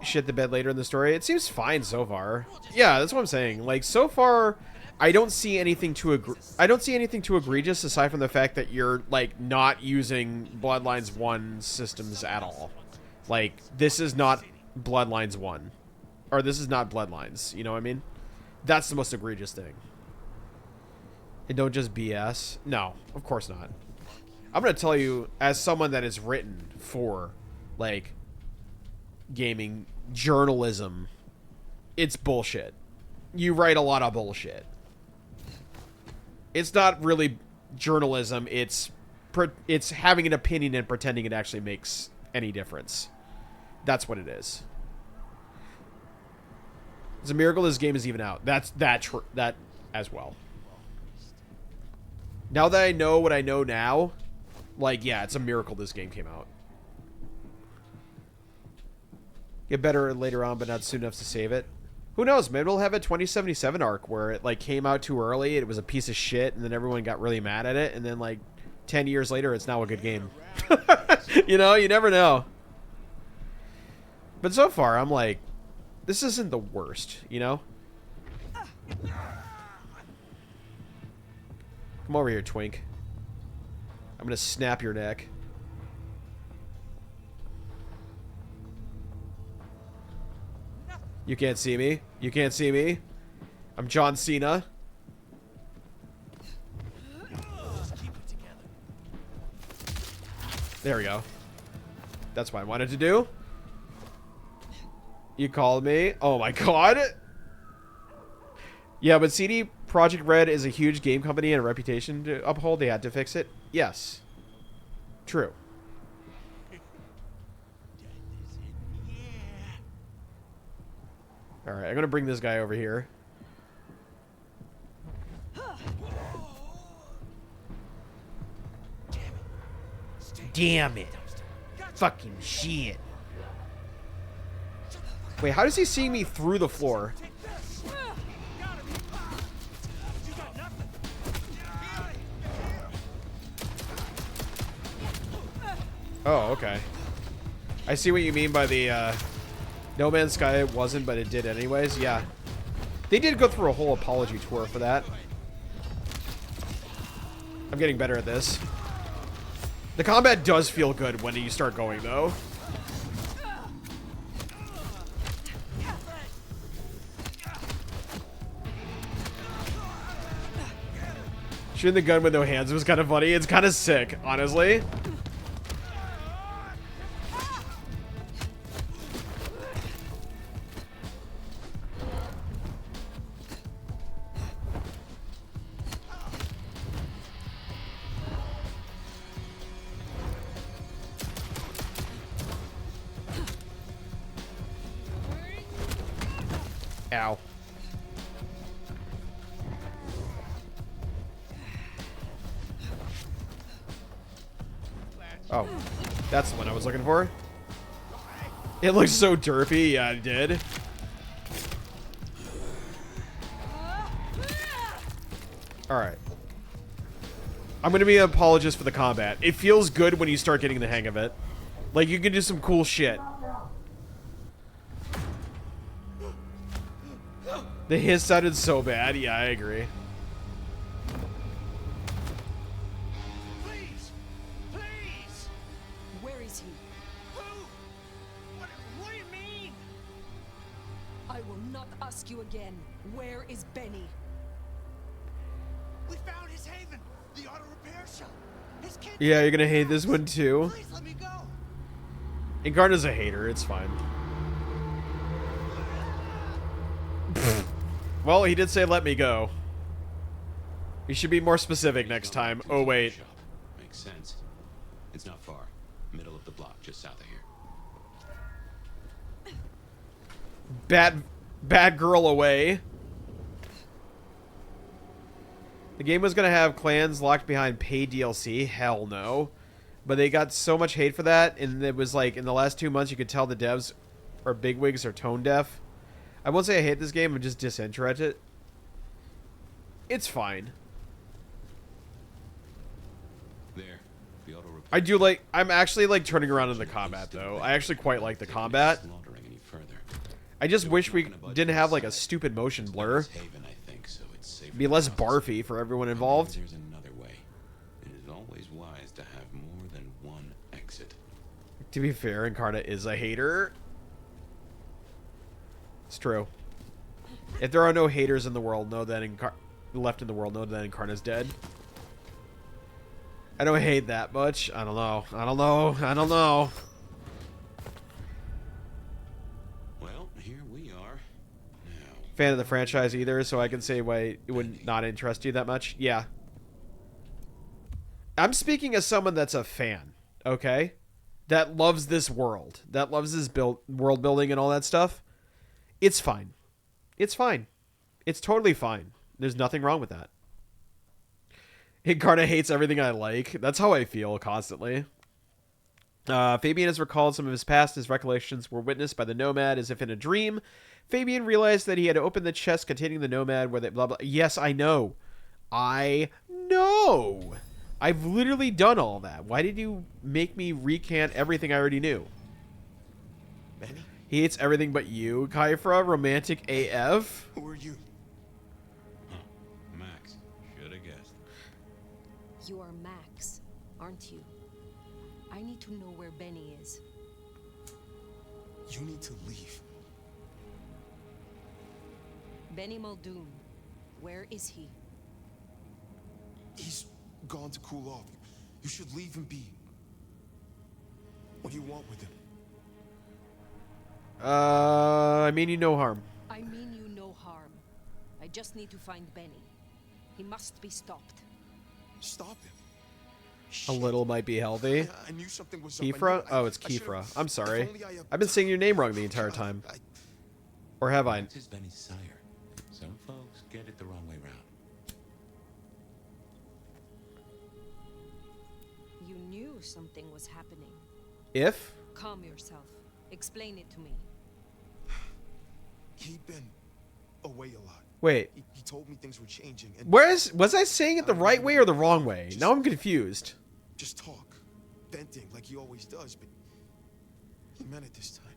S1: shit the bed later in the story. It seems fine so far. Yeah, that's what I'm saying. Like so far, I don't see anything too egregious aside from the fact that you're like not using Bloodlines 1 systems at all. Like this is not Bloodlines 1, or this is not Bloodlines. You know what I mean? That's the most egregious thing. And don't just BS. No, of course not. I'm going to tell you, as someone that is written for, like, gaming journalism, it's bullshit. You write a lot of bullshit. It's not really journalism. It's having an opinion and pretending it actually makes any difference. That's what it is. It's a miracle this game is even out. That as well. Now that I know what I know now, like, yeah, it's a miracle this game came out. Get better later on, but not soon enough to save it. Who knows? Maybe we'll have a 2077 arc where it, like, came out too early, it was a piece of shit, and then everyone got really mad at it, and then, like, 10 years later, it's now a good game. You know? You never know. But so far, I'm like, this isn't the worst, you know? Come over here, twink. I'm gonna snap your neck. You can't see me? You can't see me? I'm John Cena. There we go. That's what I wanted to do. You called me. Oh my god. Yeah, but CD Projekt Red is a huge game company and a reputation to uphold. They had to fix it. Yes. True. Alright, I'm gonna bring this guy over here. Damn it. Fucking shit. Wait, how does he see me through the floor? Oh, okay. I see what you mean by the, No Man's Sky wasn't, but it did anyways. Yeah. They did go through a whole apology tour for that. I'm getting better at this. The combat does feel good when you start going, though. Shooting the gun with no hands was kind of funny. It's kind of sick, honestly. Ow. Oh, that's the one I was looking for. It looks so derpy. Yeah, it did. Alright. I'm going to be an apologist for the combat. It feels good when you start getting the hang of it. Like, you can do some cool shit. The hiss sounded so bad. Yeah, I agree.
S16: Please! Please!
S5: Where is he?
S16: Who? What do you mean?
S5: I will not ask you again. Where is Benny?
S16: We found his haven, the auto repair shop. His kid.
S1: Yeah, you're gonna hate this one too.
S16: Please let me go.
S1: Incarna's a hater, it's fine. Well, he did say let me go. You should be more specific next time. Oh, wait.
S3: Makes sense. It's not far. Middle of the block, just south of here.
S1: Bad girl away. The game was gonna have clans locked behind paid DLC. Hell no. But they got so much hate for that, and it was like, in the last 2 months, you could tell the devs or bigwigs are tone deaf. I won't say I hate this game, I'm just disinterested. It's fine.
S3: There. The auto repair.
S1: I do like, I'm actually like turning around in the combat though. I actually quite like the combat. I just wish we didn't have like a stupid motion blur. Be less barfy for everyone involved.
S3: There's another way. It is always wise to have more than one exit.
S1: To be fair, Incarna is a hater. It's true. If there are no haters in the world, know that left in the world, know that Incarna's dead. I don't hate that much. I don't know. I don't know. I don't know.
S3: Well, here we are.
S1: Fan of the franchise either, so I can say why it would not interest you that much. Yeah. I'm speaking as someone that's a fan, okay? That loves this world. That loves this world building and all that stuff. It's fine. It's fine. It's totally fine. There's nothing wrong with that. Incarna hates everything I like. That's how I feel constantly. Fabian has recalled some of his past. His recollections were witnessed by the Nomad as if in a dream. Fabian realized that he had to open the chest containing the Nomad where they blah blah. Yes, I know. I know. I've literally done all that. Why did you make me recant everything I already knew?
S12: Benny?
S1: He hates everything but you, Kypher. Romantic AF.
S12: Who are you?
S3: Huh. Max. Should have guessed.
S5: You are Max, aren't you? I need to know where Benny is.
S12: You need to leave.
S5: Benny Muldoon, is he?
S15: He's gone to cool off. You should leave him be. What do you want with him?
S1: I mean you no harm.
S5: I mean you no harm. I just need to find Benny. He must be stopped.
S15: Stop him.
S1: A little might be healthy.
S15: I knew something was up. I
S1: Kefra?
S15: knew-
S1: Oh, it's
S15: I should've-
S1: Kefra. I'm sorry.
S15: if only I,
S1: I've been saying your name wrong the entire time. Or have I?
S3: This is Benny's sire. Some folks get it the wrong way round.
S5: You knew something was happening.
S1: If?
S5: Calm yourself. Explain it to me.
S15: He'd been away a lot.
S1: Wait.
S15: He told me things were changing. And
S1: Was I saying it the right way or the wrong way? Now I'm confused.
S15: just talk, venting like he always does, but he meant it this time.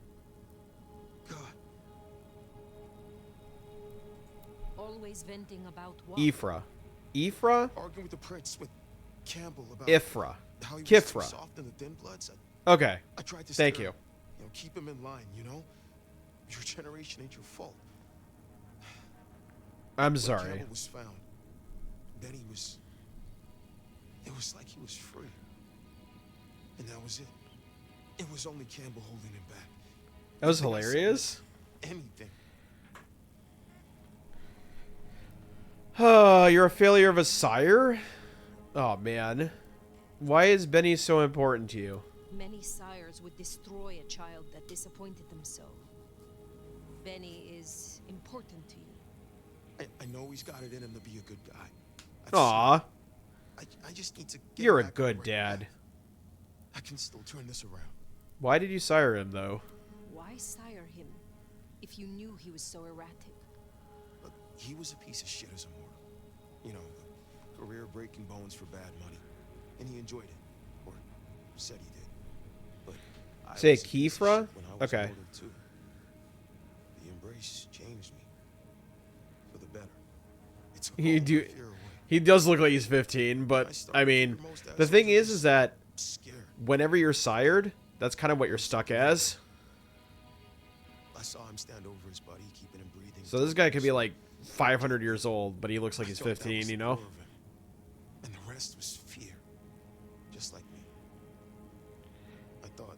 S15: God.
S5: Always venting about what?
S1: Ifra. Ifra?
S15: Arguing with the prince, with Campbell about
S1: Ifra.
S15: how he was too
S1: Kifra.
S15: soft in the thin bloods.
S1: Okay.
S15: I tried to
S1: Thank
S15: steer
S1: you.
S15: him, keep him in line, Your generation ain't your fault.
S1: I'm
S15: When
S1: sorry.
S15: Campbell was found, Benny was... It was like he was free. And that was it. It was only Campbell holding him back.
S1: That was
S15: Nothing I said,
S1: hilarious.
S15: Anything.
S1: You're a failure of a sire? Oh, man. Why is Benny so important to you?
S5: Many sires would destroy a child that disappointed them so. Benny is important to you.
S15: I know he's got it in him to be a good guy.
S1: Aw.
S15: I just need to get
S1: You're a
S15: back on
S1: good
S15: the right
S1: dad.
S15: path. I can still turn this around.
S1: Why did you sire him, though?
S5: Why sire him if you knew he was so erratic?
S15: Look, he was a piece of shit as a mortal. Career breaking bones for bad money. And he enjoyed it. Or said he did. But I
S1: Say
S15: was a piece of
S1: Kefra?
S15: shit when I was
S1: Okay.
S15: older, too. The embrace changed me. For the better. It took all my fear away.
S1: He does look like he's 15, but I mean, the thing is that whenever you're sired, that's kind of what you're stuck as.
S15: I saw him stand over his buddy, keeping him breathing.
S1: So this guy could be like 500 years old, but he looks like he's
S15: I thought that
S1: 15,
S15: was
S1: you
S15: the
S1: know?
S15: core of him. And the rest was fear. Just like me. I thought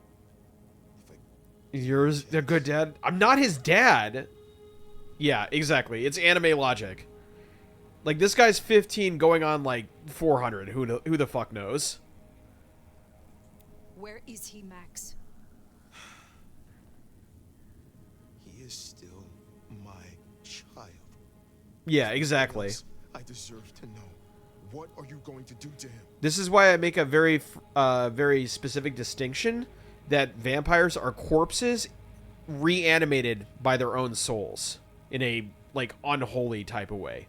S1: You're a good dad. I'm not his dad. Yeah, exactly. It's anime logic. Like, this guy's 15 going on like 400. Who the fuck knows?
S5: Where is he, Max?
S15: he is still my child.
S1: Yeah, exactly.
S15: I deserve to know. What are you going to do to him?
S1: This is why I make a very specific distinction that vampires are corpses reanimated by their own souls in a like unholy type of way.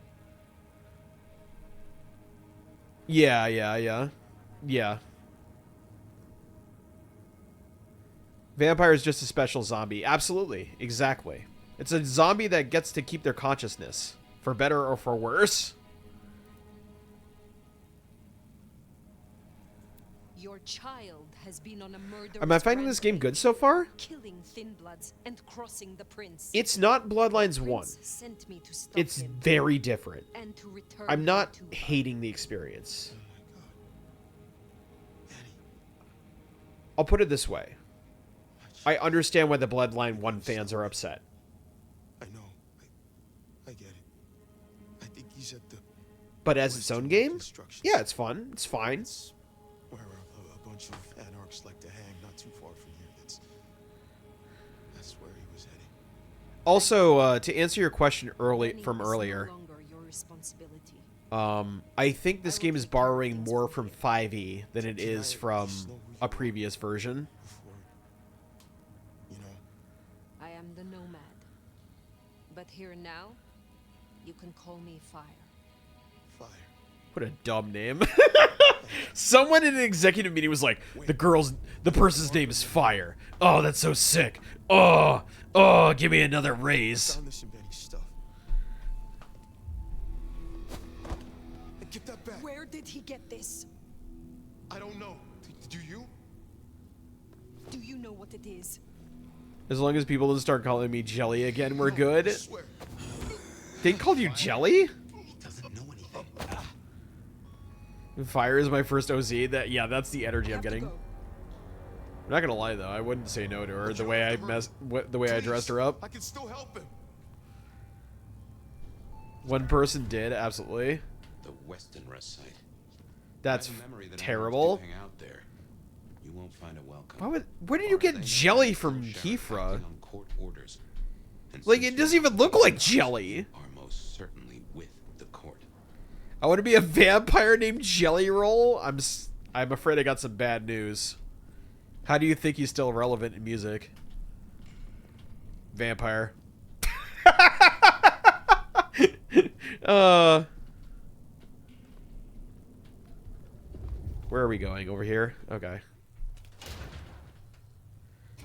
S1: Yeah. Vampire is just a special zombie. Absolutely. Exactly. It's a zombie that gets to keep their consciousness. For better or for worse.
S5: Your child has been on a murder.
S1: Am I finding this game good so far?
S5: Killing thin bloods and crossing the prince.
S1: It's not Bloodlines 1.
S5: Sent me to stop
S1: It's
S5: him
S1: very different.
S5: and to return
S1: I'm not
S5: him to
S1: hating the experience. I'll put it this way. I understand why the Bloodline 1 fans are upset.
S15: I know. I get it. I think he's at the...
S1: But as its own game? Yeah, it's fun. It's fine.
S15: Where a bunch of anarchs like to hang not too far from here. That's where he was heading.
S1: Also, to answer your question from earlier,
S5: no longer your responsibility.
S1: I think this game is borrowing more from 5e than it is from a previous version.
S5: I am the nomad. But here now, you can call me Fire.
S15: Fire.
S1: What a dumb name. Someone in an executive meeting was like, the person's name is Fire. Oh, that's so sick. Oh, give me another raise.
S15: Found this in Benny's stuff. Hey, get that back.
S5: Where did he get this?
S15: I don't know. Do you?
S5: Do you know what it is?
S1: As long as people don't start calling me Jelly again, we're good. They called you Jelly?
S3: He doesn't
S1: Fire is my first OZ. That's the energy I'm getting. I'm not gonna lie though, I wouldn't say no to her the way I dressed her up.
S15: I can still help him.
S1: One person did, absolutely.
S3: The Western Rest site.
S1: That's
S3: I have a memory that
S1: terrible.
S3: animals do hang out there. You won't find a welcome.
S1: Where did you get jelly from Kefra?
S3: On court orders. And
S1: Like, it doesn't even look like jelly.
S3: are most certainly with the court.
S1: I want to be a vampire named Jelly Roll. I'm afraid I got some bad news. How do you think he's still relevant in music? Vampire. Where are we going? Over here? Okay.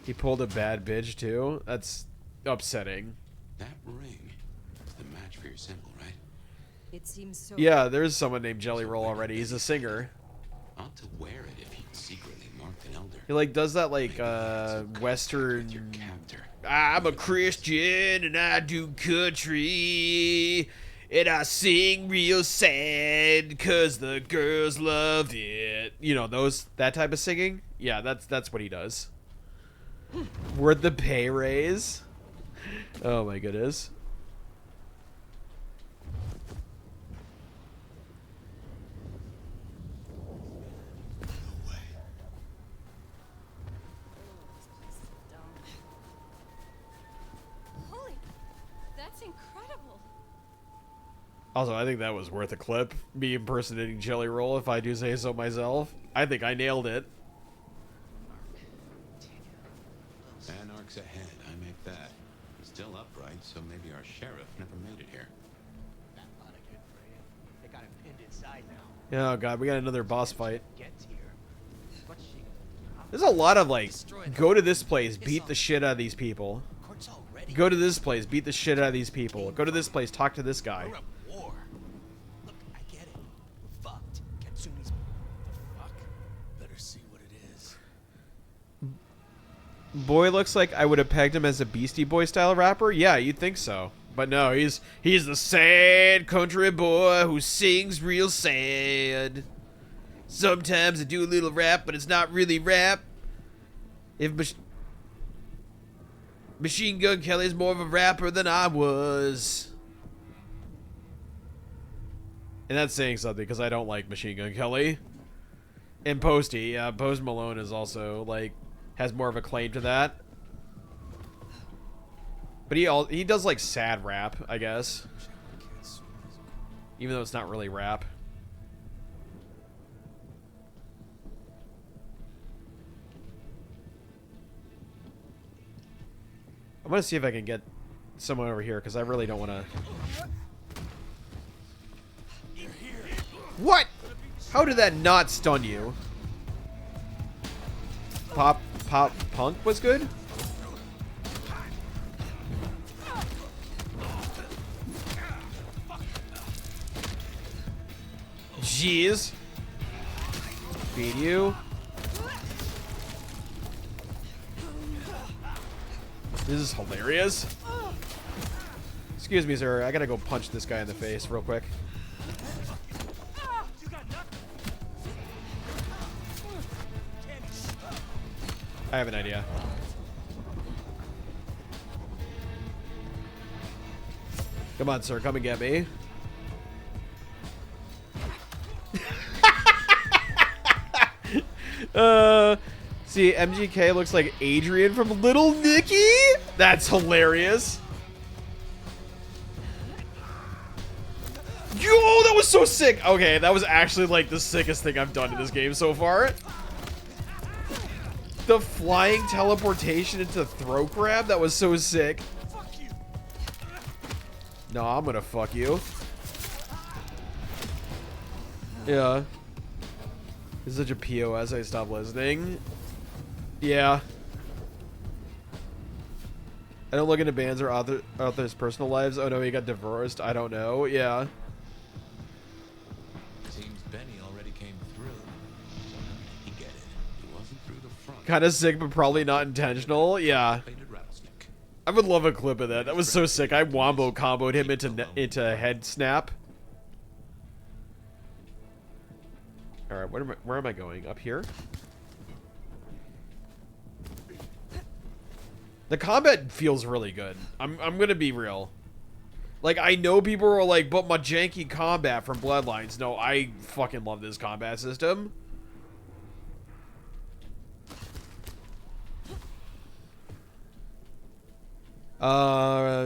S1: He pulled a bad bitch too? That's upsetting.
S3: That ring is the match for your symbol, right?
S5: It seems so.
S1: Yeah, there's someone named Jelly Roll already. He's a singer.
S3: Ought to wear it if you secretly marked an elder.
S1: He like does that like Western. I'm a Christian and I do country and I sing real sad 'cause the girls loved it. You know that type of singing. Yeah, that's what he does. Worth the pay raise. Oh my goodness.
S9: Holy, that's incredible.
S1: Also, I think that was worth a clip. Me impersonating Jelly Roll, if I do say so myself. I think I nailed it.
S3: Anarch's ahead, I make that. He's still upright, so maybe our sheriff never made it here.
S16: That ought to good for you. They got him pinned inside now.
S1: Oh god, we got another boss fight.
S16: Gets here. What's she?
S1: There's a lot of like, go to this place, beat the shit out of these people. Go to this place, beat the shit out of these people. Go to this place, talk to this guy.
S16: War. Look, I get it. We're fucked. Katsumi's fuck. Better see what it is.
S1: Boy looks like I would have pegged him as a Beastie Boy style rapper. Yeah, you'd think so. But no, he's the sad country boy who sings real sad. Sometimes I do a little rap, but it's not really rap. If Machine Gun Kelly's more of a rapper than I was. And that's saying something, because I don't like Machine Gun Kelly. And Posty, yeah, Post Malone is also, like, has more of a claim to that. But he does, like, sad rap, I guess. Even though it's not really rap. I'm gonna see if I can get someone over here, because I really don't want to... What? How did that not stun you? Pop Punk was good? Jeez. Beat you. This is hilarious. Excuse me, sir. I gotta go punch this guy in the face real quick. I have an idea. Come on, sir. Come and get me. See, MGK looks like Adrian from Little Nicky? That's hilarious. Yo, that was so sick. Okay, that was actually like the sickest thing I've done in this game so far. The flying teleportation into throat grab, that was so sick. No, I'm gonna fuck you. Yeah. This is such a POS, I stopped listening. Yeah. I don't look into bands or authors' personal lives. Oh no, he got divorced. I don't know. Yeah.
S3: Seems Benny already came through. He get it. He wasn't through the front.
S1: Kind of sick, but probably not intentional. Yeah. I would love a clip of that. That was so sick. I wombo comboed him into head snap. Alright, where am I going? Up here? The combat feels really good. I'm gonna be real. Like, I know people are like, but my janky combat from Bloodlines. No, I fucking love this combat system.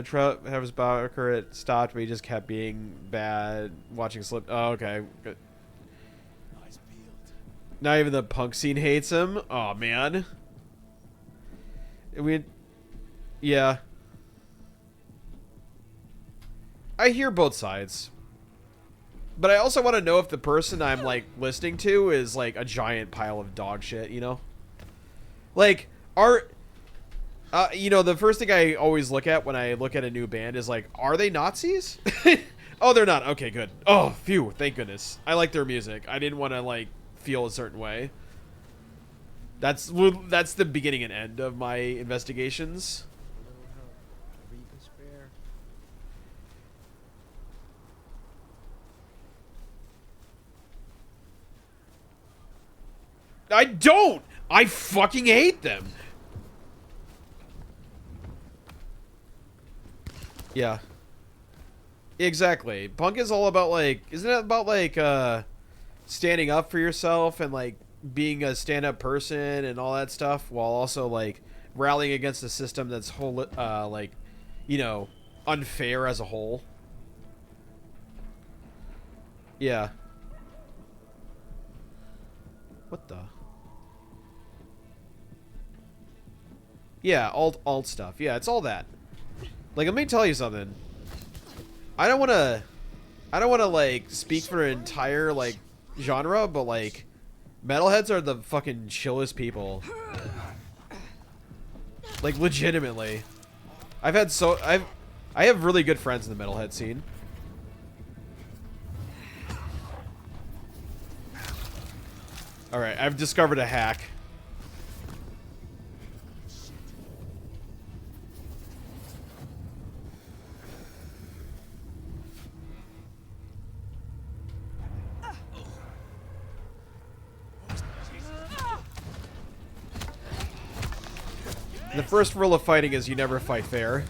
S1: Travis Barker, it stopped, but he just kept being bad. Watching Slip. Oh, okay. Good. Not even the punk scene hates him. Oh, man. Yeah. I hear both sides. But I also want to know if the person I'm, like, listening to is, like, a giant pile of dog shit, you know? Like, you know, the first thing I always look at when I look at a new band is, like, are they Nazis? Oh, they're not. Okay, good. Oh, phew. Thank goodness. I like their music. I didn't want to, like, feel a certain way. That's the beginning and end of my investigations. I don't! I fucking hate them! Yeah. Exactly. Punk is all about, like... Isn't it about, like, standing up for yourself and, like, being a stand-up person and all that stuff, while also, like, rallying against a system that's, like, you know, unfair as a whole? Yeah. What the... Yeah, alt stuff. Yeah, it's all that. Like, let me tell you something. I don't want to, like, speak for an entire, like, genre, but, like, metalheads are the fucking chillest people. Like, legitimately. I have really good friends in the metalhead scene. Alright, I've discovered a hack. The first rule of fighting is you never fight fair.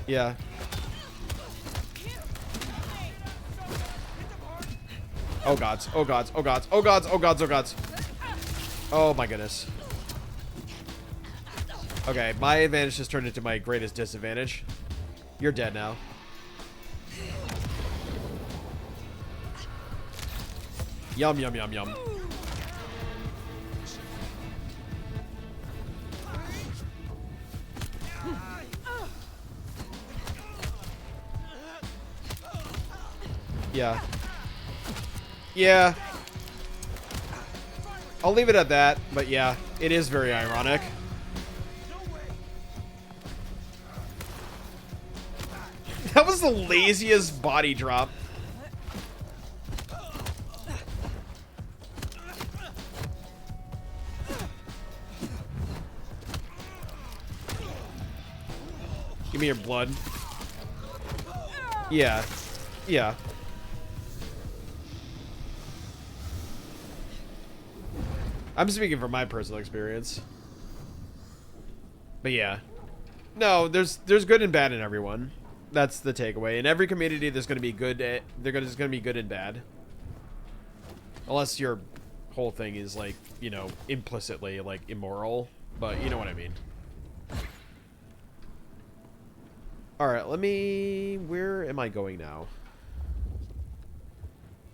S1: Yeah. Oh gods, oh gods, oh gods, oh gods, oh gods, oh gods. Oh my goodness. Okay, my advantage just turned into my greatest disadvantage. You're dead now. Yum, yum, yum, yum. Yeah. Yeah. I'll leave it at that, but yeah, it is very ironic. That was the laziest body drop. Give me your blood. Yeah. Yeah. I'm speaking from my personal experience. But yeah. No, there's good and bad in everyone. That's the takeaway. In every community there's going to be good there's going to be good and bad. Unless your whole thing is like, you know, implicitly like immoral, but you know what I mean. All right, where am I going now?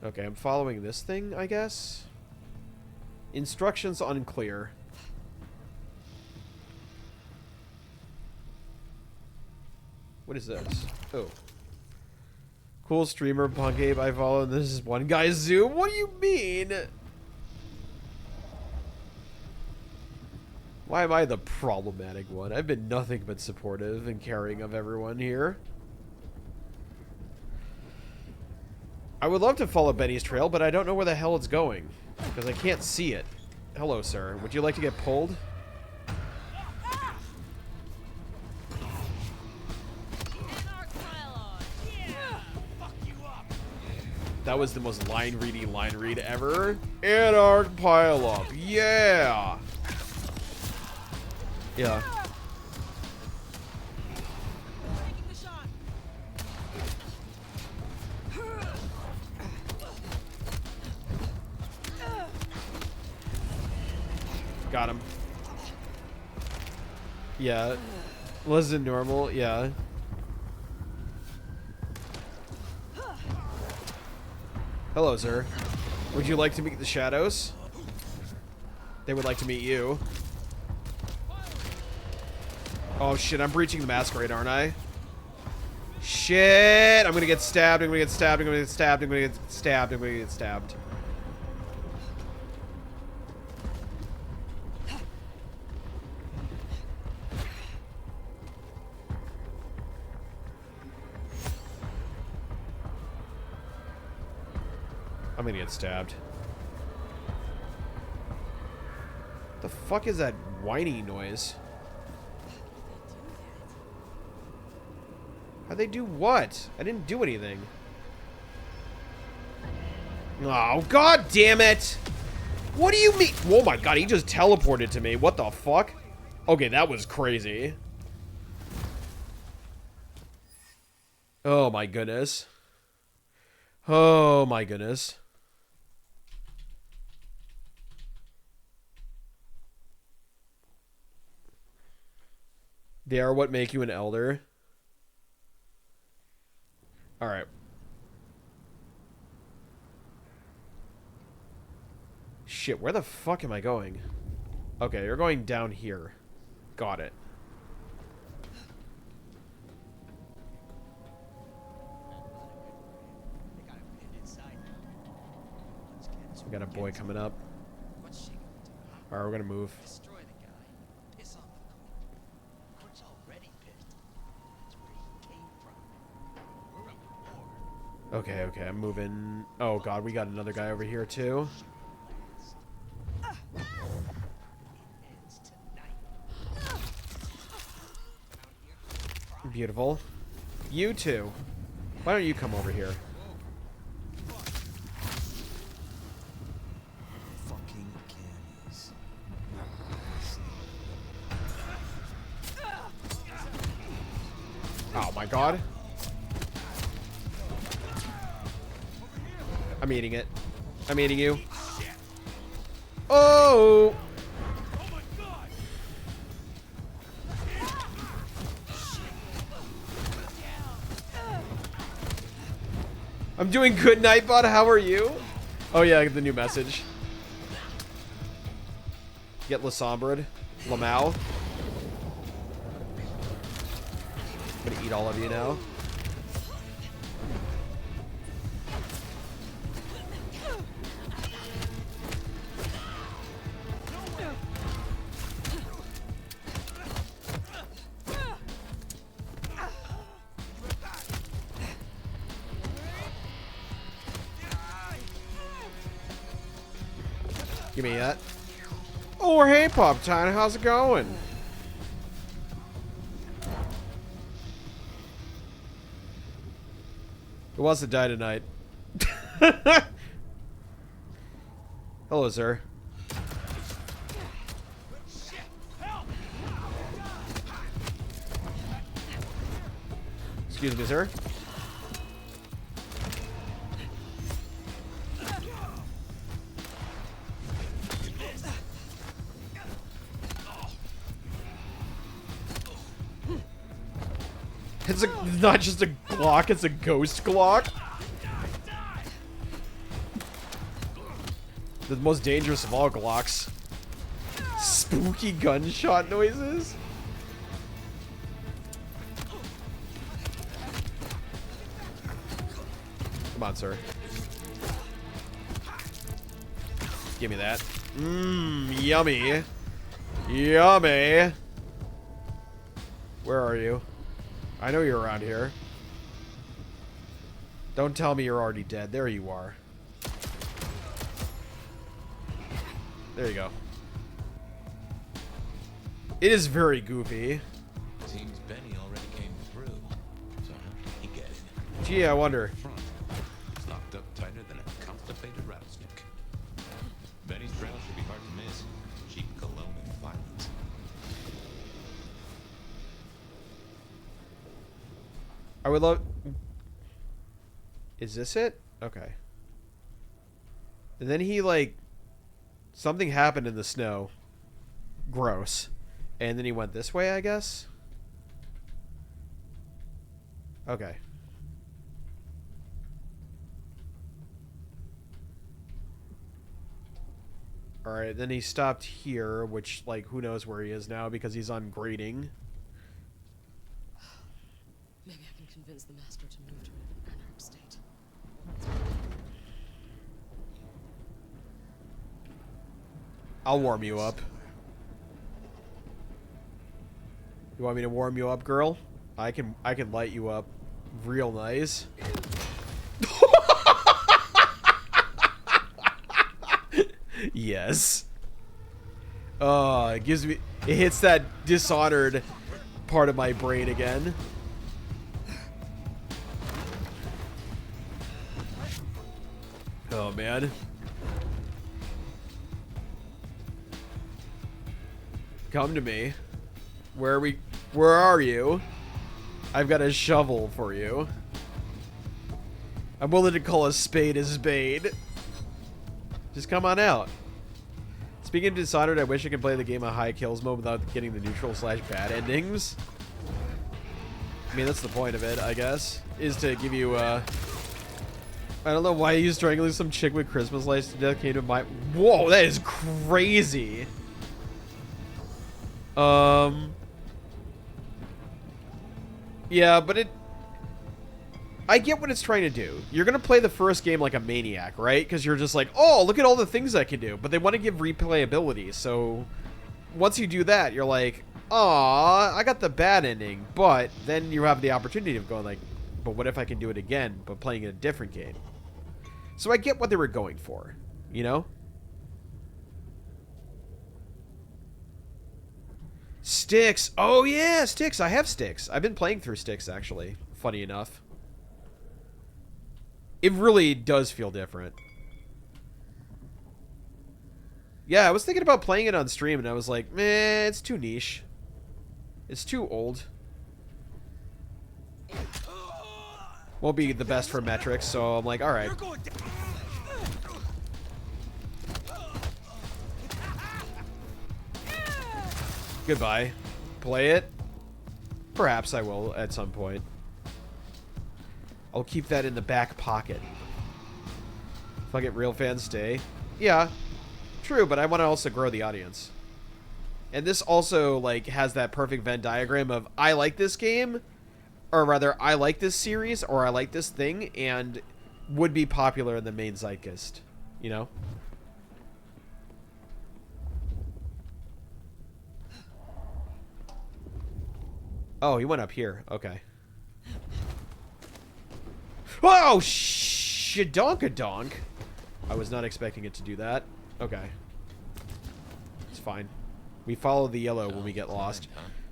S1: Okay, I'm following this thing, I guess. Instructions unclear. What is this? Oh. Cool streamer Punk Ape I follow, and this is one guy's Zoom? What do you mean? Why am I the problematic one? I've been nothing but supportive and caring of everyone here. I would love to follow Benny's trail, but I don't know where the hell it's going. Because I can't see it. Hello, sir. Would you like to get pulled? That was the most line-ready line read ever. Anarch pile-up. Yeah! Yeah. Got him. Yeah. Wasn't normal, yeah. Hello, sir. Would you like to meet the shadows? They would like to meet you. Oh shit, I'm breaching the masquerade, aren't I? Shit! I'm gonna get stabbed, I'm gonna get stabbed, I'm gonna get stabbed, I'm gonna get stabbed, I'm gonna get stabbed. I'm gonna get stabbed. The fuck is that whiny noise? How'd they do what? I didn't do anything. Oh, god damn it! What do you mean? Oh my god, he just teleported to me. What the fuck? Okay, that was crazy. Oh my goodness. Oh my goodness. They are what make you an elder. Alright. Shit, where the fuck am I going? Okay, you're going down here. Got it. We got a boy coming up. Alright, we're gonna move. Okay, okay, I'm moving. Oh god, we got another guy over here too. Beautiful. You two. Why don't you come over here?
S16: Fucking cannies.
S1: Oh my god. I'm eating it. I'm eating you. Oh! I'm doing good, Nightbot. How are you? Oh yeah, the new message. Get Lasombred. Lamau. I'm gonna eat all of you now. Give me that. Oh, hey, Pop Tine. How's it going? Who wants to die tonight? Hello, sir. Excuse me, sir. It's not just a Glock, it's a ghost Glock. The most dangerous of all Glocks. Spooky gunshot noises. Come on, sir. Give me that. Mmm, yummy. Yummy. Where are you? I know you're around here. Don't tell me you're already dead. There you are. There you go. It is very goofy.
S3: Seems Benny already came through. So how did he get in?
S1: Gee, I wonder.
S3: It's locked up tighter ill-fated rattlesnake. Benny's trail should be hard to miss. Cheap cologne and violence.
S1: I would love... Is this it? Okay. And then he, like... Something happened in the snow. Gross. And then he went this way, I guess? Okay. Alright, then he stopped here, which, like, who knows where he is now because he's on grading.
S21: Maybe I can convince the master to move to an anarch state.
S1: I'll warm you up. You want me to warm you up, girl? I can light you up real nice. Yes. It gives me... It hits that Dishonored part of my brain again. Oh, man. Come to me. Where are you? I've got a shovel for you. I'm willing to call a spade a spade. Just come on out. Speaking of Dishonored, I wish I could play the game on high kills mode without getting the neutral/bad endings. I mean, that's the point of it, I guess. Is to give you, I don't know why you strangling some chick with Christmas lights to death came to mind. Whoa, that is crazy. Yeah, but I get what it's trying to do. You're going to play the first game like a maniac, right? Because you're just like, oh, look at all the things I can do. But they want to give replayability. So once you do that, you're like, aw, I got the bad ending. But then you have the opportunity of going like, but what if I can do it again, but playing in a different game? So I get what they were going for, you know? Sticks. Oh, yeah, Sticks. I have Sticks. I've been playing through Sticks, actually. Funny enough. It really does feel different. Yeah, I was thinking about playing it on stream, and I was like, meh, it's too niche. It's too old. Won't be the best for metrics, so I'm like, alright. Goodbye. Play it? Perhaps I will at some point. I'll keep that in the back pocket. Fuck it, real fans stay. Yeah, true, but I want to also grow the audience. And this also, like, has that perfect Venn diagram of I like this game, or rather, I like this series, or I like this thing, and would be popular in the main zeitgeist. You know? Oh, he went up here. Okay. Oh, shadonkadonk. I was not expecting it to do that. Okay. It's fine. We follow the yellow when we get lost.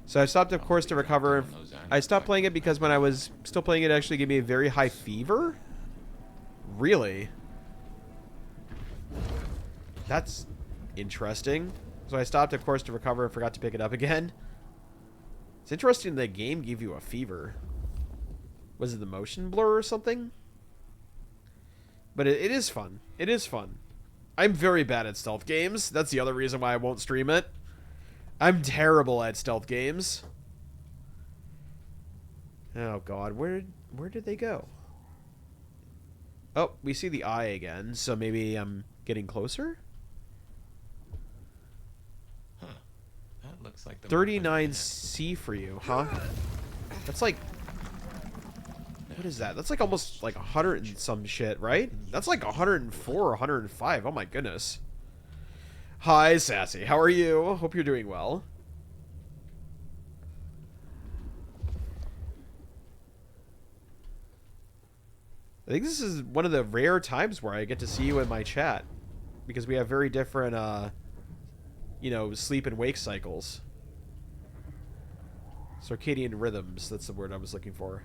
S1: So I stopped, of course, to recover. I stopped playing it because when I was still playing it, actually gave me a very high fever? Really? That's interesting. So I stopped, of course, to recover and forgot to pick it up again. It's interesting the game gave you a fever. Was it the motion blur or something? But it is fun. It is fun. I'm very bad at stealth games. That's the other reason why I won't stream it. I'm terrible at stealth games. Oh god, where did they go? Oh, we see the eye again, so maybe I'm getting closer?
S3: Huh. That looks like the
S1: 39C for you, huh? That's like... What is that? That's like almost like 100 and some shit, right? That's like 104 or 105. Oh my goodness. Hi, Sassy. How are you? Hope you're doing well. I think this is one of the rare times where I get to see you in my chat. Because we have very different, you know, sleep and wake cycles. Circadian rhythms. That's the word I was looking for.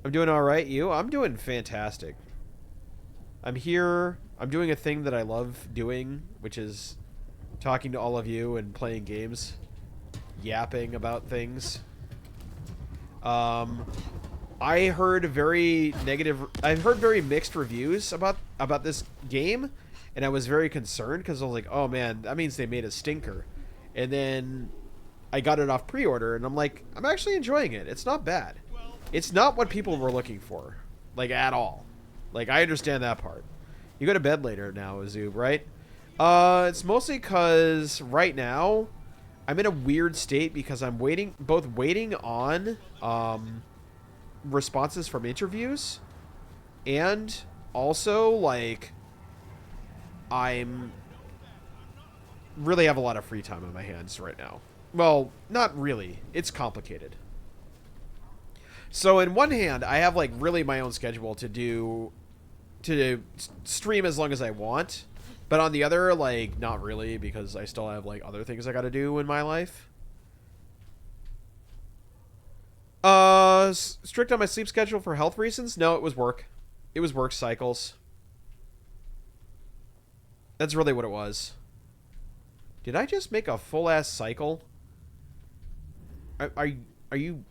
S1: I'm doing alright, you? I'm doing fantastic. I'm here. I'm doing a thing that I love doing, which is talking to all of you and playing games. Yapping about things. I heard very mixed reviews about this game, and I was very concerned because I was like, oh man, that means they made a stinker. And then I got it off pre-order, and I'm like, I'm actually enjoying it. It's not bad. It's not what people were looking for, like, at all. Like, I understand that part. You go to bed later now, Azub, right? It's mostly because right now I'm in a weird state because I'm waiting on responses from interviews, and also, like, I'm really have a lot of free time on my hands right now. Well, not really. It's complicated. So in one hand, I have like really my own schedule to stream as long as I want, but on the other, like, not really, because I still have like other things I got to do in my life. Strict on my sleep schedule for health reasons? No, it was work. It was work cycles. That's really what it was. Did I just make a full ass cycle? Are you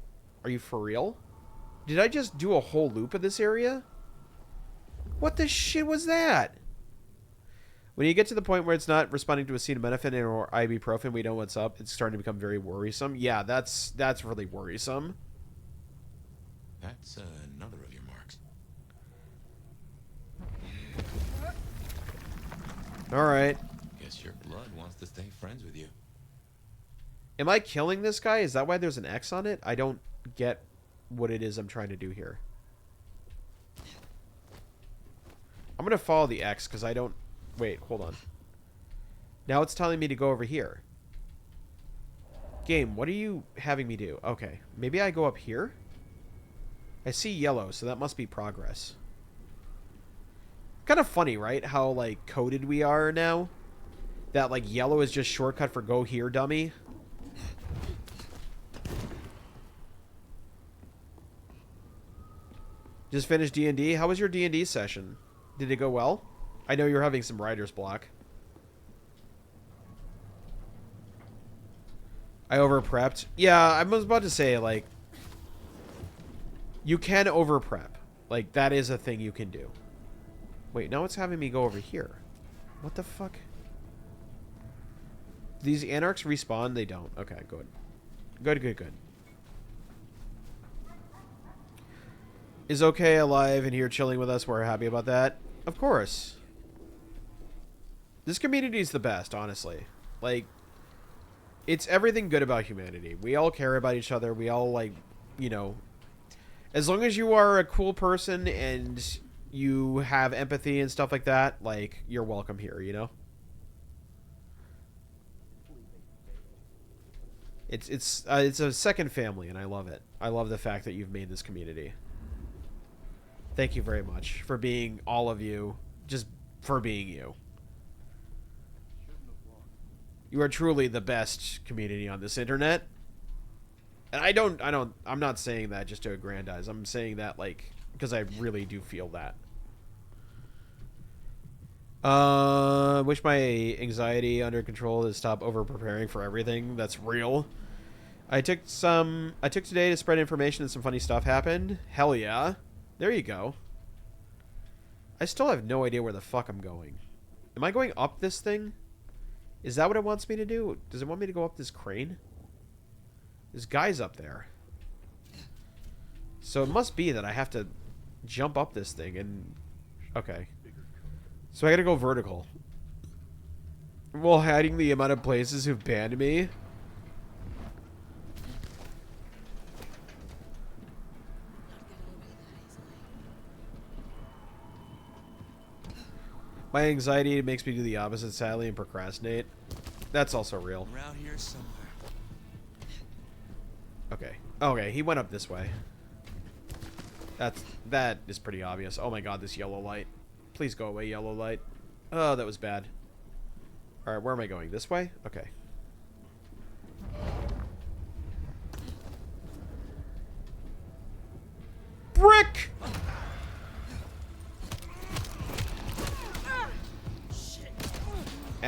S1: for real? Did I just do a whole loop of this area? What the shit was that? When you get to the point where it's not responding to acetaminophen or ibuprofen, we know what's up. It's starting to become very worrisome. Yeah, that's really worrisome.
S3: That's another of your marks.
S1: All right.
S3: Guess your blood wants to stay friends with you.
S1: Am I killing this guy? Is that why there's an X on it? I don't get what it is I'm trying to do here. I'm going to follow the X because I don't... Wait, hold on. Now it's telling me to go over here. Game, what are you having me do? Okay, maybe I go up here? I see yellow, so that must be progress. Kind of funny, right? How, like, coded we are now. That, like, yellow is just shortcut for go here, dummy. Just finished D&D. How was your D&D session? Did it go well? I know you're having some writer's block. I over-prepped. Yeah, I was about to say, like, you can over-prep. Like, that is a thing you can do. Wait, now it's having me go over here. What the fuck? These anarchs respawn? They don't. Okay, good. Good. Is okay alive and here chilling with us? We're happy about that. Of course. This community is the best, honestly. Like, it's everything good about humanity. We all care about each other. We all, like, you know, as long as you are a cool person and you have empathy and stuff like that, like, you're welcome here, you know? It's a second family, and I love it. I love the fact that you've made this community. Thank you very much for being all of you, just for being you. You are truly the best community on this internet. And I'm not saying that just to aggrandize. I'm saying that, like, because I really do feel that. Wish my anxiety under control to stop over preparing for everything. That's real. I took today to spread information and some funny stuff happened. Hell yeah. There you go. I still have no idea where the fuck I'm going. Am I going up this thing? Is that what it wants me to do? Does it want me to go up this crane? There's guys up there. So it must be that I have to jump up this thing and... Okay. So I gotta go vertical. While hiding the amount of places who've banned me. My anxiety makes me do the opposite, sadly, and procrastinate. That's also real.
S16: Around here somewhere.
S1: Okay. Okay, he went up this way. That is pretty obvious. Oh my god, this yellow light. Please go away, yellow light. Oh, that was bad. Alright, where am I going? This way? Okay. Brick!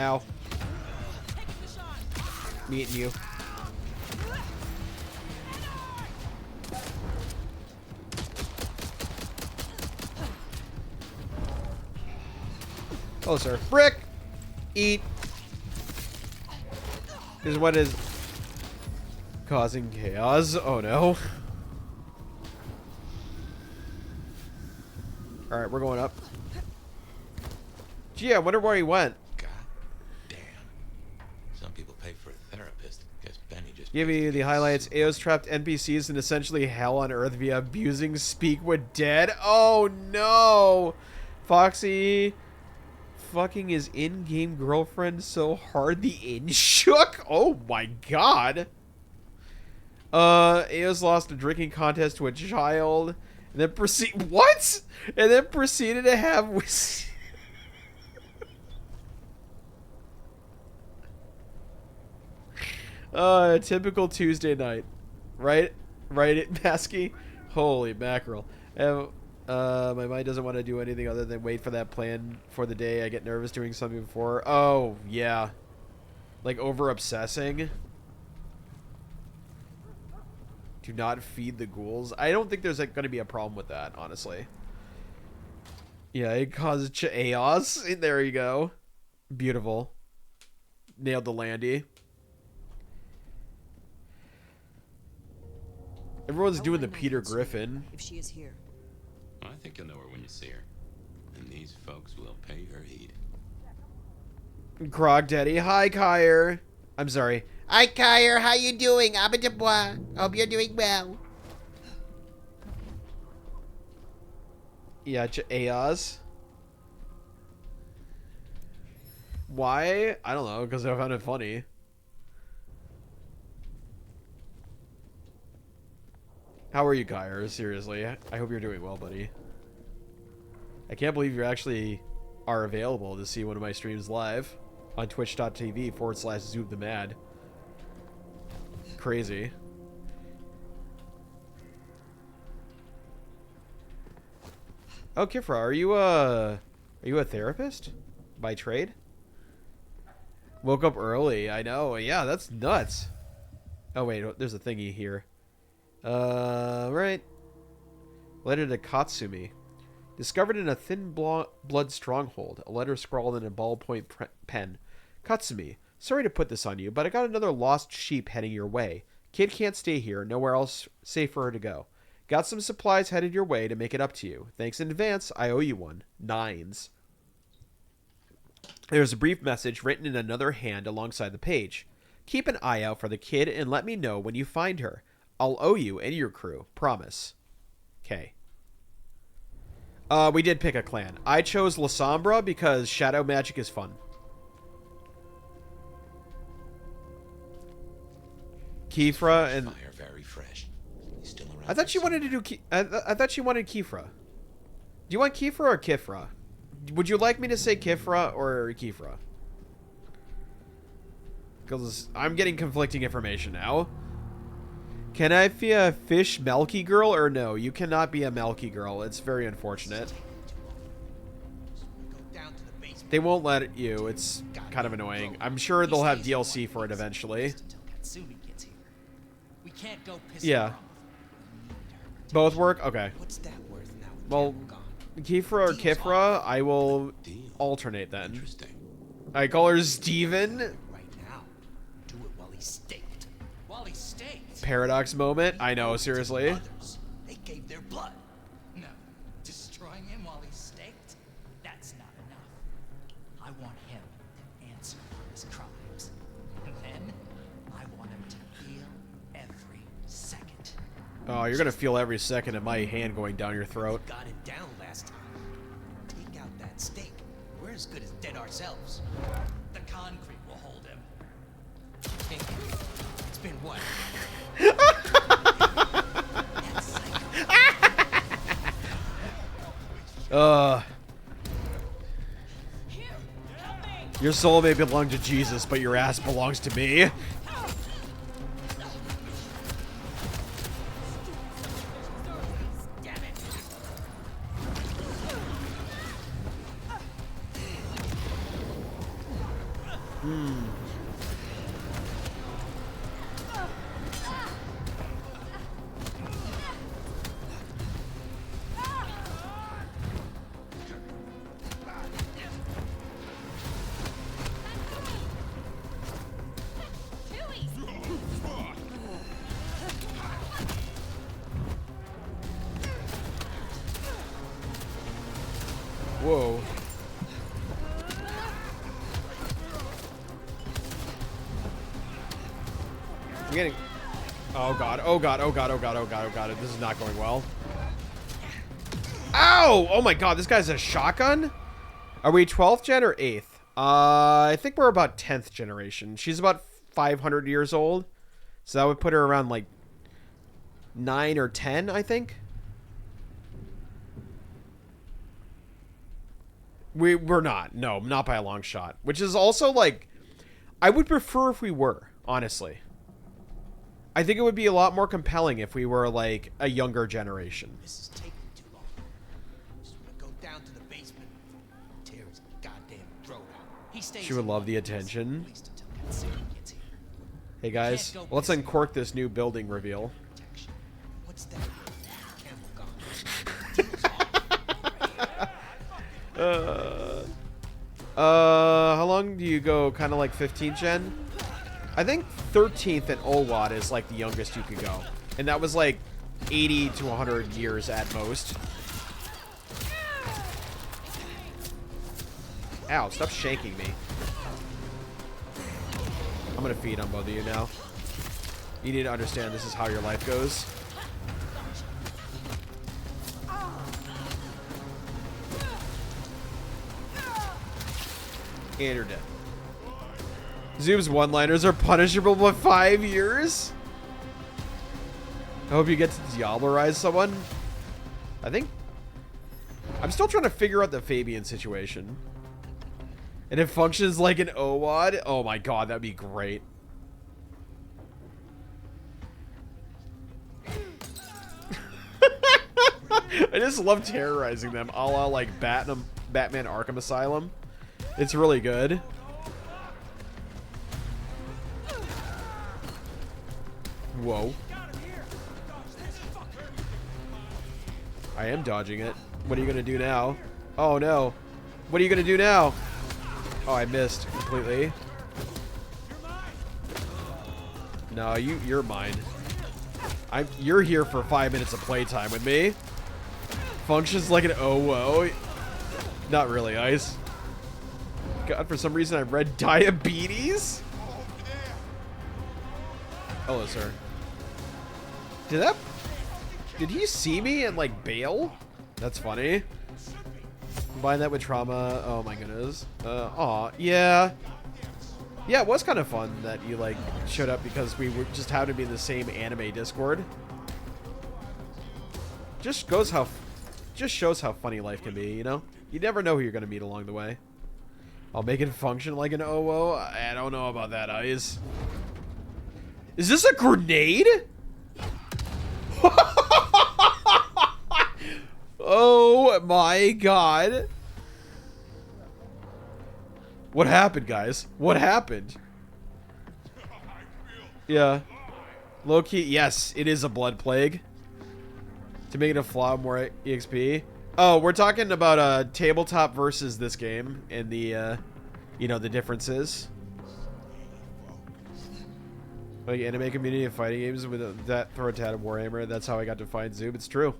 S1: Ow. Meeting you. Oh, sir. Brick! Eat. Is what is causing chaos. Oh, no. Alright, we're going up. Gee, I wonder where he went.
S3: God damn. Some people pay for a therapist. Guess Benny just...
S1: Give you the highlights. AO's trapped NPCs in essentially hell on Earth via abusing Speak with Dead. Oh, no. Foxy fucking his in-game girlfriend so hard the inn shook. Oh, my God. AO's lost a drinking contest to a child. And then what? And then proceeded to have typical Tuesday night. Right? Right, Masky? Holy mackerel. My mind doesn't want to do anything other than wait for that plan for the day. I get nervous doing something before. Oh, yeah. Like over-obsessing. Do not feed the ghouls. I don't think there's like, going to be a problem with that, honestly. Yeah, it causes chaos. There you go. Beautiful. Nailed the landy. Everyone's doing the Peter Griffin.
S9: If she is here.
S4: I think you'll know her when you see her. And these folks will pay her heed.
S1: Grog Daddy. Hi, Kyer. I'm sorry.
S2: Hi, Kyer. How you doing? Abadabois. Hope you're doing well.
S1: Yeah, Ayaz. Why? I don't know, because I found it funny. How are you, Kyer? Seriously. I hope you're doing well, buddy. I can't believe you actually are available to see one of my streams live on twitch.tv/ZoobTheMad. Crazy. Oh, Kifra, are you a therapist by trade? Woke up early. I know. Yeah, that's nuts. Oh wait, there's a thingy here. Right. Letter to Katsumi. Discovered in a thin blood stronghold. A letter scrawled in a ballpoint pen. Katsumi, sorry to put this on you, but I got another lost sheep heading your way. Kid can't stay here. Nowhere else safe for her to go. Got some supplies headed your way to make it up to you. Thanks in advance. I owe you one. 9s. There's a brief message written in another hand alongside the page. Keep an eye out for the kid and let me know when you find her. I'll owe you and your crew. Promise. Okay. We did pick a clan. I chose La Sombra because shadow magic is fun. Kifra and...
S3: Fire very fresh. Still around.
S1: I thought she wanted to do... I thought she wanted Kifra. Do you want Kifra or Kifra? Would you like me to say Kifra or Kifra? Because I'm getting conflicting information now. Can I be a fish Melky girl or no? You cannot be a Melky girl. It's very unfortunate. They won't let you. It's kind of annoying. I'm sure they'll have DLC for it eventually. Yeah. Both work? Okay. Well, Kifra or Kifra, I will alternate then.
S3: Interesting.
S1: I call her Steven.
S16: Right now. Do it while he's staked. While he's staked.
S1: Paradox moment. I know, seriously.
S16: They gave their blood. No. Destroying him while he's staked? That's not enough. I want him to answer for his crimes. And then I want him to feel every second.
S1: Oh, you're gonna feel every second of my hand going down your throat.
S16: Got it down last time. Take out that stake. We're as good as dead ourselves. The concrete will hold him. It's been what?
S1: Your soul may belong to Jesus, but your ass belongs to me. Whoa. I'm getting... Oh god, oh god, oh god, oh god, oh god, oh god. This is not going well. Ow! Oh my god, this guy's a shotgun? Are we 12th gen or 8th? I think we're about 10th generation. She's about 500 years old. So that would put her around like 9 or 10, I think. We're not. No, not by a long shot. Which is also like, I would prefer if we were, honestly. I think it would be a lot more compelling if we were like a younger generation.
S11: This is taking too long. Just want to go down to the basement. Tear his goddamn throat out. He stays.
S1: She would love the attention.
S11: that Sarah gets here.
S1: Hey guys, let's uncork this new building reveal.
S11: What's that?
S1: How long do you go? Kind of like 15th gen? I think 13th and Olwad is like the youngest you could go. And that was like 80 to 100 years at most. Ow, stop shanking me. I'm gonna feed on both of you now. You need to understand this is how your life goes. And you're dead. Zoom's one-liners are punishable by 5 years? I hope you get to Diablerize someone. I think... I'm still trying to figure out the Fabian situation. And it functions like an OWAD? Oh my god, that'd be great. I just love terrorizing them, a la like Batman Arkham Asylum. It's really good. Whoa. I am dodging it. What are you gonna do now? Oh no. What are you gonna do now? Oh, I missed completely. No, you're mine. You're here for 5 minutes of playtime with me. Functions like an whoa. Not really, Ice. God, for some reason I read diabetes? Hello, sir. Did he see me and like bail? That's funny. Combine that with trauma. Oh my goodness. Aw, yeah. Yeah, it was kind of fun that you like showed up because we were just happened to be in the same anime Discord. Just shows how funny life can be, you know? You never know who you're gonna meet along the way. I'll make it function like an OO. I don't know about that, Eyes. Is this a grenade? Oh my god. What happened, guys? What happened? Yeah. Low-key, yes, it is a blood plague. To make it a flaw, more EXP. Oh, we're talking about tabletop versus this game and the, you know, the differences. Like anime community of fighting games with that throw a tad of Warhammer. That's how I got to find Zoom. It's true.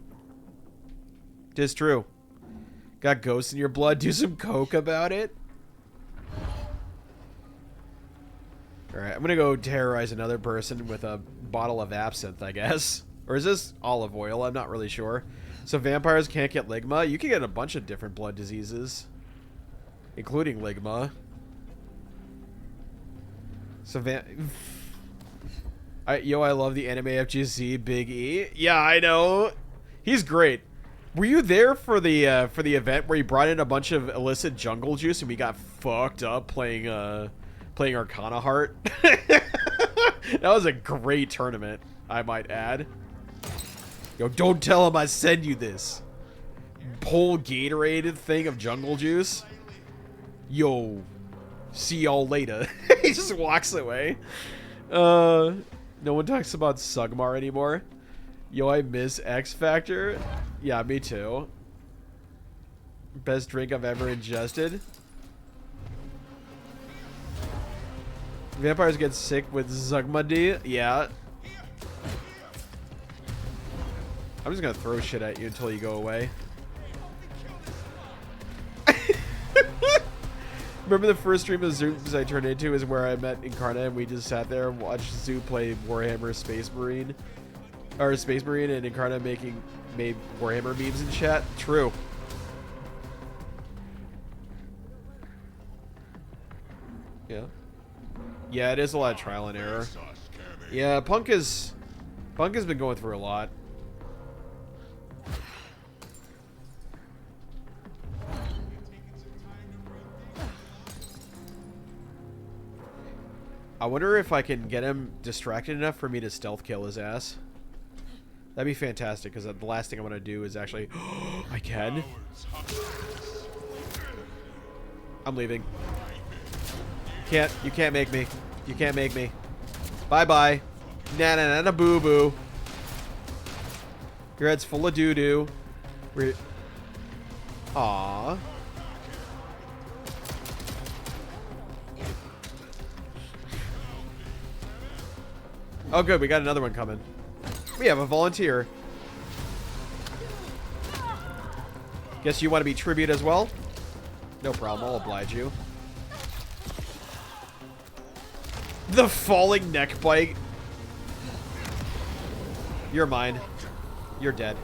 S1: It is true. Got ghosts in your blood? Do some coke about it. Alright, I'm gonna go terrorize another person with a bottle of absinthe, I guess. Or is this olive oil? I'm not really sure. So vampires can't get ligma? You can get a bunch of different blood diseases. Including ligma. So I love the anime FGC Big E. Yeah, I know. He's great. Were you there for the event where he brought in a bunch of illicit jungle juice and we got fucked up playing Arcana Heart? That was a great tournament, I might add. Yo, don't tell him I send you this whole Gatorade thing of jungle juice. Yo, See y'all later. He just walks away. No one talks about Sugmar anymore. Yo, I miss X Factor. Yeah, me too. Best drink I've ever ingested. Vampires get sick with Zugmadi. Yeah. I'm just gonna throw shit at you until you go away. Remember the first stream of Zoops I turned into is where I met Incarna and we just sat there and watched Zoo play Warhammer Space Marine. Or Space Marine, and Incarna made Warhammer memes in chat. True. Yeah. Yeah, it is a lot of trial and error. Yeah, Punk has been going through a lot. I wonder if I can get him distracted enough for me to stealth kill his ass. That'd be fantastic, because the last thing I want to do is actually... I can? I'm leaving. You can't make me. You can't make me. Bye-bye. Na-na-na-na boo-boo. Your head's full of doo-doo. Aww. Oh, good. We got another one coming. We have a volunteer. Guess you want to be tribute as well? No problem. I'll oblige you. The falling neck bite. You're mine. You're dead.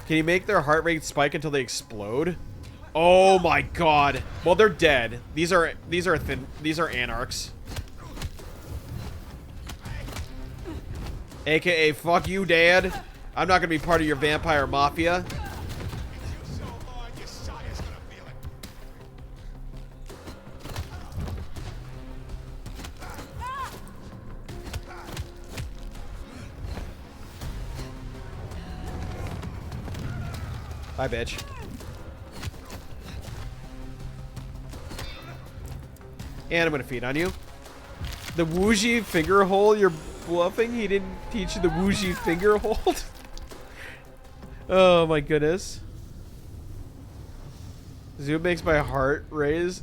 S1: Can you make their heart rate spike until they explode? Oh my god. Well, they're dead. These are anarchs. AKA fuck you, Dad. I'm not gonna be part of your vampire mafia. Bye, bitch. And I'm gonna feed on you. The Wuji finger hold, you're bluffing? He didn't teach you the Wuji finger hold? Oh my goodness. Zoom makes my heart rate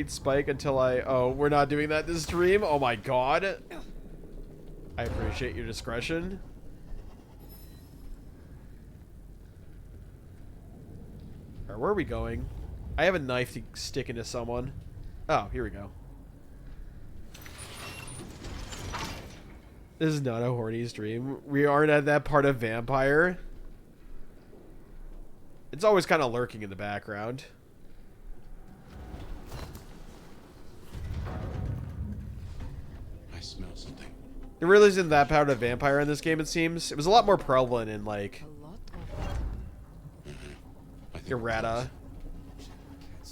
S1: spike until oh, we're not doing that this stream? Oh my god. I appreciate your discretion. Alright, where are we going? I have a knife to stick into someone. Oh, here we go. This is not a horny stream. We aren't at that part of Vampire. It's always kind of lurking in the background.
S3: I smell something.
S1: There really isn't that part of Vampire in this game, it seems. It was a lot more prevalent in, like... Errata.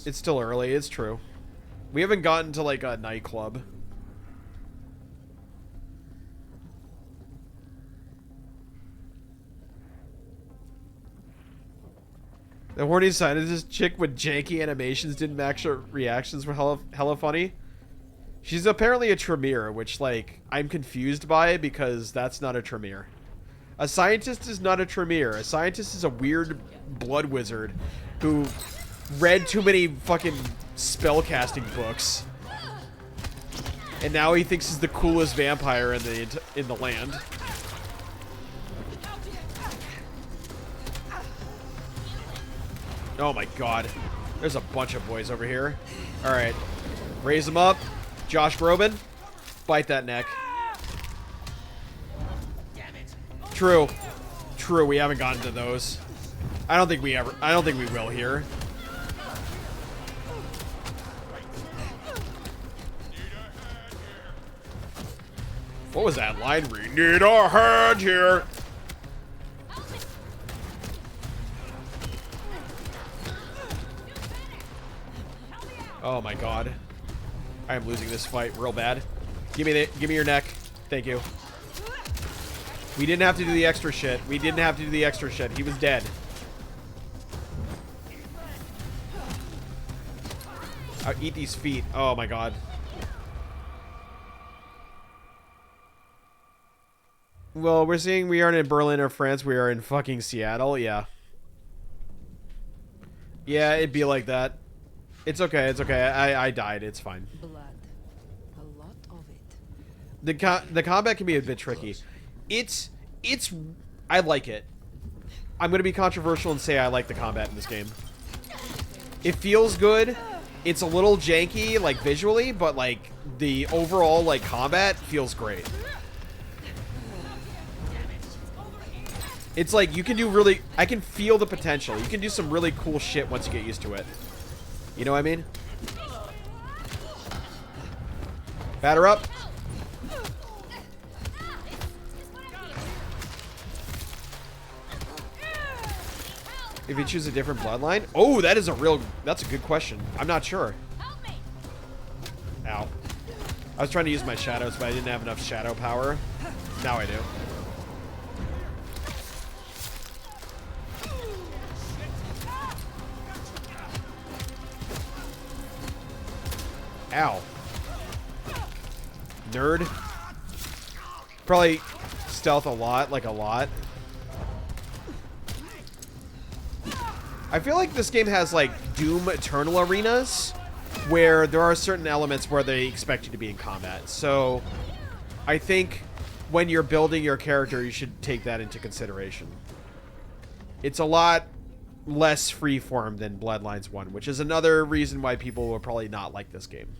S1: It's still early, it's true. We haven't gotten to, like, a nightclub. The horny scientist chick with janky animations didn't match her reactions were hella funny. She's apparently a Tremere, which, like, I'm confused by because that's not a Tremere. A scientist is not a Tremere. A scientist is a weird blood wizard who read too many fucking spellcasting books. And now he thinks he's the coolest vampire in the land. Oh my god. There's a bunch of boys over here. Alright. Raise them up. Josh Groban. Bite that neck. True. True, we haven't gotten to those. I don't think we will here. What was that line? We need a hand here. Oh my god. I am losing this fight real bad. Give me your neck. Thank you. We didn't have to do the extra shit. We didn't have to do the extra shit. He was dead. I'll eat these feet. Oh my god. Well, we're seeing we aren't in Berlin or France. We are in fucking Seattle. Yeah. Yeah, it'd be like that. It's okay. It's okay. I died. It's fine.
S5: Blood. A lot of it.
S1: The combat can be a bit tricky. It's I like it. I'm gonna be controversial and say I like the combat in this game. It feels good. It's a little janky, like visually, but like the overall like combat feels great. It's like you can do really. I can feel the potential. You can do some really cool shit once you get used to it. You know what I mean? Batter up. If you choose a different bloodline? Oh, that's a good question. I'm not sure. Ow. I was trying to use my shadows, but I didn't have enough shadow power. Now I do. Ow. Nerd. Probably stealth a lot, like a lot. I feel like this game has like Doom Eternal arenas where there are certain elements where they expect you to be in combat. So I think when you're building your character, you should take that into consideration. It's a lot less freeform than Bloodlines 1, which is another reason why people will probably not like this game.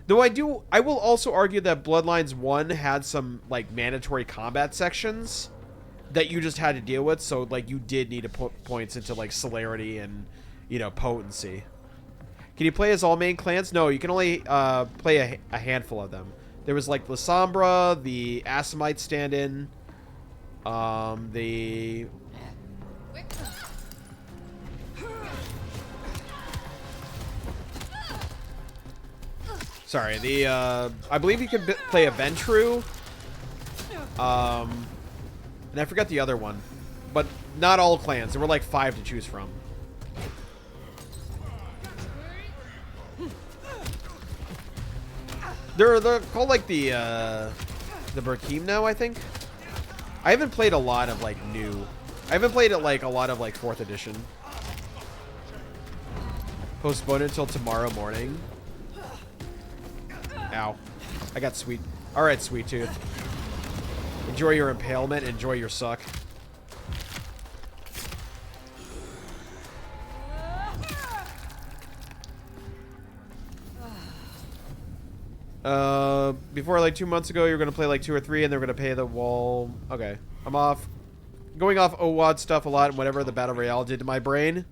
S1: Though I will also argue that Bloodlines 1 had some like mandatory combat sections that you just had to deal with, so like you did need to put points into like celerity and, you know, potency. Can you play as all main clans? No, you can only play a handful of them. There was like the Sombra, the Assamite stand-in, the... Sorry, the, I believe you could play a Ventru, and I forgot the other one, but not all clans. There were like 5 to choose from. They're called like the Berkeem now, I think. I haven't played a lot of like new. I haven't played it like a lot of like 4th edition. Postpone it until tomorrow morning. Ow. I got sweet. Alright, Sweet Tooth. Enjoy your impalement. Enjoy your suck. Before like 2 months ago, you were going to play like 2 or 3 and they were going to pay the wall. Okay. I'm off. Going off OWAD stuff a lot and whatever the Battle Royale did to my brain.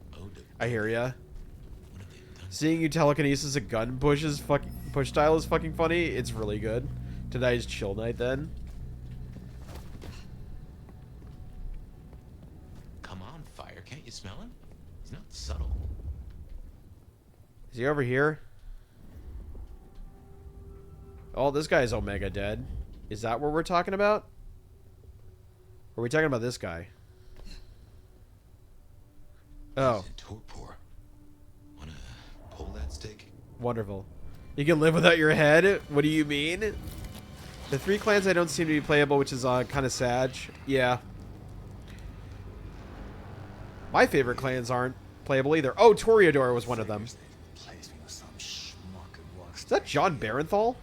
S1: I hear ya. Seeing you telekinesis a gun push style is fucking funny. It's really good. Tonight's chill night then.
S3: Come on, Fire. Can't you smell him? He's not subtle.
S1: Is he over here? Oh, this guy's Omega dead. Is that what we're talking about? Or are we talking about this guy? Oh.
S3: Torpor. Wanna pull that stick?
S1: Wonderful. You can live without your head? What do you mean? The 3 clans I don't seem to be playable, which is kind of sad. Yeah. My favorite clans aren't playable either. Oh, Toreador was one of them. Is that John Barenthal?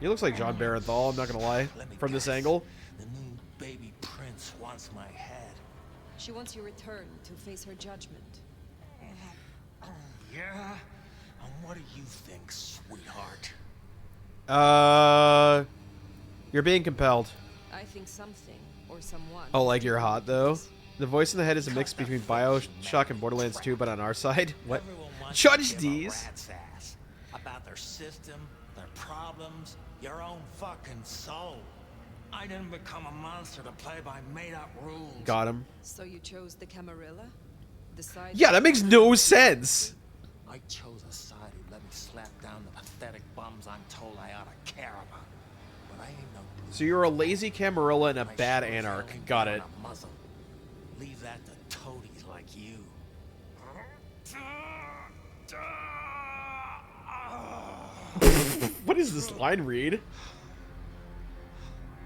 S1: He looks like John Barenthal, I'm not gonna lie, from this angle.
S11: The new baby prince wants my head.
S5: She wants you return to face her judgment.
S11: Yeah? And what do you think, sweetheart?
S1: You're being compelled.
S5: I think something or someone.
S1: Oh, like you're hot though? The voice in the head is a mix between BioShock and Borderlands 2, but on our side. What? Judge these.
S11: About their system, their problems, your own fucking soul. I didn't become a monster to play by made-up rules.
S1: Got him.
S5: So you chose the Camarilla? The side
S1: Yeah, that makes no sense.
S11: I chose a side who let me slap down the pathetic bums I'm told I ought to care about. but I ain't no
S1: So you're a lazy Camarilla and a bad Anarch. Got it.
S11: muzzle. Leave that to toadies like you.
S1: What is this line read?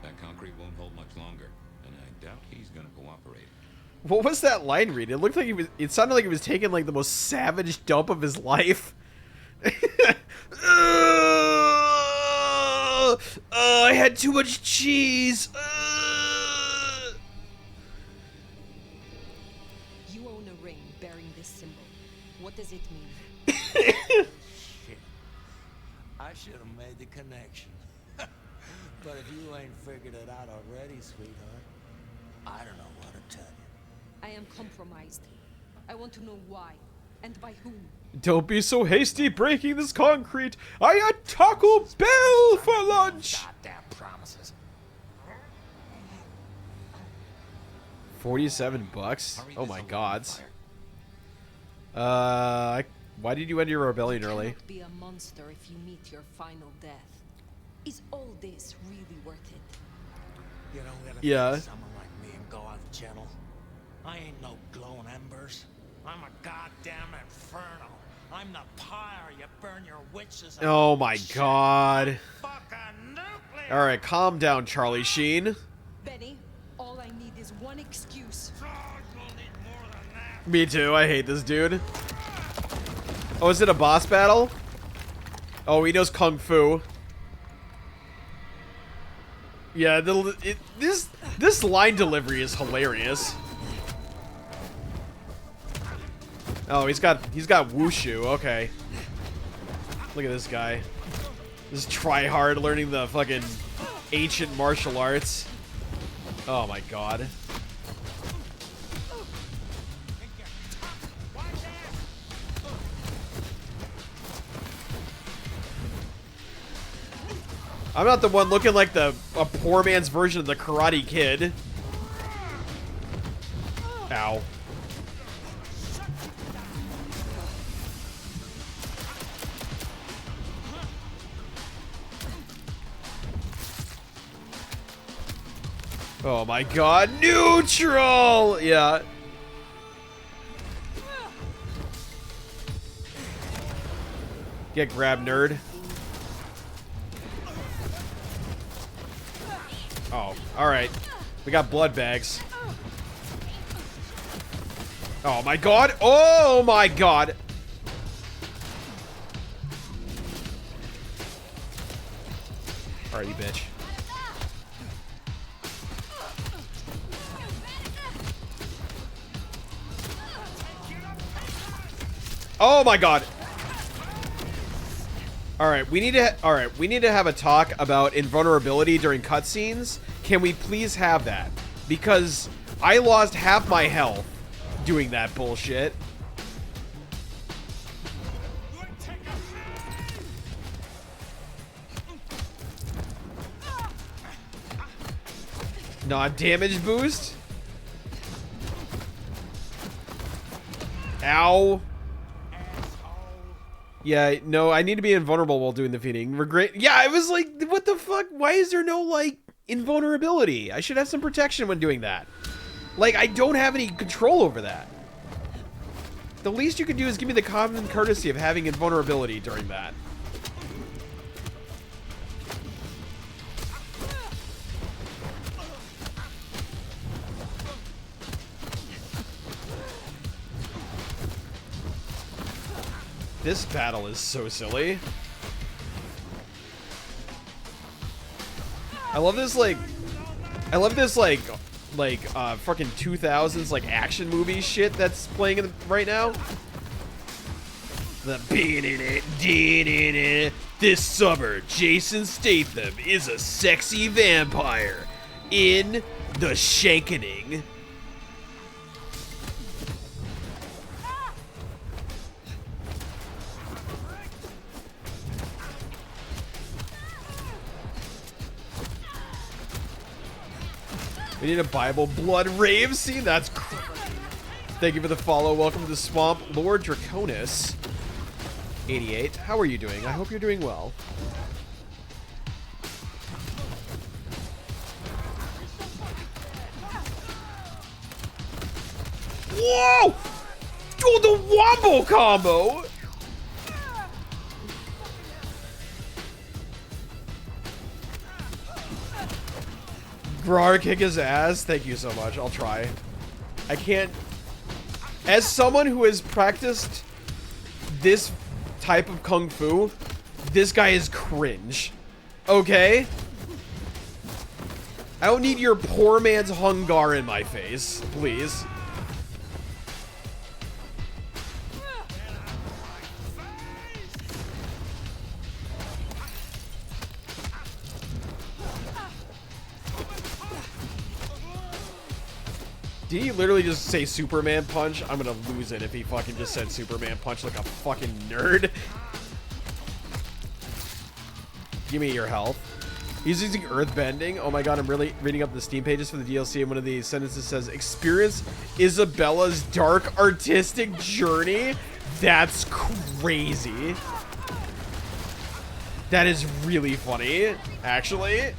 S3: That concrete won't hold much longer, and I doubt he's gonna cooperate.
S1: What was that line read? It looked like he was. It sounded like he was taking like the most savage dump of his life. I had too much cheese.
S5: You own a ring bearing this symbol. What does it mean?
S11: Shit. I should have made the connection. But if you ain't figured it out already, sweetheart, I don't know what to tell you.
S5: I am compromised. I want to know why, and by whom.
S1: Don't be so hasty breaking this concrete. I had Taco Bell for lunch.
S11: Goddamn promises.
S1: $47? Oh my god. Why did you end your rebellion
S5: You
S1: early?
S5: cannot be a monster if you meet your final death. Is all this really worth it?
S11: You don't gotta
S1: Yeah.
S11: be someone like me and go out gentle. I ain't no glowing embers. I'm a goddamn inferno. I'm the pyre you burn your witches.
S1: Oh my god. Alright, calm down, Charlie Sheen.
S5: Benny, all I need is one excuse.
S1: Me too, I hate this dude. Oh, is it a boss battle? Oh, he knows Kung Fu. Yeah, this line delivery is hilarious. Oh, he's got wushu. Okay. Look at this guy. This try-hard learning the fucking ancient martial arts. Oh my god. I'm not the one looking like a poor man's version of the Karate Kid. Ow. Oh my god, neutral! Yeah. Get grabbed, nerd. Oh, alright. We got blood bags. Oh my god! Oh my god! Alright, you bitch. Oh my god! Alright, we need to have a talk about invulnerability during cutscenes. Can we please have that? Because I lost half my health doing that bullshit. Not damage boost? Ow. Yeah, no, I need to be invulnerable while doing the feeding. Regret. Yeah, I was like, what the fuck? Why is there no, like, invulnerability? I should have some protection when doing that. Like, I don't have any control over that. The least you could do is give me the common courtesy of having invulnerability during that. This battle is so silly. I love this fucking 2000s like action movie shit that's playing right now. The beat in it. This summer, Jason Statham is a sexy vampire in The Shankening. We need a Bible blood rave scene? That's Thank you for the follow. Welcome to the swamp. Lord Draconis 88. How are you doing? I hope you're doing well. Whoa! Oh, the wombo combo! Grar kick his ass. Thank you so much. I'll try. I can't. As someone who has practiced this type of kung fu, this guy is cringe. Okay? I don't need your poor man's hungar in my face, please. Did he literally just say Superman punch? I'm gonna lose it if he fucking just said Superman punch like a fucking nerd. Give me your health. He's using earthbending. Oh my god, I'm really reading up the Steam pages for the DLC, and one of the sentences says, experience Isabella's dark artistic journey. That's crazy. That is really funny, actually.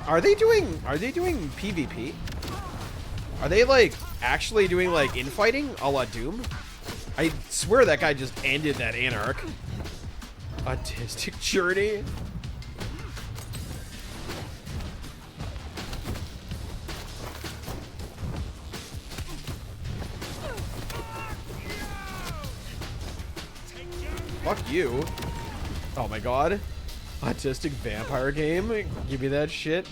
S1: Are they doing PvP? Are they like actually doing like infighting a la Doom? I swear that guy just ended that Anarch. Autistic journey. Fuck you. Oh my god. Autistic vampire game? Give me that shit.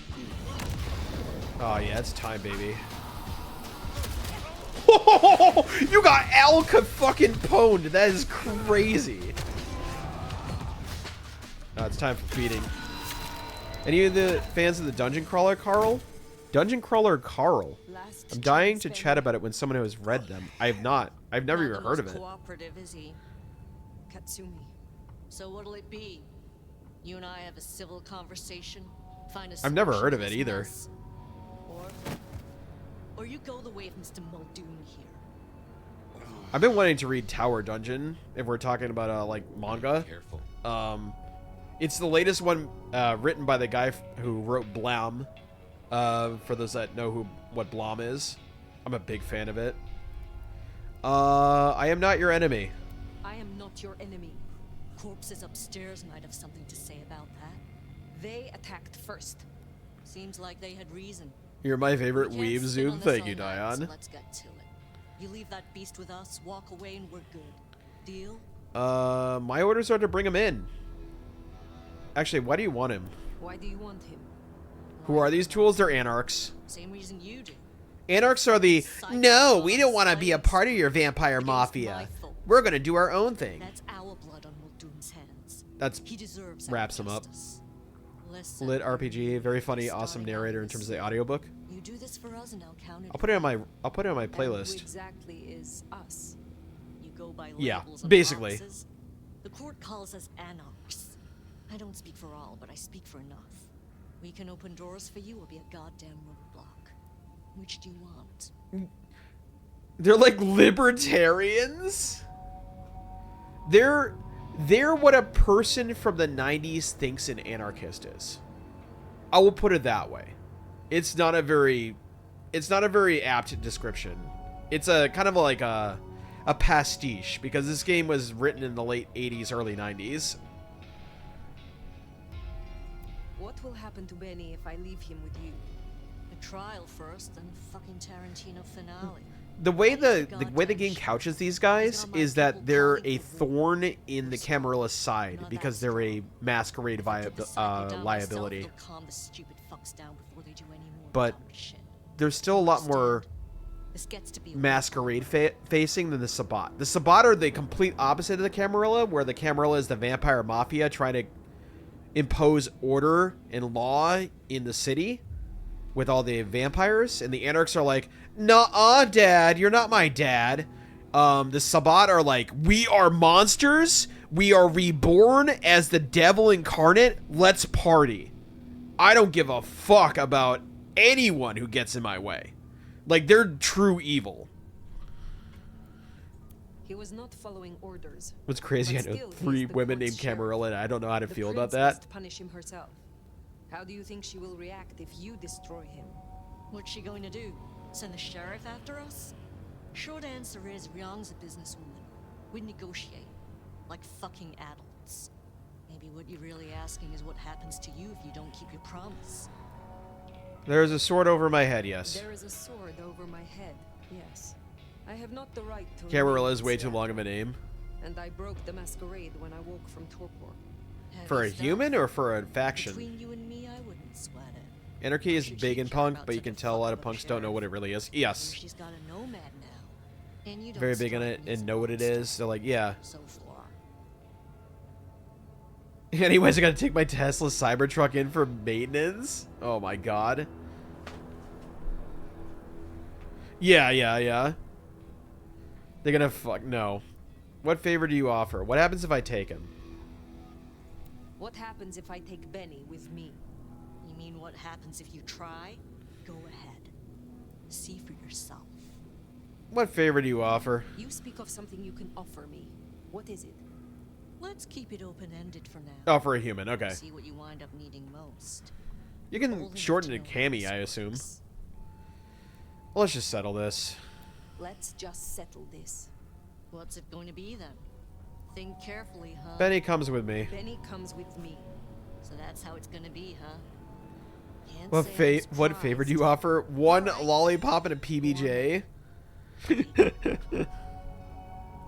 S1: Oh yeah, it's time, baby. Oh, you got Alka fucking pwned. That is crazy. Oh, it's time for feeding. Any of the fans of the Dungeon Crawler, Carl? Dungeon Crawler Carl. I'm dying to chat about it when someone who has read them. I have not. I've never even heard of it.
S5: Cooperative, is he? Katsumi. So what'll it be? You and I have a civil conversation. Find a
S1: I've never
S5: solution
S1: heard
S5: to
S1: of it
S5: this
S1: either.
S5: mess. Or you go the way of Mr. Muldoon here.
S1: I've been wanting to read Tower Dungeon if we're talking about like manga.
S3: Careful.
S1: It's the latest one written by the guy who wrote Blam. For those that know what Blam is, I'm a big fan of it. I am not your enemy.
S5: I am not your enemy. Corpses upstairs might have something to say about that. They attacked first. Seems like they had reason.
S1: You're my favorite
S5: We can't
S1: weeb,
S5: sit on
S1: Zoom.
S5: this
S1: Thank
S5: all
S1: you,
S5: night, so
S1: Dion.
S5: let's get to it. You leave that beast with us, walk away, and we're good. Deal?
S1: My orders are to bring him in. Actually, why do you want him?
S5: Why do you want him?
S1: Who are these tools? They're anarchs.
S5: Same reason you do.
S1: Anarchs are the, no, we don't want to be a part of your vampire mafia. We're going to do our own thing.
S5: That's our blood on Muldoon's hands.
S1: That's
S5: He deserves
S1: wraps him up.
S5: Listen,
S1: Lit RPG, very funny, awesome narrator in terms of the audiobook.
S5: you do this for us and I'll count it.
S1: I'll put it on my
S5: And who
S1: playlist.
S5: exactly is us? You go by
S1: Yeah,
S5: labels and
S1: basically.
S5: boxes? The court calls us anarchs. I don't speak for all, but I speak for enough. We can open doors for you or be a goddamn roadblock. Which do you want?
S1: They're like libertarians. They're what a person from the 90s thinks an anarchist is. I will put it that way. It's not a very apt description. It's a kind of like a pastiche because this game was written in the late 80s, early 90s.
S5: What will happen to Benny if I leave him with you? The trial first, then fucking Tarantino finale.
S1: The way the game couches these guys is that they're a thorn in the Camarilla's side because they're a masquerade liability.
S5: They'll calm the stupid fucks down before they do any more
S1: But
S5: dumb shit.
S1: there's still a lot more
S5: This gets to be
S1: masquerade facing than the Sabbat. The Sabbat are the complete opposite of the Camarilla, where the Camarilla is the vampire mafia trying to impose order and law in the city with all the vampires, and the Anarchs are like, "Nuh-uh, Dad, you're not my dad." The Sabbat are like, "We are monsters. We are reborn as the devil incarnate. Let's party. I don't give a fuck about anyone who gets in my way." Like, they're true evil.
S5: He was not following orders.
S1: What's crazy, I
S5: But
S1: know
S5: still, he
S1: 3
S5: is the
S1: women
S5: court's
S1: named
S5: sheriff.
S1: Camarilla, and I don't know how to
S5: The
S1: feel about
S5: prince
S1: that.
S5: must punish him herself. How do you think she will react if you destroy him?
S13: What's she going to do? Send the sheriff after us? Short answer is Ryong's a businesswoman. We negotiate. Like fucking adults. Maybe what you're really asking is what happens to you if you don't keep your promise.
S1: There's a sword over my head, yes.
S5: There is a sword over my head, yes. I have not the right to
S1: Camarilla
S5: remain
S1: is way
S5: in
S1: too long of a name.
S5: And I broke the masquerade when I woke from torpor.
S1: For a human or for a faction?
S13: Between you and me, I wouldn't sweat it.
S1: Anarchy is big in punk, but you can tell a lot of punks don't know what it really is. Yes.
S13: She's got a nomad now. And you don't
S1: Very big in
S13: strike
S1: it
S13: me as
S1: and
S13: a
S1: know what it
S13: monster.
S1: is. So like, yeah.
S13: So far.
S1: Anyways, I gotta take my Tesla Cybertruck in for maintenance? Oh my god. Yeah. They're gonna fuck, no. What favor do you offer? What happens if I take him?
S5: What happens if I take Benny with me?
S13: You mean what happens if you try? Go ahead. See for yourself.
S1: What favor do you offer?
S5: You speak of something you can offer me. What is it?
S13: Let's keep it open-ended for now.
S1: Oh, for a human, okay.
S13: See what you wind up needing most.
S1: You can shorten it Cammy, I assume. Well, let's just settle this.
S5: Let's just settle this.
S13: What's it going to be then? Think carefully, huh?
S1: Benny comes with me.
S5: Benny comes with me.
S13: So that's how it's gonna be, huh? Can't
S1: What
S13: say I'm
S1: what favor do you offer? One lollipop and a PBJ?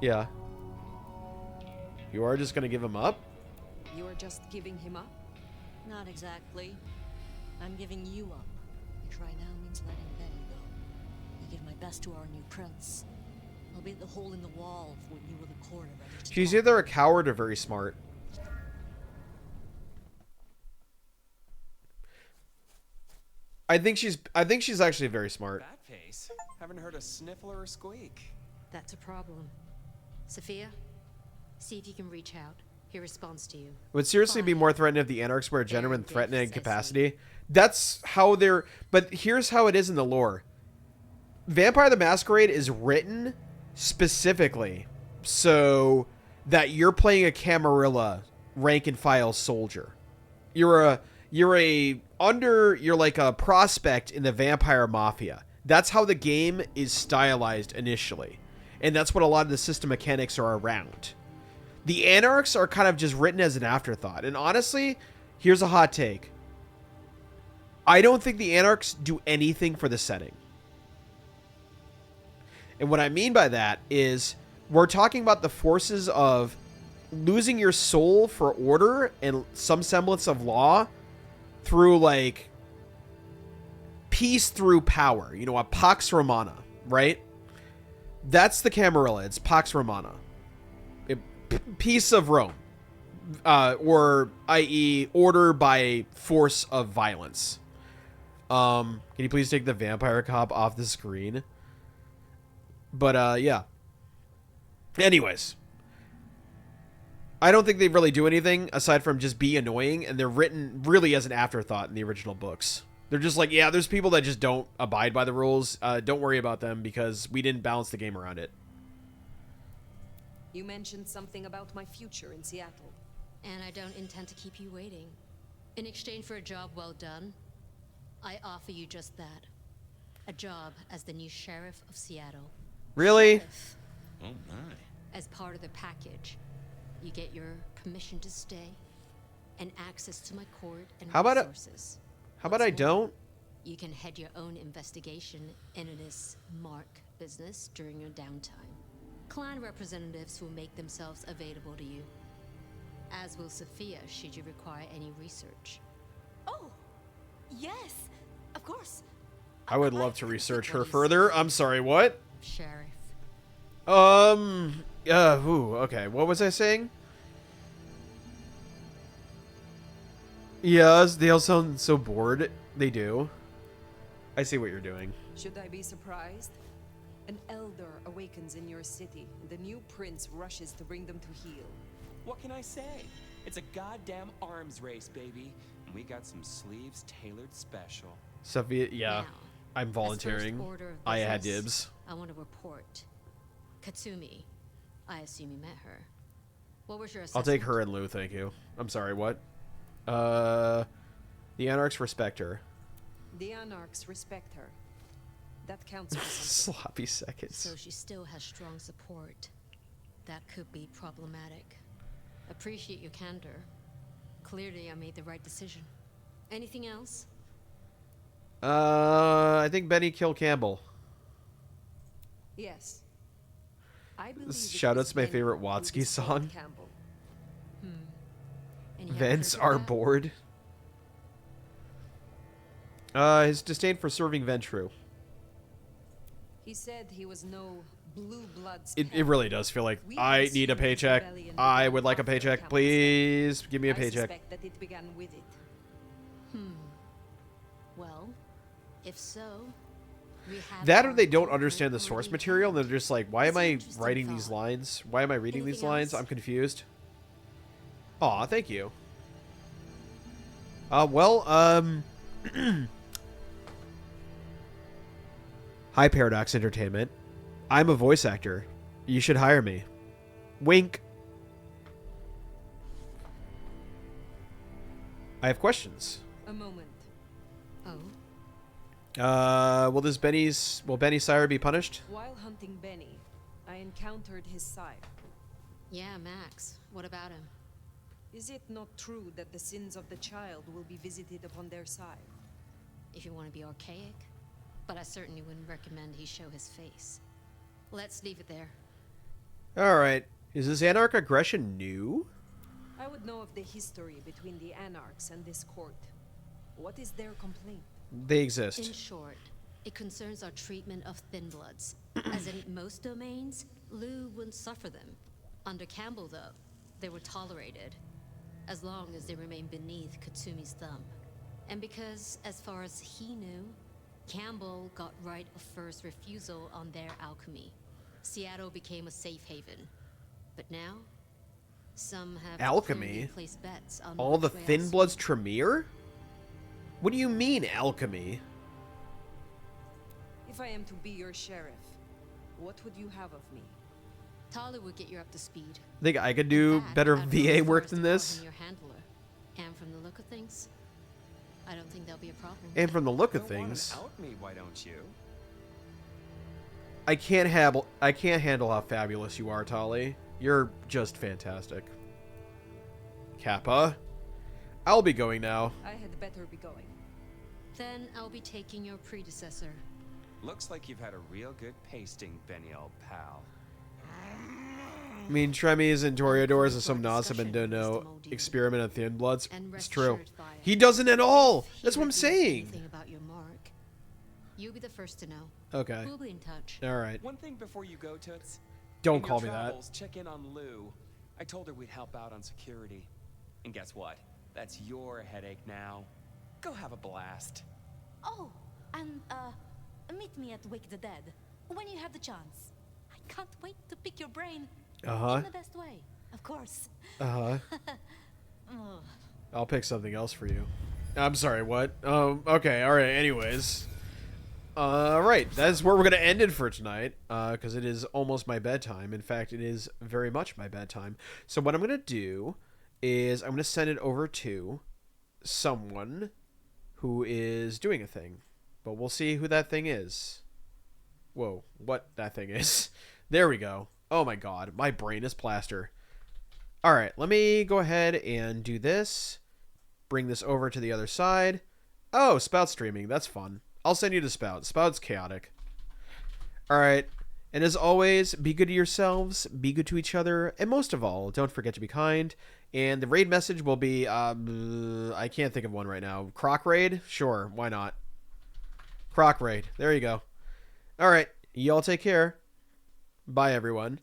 S1: Yeah. You are just gonna give him up?
S5: You are just giving him up?
S13: Not exactly. I'm giving you up. Which right now means letting Benny go. I give my best to our new prince. I'll be at the hole in the wall for when you or the court are ready to
S1: She's
S13: talk.
S1: either a coward or very smart. I think she's actually very smart.
S8: That face. Haven't heard a sniffle or a squeak.
S14: That's a problem. Sophia, see if you can reach out. He responds to you.
S1: Would seriously be more threatened if the Anarchs were a genuine threatening capacity. That's how they're... But here's how it is in the lore. Vampire the Masquerade is written specifically so that you're playing a Camarilla rank and file soldier. You're like a prospect in the Vampire Mafia. That's how the game is stylized initially. And that's what a lot of the system mechanics are around. The Anarchs are kind of just written as an afterthought. And honestly, here's a hot take. I don't think the Anarchs do anything for the setting. And what I mean by that is we're talking about the forces of losing your soul for order and some semblance of law through like peace through power. You know, a Pax Romana, right? That's the Camarilla. It's Pax Romana. Peace of Rome. Or, i.e., order by force of violence. Can you please take the vampire cop off the screen? But, yeah. Anyways. I don't think they really do anything aside from just be annoying, and they're written really as an afterthought in the original books. They're just like, yeah, there's people that just don't abide by the rules. Don't worry about them because we didn't balance the game around it.
S5: You mentioned something about my future in Seattle.
S14: And I don't intend to keep you waiting. In exchange for a job well done, I offer you just that. A job as the new sheriff of Seattle.
S1: Really?
S14: Sheriff.
S3: Oh my.
S14: As part of the package, you get your permission to stay and access to my court and
S1: How about
S14: resources.
S1: How about I don't?
S14: You can head your own investigation into this mark business during your downtime. Clan representatives will make themselves available to you, as will Sophia should you require any research.
S6: Oh, yes, of course.
S1: I would love to research her further. I'm sorry, what?
S14: Sheriff.
S1: Okay, what was I saying? Yes, they all sound so bored. They do. I see what you're doing.
S5: Should I be surprised? An elder awakens in your city, and the new prince rushes to bring them to heel.
S8: What can I say? It's a goddamn arms race, baby. And we got some sleeves tailored special.
S1: Sophia, yeah.
S14: Now,
S1: I'm volunteering.
S14: as first order of
S1: I had
S14: business,
S1: dibs.
S14: I want to report. Katsumi, I assume you met her. What was your
S1: I'll
S14: assessment?
S1: take her and Lou, thank you. I'm sorry, what? The Anarchs respect her.
S5: The Anarchs respect her. That counts for something.
S1: Sloppy seconds.
S14: So she still has strong support. That could be problematic. Appreciate your candor. Clearly, I made the right decision. Anything else?
S1: I think Benny killed Campbell.
S5: Yes. I believe
S1: Shout out to my favorite Watsky song. Vents are bored. His disdain for serving Ventru.
S5: He said he was no blue bloods.
S1: It really does feel like I need a paycheck. I would like a paycheck. Please give me a
S5: I
S1: paycheck.
S5: suspect that it began with it.
S14: Well, if so, we have
S1: That or they don't understand the source material and they're just like, why am I writing these lines? Why am I reading these lines? I'm confused. Aw, thank you. Hi, Paradox Entertainment. I'm a voice actor. You should hire me. Wink. I have questions.
S5: A moment.
S14: Oh?
S1: Will Benny's sire be punished?
S5: While hunting Benny, I encountered his sire.
S14: Yeah, Max. What about him?
S5: Is it not true that the sins of the child will be visited upon their sire?
S14: If you want to be archaic, but I certainly wouldn't recommend he show his face. Let's leave it there.
S1: Alright. Is this Anarch aggression new?
S5: I would know of the history between the Anarchs and this court. What is their complaint?
S1: They exist.
S14: In short, it concerns our treatment of thin bloods. As in most domains, Lou wouldn't suffer them. Under Campbell, though, they were tolerated, as long as they remained beneath Katsumi's thumb. And because, as far as he knew, Campbell got right of first refusal on their alchemy, Seattle became a safe haven. But now, some have
S1: Alchemy?
S14: placed bets on
S1: All the
S14: which way
S1: Thin
S14: else-
S1: Bloods Tremere? What do you mean, alchemy?
S5: If I am to be your sheriff, what would you have of me?
S14: Tali would get you up to speed.
S1: Think I could do better
S14: I'd
S1: VA
S14: go
S1: work
S14: first
S1: than
S14: to call
S1: this?
S14: him your handler. And from the look of things, I don't think there'll be a problem.
S1: And from the look of
S8: Go on and
S1: things,
S8: out me, why don't you?
S1: I can't handle how fabulous you are, Tali. You're just fantastic. Kappa, I'll be going now.
S5: I had better be going.
S14: Then I'll be taking your predecessor.
S8: Looks like you've had a real good pasting, Benny, old pal.
S1: I mean, Tremies and Toreadors and some Nas have been doing no experiment on Thin Bloods. It's true. He doesn't at all. That's what I'm saying.
S14: Anything about your mark, you'll be the first to know.
S1: Okay.
S14: We'll be in touch.
S1: All right.
S8: One thing before you go, Toots.
S1: Don't
S8: In your
S1: call me that.
S8: travels, check in on Lou. I told her we'd help out on security. And guess what? That's your headache now. Go have a blast.
S6: Oh, and meet me at Wake the Dead when you have the chance. I can't wait to pick your brain.
S1: Uh-huh.
S6: In the best way, of course.
S1: Uh-huh.
S6: Oh.
S1: I'll pick something else for you. I'm sorry, what? Okay, alright, anyways. Alright, that's where we're going to end it for tonight, because it is almost my bedtime. In fact, it is very much my bedtime. So what I'm going to do is I'm going to send it over to someone who is doing a thing. But we'll see who that thing is. Whoa, what that thing is. There we go. Oh my god, my brain is plaster. Alright, let me go ahead and do this. Bring this over to the other side. Oh, Spout streaming. That's fun. I'll send you to Spout. Spout's chaotic. Alright, and as always, be good to yourselves, be good to each other, and most of all, don't forget to be kind. And the raid message will be, I can't think of one right now. Croc raid? Sure, why not? Croc raid. There you go. Alright, y'all take care. Bye, everyone.